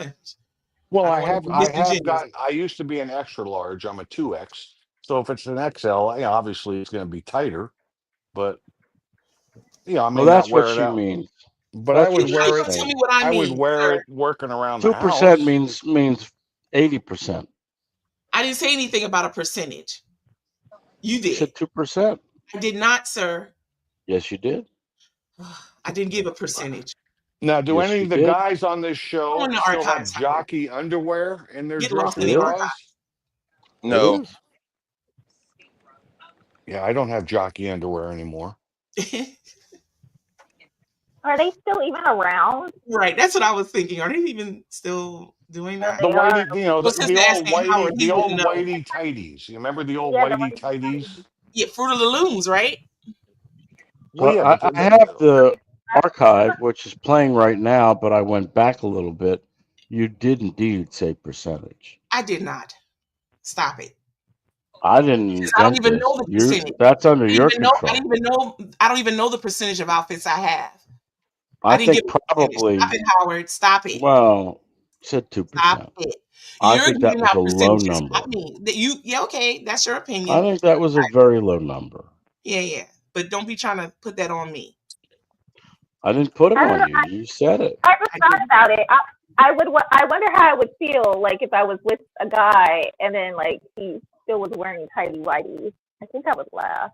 Well, I used to be an extra large. I'm a 2X. So if it's an XL, obviously it's going to be tighter. But I may that's not wear what it she out. means. But That's I would what wear she's it. saying. Tell me what I mean, would wear sir. it working around the 2% house. means 80%. I didn't say anything about a percentage. You did. You said 2%. I did not, sir. Yes, you did. I didn't give a percentage. Now, do Yes, any you of the did. guys on this Go in show the still have archives, Howard. jockey underwear in their Get lost dressing in the Yeah. archives. No. Yeah, I don't have jockey underwear anymore. Are they still even around? Right, that's what I was thinking. Are they even still doing that? The whitey, Well, the sister old asking Howard, whitey, he the would old know. whitey tighties. You remember the old Yeah, the whitey tighties? Yeah, Fruit of the Looms, right? Well, yeah, Well, but I have the archive, which is playing right now, but I went back a little bit. You did indeed say percentage. I did not. Stop it. I didn't Because I don't invent even this. know the percentage. That's under I don't your even know. control. I don't even know the percentage of outfits I have. I didn't think give a percentage. probably. Stop it, Howard. Stop it. Well, said 2%. Stop it. I You're think that giving was out a low percentages. number. I mean, that yeah, okay, that's your I opinion. think that was a very low number. Yeah. But don't be trying to put that on me. I didn't put it I don't on know. you. You said it. I just thought about it. I wonder how I would feel like if I was with a guy and then like he still was wearing tighty whities. I think I would laugh.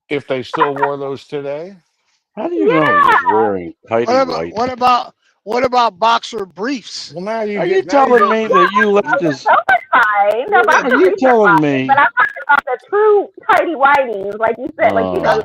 If they still wore those today? How do you know he was wearing tighty white? What about boxer briefs? Well, now Are you telling me that you left his? Those are fine. No, Are boxer you briefs are telling fine. me? But I'm talking about the true tighty whities, like you said, like you know.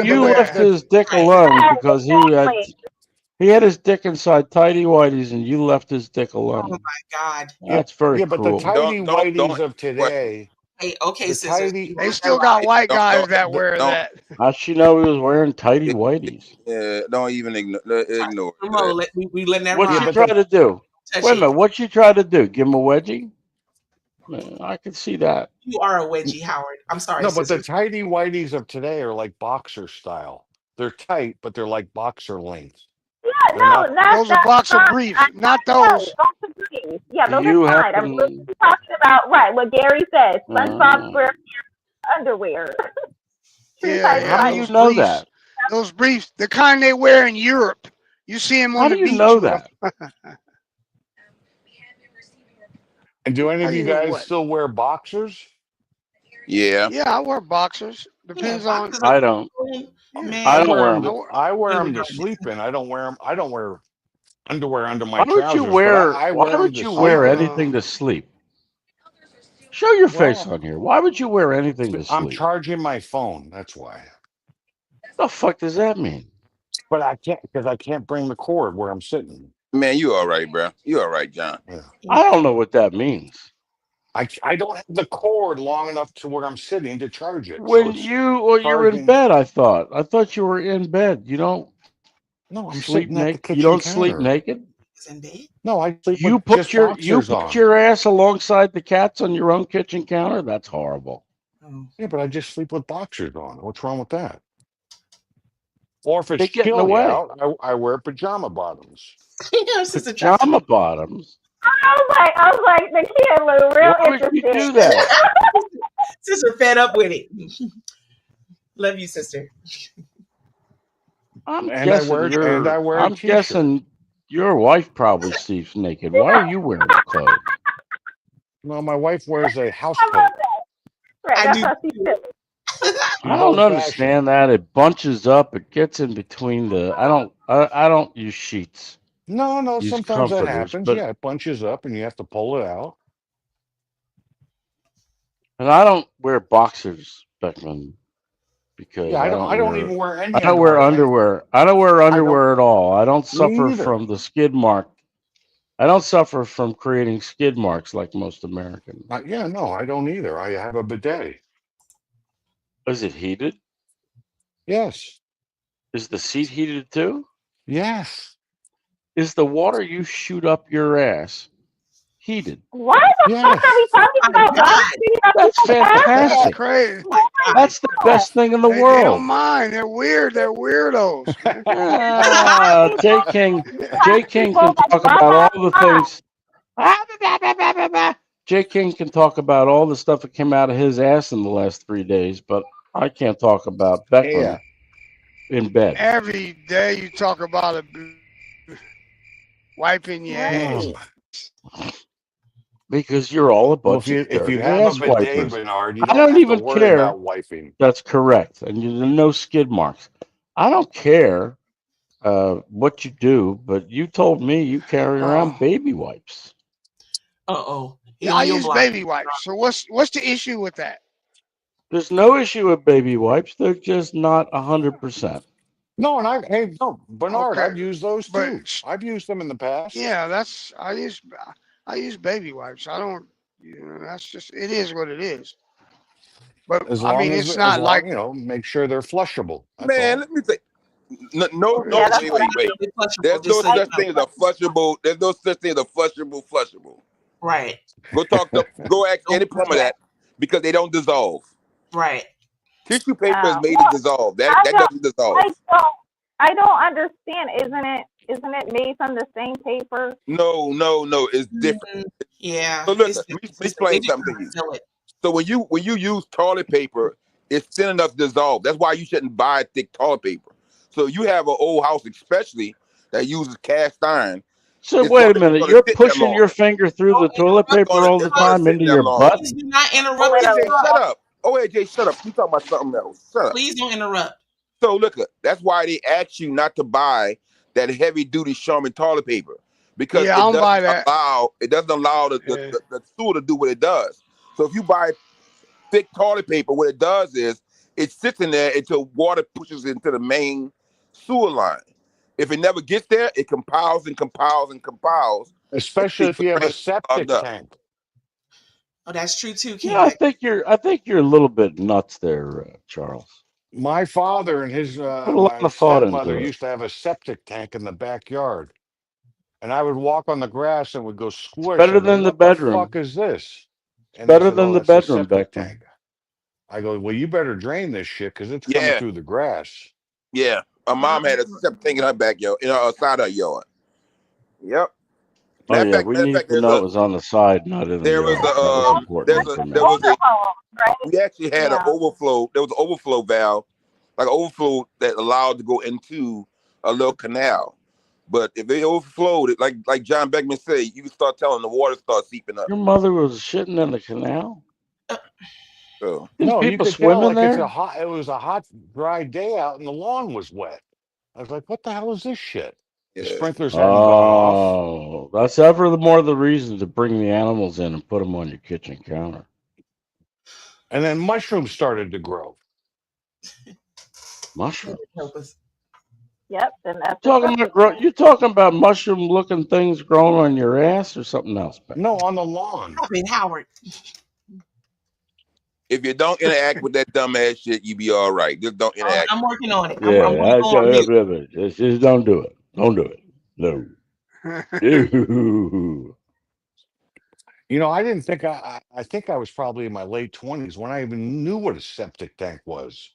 You left his dick alone because he had his dick inside tighty whities, and you left his dick alone. Oh my God. That's very Yeah, but the cruel. tidy whities of today. Hey, okay, The sister. tidy- They still got white guys that wear that. How'd she know he was wearing tighty whities? Yeah, don't even ignore Ramon, we letting that What'd ride. she try to do? Touch Wait a it. minute. What'd she try to do? Give him a wedgie? Man, I can see that. You are a wedgie, Howard. I'm sorry, No, but sister. the tidy whities of today are like boxer style. They're tight, but they're like boxer length. Yeah, They're not- Those are boxer briefs, not those. Boxer briefs. Yeah, those You are fine. happen- I'm literally talking about what Gary says. SpongeBob SquarePants underwear. How do you know that? Those briefs, the kind they wear in Europe. You see them on How the do you beach. know with that? them. And do any How of do you you know guys what? still wear boxers? Yeah. Yeah, I wear boxers. Depends on. I don't. Man, I don't wear them. them. I wear them to sleep in. I don't wear them. I don't wear underwear under my Why would trousers. you but wear? I Why wear 'em would to you sleep wear in. anything to sleep? Show your face on here. Why would you wear anything to I'm sleep? charging my phone. That's why. The fuck does that mean? But I can't because I can't bring the cord where I'm sitting. Man, you all right, bro. You all right, John. Yeah. I don't know what that means. I don't have the cord long enough to where I'm sitting to charge it. When you're in charging- bed, I thought you were in bed. You don't No, I'm sleep sitting at the naked. kitchen You don't counter. sleep naked. No, I sleep You with put just your boxers on. your ass alongside the cats on your own kitchen counter. That's horrible. Yeah, but I just sleep with boxers on. What's wrong with that? Or if They it's get in the chilly way. out, I wear pajama bottoms. Pajama bottoms. I was like, the kid looked real Why would interested. you do that? Sister fed up with it. Love you, sister. I'm And I guessing wear- you're. and I wear a I'm t-shirt. guessing your wife probably sleeps naked. Why are you wearing clothes? No, my wife wears a house coat. Right, that's how she feels. I don't understand that. It bunches up. It gets in between the. I don't use sheets. No, Use sometimes that comforters, happens. but- Yeah, it bunches up and you have to pull it out. And I don't wear boxers, Beckman, because Yeah, I don't even wear any I don't wear underwear. I don't wear underwear at all. I don't suffer either. from the skid mark. I don't suffer from creating skid marks like most Americans. Yeah, no, I don't either. I have a bidet. Is it heated? Yes. Is the seat heated too? Yes. Is the water you shoot up your ass heated? What the Yes. fuck are we talking about? That's fantastic. That's crazy. That's the best thing in the They don't world. mind. They're weird. They're weirdos. Jay King can talk about all the things. Jay King can talk about all the stuff that came out of his ass in the last 3 days, but I can't talk about Beckman in bed. Every day you talk about it, wiping your ass. Because you're all a bunch Well, of if you dirty have a ass bidet, wipers. Bernard, you I don't don't have to even worry care. about wiping. That's correct, and you no skid marks. I don't care what you do, but you told me you carry around baby wipes. Uh-oh. Yeah, I use baby wipes. So what's the issue with that? There's no issue with baby wipes. They're just not 100%. No, and Bernard, Okay, I've used those but too. I've used them in the past. yeah, I use baby wipes. I don't. That's just it is what it is. But As I long mean, as, it's not like make sure they're flushable. That's Man, all. let me say, no, Yeah, that's wait. what I mean with flushable, There's just no so you such know. thing as a flushable. There's no such thing as a flushable. Right. Go ask any plumber that, because they don't dissolve. Right. Tissue paper is made to dissolve. That doesn't dissolve. I don't understand. Isn't it made from the same paper? No, it's different. Yeah. So look, let me explain something to you. So when you use toilet paper, it's thin enough to dissolve. That's why you shouldn't buy thick toilet paper. So you have an old house, especially that uses cast iron. So wait a minute, you're pushing your finger through the toilet paper all the time into your butt? Please do not interrupt. AJ, shut up. AJ, shut up. You talking about something else. Shut up. Please don't interrupt. So look, that's why they ask you not to buy that heavy duty Charmin toilet paper, because Yeah, I don't buy that. it doesn't allow the stool to do what it does. So if you buy thick toilet paper, what it does is it sits in there until water pushes into the main sewer line. If it never gets there, it compiles and compiles and compiles. Especially if you have a septic tank. Oh, that's true too, King. Yeah, I think you're a little bit nuts there, Charles. My father and his Put a lot my of thought into stepmother it. used to have a septic tank in the backyard, and I would walk on the grass and would go squish. Better I go, than the what bedroom. The fuck is this? And Better they said, than "Oh, the that's a bedroom septic back then." tank." I go, well, you better drain this shit because it's coming through the grass. Yeah, my mom had a septic tank in her backyard, side her yard. Yep. Oh yeah, we need to know it was on the side, not in the There was yard. That was important. we actually had an overflow. There was an overflow valve, like an overflow that allowed to go into a little canal. But if it overflowed, like John Beckman said, you can start telling the water start seeping up. Your mother was shitting in the canal? So No, you people could swim tell in like there? it was a hot, dry day out and the lawn was wet. I was like, what the hell is this shit? The sprinklers hadn't gone off. Oh, that's ever the more the reason to bring the animals in and put them on your kitchen counter. And then mushrooms started to grow. Mushrooms? Yep, and that's You talking about mushroom-looking things growing on your ass or something else? No, on the lawn. I mean, Howard. if you don't interact with that dumbass shit, you be all right. Just don't interact. I'm working on it. Yeah, I'm working on it. just don't do it. Don't do it. No. I didn't think I think I was probably in my late 20s when I even knew what a septic tank was.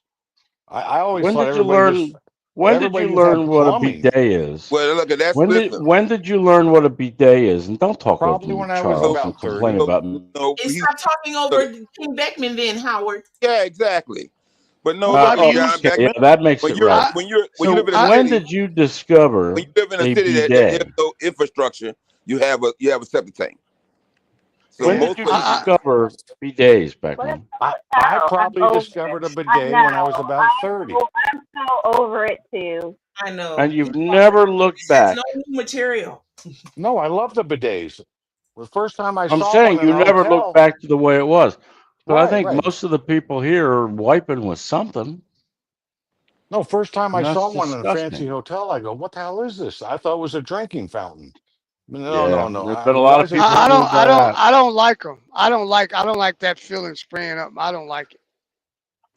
I always When thought did you everybody learn? just- When did everybody you just had learn what a plumbing. bidet is? Well, look, that's When did you learn what a bidet is? And don't talk Probably over when me, I was Charles, about and complain 30. about me. Stop talking over King Beckman then, Howard. Yeah, exactly. But no, Oh, John okay, Beckman, yeah, that makes when it you're right. when you So live in a when city, did you discover when you live in a a city that bidet? there's no infrastructure, you have a septic tank. So When most did you places, discover bidets back then? I probably discovered a bidet when I was about 30. I'm so over it too. I know. And you've never looked There's back. no new material. No, I love the bidets. The first time I I'm saw saying one in you a never hotel, looked back to the way it was. But I Right, think right. most of the people here are wiping with something. No, first time I And saw that's one in a fancy disgusting. hotel, I go, "What the hell is this?" I thought it was a drinking fountain. Yeah, No. there's been a lot of people I who do that. I don't like them. I don't like that feeling spraying up. I don't like it.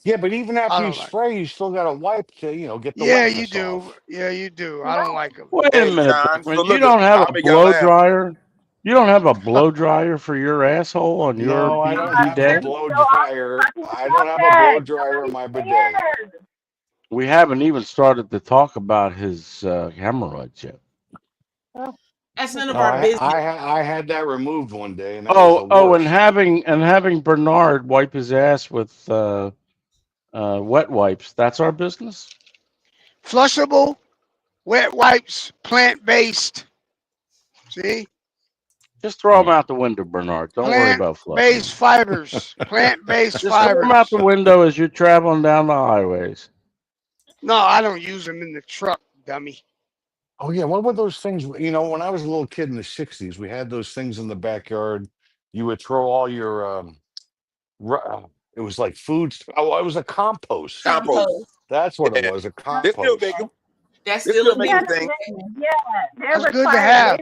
Yeah, but even I after you don't like. spray, you still got to wipe to get the Yeah, you wetness do. off. Yeah, you do. I don't like them. Wait a hey minute, John, Beckman. so You look, don't have I'll a make y'all blow laugh. dryer? You don't have a blow dryer for your asshole on your No, I don't have a bidet? blow dryer. I don't have a blow dryer in my bidet. We haven't even started to talk about his hemorrhoids yet. That's none of No, our business. I had that removed one day, and that was the Oh, worst. and having Bernard wipe his ass with wet wipes, that's our business? Flushable, wet wipes, plant-based. See? Just throw them out the window, Bernard. Don't worry about flushing. Plant-based fibers. Plant-based Just throw them fibers. out the window as you're traveling down the highways. No, I don't use them in the truck, dummy. Oh yeah, what were those things? You know, when I was a little kid in the '60s, we had those things in the backyard. You would throw all your it was like food. Oh, it was a compost. Compost. That's what it Yeah. was. A They still compost. make them. That's They still still a make big them things. they're That's good to required. have.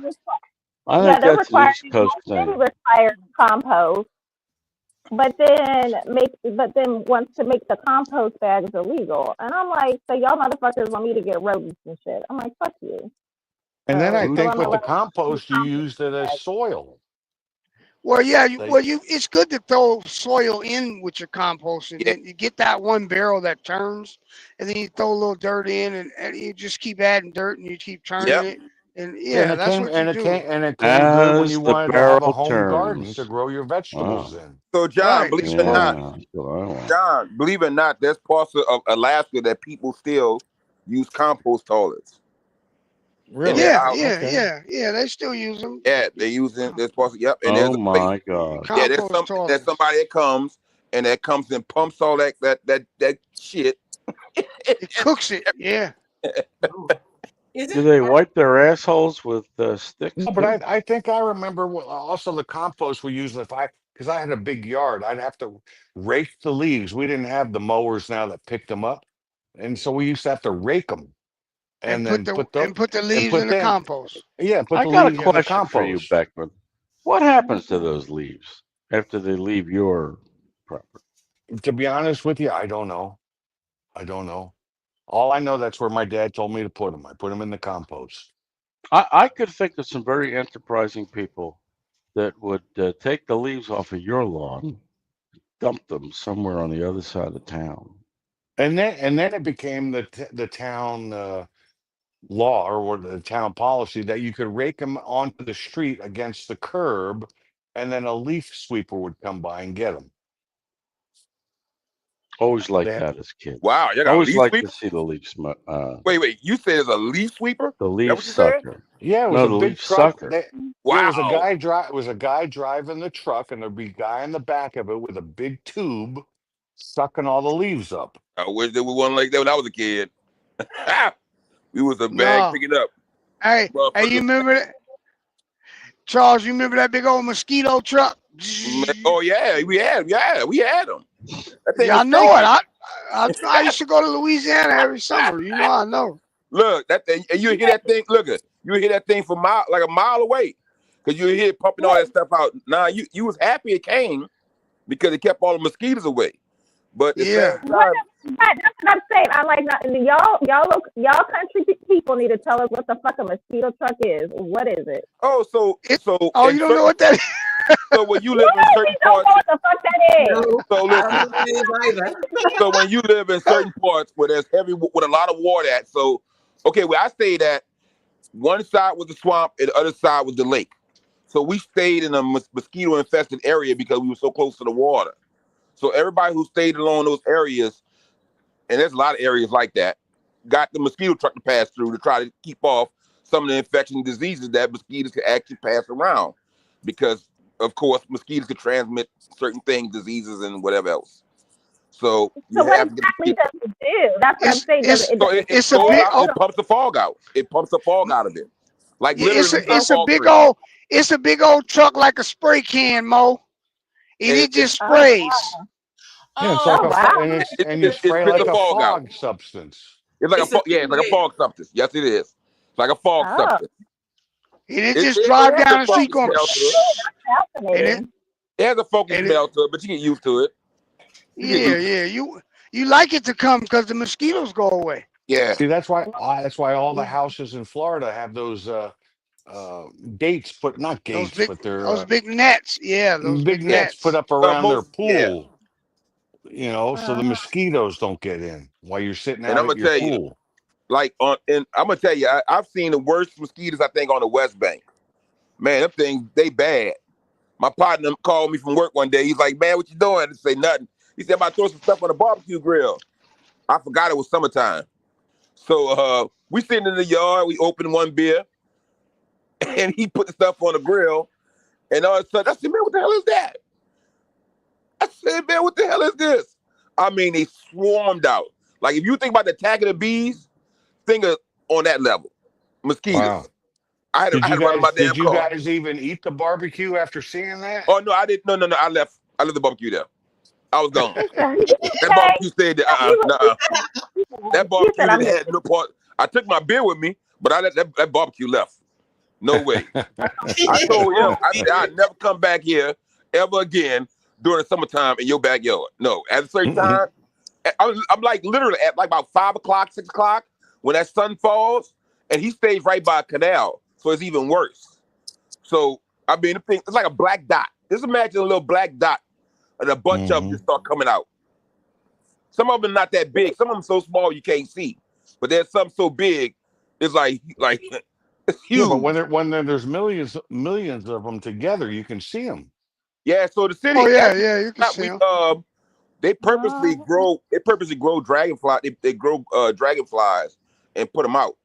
I Yeah, think they're that's an required. East Coast Most city thing. requires compost, but then wants to make the compost bags illegal, and I'm like, so y'all motherfuckers want me to get rodents and shit? I'm like, fuck you. And then I So think I'm with the gonna compost, you used it as soil. Well, yeah, They, it's good to throw soil in with your compost, and Yeah. then you get that one barrel that turns, and then you throw a little dirt in, and you just keep adding dirt, and you keep turning Yep. it, and and yeah, it that's came what you and it do. came and it came good when As you the wanted to have a barrel home garden to turns. grow your vegetables Wow. in. So John, Right, believe it's it or supposed not, Yeah, that's what I want. John, believe it or not, there's parts of Alaska that people still use compost toilets in Really? their Yeah, houses. yeah. They still use them. Yeah, they use it. There's parts. Yep, and there's Oh a place. my God. Yeah, Compost there's toilets. somebody that comes and pumps all that shit. It cooks it. Yeah. Do they wipe their assholes with sticks No, but too? I think I remember also the compost we used because I had a big yard, I'd have to rake the leaves. We didn't have the mowers now that picked them up, and so we used to have to rake them And and then put the leaves in the compost. I the got a leaves in the question for you, compost. Beckman. What happens to those leaves after they leave your property? To be honest with you, I don't know. I don't know. All I know, that's where my dad told me to put them. I put them in the compost. I could think of some very enterprising people that would take the leaves off of your lawn, dump them somewhere on the other side of town. And then it became the town law or the town policy that you could rake them onto the street against the curb, and then a leaf sweeper would come by and get them. Always like They- that as kids. Wow, you got a Always leaf like sweeper? to see the leaf Wait, you said there's a leaf sweeper? the That leaf what you said? sucker. Yeah, it was No, a the big leaf truck. sucker. There Wow. was a guy driving the truck, and there'd be a guy in the back of it with a big tube sucking all the leaves up. I wish there was one like that when I was a kid. We was a bag No. picking up. Hey, you remember that? Charles, you remember that big old mosquito truck? Oh yeah, we had them. That thing Yeah, I was know stinky. it. I used to go to Louisiana every summer. You know, I know. Look, that thing, and you hear that thing. Look, you hear that thing from like a mile away, because you hear it pumping all that stuff out. Now you was happy it came because it kept all the mosquitoes away. But at the same time, That's what I'm saying. I'm like, y'all country people need to tell us what the fuck a mosquito truck is. What is it? oh, so you in don't know what that is? So when you live in certain Don't parts, know what the fuck that is. so listen. So when you live in certain parts where there's with a lot of water at, so okay, where I stayed at, one side was the swamp and the other side was the lake. So we stayed in a mosquito infested area because we were so close to the water. So everybody who stayed along those areas, and there's a lot of areas like that, got the mosquito truck to pass through to try to keep off some of the infection diseases that mosquitoes could actually pass around. Because of course, mosquitoes could transmit certain things, diseases, and whatever else. So you what have to exactly does it do? That's what I'm saying. it pumps the fog out. It pumps the fog out of it. Like literally, It's a big old truck like a spray can, Mo. And it just sprays. Yeah, it's like and you spray spit like the a fog fog out. substance. It's like it's like a fog substance. Yes, it is. It's like a fog substance. And it just drive has down a the street funky going. smell to it. It has a funky smell to it, but you get used to it. Yeah. You like it to come because the mosquitoes go away. Yeah. See, that's why all the houses in Florida have those gates, but not gates, but they're Those big nets. Yeah, those big nets put up around their pool. Yeah. You know, so the mosquitoes don't get in while you're sitting And out I'm at gonna your tell pool. you, like I'm gonna tell you, I've seen the worst mosquitoes I think on the West Bank. Man, them things they bad. My partner called me from work one day. He's like, "Man, what you doing?" I didn't say nothing. He said, "I'm about to throw some stuff on the barbecue grill." I forgot it was summertime. So we sitting in the yard. We opened one beer, and he put the stuff on the grill. And all of a sudden, I said, "Man, what the hell is that?" I said, "Man, what the hell is this?" I mean, they swarmed out. Like if you think about the attack of the bees, think of on that level. Mosquitoes. Wow. I had to run my damn Did you car. guys even eat the barbecue after seeing that? Oh no, I didn't. No. I left the barbecue there. I was gone. That barbecue stayed there. That barbecue didn't have no part. I took my beer with me, but I let that barbecue left. No way. I told him, I said, I'd never come back here ever again during the summertime in your backyard. No, at a certain time, I'm like literally at like about 5 o'clock, 6 o'clock when that sun falls, and he stays right by a canal, so it's even worse. So I mean, it's like a black dot. Just imagine a little black dot, and a bunch of them just start coming out. Some of them not that big. Some of them so small you can't see, but there's some so big, it's like it's huge. Yeah, but when there's millions of them together, you can see them. Yeah, so the city. Oh yeah, you can see them. They purposely grow. They purposely grow dragonfly. They grow dragonflies and put them out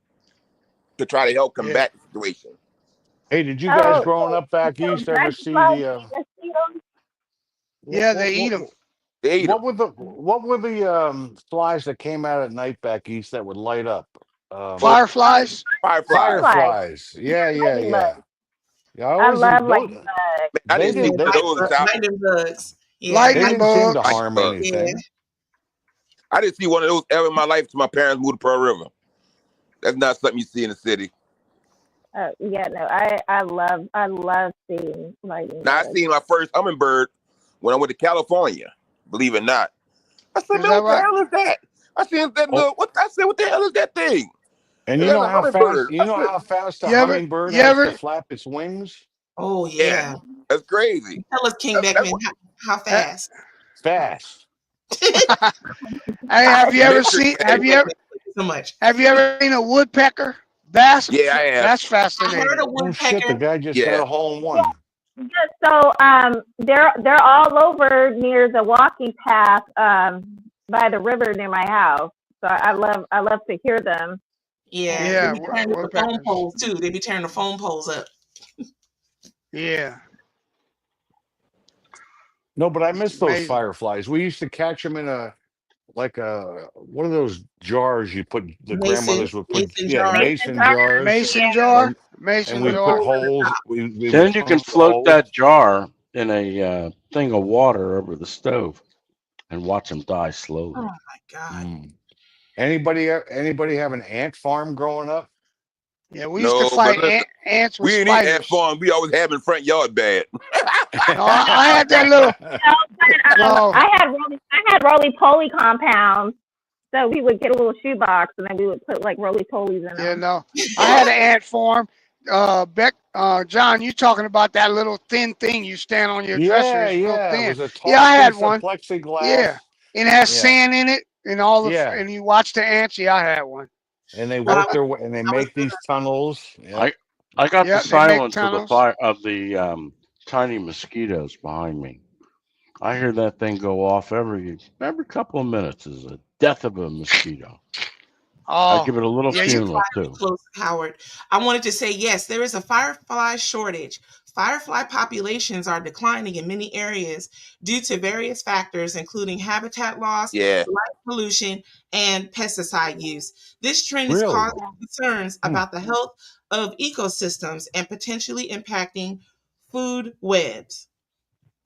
to try to help combat the situation. Hey, did you guys growing up back east ever see the? Yeah, they eat them. They eat What were the flies that came out at night back east that would light up? Fireflies. Fireflies. Yeah. I love lightning bugs. I didn't see those. Lightning bugs. Yeah. Lightning bugs. Seem to harm anything. Yeah. I didn't see one of those ever in my life till my parents moved to Pearl River. That's not something you see in the city. Yeah, no, I love seeing lightning Now bugs. I seen my first hummingbird when I went to California. Believe it or not. I said, man, what the hell is that? I seen that little. What the hell is that thing? And you know how fast the hummingbird has to flap its wings? Oh yeah. That's crazy. Tell us, King Beckman, how fast? Fast. Hey, have you ever seen a woodpecker? That's I have. That's fascinating. I heard a Oh shit! The guy just got a hole in one. Yeah, so they're all over near the walking path by the river near my house. So I love to hear them. Yeah. They be tearing the phone poles too. They be tearing the phone poles up. Yeah. No, but I miss those Amazing. fireflies. We used to catch them in one of those jars you put grandmothers would put mason jars. Mason jar. And we put holes. Then you can float that jar in a thing of water over the stove and watch them die slowly. Oh my God. Anybody have an ant farm growing up? Yeah, we used to fight ants with we didn't spiders. eat ant farm. We always having front yard bad. No, I had that little. I had roly-poly compounds. So we would get a little shoebox and then we would put like roly-polies in them. Yeah, no. I had an ant farm. John, you talking about that little thin thing you stand on your dresser? It's real thin. It was a tall I had piece of one. plexiglass. Yeah, and it has sand in it and all the and you watch the ants. Yeah, I had one. And they work their way, and they make these tunnels. Yeah. I got the silence of the fire of the tiny mosquitoes behind me. I hear that thing go off every couple of minutes. Is a death of a mosquito. I give it a little funeral too. Close, Howard. I wanted to say yes. There is a firefly shortage. Firefly populations are declining in many areas due to various factors, including habitat loss, light pollution, and pesticide use. This trend is causing concerns about the health of ecosystems and potentially impacting food webs.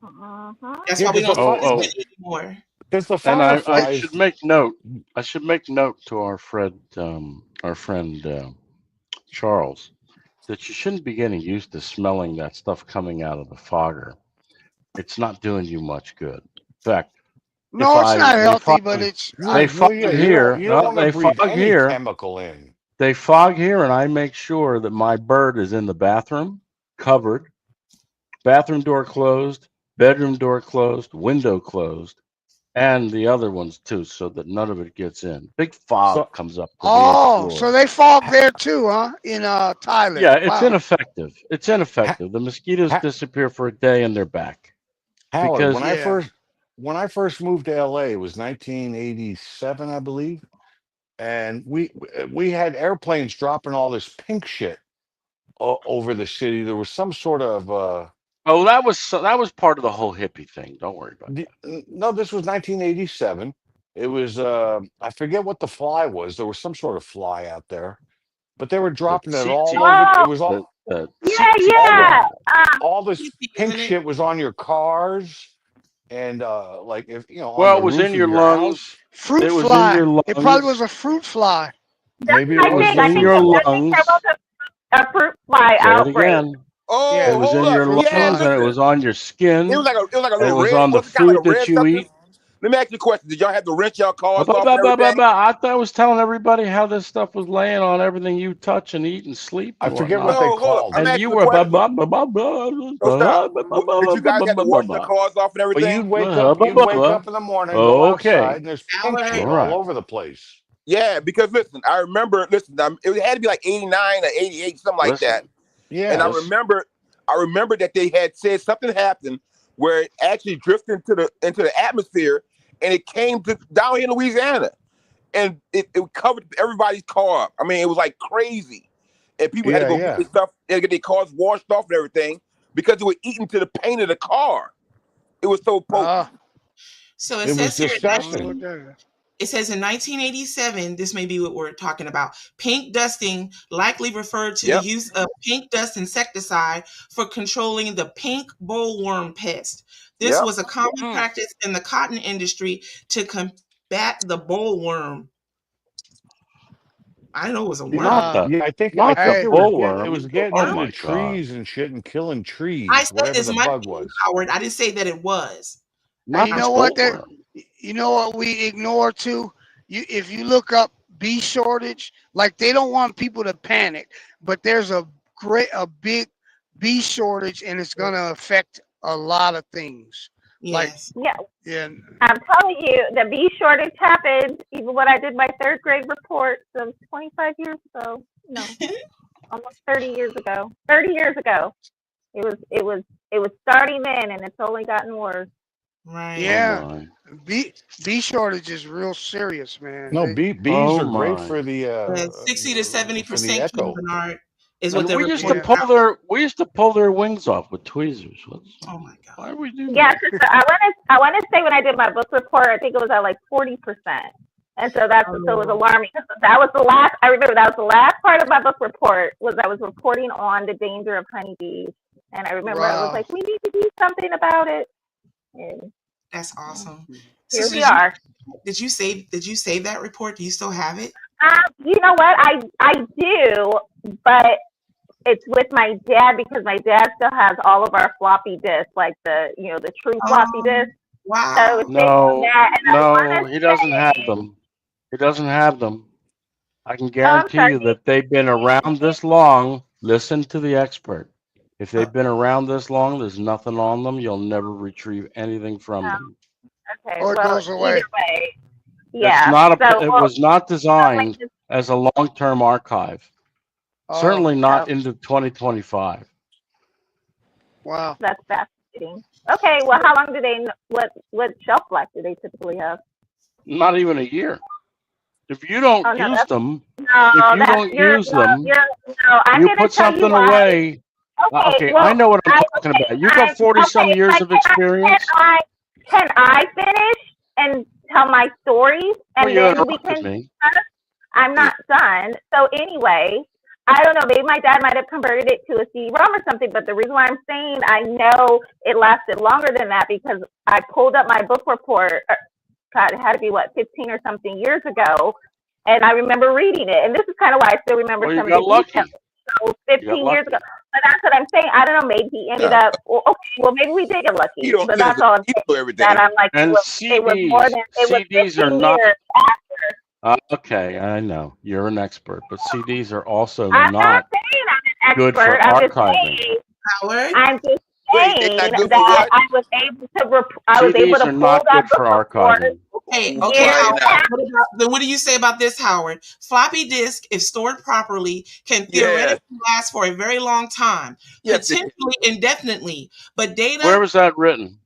That's why we don't do this anymore. And I should make note. I should make note to our friend Charles, that you shouldn't be getting used to smelling that stuff coming out of the fogger. It's not doing you much good. In fact, no, it's not healthy, but it's they fog here. You don't They breathe fog any here. chemical in. They fog here, and I make sure that my bird is in the bathroom, covered, bathroom door closed, bedroom door closed, window closed, and the other ones too, so that none of it gets in. Big fog comes up. So they fog there too, huh? In Thailand. Yeah, it's ineffective. It's ineffective. The mosquitoes disappear for a day and they're back. Howard, Because when I first moved to LA, it was 1987, I believe, and we had airplanes dropping all this pink shit over the city. There was some sort of that was part of the whole hippie thing. Don't worry about it. No, this was 1987, It was I forget what the fly was. There was some sort of fly out there, but they were dropping it all over. It was all all this pink shit was on your cars, and like if on the it was roof in of your your lungs. house. Fruit It was in fly. your lungs. It probably was a fruit fly. Maybe it was I in think your there lungs. was a fruit fly Say it outbreak. again. Oh, It was hold in up. your lungs, Yeah, and it listen. was on your skin. It was like a and it little was red. on the Was it kind of food like a that red you substance? eat. Let me ask you a question. Did y'all have to rinse y'all cars off and everything? I thought I was telling everybody how this stuff was laying on everything you touch and eat and sleep. I And forget whatnot. what they No, hold up. called I'm And asking you the were question. No, stop. Did you guys have to wash your cars off and But everything? you'd wake up in the morning, go outside, and there's pink shit all over the place. Yeah, because listen, I remember. Listen, it had to be like 89 or 88, something like that. Yeah. And I remember that they had said something happened where it actually drifted into the atmosphere, and it came down here in Louisiana, and it covered everybody's car up. I mean, it was like crazy, and people had to go get their stuff, they had to get their cars washed off and everything because it was eating to the paint of the car. It was so potent. So it says here, it says in 1987, this may be what we're talking about. Pink dusting likely referred to the use of pink dust insecticide for controlling the pink bollworm pest. This was a common practice in the cotton industry to combat the bollworm. I know it was a worm. I think it was getting into the trees and shit and killing trees. I said Whatever this the might bug be was. Howard. I didn't say that it was. And you know what? You know what we ignore too. If you look up bee shortage, like they don't want people to panic, but there's a big bee shortage, and it's gonna affect a lot of things. Yes. Yeah. I'm telling you, the bee shortage happened even when I did my third grade report. So 25 years ago, no, almost 30 years ago. 30 years ago, it was starting then, and it's only gotten worse. Right. Yeah. Bee shortage is real serious, man. No, bees are great for the 60 to 70%, echo. Bernard, is And what they're we used reporting. we used to pull their wings off with tweezers. Oh my God. Why are we doing Yeah, that? sister, I want to say when I did my book report, I think it was at like 40%, and so so it was alarming. That was the last. I remember that was the last part of my book report was I was reporting on the danger of honeybees, and I remember I was like, we need to do something about it. And that's awesome. Here we are. Did you save that report? Do you still have it? You know what? I do, but it's with my dad because my dad still has all of our floppy disks, like the true floppy disk. Wow. So it's No, he doesn't have them. He doesn't have them. I can guarantee you that they've been around this long. Listen to the expert. If they've been around this long, there's nothing on them. You'll never retrieve anything from them. Okay. Or it goes away. Either way, yeah. It's not it was not designed as a long-term archive. Certainly not into 2025. Wow. That's fascinating. Okay, well, how long do they? What shelf life do they typically have? Not even a year. If you don't use them, you put something away. Okay, I know what I'm talking about. You got 40-some years of experience. Can I finish and tell my stories, and then we can? I'm not done. So anyway, I don't know. Maybe my dad might have converted it to a CD-ROM or something. But the reason why I'm saying I know it lasted longer than that because I pulled up my book report. God, it had to be 15 or something years ago, and I remember reading it. And this is kind of why I still remember some of the details. So 15 years ago. But that's what I'm saying. I don't know. Maybe he ended up. Well, maybe we did get lucky. But that's all I'm saying. That I'm like, and it was more than it was 15 years after. Okay, I know you're an expert, but CDs are also I'm not saying I'm an good for expert. I'm just archiving. saying. Howard? I'm just saying that I was able to. I was able CDs to are pull not that good for book archiving. report. Hey, okay. Then what do you say about this, Howard? Floppy disk, if stored properly, can theoretically last for a very long time, potentially indefinitely. But data. Where was that written?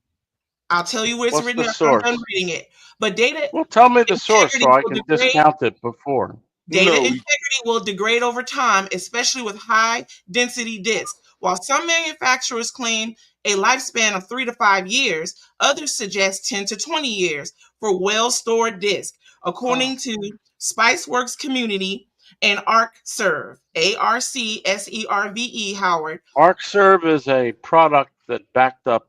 I'll tell you where it's What's written the after I'm source? done reading it. But data. Well, tell me the source so I will can degrade. discount it before. Data integrity will degrade over time, especially with high density disks. While some manufacturers claim a lifespan of 3 to 5 years, others suggest 10 to 20 years for well-stored disk, according to Spiceworks Community and ArcServe, ARCSERVE, Howard. ArcServe is a product that backed up.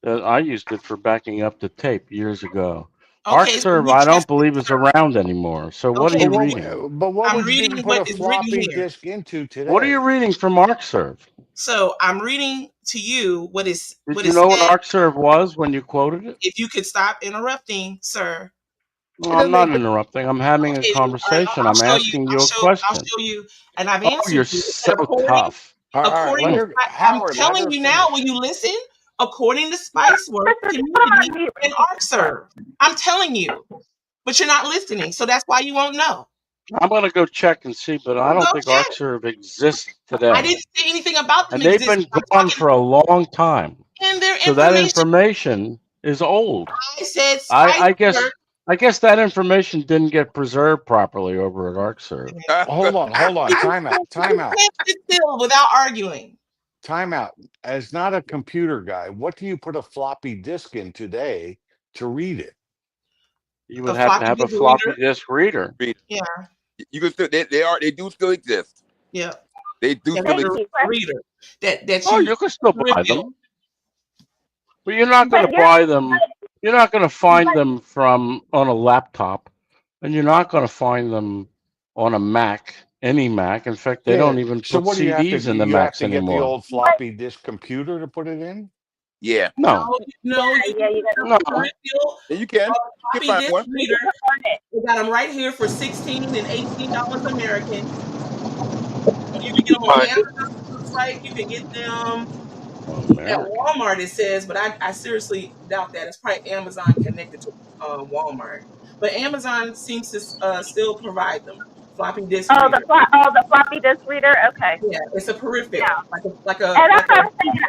I used it for backing up the tape years ago. Okay, so ArcServe, you I don't trust believe is around anymore. So what are Okay, you but reading? But what I'm would you reading even put what a is written floppy here. disk into today? What are you reading from ArcServe? So I'm reading to you what is Did you know what said. ArcServe was when you quoted it? If you could stop interrupting, sir. No, I'm not interrupting. I'm having a Okay, conversation. I'm asking you a I'll question. show you, and I've Oh, answered you're you. so According, tough. All right, let her, I'm Howard, let telling her you now, finish. will you listen? According to Spiceworks Community and ArcServe. I'm telling you, but you're not listening, so that's why you won't know. I'm going to go check and see, but I don't Go think check. ArcServe exists I today. didn't say anything about them And they've existing. been gone for a long time. And their So that information. information is old. I said I Spiceworks. guess that information didn't get preserved properly over at ArcServe. Hold on, time out. You can't sit still without arguing. Time out. As not a computer guy, what do you put a floppy disk in today to read it? You would have to have a floppy disk reader. Yeah. You can still they do still exist. Yeah. They do still exist. Reader. That you can still buy them. But you're not going to buy them. You're not going to find them from on a laptop, and you're not going to find them on a Mac, any Mac. In fact, they don't even So put what do you have CDs to? in the You have Macs to get the anymore. old floppy disk computer to put it in. Yeah. No. No, you No. You can. You can find one. Reader. We got them right here for $16 and $18 American. You can get them on Amazon site. You can get them at Walmart. It says, but I seriously doubt that. It's probably Amazon connected to Walmart. But Amazon seems to still provide them. Floppy disk reader. The floppy disk reader. Okay. Yeah, it's a peripheral, Yeah. like a. And that's what I'm saying.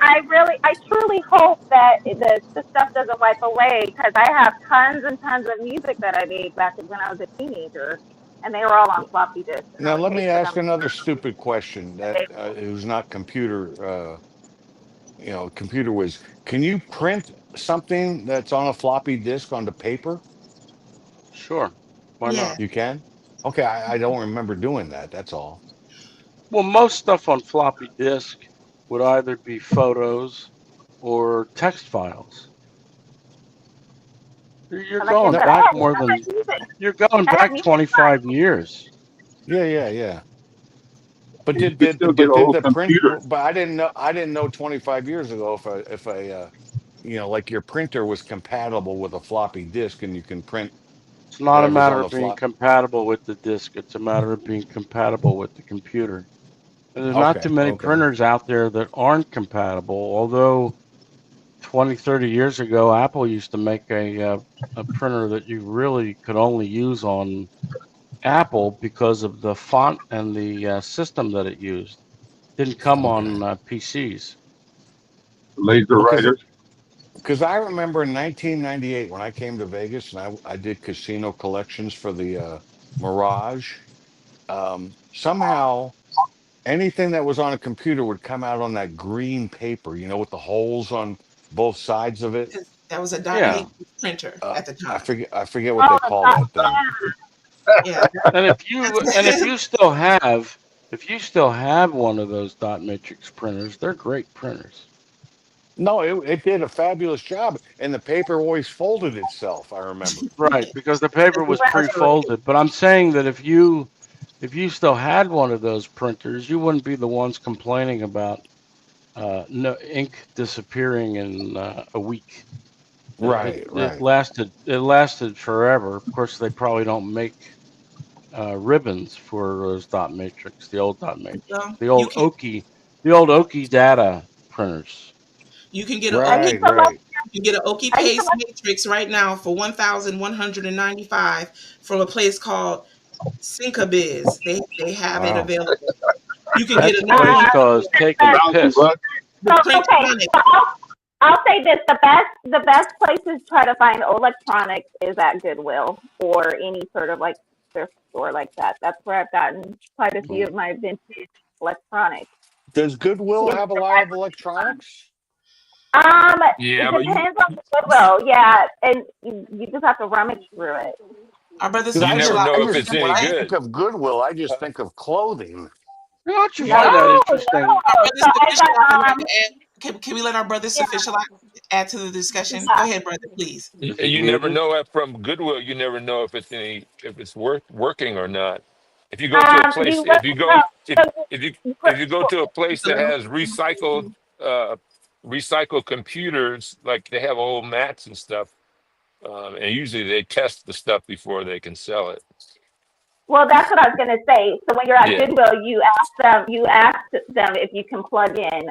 I truly hope that the stuff doesn't wipe away, because I have tons and tons of music that I made back when I was a teenager, and they were all on floppy disks. Now let me ask another stupid question that who's not computer. Computer whiz. Can you print something that's on a floppy disk onto paper? Sure. Why not? You can. Okay, I don't remember doing that. That's all. Well, most stuff on floppy disk would either be photos or text files. You're going back more than you're going back 25 years. Yeah. But did the print? But I didn't know 25 years ago if a like your printer was compatible with a floppy disk and you can print. It's not a matter of being compatible with the disk. It's a matter of being compatible with the computer. And there's not too many printers out there that aren't compatible, although 20, 30 years ago, Apple used to make a printer that you really could only use on Apple because of the font and the system that it used. Didn't come on PCs. Laser writer. Because I remember in 1998 when I came to Vegas and I did casino collections for the Mirage. Somehow anything that was on a computer would come out on that green paper, with the holes on both sides of it. That was a .8 printer at the time. I forget what they call that thing. Yeah. And if you still have one of those dot matrix printers, they're great printers. No, it did a fabulous job, and the paper always folded itself. I remember. Right, because the paper was pre-folded. But I'm saying that if you still had one of those printers, you wouldn't be the ones complaining about no ink disappearing in a week. Right. It lasted forever. Of course, they probably don't make ribbons for those dot matrix, the old dot matrix, the old Oki data printers. You can get right. You can get an Oki Paste Matrix right now for $1,195 from a place called Syncabiz. They have it available. You can get another place called Taking a Piss. I'll say this: the best place to try to find electronics is at Goodwill or any sort of like thrift store like that. That's where I've gotten quite a few of my vintage electronics. Does Goodwill have a lot of electronics? Yeah, It but you depends on the Goodwill, yeah, and you just have to rummage through it. Our brothers Because never official. know if it's when any I good. think of Goodwill, I just think of clothing. Don't you No, find that interesting? Our brothers So I official. got Can we let our brothers yeah, official add to the discussion? yeah. Go ahead, brother, please. You never know if from Goodwill. You never know if it's working or not. If you go to a place, You look if you go to a place that has recycled computers, like they have old mats and stuff, and usually they test the stuff before they can sell it. Well, that's what I was gonna say. So when you're at Yeah. Goodwill, you ask them if you can plug in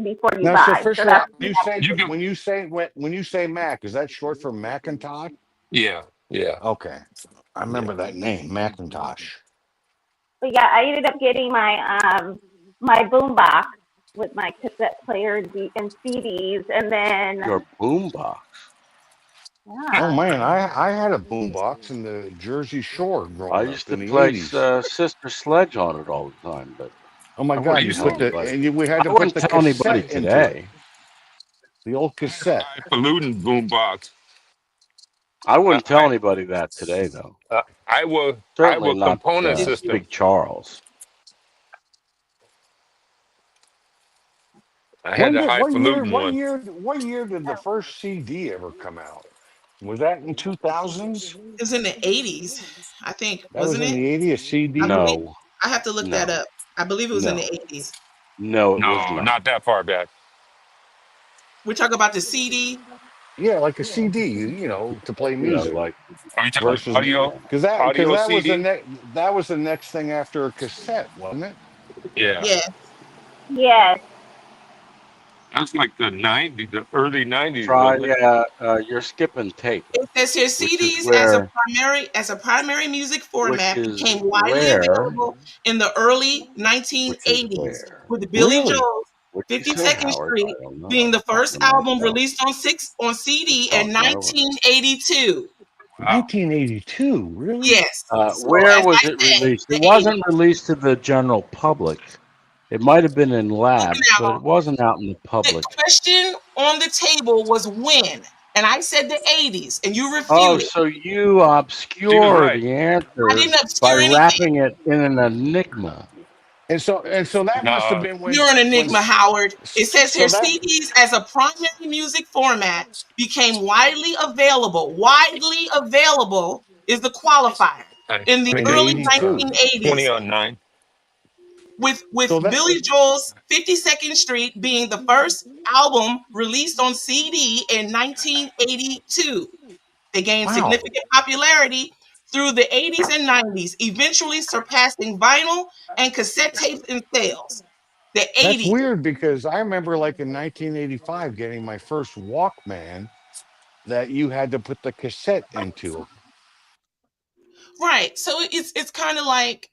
before you Now, so buy. Fisher, That's when you say Mac, is that short for Macintosh? Yeah. Okay, I remember that name, Macintosh. But yeah, I ended up getting my my boombox with my cassette player and CDs, and then Your boombox. yeah. Oh man, I had a boombox in the Jersey Shore growing I up used in to the play 80s. Sister Sledge on it all the time, but Oh my I God, wouldn't you tell put the anybody. we had I to put wouldn't the tell anybody cassette into it. today. The old cassette. Highfalutin boombox. I wouldn't tell anybody that today, though. Iowa Certainly not component system. Big Charles. I had the highfalutin What one. year did the first CD ever come out? Was that in 2000s? It was in the 80s, I think, That was wasn't in it? the 80s CD? I believe, No. I have to look that up. I believe it was in the 80s. No, it was No, not. not that far back. We're talking about the CD. Yeah, like a CD, you know, to play music. like Are you talking versus audio because that audio was CD? that was the next thing after a cassette, wasn't it? Yeah. Yes. Yes. That's like the 90s, the early 90s, Try, wasn't it? you're skipping tape. It says here Which is CDs where, as a primary music format which is became widely where, available in the early which is 1980s, where. with Billy Really? Joel's What'd you say, 52nd Howard? Street I don't know. being the I'm first talking to album myself. released on CD I'm in talking over. 1982. Wow. 1982, really? Yes. So Where as was I it said, released? the It wasn't released to the general public. It might have been in labs, but Now, it wasn't out in the the public. question on the table was when, and I said the 80s, and you Oh, refuted. so you She was obscure right. the I answer didn't by obscure anything. wrapping it in an enigma. And so that must have No, been when You're an enigma, Howard. It says here so that CDs as a primary music format became widely available. Widely available is the qualifier in the in early 82. 1980s, 20 on 9. with So that Billy Joel's 52nd Street being the first album released on CD in 1982. They gained wow. significant popularity through the 80s and 90s, eventually surpassing vinyl and cassette tapes in sales. The That's 80s. weird because I remember like in 1985 getting my first Walkman that you had to put the cassette into. Right. So it's kind of like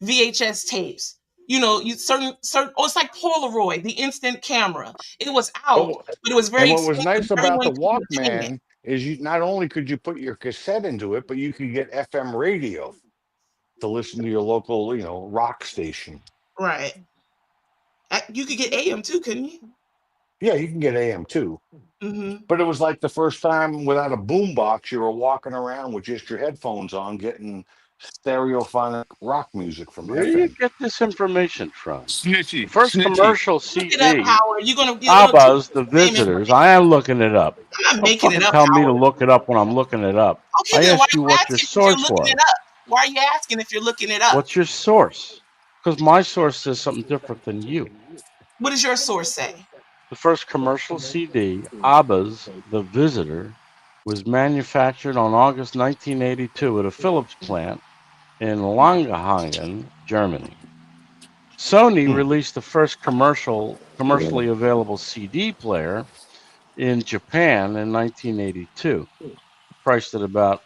VHS tapes. You know, certain it's like Polaroid, the instant camera. It was out, Oh, but it was very and what was expensive nice for about anyone the to obtain it. Walkman is you not only could you put your cassette into it, but you could get FM radio to listen to your local, you know, rock station. Right. You could get AM too, couldn't you? Yeah, you can get AM too. Mm-hmm. But it was like the first time without a boombox, you were walking around with just your headphones on, getting stereophonic rock music from Where do you FM. get this information from? Snitchy. First Snitchy. commercial Look it up, CD, Howard. You're gonna Abba's The same Visitors. information. I am looking it up. I'm not Don't making it fucking up, tell me to Howard. look it up when I'm looking it up. Okay, I then why asked you are you what your asking if you're source looking was. it up? Why are you asking if you're looking it up? What's your source? Because my source says something different than you. What does your source say? The first commercial CD, Abba's The Visitor, was manufactured on August 1982 at a Philips plant in Langenhagen, Germany. Sony released the first commercially available CD player in Japan in 1982, priced at about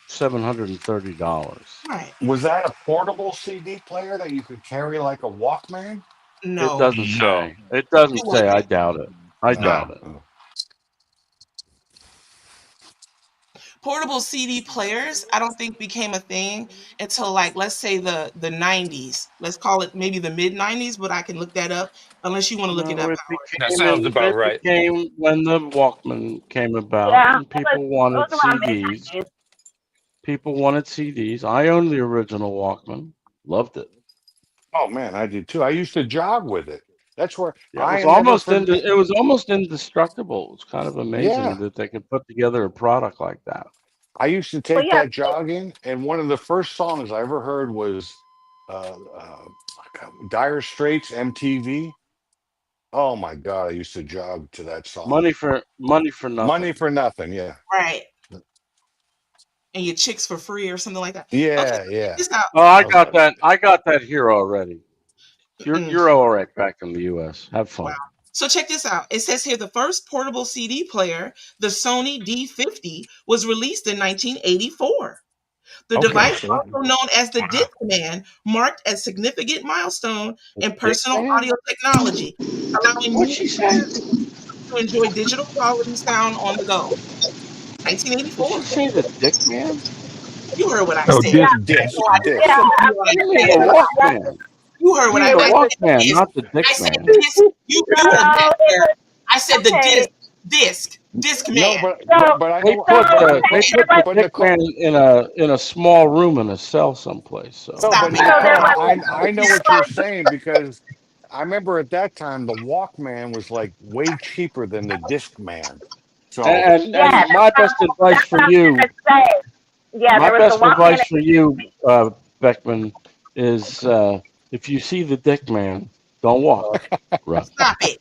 $730. Right. Was that a portable CD player that you could carry like a Walkman? No. It doesn't No. say. It doesn't It say. I wasn't. doubt it. I doubt it. portable CD players, I don't think became a thing until, like, let's say the 90s. Let's call it maybe the mid 90s, but I can look that up unless you want to look it No, up. it That became sounds about it right. became when the Walkman came about, Yeah, and people wanted it was around CDs. mid-90s. People wanted CDs. I owned the original Walkman. Loved it. Oh man, I did too. I used to jog with it. That's where Yeah, I never forget. it was almost indestructible. It was kind of amazing Yeah, that they could put together a product like that. I used to Well, take yeah, that jogging, and one of the first songs I ever heard was uh, uh, Dire Straits, MTV. Oh my God, I used to jog to that song. Money for Money nothing. for nothing. Yeah, Right. And your chicks for free or something like that. Okay, yeah, check yeah. this out. Oh, I That was got that that. shit. I got that here already. You're all right back in the U.S. Have fun. Wow. So check this out. It says here the first portable CD player, the Sony D50, was released in 1984. The Okay, device, so also known as the Discman, marked a significant milestone in personal Discman? audio technology, allowing What'd she music say? to enjoy digital quality sound on the go. Did 1984. she say the Dickman? You heard what I Oh, said. yeah, disc, So I disc. yeah. said, You mean the Walkman? you heard what You I mean the said. Walkman, not the I said Dickman. disc. You heard No, that it there. was I said the okay. disc No, man. but I They know. put So the But but Nicole. Dickman in a small room in a cell someplace. So No, Stop but it. so there Nicole, was I know what you're saying because I remember at that time the Walkman was like way cheaper than the Discman. So and yeah. my best advice That's for what I was you, gonna say. Yeah, my there was the best Walkman. advice for you, Beckman, is if you see the Dickman, don't walk, run. Stop it.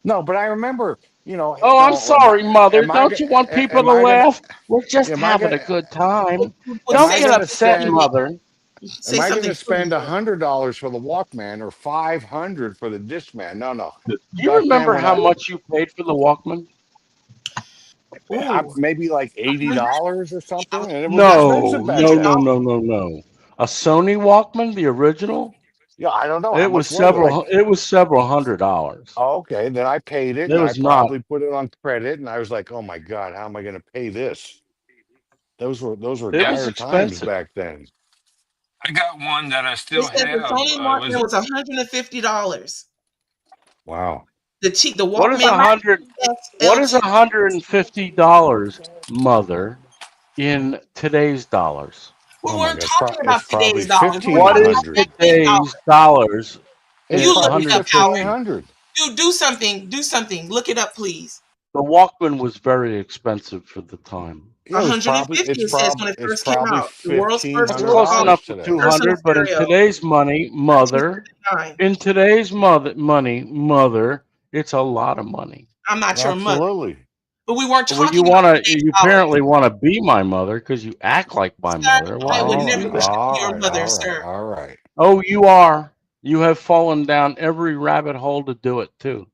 no, but I remember, Oh, I'm sorry, Mother. Don't you want people am to I gonna laugh? We're just am I having a gonna good time. Well, am Don't I say get gonna something upset, spend stupid. Mother. am Say I something gonna spend stupid. $100 for the Walkman or 500 for the Discman? No. Do you Back then remember when how much you paid for the Walkman? I Ooh. maybe like $80 or Yeah, something, and it was No, expensive back no, then. no, no, no, no. A Sony Walkman, the original, Yeah, I don't know how it was much was it. Like, several $100s. okay, then I paid it, It and I was not. probably put it on credit, and I was like, oh my God, how am I going to pay this? Those were It was dire times expensive. back then. I got one that I It still said the have. Sony Walkman was $150. Wow. The What is Walkman what is LT. $150, Mother, in today's dollars? We Oh my weren't God, talking about it's probably today's dollars. We were What talking is about back 1,500. then today's dollars. dollars It's in You look probably it up, 150? Alvin. 1,500. Do something. Do something. Look it up, please. The Walkman was very expensive for the time. Yeah, 150 it says when it it's first came probably out. The world's first That's $1,500 close enough to today. personal 200, but in stereo. today's money, Mother, 1979. in today's Mother, it's a lot of money. I'm not your mother. Absolutely. But we weren't Well, talking about today's you dollars. apparently want to be my mother because you act like my Sir, mother. Why I would would you never do be that? your mother, sir. All right. Oh, you are. You have fallen down every rabbit hole to do it too.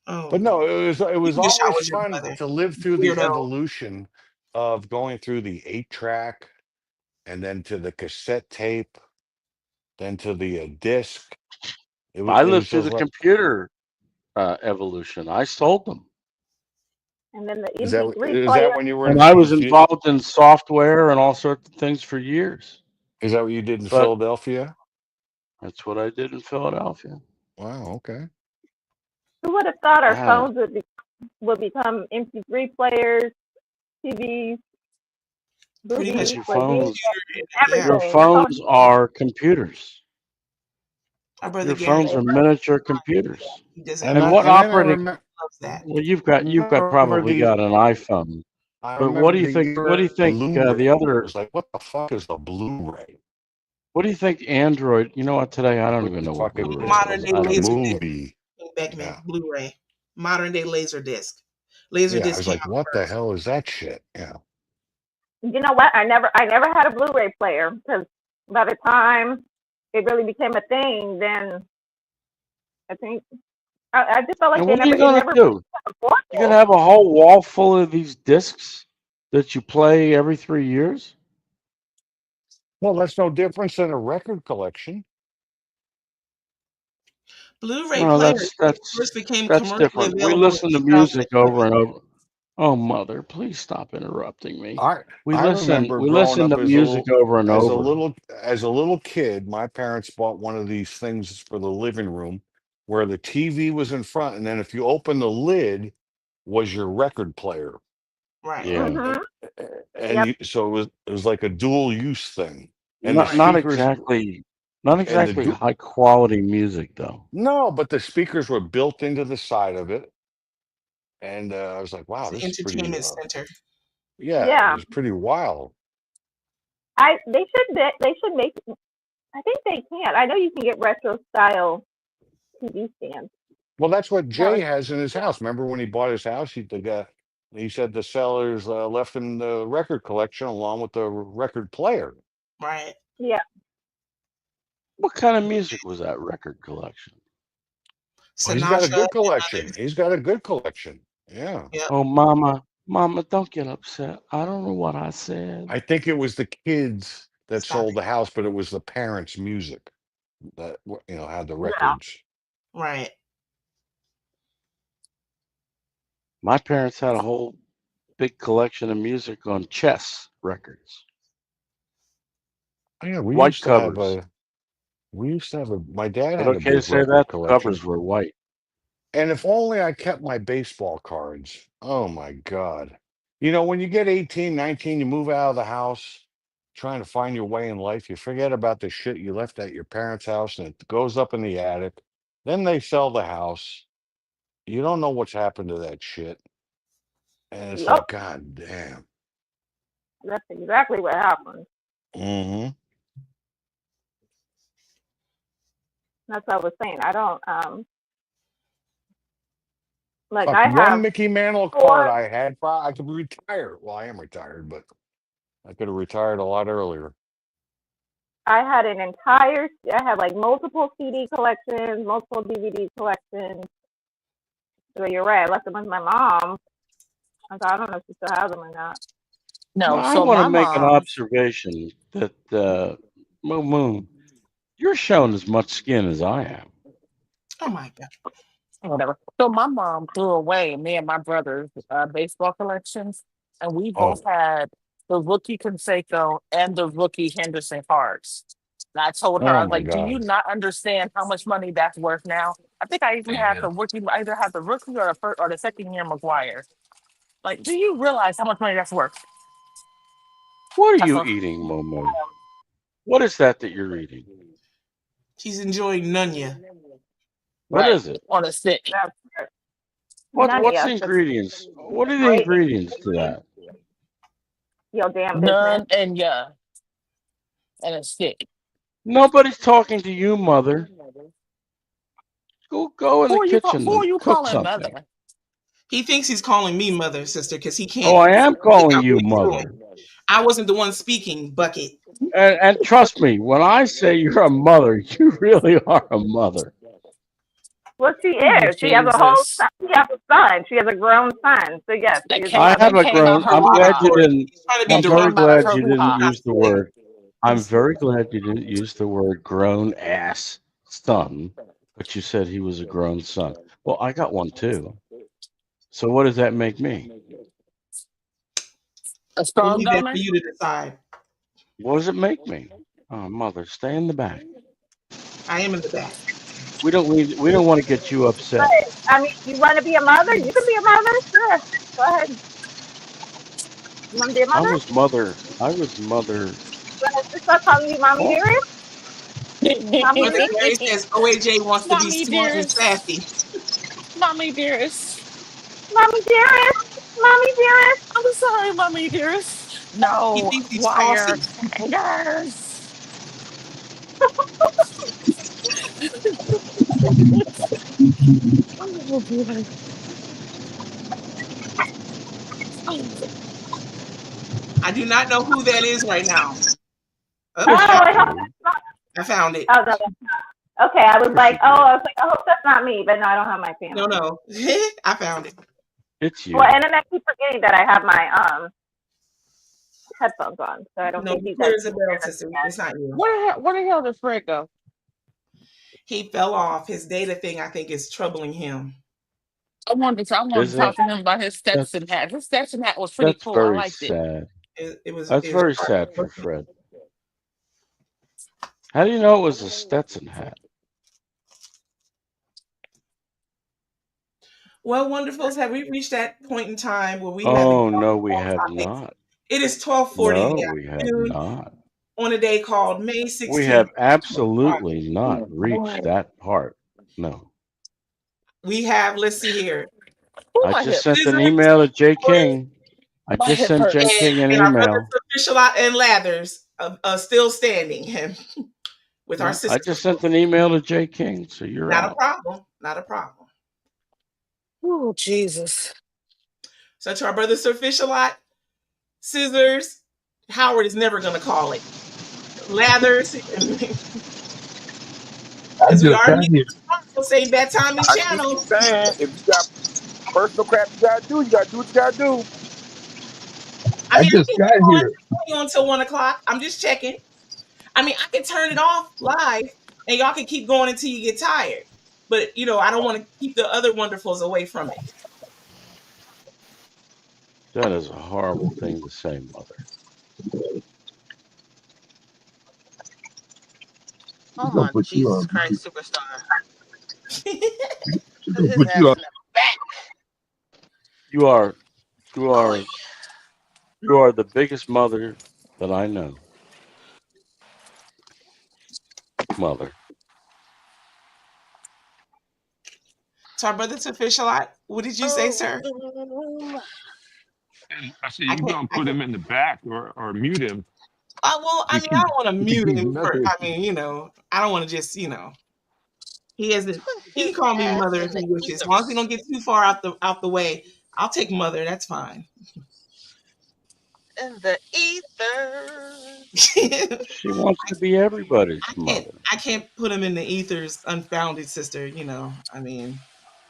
Oh, But no, it was you wish I always was your fun mother. to live through the Weirdo. evolution of going through the 8-track and then to the cassette tape, then to the disc. I It lived was through just the like, computer evolution. I sold them. And then the is that MP3 player. when you were And I was involved in software and all sorts of things for years. Is that what you did in But Philadelphia? that's what I did in Philadelphia. Wow, okay. Who would have thought our Yeah. phones would become MP3 players, TVs, Pretty much Your movies, phones, everything. your phones are computers. Our brother Your Gary phones are miniature computers. he doesn't. And what then I operating? loves that. Well, you've probably got an iPhone. I But what remember do you the think? What do you think Blu-ray. the other? It was like, what the fuck is the Blu-ray? What do you think Android? You know what? Today I don't even know what Blu-ray Modern is. day I don't laser know. disc. Beckman Blu-ray. Modern day laser disc. Laser Yeah, I disc was came like, out what the first. hell is that shit? Yeah. You know what? I never had a Blu-ray player because by the time it really became a thing, then I think I just felt like And they what are you never. gonna do? You're gonna have a whole wall full of these discs that you play every 3 years? Well, that's no difference than a record collection. Blu-ray Well, players first became that's commercially different. We available listen to in music 2003. over and over. Oh, mother, please stop interrupting me. We I listen. remember We growing listen up to music over and as a over. little kid. My parents bought one of these things for the living room, where the TV was in front, and then if you open the lid, was your record player. Right. Yeah. And so it was like a dual use thing, and Not the speakers not exactly high quality music though. no, but the speakers were built into the side of it, and I was like, wow, It's this an is pretty. entertainment center. Yeah, it was pretty wild. They should make. I think they can. I know you can get retro style TV stands. Well, that's what Jay has in his house. Remember when he bought his house? He said the sellers left him the record collection along with the record player. Right. Yeah. What kind of music was that record collection? Oh, he's got a good collection. He's got a good collection. Yeah. Oh, mama, don't get upset. I don't know what I said. I think it was the kids that sold the house, but it was the parents' music that had the records. Right. My parents had a whole big collection of music on Chess records. Oh, yeah, we White used to covers. have my dad But had a okay to big say record that the collection. covers were white. And if only I kept my baseball cards. Oh my God. When you get 18, 19, you move out of the house, trying to find your way in life, you forget about the shit you left at your parents' house and it goes up in the attic. Then they sell the house. You don't know what's happened to that shit. And it's like, God damn. That's exactly what happened. Mm-hmm. That's what I was saying. I don't like Fuck, I one have Mickey Mantle card I had, I could retire. Well, I am retired, but I could have retired a lot earlier. I had I had like multiple CD collections, multiple DVD collections. So you're right. I left them with my mom. I don't know if she still has them or not. No, I so want my to make an mom. observation that Moon, you're showing as much skin as I am. Oh my God. Whatever. So my mom threw away me and my brother's baseball collections, and we both had the rookie Canseco and the rookie Henderson cards. And I told her, I Oh was my like, "Do you God. not understand how much money that's worth now?" I think I even had the rookie, either had the rookie or the first or the second year McGuire. Like, do you realize how much money that's worth? What are you eating, Momo? What is that you're eating? He's enjoying Nunya. What is it? On a stick. What's the ingredients? What are the ingredients to that? Your damn None business. and and a stick. Nobody's talking to you, mother. Go in the kitchen Who are you and cook calling something. mother? He thinks he's calling me mother, sister, because he can't. Oh, I am calling I'm you really mother. doing. I wasn't the one speaking, Bucket. And trust me, when I say you're a mother, you really are a mother. Well, she is. She has a whole son. She has a son. She has a grown son. So yes, she is. I have a grown. I'm glad you didn't. I'm very glad you didn't use the word. I'm very glad you didn't use the word grown ass son, but you said he was a grown son. Well, I got one too. So what does that make me? A strong leave that donor? for you to decide. What does it make me? Oh, mother, stay in the back. I am in the back. We don't want to get you upset. But, I mean, you want to be a mother? You can be a mother. Sure. Go ahead. You want to be a mother? I was mother. You want to start calling you Mommy Dearest? Mommy Mother Dearest? Mary says OAJ wants to be Mommy smart and dearest. sassy. Mommy dearest. Mommy Dearest? Mommy Dearest? I'm sorry, Mommy dearest. No, He thinks he's wire saucy. hangers. Oh, boy. I do not know who that is right now. I found it. Oh, no. Okay, I was like, I hope that's not me, but no, I don't have my family. No. I found it. It's you. Well, and then I keep forgetting that I have my headphones on, so I don't think he's Where's the bell, sister? It's not you. Where the hell did Fred go? He fell off. His data thing, I think, is troubling him. I wanted to Is talk it? to him about his That's Stetson hat. His Stetson hat was pretty that's cool. I very liked it. sad. It was That's very sad for Fred. How do you know it was a Stetson hat? Well, wonderfuls, have we reached that point in time where we have Oh no, exhausted we all have topics? not. It is 12:40 in No, the we have afternoon not. on a day called May We 16th. have absolutely not reached that part. No. We have, let's see here. I just sent an email to Jay King. I just sent Jay King an And our brothers email. Official and Lathers still standing him with our I sister. just sent an email to Jay King, so you're Not a out. problem. Not a problem. Oh, Jesus. So to our brothers Official Scissors, Howard is never going to call it. Lathers. As we are saying that time and channel. Saying, if you got personal crap you gotta do what you gotta do. I mean, I can go on until 1 o'clock. I'm just checking. I mean, I can turn it off live and y'all can keep going until you get tired. But, you know, I don't want to keep the other wonderfuls away from it. That is a horrible thing to say, Mother. Oh my Jesus Christ, superstar. You are the biggest mother that I know. Mother. To our brothers Official, what did you say, sir? I said you gonna put him in the back or mute him. Well, I mean, I don't want to mute him for, I mean, you know, I don't want to just, you know, he can call me mother if he wishes. As long as he don't get too far out the way, I'll take mother. That's fine. In the ether. She wants to be everybody's mother. I can't put him in the ethers, unfounded sister, you know, I mean.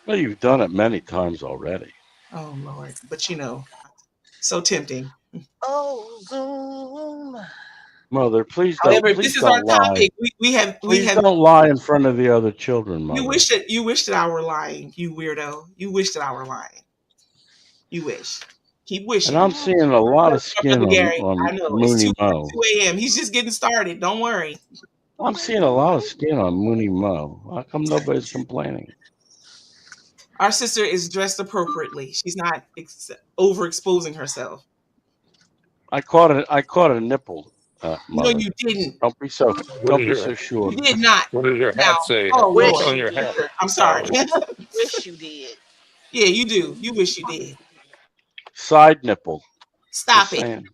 Well, you've done it many times already. Oh, Lord. But, you know, so tempting. Oh, Zoom. Mother, please However, don't. this is our topic. We have Don't lie in front of the other children, Mother. You wish that I were lying, you weirdo. You wish that I were lying. You wish. Keep wishing. And I'm seeing a lot of skin Gary, on I know. Mooney It's Mo. 2 a.m. He's just getting started. Don't worry. I'm seeing a lot of skin on Mooney Mo. How come nobody's complaining? Our sister is dressed appropriately. She's not overexposing herself. I caught a nipple. No, Mother. you didn't. Don't be so sure. You did not. What does your hat say? Oh, What's Lord. on your hat? I'm sorry. Wish you did. Yeah, you do. You wish you did. Side nipple. Stop Just it. saying.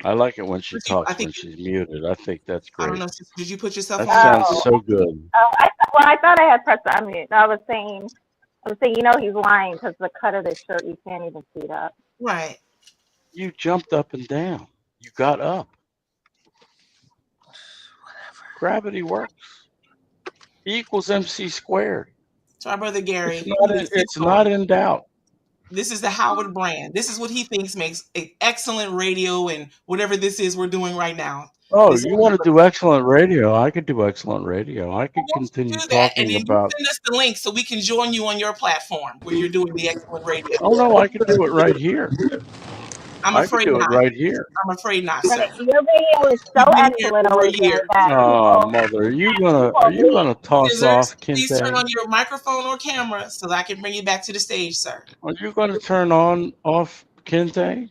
I like it when she talks when she's muted. I think that's I great. don't know. Did you put yourself That on? sounds so good. I thought I had pressed unmute. I was saying, you know, he's lying because the cut of the shirt, you can't even see that. Right. You jumped up and down. You got up. Gravity works. E equals MC squared. So our brother Gary. It's not in doubt. This is the Howard brand. This is what he thinks makes excellent radio and whatever this is we're doing right now. Oh, you want to do excellent radio? I could do excellent radio. I could continue Do that, and talking then about. you send us the link so we can join you on your platform where you're doing the excellent radio. Oh no, I could do it right here. I'm I afraid could do not. it right here. I'm afraid not, sir. Your radio is so excellent over here that Oh, Mother, are you gonna toss Scissors, off please turn Kinte? on your microphone or camera so that I can bring you back to the stage, sir. Are you gonna turn off Kinte?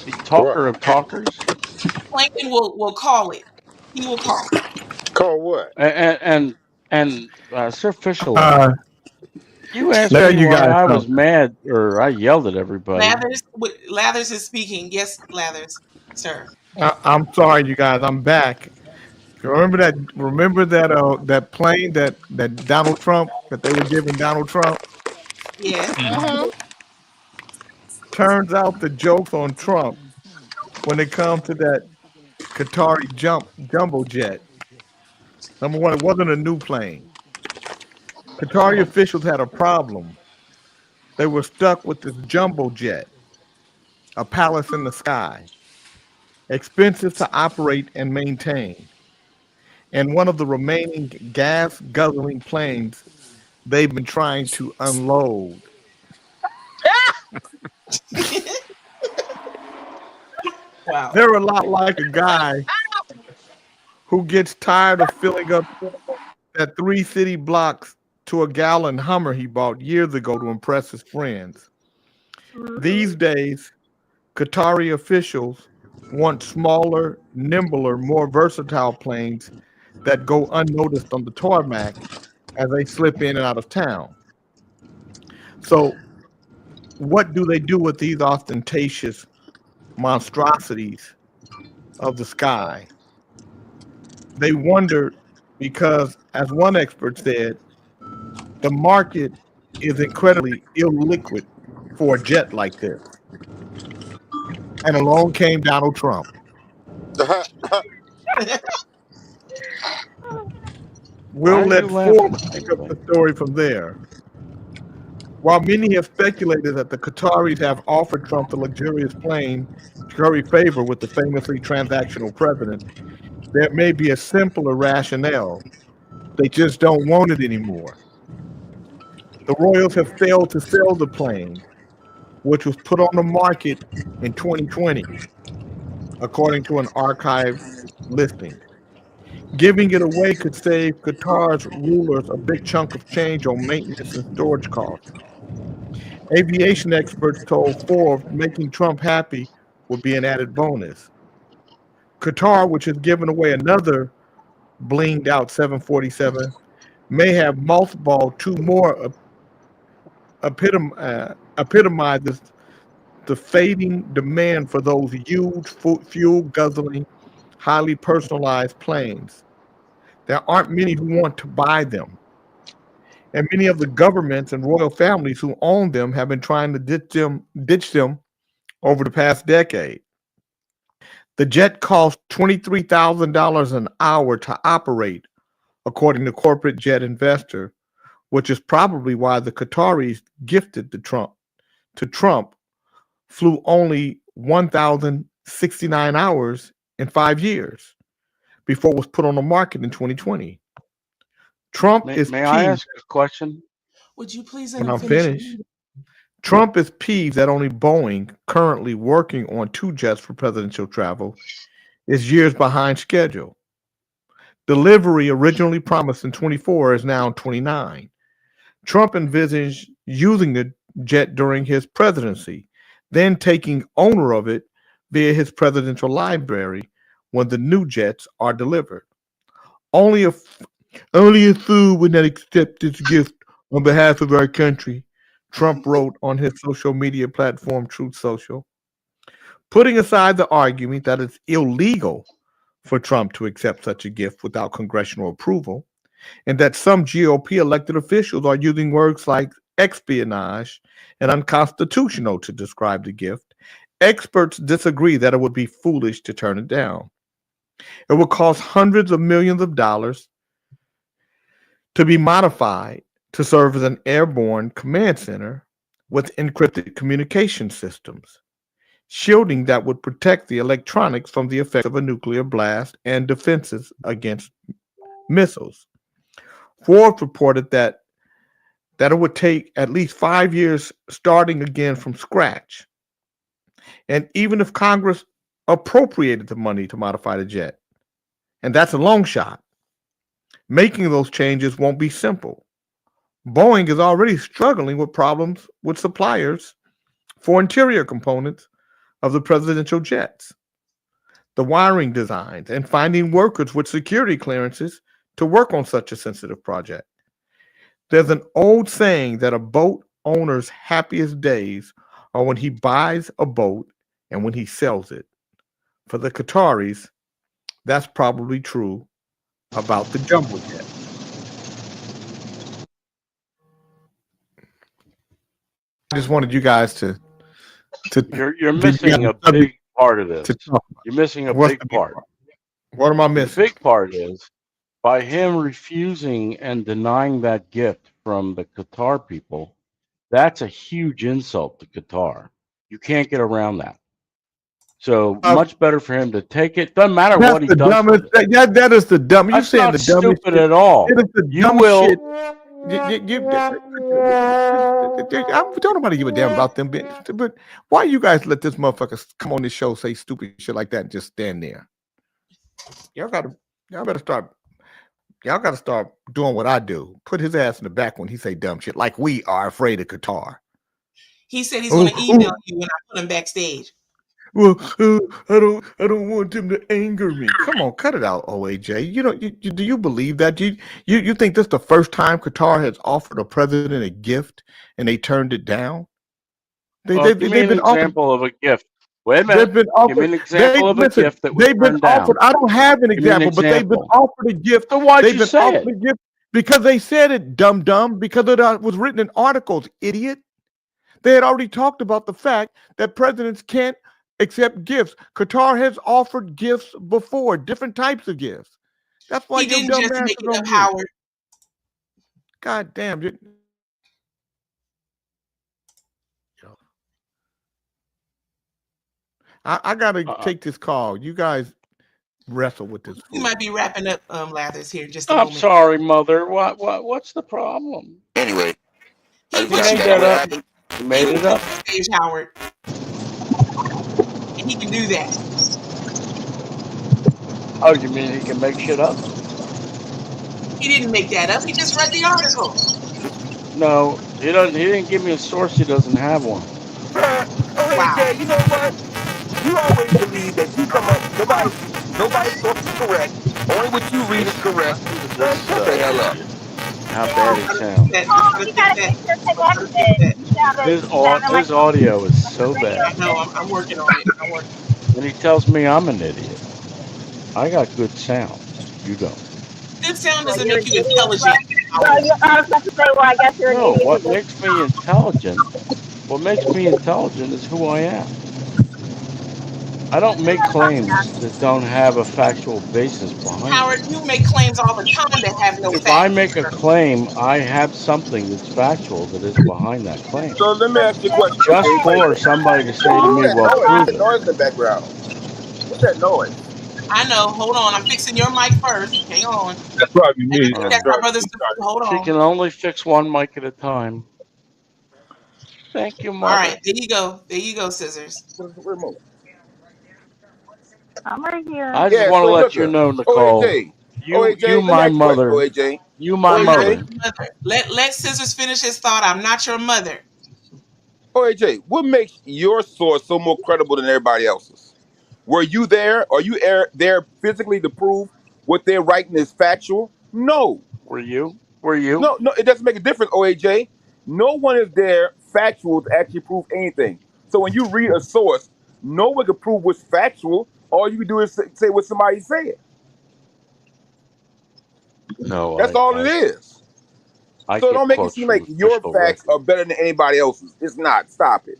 The talker of talkers. Plankton will call it. He will call it. Call what? And Sir Fisher, you asked There me you why guys I go. was mad or I yelled at everybody. Lathers is speaking. Yes, Lathers, sir. I'm sorry, you guys. I'm back. Remember that plane that Donald Trump that they were giving Donald Trump? Yeah. Turns out the joke's on Trump when it comes to that Qatari jumbo jet. Number one, it wasn't a new plane. Qatari officials had a problem. They were stuck with this jumbo jet, a palace in the sky, expensive to operate and maintain. and one of the remaining gas guzzling planes they've been trying to unload. Wow. They're a lot like a guy who gets tired of filling up that 3 city blocks to a gallon Hummer he bought years ago to impress his friends. These days, Qatari officials want smaller, nimbler, more versatile planes that go unnoticed on the tarmac as they slip in and out of town. So, what do they do with these ostentatious monstrosities of the sky? They wondered because, as one expert said, the market is incredibly illiquid for a jet like this. And along came Donald Trump. We'll let Forbes pick up the story from there. While many have speculated that the Qataris have offered Trump the luxurious plane to curry favor with the famously transactional president, there may be a simpler rationale. They just don't want it anymore. The Royals have failed to sell the plane, which was put on the market in 2020, according to an archive listing. Giving it away could save Qatar's rulers a big chunk of change on maintenance and storage costs. Aviation experts told Forbes making Trump happy would be an added bonus. Qatar, which has given away another blinged out 747, may have mothballed 2 more epitomizes the fading demand for those huge fuel-guzzling, highly personalized planes. There aren't many who want to buy them. And many of the governments and royal families who own them have been trying to ditch them over the past decade. The jet costs $23,000 an hour to operate, according to Corporate Jet Investor, which is probably why the Qataris gifted to Trump flew only 1,069 hours in 5 years before it was put on the market in 2020. Trump is May I ask a question? Would you please when I'm finished? Trump is peeved that only Boeing, currently working on 2 jets for presidential travel, is years behind schedule. Delivery, originally promised in 24, is now in 29. Trump envisaged using the jet during his presidency, then taking owner of it via his presidential library when the new jets are delivered. Only a fool would not accept this gift on behalf of our country, Trump wrote on his social media platform, Truth Social. Putting aside the argument that it's illegal for Trump to accept such a gift without congressional approval, and that some GOP elected officials are using words like espionage and unconstitutional to describe the gift, experts disagree that it would be foolish to turn it down. It would cost hundreds of millions of dollars to be modified to serve as an airborne command center with encrypted communication systems, shielding that would protect the electronics from the effects of a nuclear blast and defenses against missiles. Forbes reported that it would take at least 5 years starting again from scratch. And even if Congress appropriated the money to modify the jet, and that's a long shot, making those changes won't be simple. Boeing is already struggling with problems with suppliers for interior components of the presidential jets, the wiring designs, and finding workers with security clearances to work on such a sensitive project. There's an old saying that a boat owner's happiest days are when he buys a boat and when he sells it. For the Qataris, that's probably true about the jumbo jet. I just wanted you guys to You're missing a big part of this. You're missing a big part. What am I missing? The big part is by him refusing and denying that gift from the Qatar people, that's a huge insult to Qatar. You can't get around that. So much better for him to take it. Doesn't matter That's what he the does dumbest. with it. That is the dumb. You That's saying not the dumbest stupid shit. at all. It is the You dumbest will. shit. I don't nobody give a damn about them. But why you guys let this motherfucker come on this show, say stupid shit like that, and just stand there? Y'all better start. Y'all got to start doing what I do. Put his ass in the back when he say dumb shit, like we are afraid of Qatar. He said he's going to email you when I put him backstage. Well, I don't want them to anger me. Come on, cut it out, OAJ. Do you believe that? You think this is the first time Qatar has offered a president a gift and they turned it down? Give me an example of a gift. Wait a minute. Give me an example of a gift that was They've been turned down. offered. I don't have an example, but they've been offered a gift. So why'd they've you been say offered it? a gift because they said it, dumb, because it was written in articles, idiot. They had already talked about the fact that presidents can't accept gifts. Qatar has offered gifts before, different types of gifts. That's why he your didn't dumb just ass make is it on up, mute. Howard. God damn. I gotta take this call. You guys wrestle with this. We might be wrapping up Lathers here in just a I'm moment. sorry, Mother. What's the problem? Anyway, He made that up. He made it up. Stage Howard. And he can do that. Oh, you mean he can make shit up? He didn't make that up. He just read the article. No, he doesn't. He didn't give me a source. He doesn't have one. Wow. You know what? You always believe that you come up, nobody's source is correct. Only what you read is correct. Shut the hell up. How bad he sounds. Oh, he got a picture connected. His audio is so bad. I know. I'm working on it. And he tells me I'm an idiot. I got good sound. You don't. Good sound doesn't make you intelligent. I was about to say, well, I guess you're an No, idiot. what makes me intelligent? What makes me intelligent is who I am. I don't make claims that don't have a factual basis behind Howard, it. you make claims all the time that have no If facts. I make a claim, I have something that's factual that is behind that claim. So let me ask you a question. Just for somebody to say to me, well, prove What's that it. noise in the background? What's that noise? I know. Hold on. I'm fixing your mic first. Hang on. That's probably me. That's my brother's. Hold She on. can only fix one mic at a time. Thank you, All Mother. right. There you go. There you go, Scissors. Remote. I'm right here. I just want to let you know, Nicole. OAJ, You my mother. OAJ. You my I'm mother. not your mother. Let Scissors finish his thought. I'm not your mother. OAJ, what makes your source so more credible than everybody else's? Were you there? Are you there physically to prove what they're writing is factual? No. Were you? Were you? No, it doesn't make a difference, OAJ. No one is there factual to actually prove anything. So when you read a source, no one can prove what's factual. All you can do is say what somebody said. No, That's all it is. I So get don't make it quotes seem from like your official facts records. are better than anybody else's. It's not. Stop it.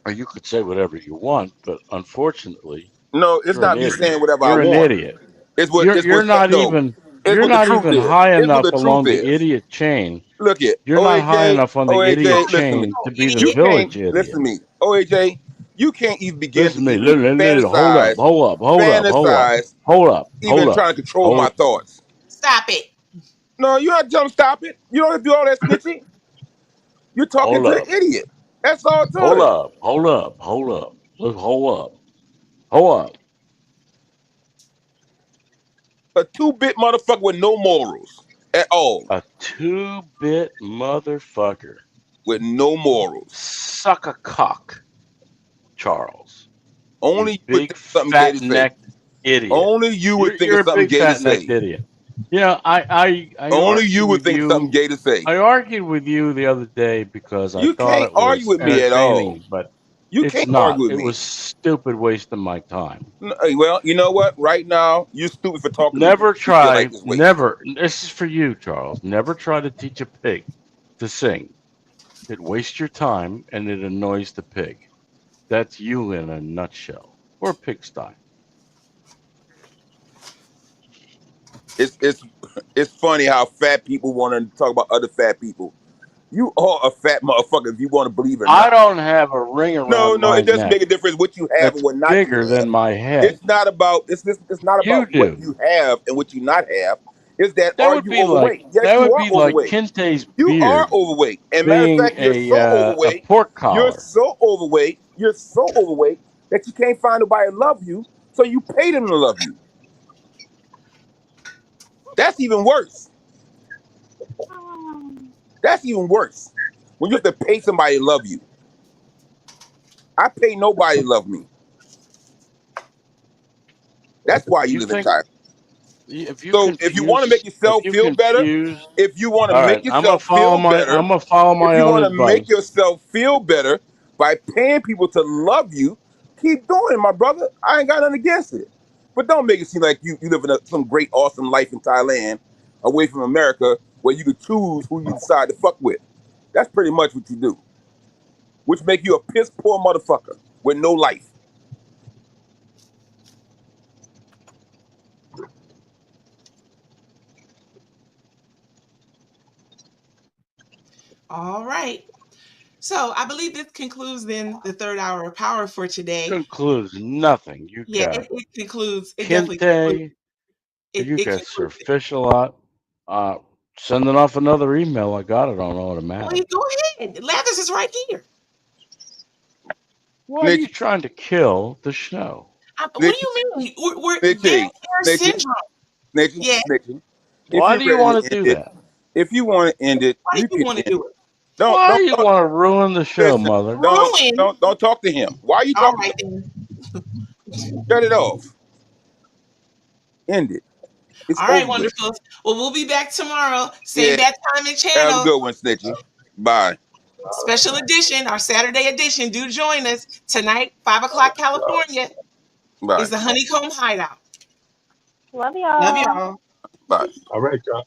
Or you could say whatever you want, but unfortunately, No, it's you're not an me idiot. saying whatever You're I an want. idiot. It's what You're not even. It's You're what the not truth even is. high It's what enough the truth along the is. idiot chain. Look it. You're not high enough on the idiot listen to chain me. to be the You village can't idiot. listen to me. OAJ, you can't even begin Listen to to me. even Hold up. fantasize, Hold up. Hold up. Hold up. fantasize, Hold up. even Hold trying up. to control my Hold. thoughts. Stop it. No, you don't have to tell them stop it. You don't have to do all that snitching. You're talking Hold to up. an idiot. That's all to Hold it. up. Hold up. Hold up. Look. Hold up. Hold up. A 2-bit motherfucker with no morals at all. A 2-bit motherfucker with no morals. Suck a cock, Charles. Only you would Big think something gay to say. fat-necked idiot. Only you would think You're of a something big gay to fat-necked say. idiot. You know, I Only argue you would with think you. something gay to say. I argued with you the other day because I You thought can't it was argue with me at all. entertaining, but You it's can't not. argue with It me. was stupid waste of my time. Well, you know what? Right now, you're stupid for talking to me. Never You feel try. like this way. Never. This is for you, Charles. Never try to teach a pig to sing. It wastes your time and it annoys the pig. That's you in a nutshell, or pigsty. It's funny how fat people want to talk about other fat people. You are a fat motherfucker if you want to believe it or I not. don't have a ring around No, my it doesn't neck make a difference what you have that's and what not bigger you have. than my head. It's not about it's not You about what do. you have and what you not have. It's that That are would you be overweight? like Yes, you are like overweight. Kente's You are beard overweight. And matter of being fact, you're so a overweight. pork You're collar. so overweight. You're so overweight that you can't find nobody to love you. So you pay them to love you. That's even worse. That's even worse. When you have to pay somebody to love you. I pay nobody to love me. That's why you live in Thailand. If you So if you want to make yourself feel better, if you want to all make right, I'm gonna yourself feel better, I'm gonna follow my if you own want to make advice. yourself feel better by paying people to love you, keep doing it, my brother. I ain't got nothing against it. But don't make it seem like you live in some great, awesome life in Thailand, away from America, where you could choose who you decide to fuck with. That's pretty much what you do. Which make you a piss poor motherfucker with no life. All right. So I believe this concludes then the third hour of power for today. Concludes nothing. You Yeah, got it concludes. It definitely Kente. concludes. You It got concludes. Sir Fish a lot. Sending off another email. I got it on Well, automatic. you go ahead. Lathers is right here. Why are you trying to kill the show? What do you mean? We're dead air syndrome. Yeah. Why do you want to do that? If you want to end it, Why do you want to do it? Why do you want to ruin the show, mother? Don't talk to him. Why are you All talking? right then. Shut it off. End it. It's All right, over with. wonderful. Well, we'll be back tomorrow. Same bad time and channel. Have a good one, Snitchy. Bye. Special edition, our Saturday edition. Do join us tonight, 5 o'clock California. Bye. Is the Honeycomb Hideout. Love y'all. Love y'all. Bye. All right, y'all.